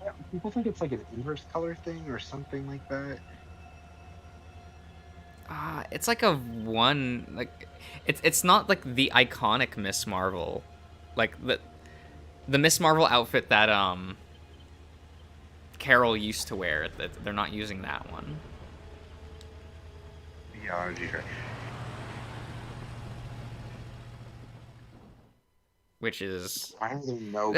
Yeah, people think it's like an inverse color thing or something like that. It's like a one, like, it's not like the iconic Miss Marvel. Like, the Miss Marvel outfit that, Carol used to wear. They're not using that one. Yeah, I'm sure. Which is... Why are there no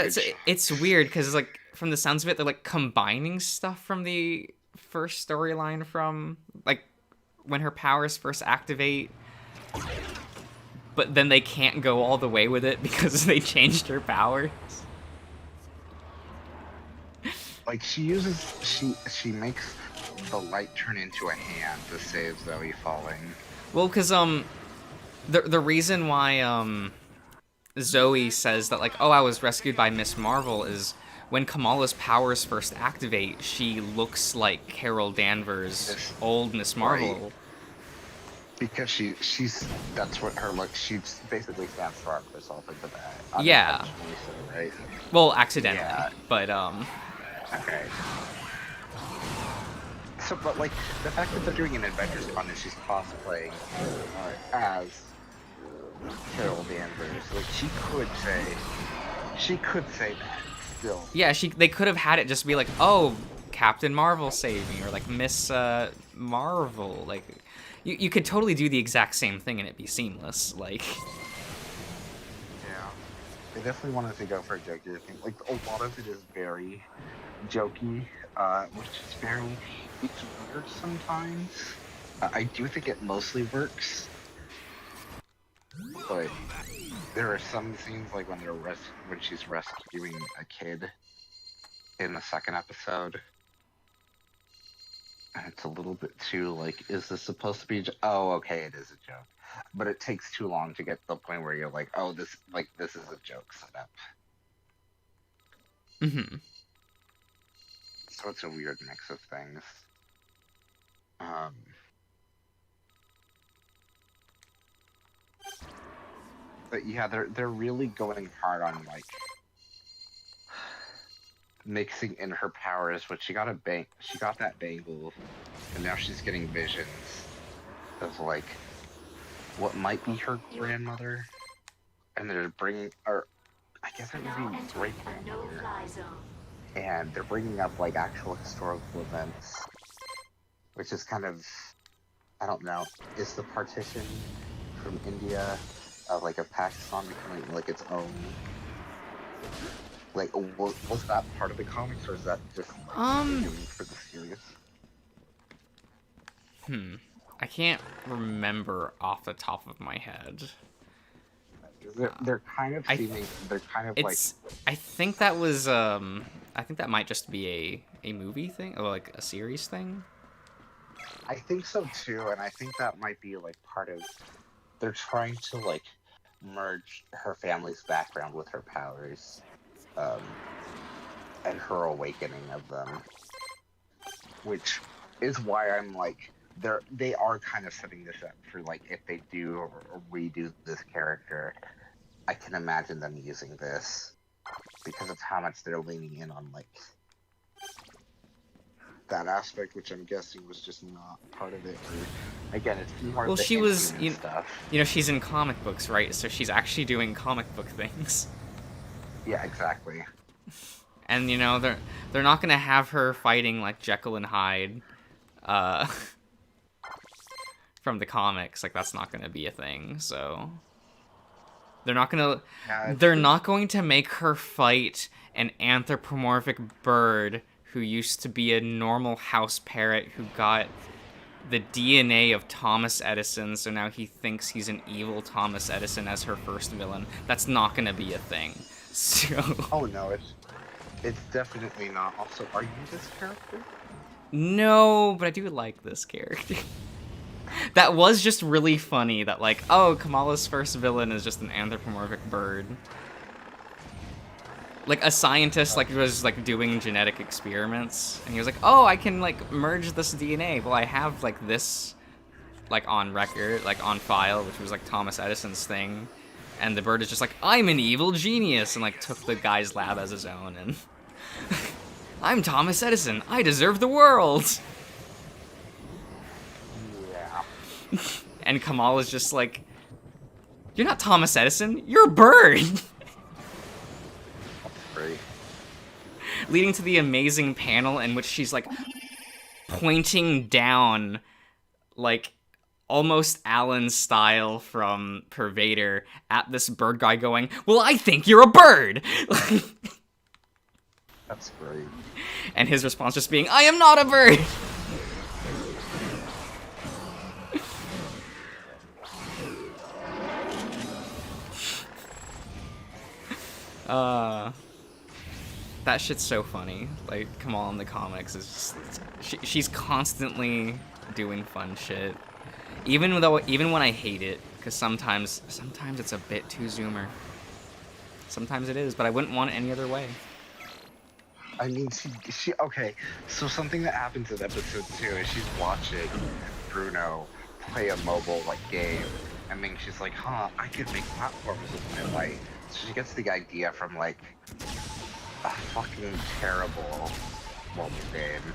it's weird, because, like, from the sounds of it, they're, like, combining stuff from the first storyline from, like, when her powers first activate, but then they can't go all the way with it because they changed her powers. Like, she makes the light turn into a hand to save Zoe falling. Well, because, the reason why, Zoe says that, like, oh, I was rescued by Miss Marvel is when Kamala's powers first activate, she looks like Carol Danvers' old Miss Marvel. Right. Because she's that's what her look. She basically transformed herself into that. Yeah. So, right. Well, accidentally, yeah. But Okay. So, but like the fact that they're doing an Avengers Con and she's cosplaying as Carol Danvers, like she could say that still. Yeah, they could have had it just be like, oh, Captain Marvel saved me, or like Miss Marvel, like. You could totally do the exact same thing and it'd be seamless, like... Yeah. They definitely wanted to go for a jokier thing. Like, a lot of it is very jokey, which is very... It's weird sometimes. I do think it mostly works. But there are some scenes, like when she's rescuing a kid in the second episode. It's a little bit too, like, is this supposed to be oh, okay, it is a joke. But it takes too long to get to the point where you're like, oh, this is a joke setup. Mm-hmm. So it's a weird mix of things. But yeah, they're really going hard on like mixing in her powers. But she got that bangle, and now she's getting visions of like what might be her grandmother, and they're bringing, or I guess it would be great grandmother, and they're bringing up like actual historical events, which is kind of, I don't know, is the partition from India of like of Pakistan becoming like its own, like was that part of the comics, or is that just doing for the series? I can't remember off the top of my head. They're kind of seeming, they're kind of like. I think that was I think that might just be a movie thing, or like a series thing. I think so too, and I think that might be like part of. They're trying to like merge her family's background with her powers, and her awakening of them, which is why I'm like, they are kind of setting this up for like if they do or redo this character, I can imagine them using this because of how much they're leaning in on like that aspect, which I'm guessing was just not part of it. Or, again, it's more. Well, the she was, stuff. You know, she's in comic books, right? So she's actually doing comic book things. Yeah, exactly. And you know, they're not gonna have her fighting like Jekyll and Hyde, from the comics. Like that's not gonna be a thing. So they're not going to make her fight an anthropomorphic bird who used to be a normal house parrot who got the DNA of Thomas Edison, so now he thinks he's an evil Thomas Edison as her first villain. That's not gonna be a thing. So. Oh no, it's definitely not. Also, are you this character? No, but I do like this character. That was just really funny that like, oh, Kamala's first villain is just an anthropomorphic bird. Like a scientist like was like doing genetic experiments and he was like, oh, I can like merge this DNA. Well, I have like this like on record, like on file, which was like Thomas Edison's thing. And the bird is just like, I'm an evil genius, and like took the guy's lab as his own, and I'm Thomas Edison, I deserve the world. Yeah. And Kamal is just like, you're not Thomas Edison, you're a bird. Great. Leading to the amazing panel in which she's like pointing down, like almost Alan style from Pervader at this bird guy going, well, I think you're a bird. That's great. And his response just being, I am not a bird. That shit's so funny. Like, Kamal in the comics is just, she's constantly doing fun shit. Even when I hate it, because sometimes it's a bit too zoomer. Sometimes it is, but I wouldn't want it any other way. I mean, she okay. So something that happens in episode 2 is she's watching Bruno play a mobile like game, and then she's like, huh, I could make platforms with my light. So she gets the idea from like a fucking terrible mobile game.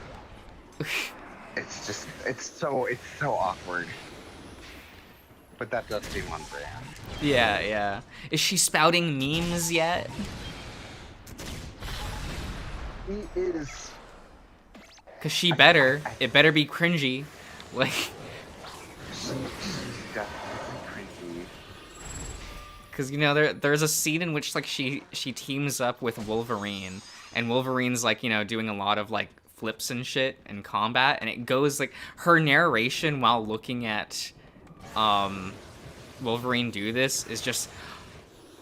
It's just, it's so awkward. But that does seem on brand. Yeah, yeah. Is she spouting memes yet? She is. Cause she better. It better be cringy. Like. She's definitely cringy. Cause you know there's a scene in which like she teams up with Wolverine, and Wolverine's like, you know, doing a lot of like flips and shit in combat, and it goes like her narration while looking at Wolverine do this is just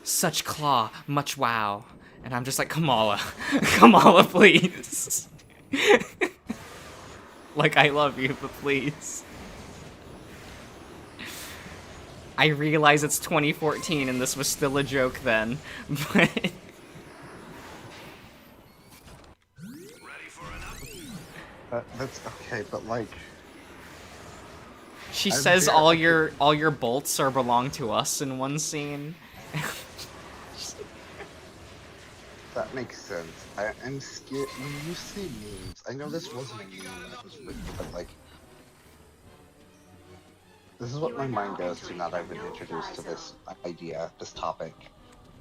such claw, much wow. And I'm just like, Kamala, Kamala, please. Like, I love you, but please. I realize it's 2014 and this was still a joke then, but... That's okay, but like... She says all your bolts are belong to us in one scene, That makes sense. I'm scared when you say memes. I know this wasn't a meme when it was written, but like, this is what my mind goes to now that I've been introduced to this idea, this topic.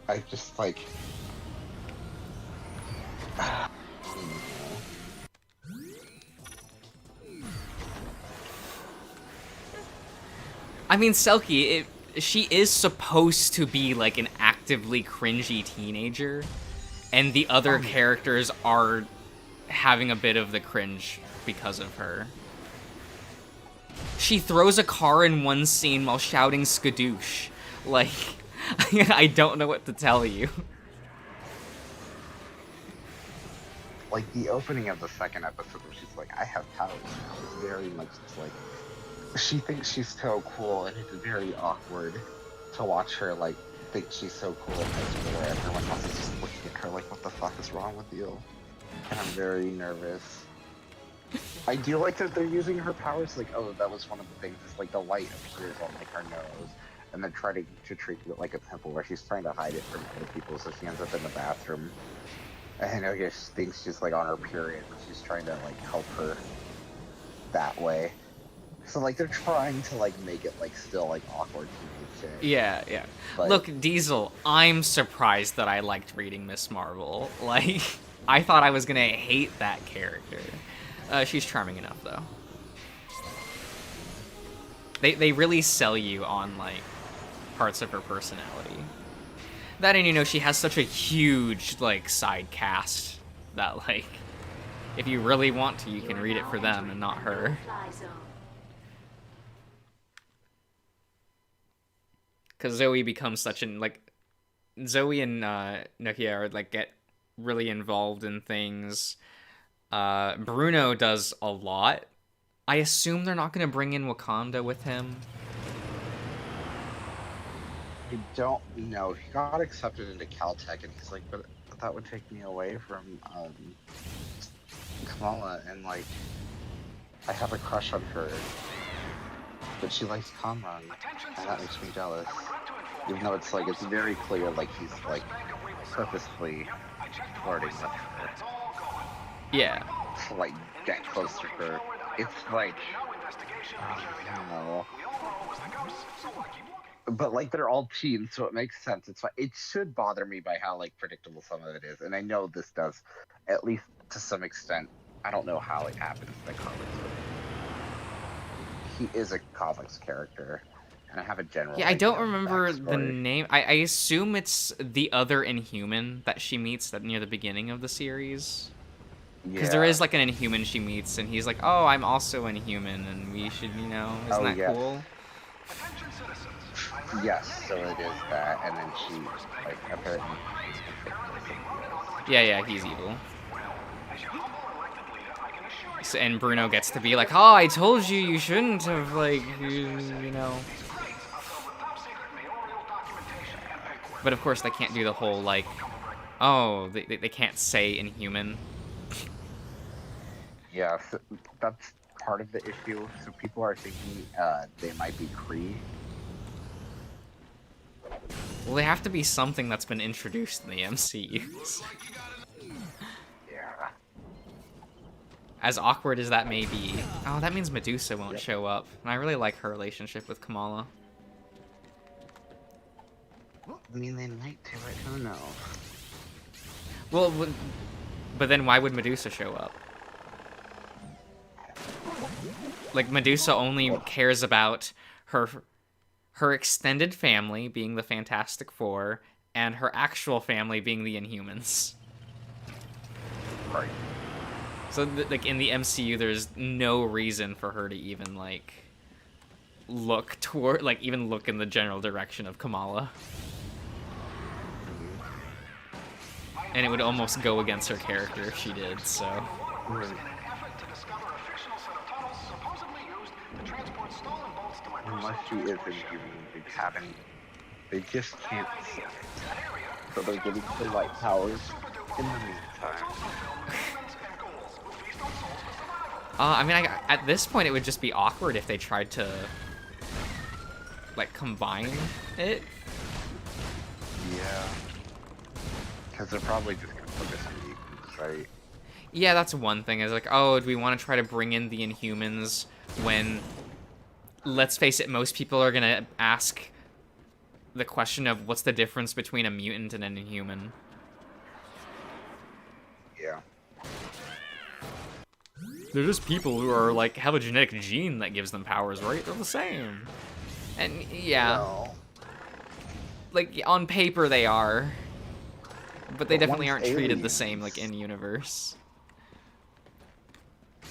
I just like. I mean, Selkie, she is supposed to be like an actively cringy teenager, and the other characters are having a bit of the cringe because of her. She throws a car in one scene while shouting skadoosh. Like, I don't know what to tell you. Like, the opening of the second episode where she's like, I have powers now, is very much like, she thinks she's so cool, and it's very awkward to watch her, like, think she's so cool in high school where everyone else is just looking at her like, what the fuck is wrong with you? And I'm very nervous. I do like that they're using her powers, like, oh, that was one of the things, is like the light appears on like her nose, and they're trying to treat it like a pimple where she's trying to hide it from other people, so she ends up in the bathroom. And I guess thinks she's like on her period, but she's trying to like help her that way. So like they're trying to like make it like still like awkward teenage shit. Yeah, yeah. But look, Diesel, I'm surprised that I liked reading Miss Marvel. Like, I thought I was gonna hate that character. She's charming enough, though. They really sell you on, like, parts of her personality. That, and, you know, she has such a huge, like, side cast that, like, if you really want to, you can read it for them and not her. Because Zoe becomes such an, like, Zoe and Nokia are, like, get really involved in things. Bruno does a lot. I assume they're not going to bring in Wakanda with him. I don't know. He got accepted into Caltech, and he's like, but that would take me away from Kamala, and like, I have a crush on her, but she likes Kamran, and that makes me jealous. Even though it's like, it's very clear, like, he's like purposefully flirting with her. Yeah. To like get close to her. It's like, I don't know. But like they're all teens, so it makes sense. It's fine. It should bother me by how like predictable some of it is, and I know this does, at least to some extent. I don't know how it happens in the comics, but he is a comics character, and I have a general. Yeah, I don't remember the name. I assume it's the other Inhuman that she meets near the beginning of the series. Because there is like an Inhuman she meets, and he's like, "Oh, I'm also Inhuman, and we should, you know, isn't that cool?" Yes, so it is that, and then she, like, apparently. Yeah, he's evil. So, and Bruno gets to be like, "Oh, I told you, you shouldn't have, like, you know." But of course, they can't do the whole like, "Oh, they can't say Inhuman." Yeah, so that's part of the issue. So people are thinking they might be Kree. Well, they have to be something that's been introduced in the MCU. Yeah. As awkward as that may be. Oh, that means Medusa won't show up. And I really like her relationship with Kamala. I mean, they might do it. I don't know. Well, but then why would Medusa show up? Like, Medusa only cares about her extended family being the Fantastic Four, and her actual family being the Inhumans. Right. So, like, in the MCU, there's no reason for her to even, like, look toward, like, even look in the general direction of Kamala. And it would almost go against her character if she did, so... Right. Unless she is Inhuman, they haven't. They just can't see it. So they're giving her light powers in the meantime. I mean, at this point, it would just be awkward if they tried to, like, combine it. Because they're probably just gonna focus on mutants, right? Yeah, that's one thing. Is like, oh, do we want to try to bring in the Inhumans when, let's face it, most people are gonna ask the question of what's the difference between a mutant and an Inhuman? Yeah. They're just people who are like have a genetic gene that gives them powers, right? They're the same. And yeah, No. like on paper they are, but they definitely one's aren't treated the aliens. same like in universe.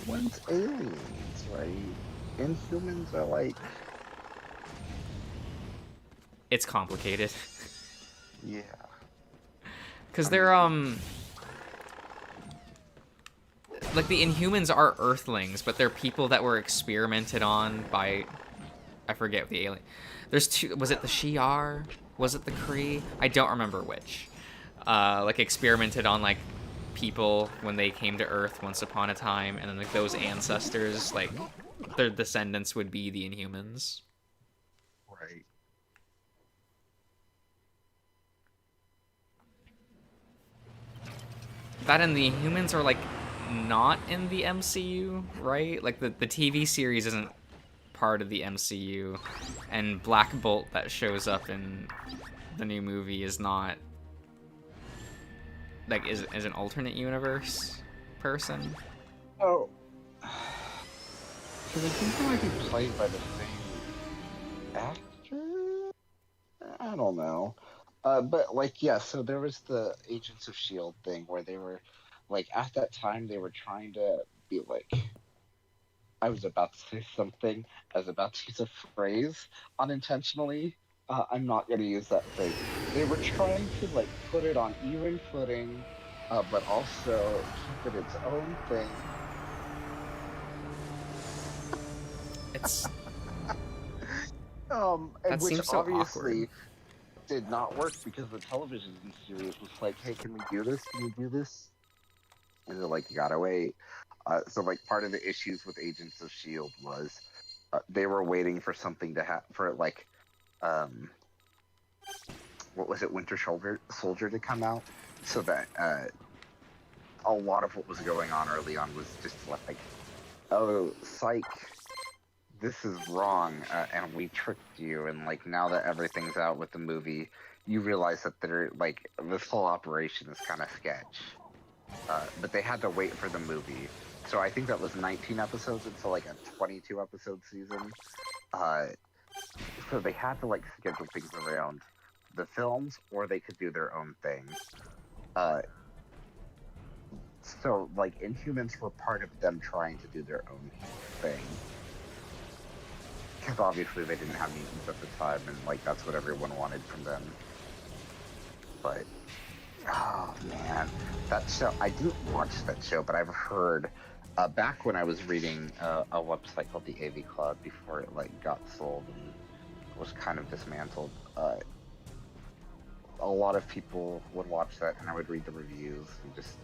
One's aliens, right? Inhumans are like... It's complicated. Yeah. Cause they're like the Inhumans are Earthlings, but they're people that were experimented on by, I forget the alien. There's two. Was it the Shi'ar? Was it the Kree? I don't remember which. Like experimented on like people when they came to Earth once upon a time, and then like those ancestors, like their descendants would be the Inhumans. Right. That and the Inhumans are like not in the MCU, right? Like the TV series isn't part of the MCU, and Black Bolt that shows up in the new movie is not like is an alternate universe person. Oh. Because I think they might be played by the same actor? I don't know. But, like, yeah, so there was the Agents of S.H.I.E.L.D. thing where they were, like, at that time they were trying to be like... I was about to say something. I was about to use a phrase unintentionally. I'm not going to use that phrase. They were trying to, like, put it on even footing, but also keep it its own thing. It's... That seems which so obviously awkward. did not work because the television series was like, hey, can we do this? Can we do this? And they're like, you gotta wait. So, like, part of the issues with Agents of S.H.I.E.L.D. was they were waiting for something to happen, for, like, what was it, Winter Soldier to come out, so that a lot of what was going on early on was just like, oh, psych, this is wrong, and we tricked you, and, like, now that everything's out with the movie, you realize that they're, like, this whole operation is kind of sketch. But they had to wait for the movie. So I think that was 19 episodes until, like, a 22-episode season. So they had to, like, schedule things around the films, or they could do their own thing. So, like, Inhumans were part of them trying to do their own thing. Because obviously they didn't have mutants at the time, and, like, that's what everyone wanted from them. But, oh, man. That show, I didn't watch that show, but I've heard, back when I was reading a website called the AV Club before it, like, got sold and was kind of dismantled, a lot of people would watch that, and I would read the reviews, and just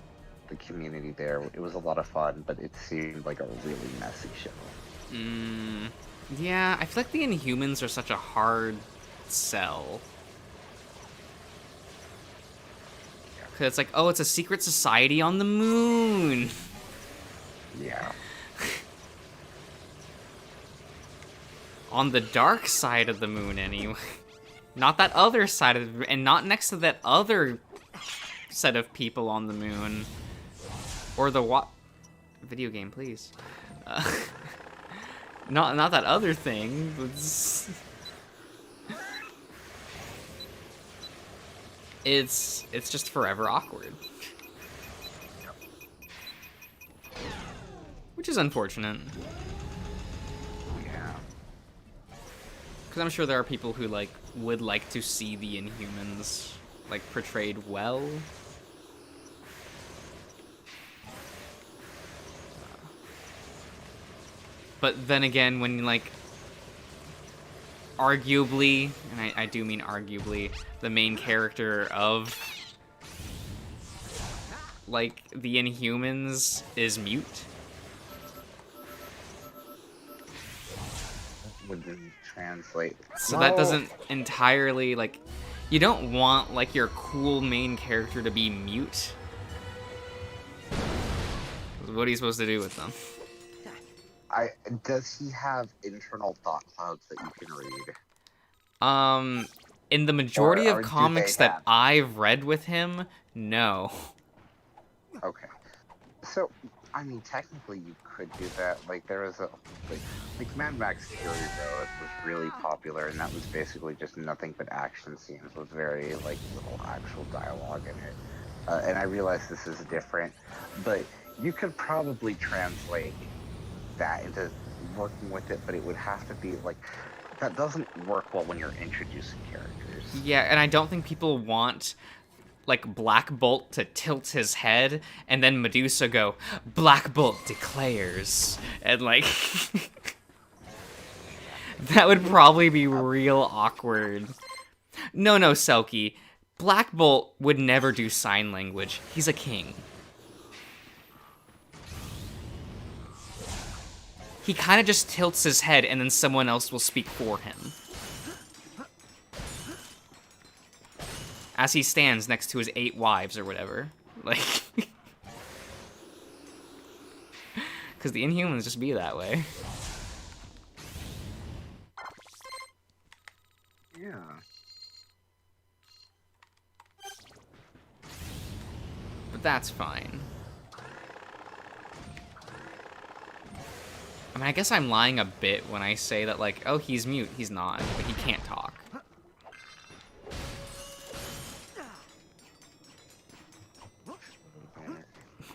the community there. It was a lot of fun, but it seemed like a really messy show. Yeah, I feel like the Inhumans are such a hard sell. Because it's like, oh, it's a secret society on the moon. Yeah. On the dark side of the moon, anyway. Not that other side of the, and not next to that other set of people on the moon. Or the what? Video game, please. Not that other thing. It's just forever awkward. Which is unfortunate. Yeah. Because I'm sure there are people who, like, would like to see the Inhumans, like, portrayed well. But then again, when, like, arguably, and I do mean arguably, the main character of, like, the Inhumans is mute. Wouldn't translate. So that doesn't entirely, like, You don't want, like, your cool main character to be mute. What are you supposed to do with them? Does he have internal thought clouds that you can read? In the majority of do comics they that have? I've read with him, no. Okay. So, I mean, technically you could do that. Like, there was a... Like Mad Max Fury Road was really popular, and that was basically just nothing but action scenes with very, like, little actual dialogue in it. And I realize this is different, but you could probably translate that into working with it, but it would have to be, like... That doesn't work well when you're introducing characters. Yeah, and I don't think people want, like, Black Bolt to tilt his head, and then Medusa go, Black Bolt declares, and, like... that would probably be real awkward. No, Selkie. Black Bolt would never do sign language. He's a king. He kind of just tilts his head, and then someone else will speak for him. As he stands next to his 8 wives or whatever. Like... Because the Inhumans just be that way. Yeah. But that's fine. I mean, I guess I'm lying a bit when I say that, like, oh, he's mute. He's not. But he can't talk.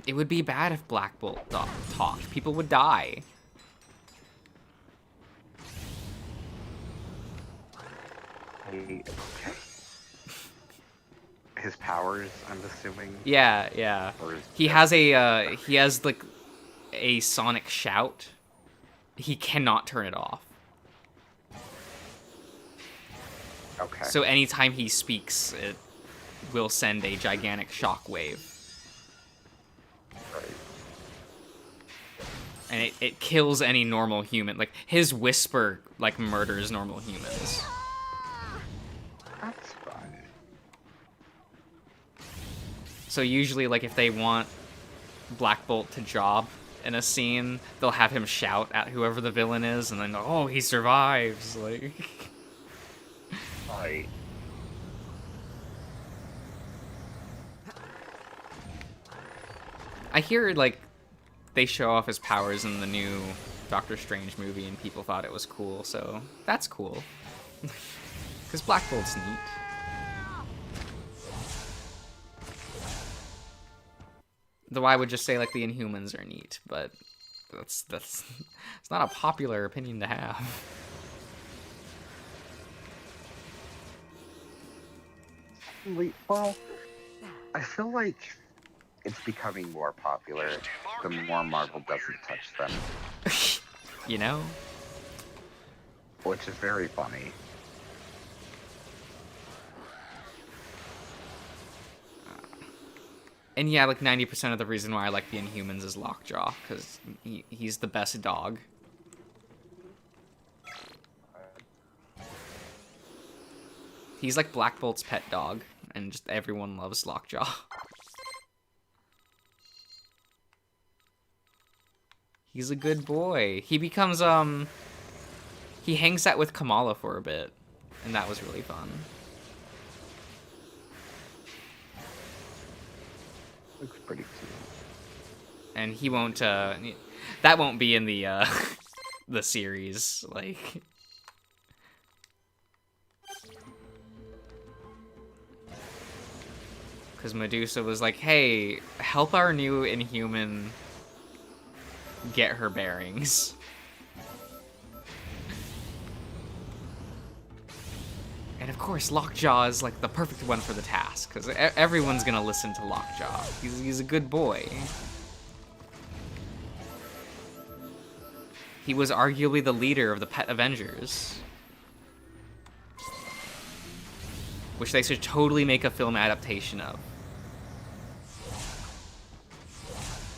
It would be bad if Black Bolt talked. People would die. Okay. His powers, I'm assuming? Yeah. He has like a sonic shout. He cannot turn it off. Okay. So anytime he speaks, it will send a gigantic shockwave. Right. And it kills any normal human. Like, his whisper, like, murders normal humans. That's fine. So usually, like, if they want Black Bolt to job in a scene, they'll have him shout at whoever the villain is, and then, oh, he survives, like... Right. I hear, like, they show off his powers in the new Doctor Strange movie, and people thought it was cool, so that's cool. Because Black Bolt's neat. Though I would just say, like, the Inhumans are neat, but that's it's not a popular opinion to have. Well, I feel like it's becoming more popular the more Marvel doesn't touch them. You know? Which is very funny. And yeah, like 90% of the reason why I like the Inhumans is Lockjaw, because he's the best dog. He's like Black Bolt's pet dog, and just everyone loves Lockjaw. He's a good boy. He becomes, he hangs out with Kamala for a bit, and that was really fun. Looks pretty cute. And he won't, that won't be in the, the series, like... Because Medusa was like, hey, help our new Inhuman get her bearings. And of course, Lockjaw is like the perfect one for the task, because everyone's gonna listen to Lockjaw. He's a good boy. He was arguably the leader of the Pet Avengers. Which they should totally make a film adaptation of.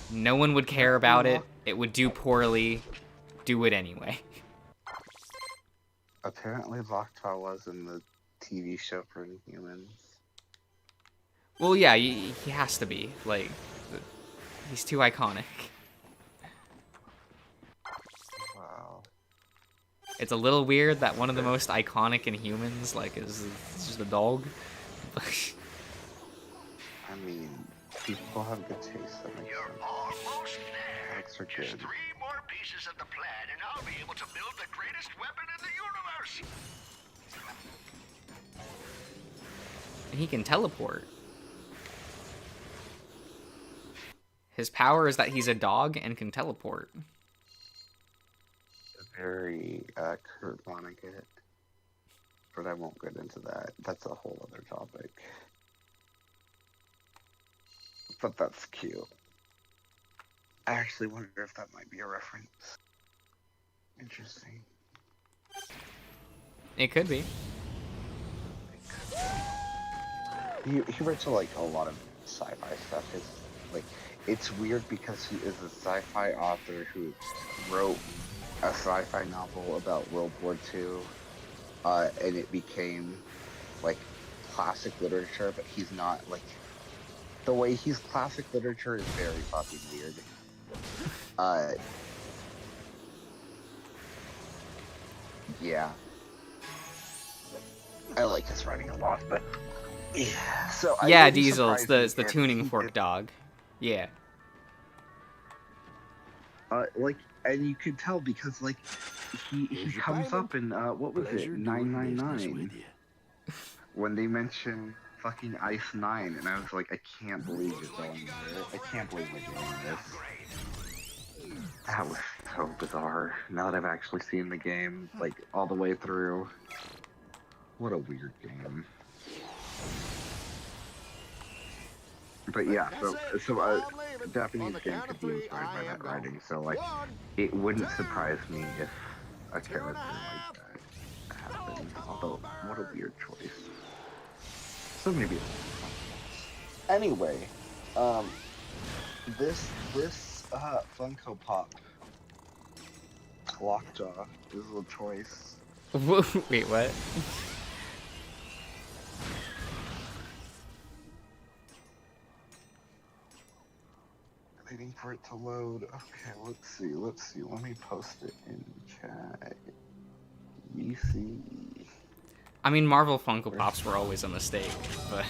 No one would care about it. It would do poorly. Do it anyway. Apparently Lockjaw was in the TV show for Inhumans. Well, yeah, he has to be. Like, he's too iconic. Wow. It's a little weird that one of the most iconic Inhumans, like, is just a dog. I mean, people have good taste. That makes You're sense. almost there. Dogs are Just good. 3 more pieces of the plan, and I'll be able to build the greatest weapon in the universe. And he can teleport. His power is that he's a dog and can teleport. Very Kurt Vonnegut. But I won't get into that. That's a whole other topic. But that's cute. I actually wonder if that might be a reference. Interesting. It could be. He writes like a lot of sci-fi stuff. It's weird because he is a sci-fi author who wrote a sci-fi novel about World War II, and it became like classic literature. But he's not like the way he's classic literature is very fucking weird. Yeah, I like his writing a lot, but yeah. So Yeah, Diesel. It's the tuning fork dog. Yeah. And you could tell because like he comes up in what was it, 999, when they mention fucking Ice 9, and I was like, I can't believe you're going there. I can't believe we're doing this. That was so bizarre. Now that I've actually seen the game, like all the way through, what a weird game. But yeah, so Japanese game could be inspired by that writing, so like, it wouldn't surprise me if a character like that happened. Although, what a weird choice. So maybe. Anyway, this Funko Pop Lockjaw is a choice. Wait, what? Waiting for it to load. Okay, let's see. Let me post it in chat. VC. I mean, Marvel Funko Pops were always a mistake, but...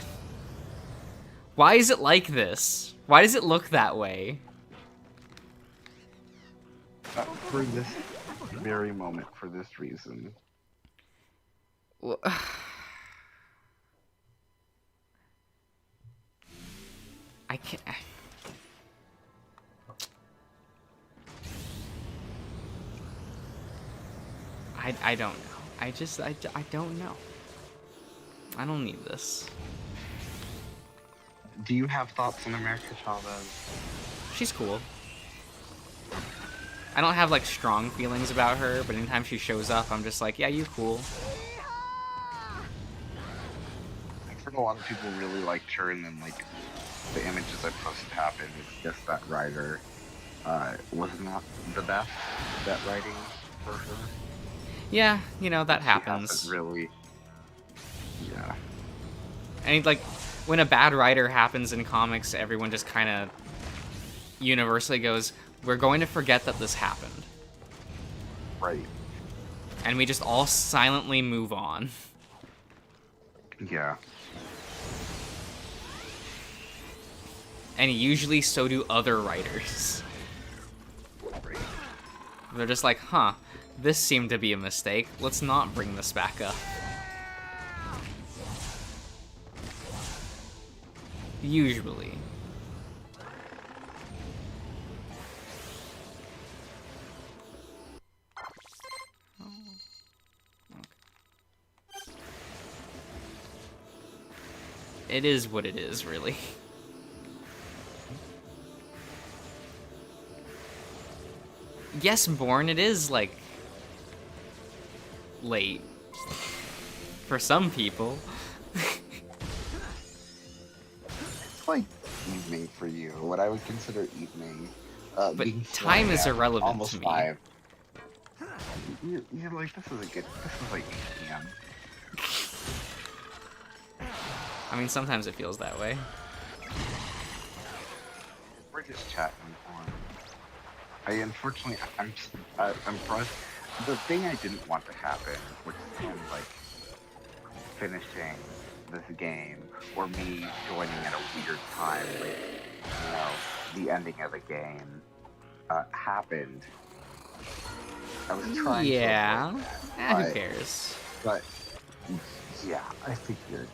Why is it like this? Why does it look that way? For this very moment, for this reason. Well, I can't... I don't know. I don't know. I don't need this. Do you have thoughts on America Chavez? She's cool. I don't have, like, strong feelings about her, but anytime she shows up, I'm just like, yeah, you cool. I've heard a lot of people really liked her, and then, like, the images I posted happened. It's just that writer was not the best at writing for her. Yeah, you know, that happens. Really. Yeah. And, like, when a bad writer happens in comics, everyone just kind of universally goes, we're going to forget that this happened. Right. And we just all silently move on. Yeah. And usually so do other writers. They're just like, huh, this seemed to be a mistake. Let's not bring this back up. Usually. It is what it is, really. Yes, Born, it is, like, late. For some people. It's like evening for you. What I would consider evening. But time is irrelevant almost to me. 5. You're like, this is like 8 p.m. I mean, sometimes it feels that way. We're just chatting on. Unfortunately, I'm frustrated. The thing I didn't want to happen, which is kind of like finishing this game, or me joining at a weird time, like, you know, the ending of the game, happened. I was trying to avoid that, who cares? But, yeah, I figured.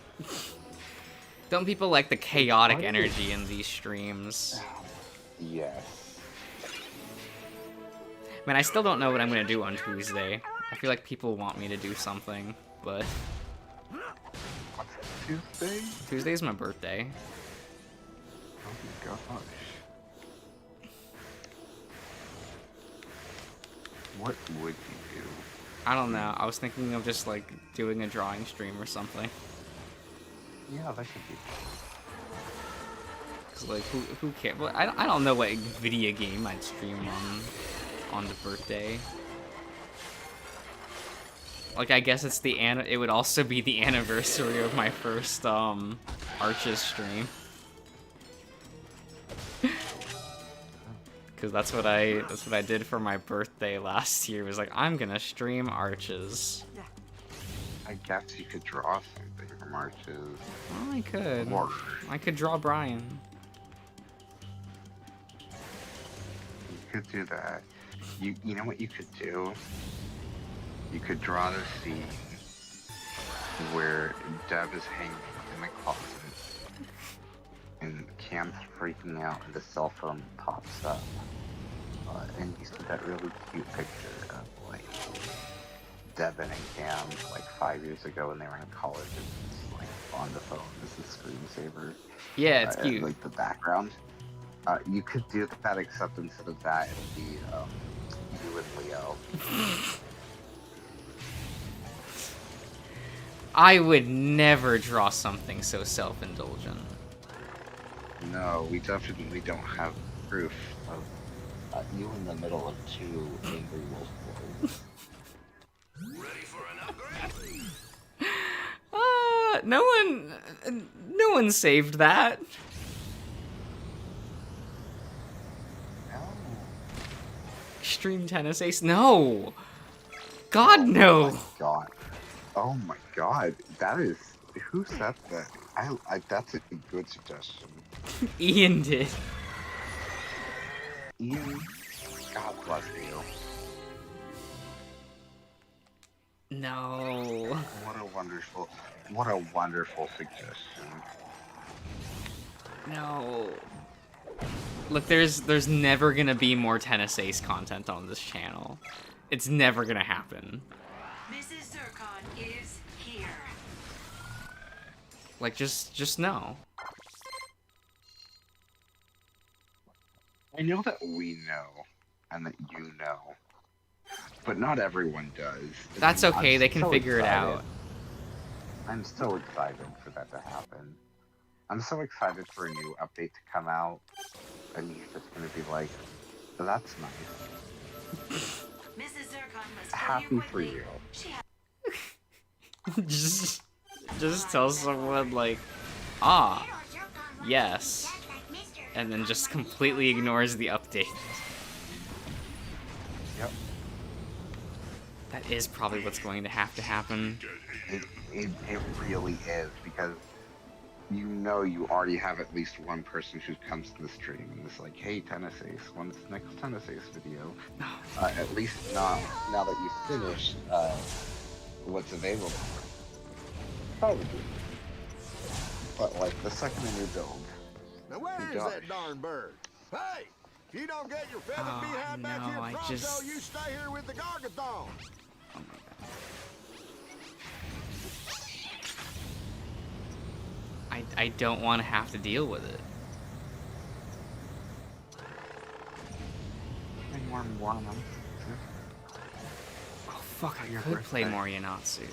Don't people like the chaotic energy in these streams? Yes. Man, I still don't know what I'm gonna do on Tuesday. I feel like people want me to do something, but... What's Tuesday? Tuesday's my birthday. Oh my gosh. What would you do? I don't know. I was thinking of just, like, doing a drawing stream or something. Yeah, that could be. Cause, like, who cares? Well, I don't know what video game I'd stream on the birthday. Like, I guess it's it would also be the anniversary of my first, Arches stream. Cause that's what I did for my birthday last year, was like, I'm gonna stream Arches. I guess you could draw something from Arches. Well, I could. Or I could draw Brian. you could do that. You know what you could do? You could draw the scene where Deb is hanging in the closet and Cam's freaking out and the cell phone pops up. And you see that really cute picture of, like, Devin and Cam, like, 5 years ago when they were in college, and it's, like, on the phone as a screensaver. Yeah, it's cute. And, like, the background. You could do that, except instead of that, it'd be, you and Leo. I would never draw something so self-indulgent. No, we definitely don't have proof of you in the middle of two angry wolf boys. Ready for an upgrade? No one saved that. No. Extreme Tennis Ace? No! God, no! Oh my god. Oh my god. That is... Who said that? I that's a good suggestion. Ian did. Ian, God bless you. No. What a wonderful suggestion. No. Look, there's never gonna be more Tennis Ace content on this channel. It's never gonna happen. Mrs. Zircon is here. Like, just no. I know that we know, and that you know, but not everyone does. That's okay, they can figure it out. I'm so excited for that to happen. I'm so excited for a new update to come out, and he's just gonna be like, that's nice. Mrs. Zircon must Happy for you. just tell someone, like, ah, yes. And then just completely ignores the update. Yep. That is probably what's going to have to happen. It really is, because you know you already have at least one person who comes to the stream and is like, hey, Tennis Ace, when's the next Tennis Ace video? At least now that you've finished what's available. Probably. But, like, the second a new build. Now where's that darn bird? Hey! If you don't get your feathered behind back here pronto, you stay here with the Gargathon! Oh my god. I don't want to have to deal with it. Oh fuck, I could play Moriyanatsu.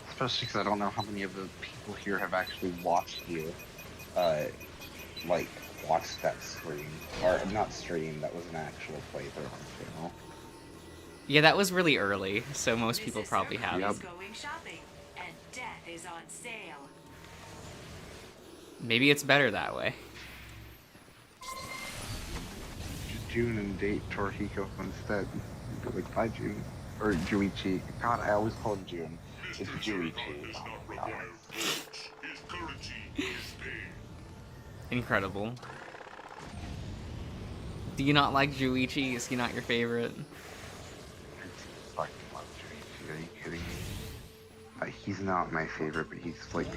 Especially because I don't know how many of the people here have actually watched you, like, watched that stream. Or, not stream, that was an actual playthrough on the channel. Yeah, that was really early, so most people probably haven't. Going shopping, and death is on sale. Maybe it's better that way. June and date Torihiko instead. Be like, bye, June. Or Juichi. God, I always call him June. It's Juichi. Incredible. Do you not like Juichi? Is he not your favorite? I fucking love Juichi. Are you kidding me? He's not my favorite, but he's like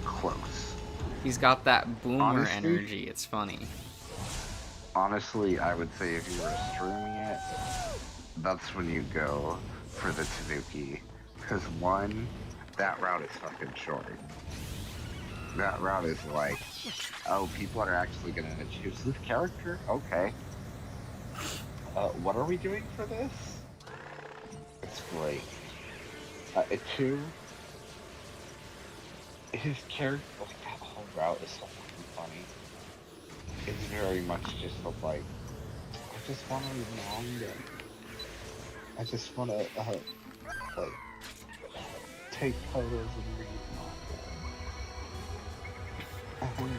close. He's got that boomer Honestly, energy. It's funny. Honestly, I would say if you were streaming it, that's when you go for the Tanuki. Because one, that route is fucking short. That route is like, oh, people are actually gonna choose this character? Okay. What are we doing for this? It's great. Two, his character, like, that whole route is so fucking funny. It's very much just like, I just want to read manga. I just want to, like, take photos and read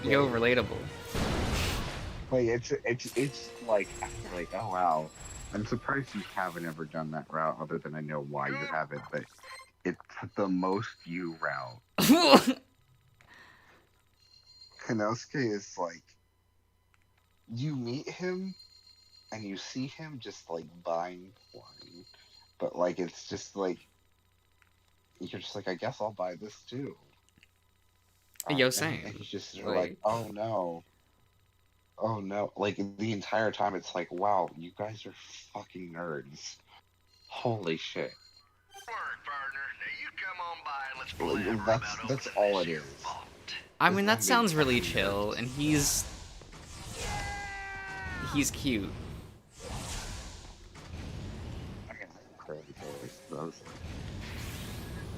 manga. Yo, relatable. Like, it's like, I feel like, oh wow. I'm surprised you haven't ever done that route, other than I know why you haven't, but it's the most you route. Kanosuke is like, you meet him and you see him just like buying porn, but like it's just like you're just like, I guess I'll buy this too. Yo, same. And he's just sort of like, oh no, like the entire time it's like, wow, you guys are fucking nerds. Holy shit. That's all it is. I mean, that sounds really chill, and he's cute.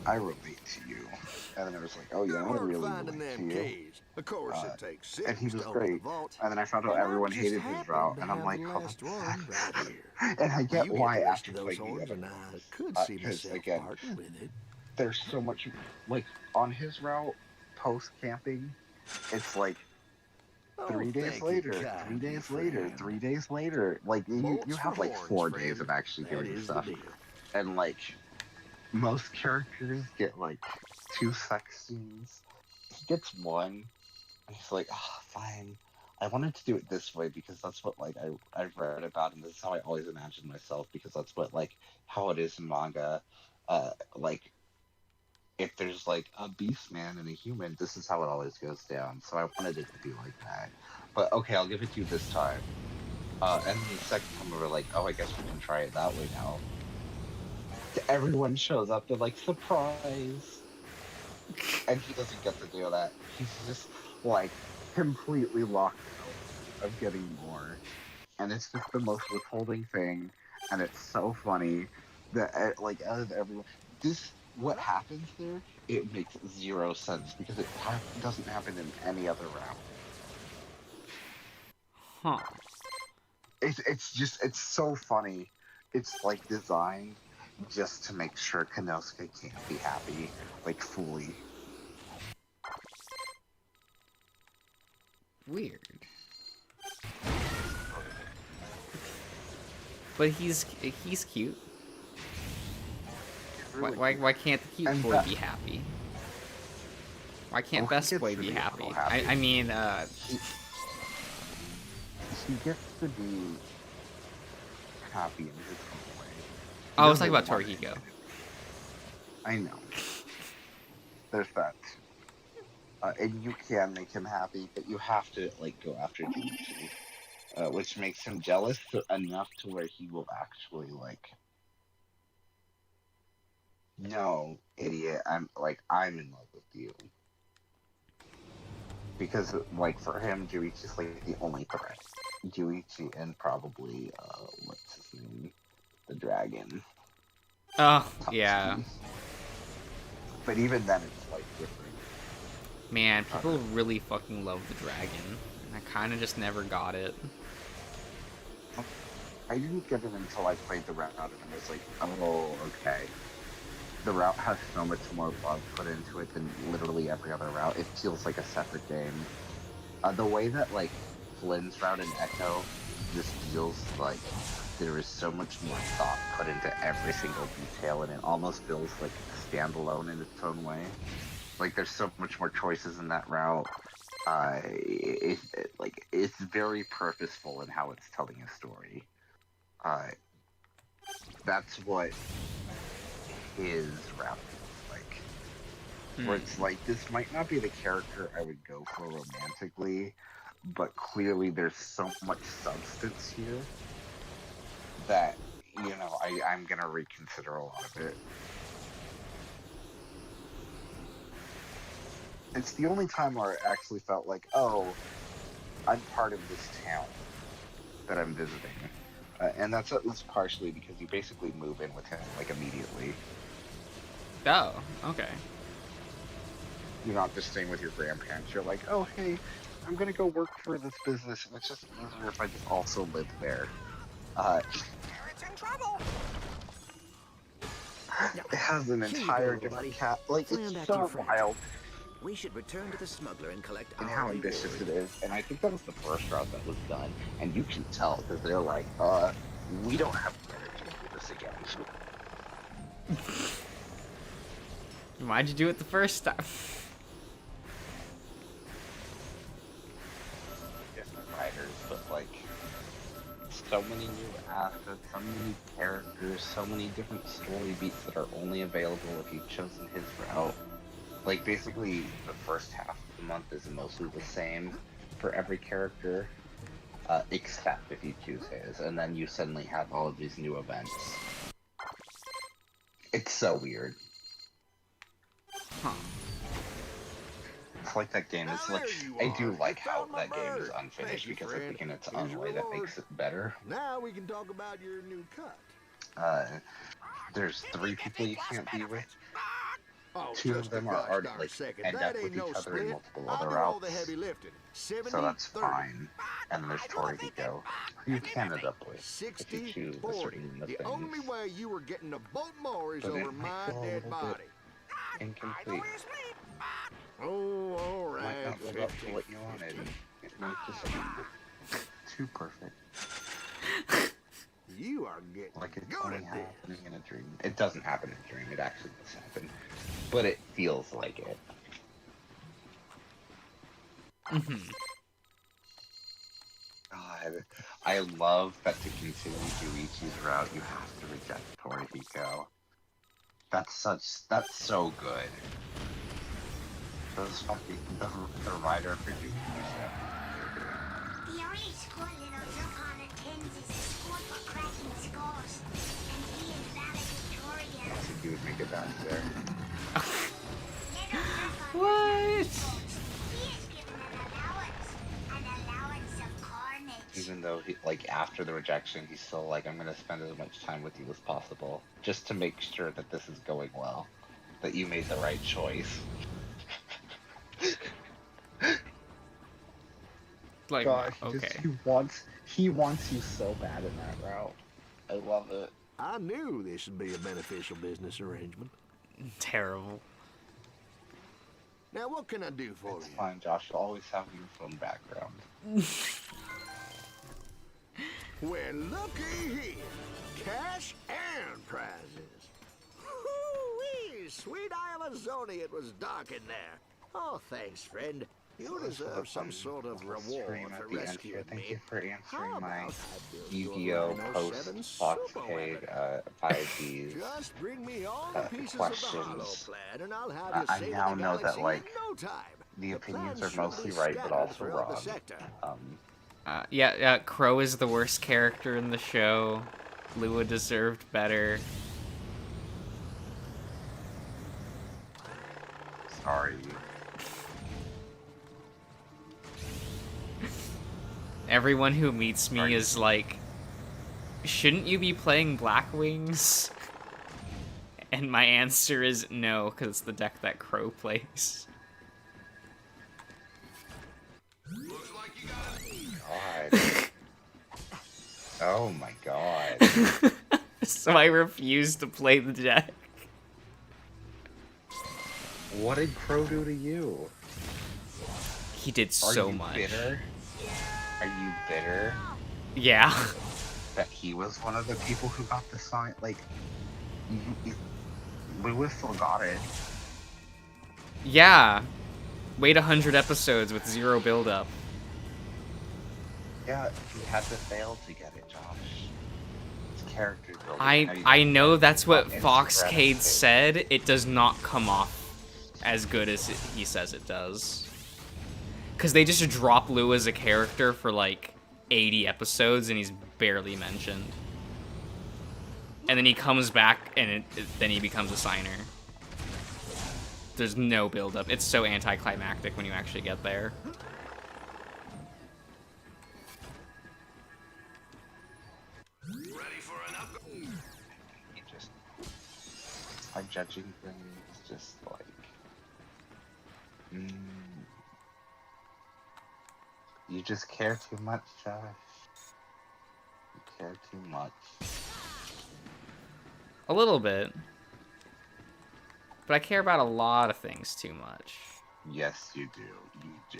I relate to you. And then I was like, oh yeah, I really relate to you. Of course, it takes 6 and he was to open great. the vault. And then I found out everyone hated his route, and I'm like, oh, and I get why after playing the other ones. Because again, there's so much, like, on his route, post-camping, it's like, 3 days later, 3 days later, 3 days later. Like, you have like 4 days of actually doing stuff. And like, most characters get like 2 sex scenes. He gets 1, and he's like, oh, fine. I wanted to do it this way because that's what like I've read about, and this is how I always imagined myself, because that's what like how it is in manga. Like, if there's like a beast man and a human, this is how it always goes down. So I wanted it to be like that. But okay, I'll give it to you this time. And the second time we were like, oh, I guess we can try it that way now. Everyone shows up, they're like, surprise! And he doesn't get to do that. He's just like completely locked out of getting more. And it's just the most withholding thing, and it's so funny that like out of everyone, what happens there, it makes 0 sense because it doesn't happen in any other round. Huh. It's so funny. It's like designed just to make sure Kanosuke can't be happy, like fully. Weird. But he's cute. Why can't the cute boy be happy? Why can't best boy be happy? I mean, he gets to be happy in his own way. I was talking about Torihiko. I know. There's that. And you can make him happy, but you have to like go after Juichi, which makes him jealous enough to where he will actually like, no, idiot, I'm in love with you. Because like for him, Juichi's like the only threat. Juichi and probably what's his name, the dragon. Oh yeah. But even then, it's like different. Man, people really fucking love the dragon. And I kind of just never got it. I didn't get it until I played the round, and I was like, oh, okay. the route has so much more love put into it than literally every other route. It feels like a separate game. The way that like Flynn's route in Echo just feels like there is so much more thought put into every single detail, and it almost feels like standalone in its own way. Like there's so much more choices in that route. It's very purposeful in how it's telling a story. That's what his route feels like. Where it's like, this might not be the character I would go for romantically, but clearly there's so much substance here that, you know, I'm gonna reconsider a lot of it. It's the only time where I actually felt like, oh, I'm part of this town that I'm visiting. And that's partially because you basically move in with him, like, immediately. Oh, okay. You're not just staying with your grandparents. You're like, oh, hey, I'm gonna go work for this business, and it's just easier if I just also live there. It's in trouble. It has an entire different cat. Like, it's so wild. We should return to the smuggler and collect and our how ambitious reward. it is. And I think that was the first route that was done. And you can tell because they're like, we don't have the energy to do this again. Why'd you do it the first time? Different writers, but like, so many new assets, so many characters, so many different story beats that are only available if you've chosen his route. Like, basically, the first half of the month is mostly the same for every character, except if you choose his, and then you suddenly have all of these new events. It's so weird. Huh. It's like that game is like, I do like how that game is unfinished because I think in its own way that makes it better. Now we can talk about your new cut. There's 3 people you can't be with. Oh, 2 of them are already like end up with each other in multiple other routes, so that's fine. And then there's Torihiko, who you can end up with if you choose a certain things. The only way you were getting a boat more is But over it my might feel a dead little body. bit incomplete. Oh, all Might right. not live up to what you wanted. It might just be too perfect. You are getting like it's good only at happening in a dream. It doesn't happen in a dream. It actually does happen, but it feels like it. God, I love that to continue Yuichi's route, you have to reject Torihiko. That's so good. Those fucking the writer for Yuichi. The only score little Zircon attends is a score for cracking skulls, and he is valedictorian. I think you would make it back there. What? He is given an allowance of carnage. Even though he, like, after the rejection, he's still like, I'm gonna spend as much time with you as possible, just to make sure that this is going well, that you made the right choice. Like, God, okay. He wants you so bad in that route. I love it. I knew this would be a beneficial business arrangement. Terrible. Now, what can I do for It's you? fine, Josh. You'll always have your phone background. Well, looky here. Cash and prizes. Whoo-wee! Sweet Amazonia, it was dark in there. Oh, thanks, friend. You deserve some sort of reward for rescuing Thank me. you for answering How my about I build you a Yu-Gi-Oh! 907 Post box super paid weapon? 5Gs Just bring me all the pieces of the hollow questions. plan, and I'll have you I saving now the know that, galaxy like, in no time. the opinions plan are should mostly be right, but scattered also throughout the wrong. sector. Yeah, Crow is the worst character in the show. Lua deserved better. Sorry. Everyone who meets me is like, shouldn't you be playing Black Wings? And my answer is no, because it's the deck that Crow plays. God. Oh my god. So I refuse to play the deck. What did Crow do to you? He did so much. Bitter? Are you bitter? Yeah. That he was one of the people who got the sign? Like, we still got it. Yeah. Wait 100 episodes with 0 build-up. Yeah, he had to fail to get it, Josh. It's character building. I know that's what Foxcade said. It does not come off as good as he says it does. Because they just drop Lou as a character for like 80 episodes and he's barely mentioned. And then he comes back and then he becomes a signer. There's no build-up. It's so anticlimactic when you actually get there. Ready for an up? By judging things, just like... You just care too much, Josh. You care too much. A little bit. But I care about a lot of things too much. Yes, you do. You do.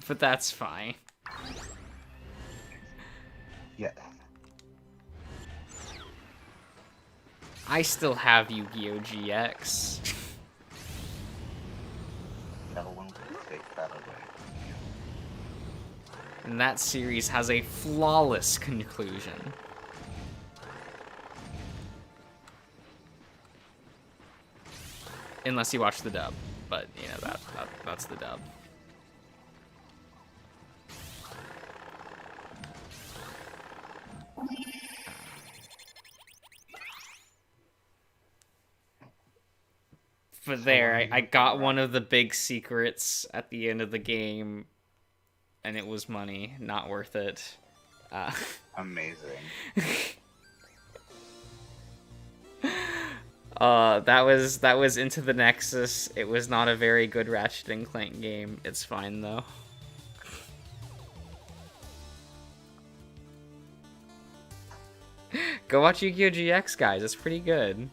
But that's fine. Yeah. I still have Yu-Gi-Oh! GX. No one can take that away. And that series has a flawless conclusion. Unless you watch the dub. But, you know, that's the dub. But there, I got one of the big secrets at the end of the game, and it was money. Not worth it. Amazing. That was Into the Nexus. It was not a very good Ratchet and Clank game. It's fine, though. Go watch Yu-Gi-Oh! GX, guys. It's pretty good.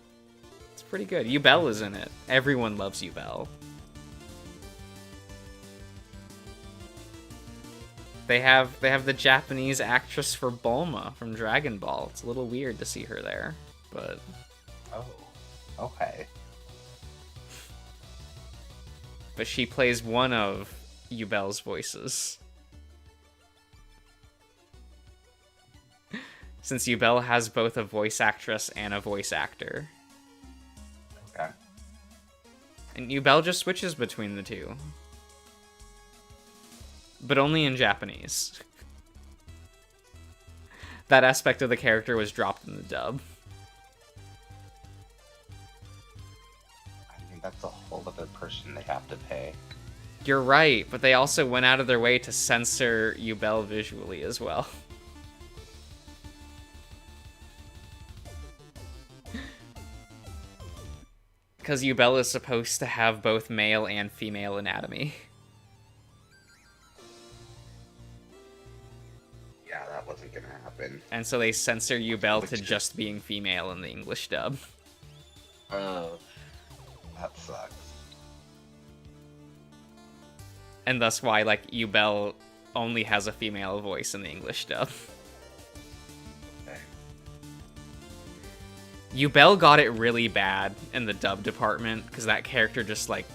It's pretty good. Yubel is in it. Everyone loves Yubel. They have the Japanese actress for Bulma from Dragon Ball. It's a little weird to see her there, but... Oh, okay. But she plays one of Yubel's voices. Since Yubel has both a voice actress and a voice actor. Okay. And Yubel just switches between the two. But only in Japanese. That aspect of the character was dropped in the dub. I mean, that's a whole other person they have to pay. You're right, but they also went out of their way to censor Yubel visually as well. Because Yubel is supposed to have both male and female anatomy. Yeah, that wasn't gonna happen. And so they censor Yubel to just being female in the English dub. Oh, that sucks. And thus why, like, Yubel only has a female voice in the English dub. Okay. Yubel got it really bad in the dub department, because that character just, like,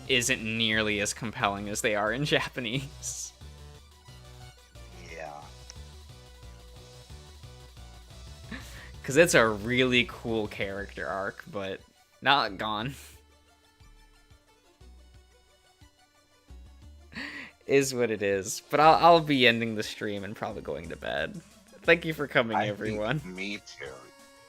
isn't nearly as compelling as they are in Japanese. Yeah. Because it's a really cool character arc, but not gone. Is what it is. But I'll be ending the stream and probably going to bed. Thank you for coming, everyone. Me too.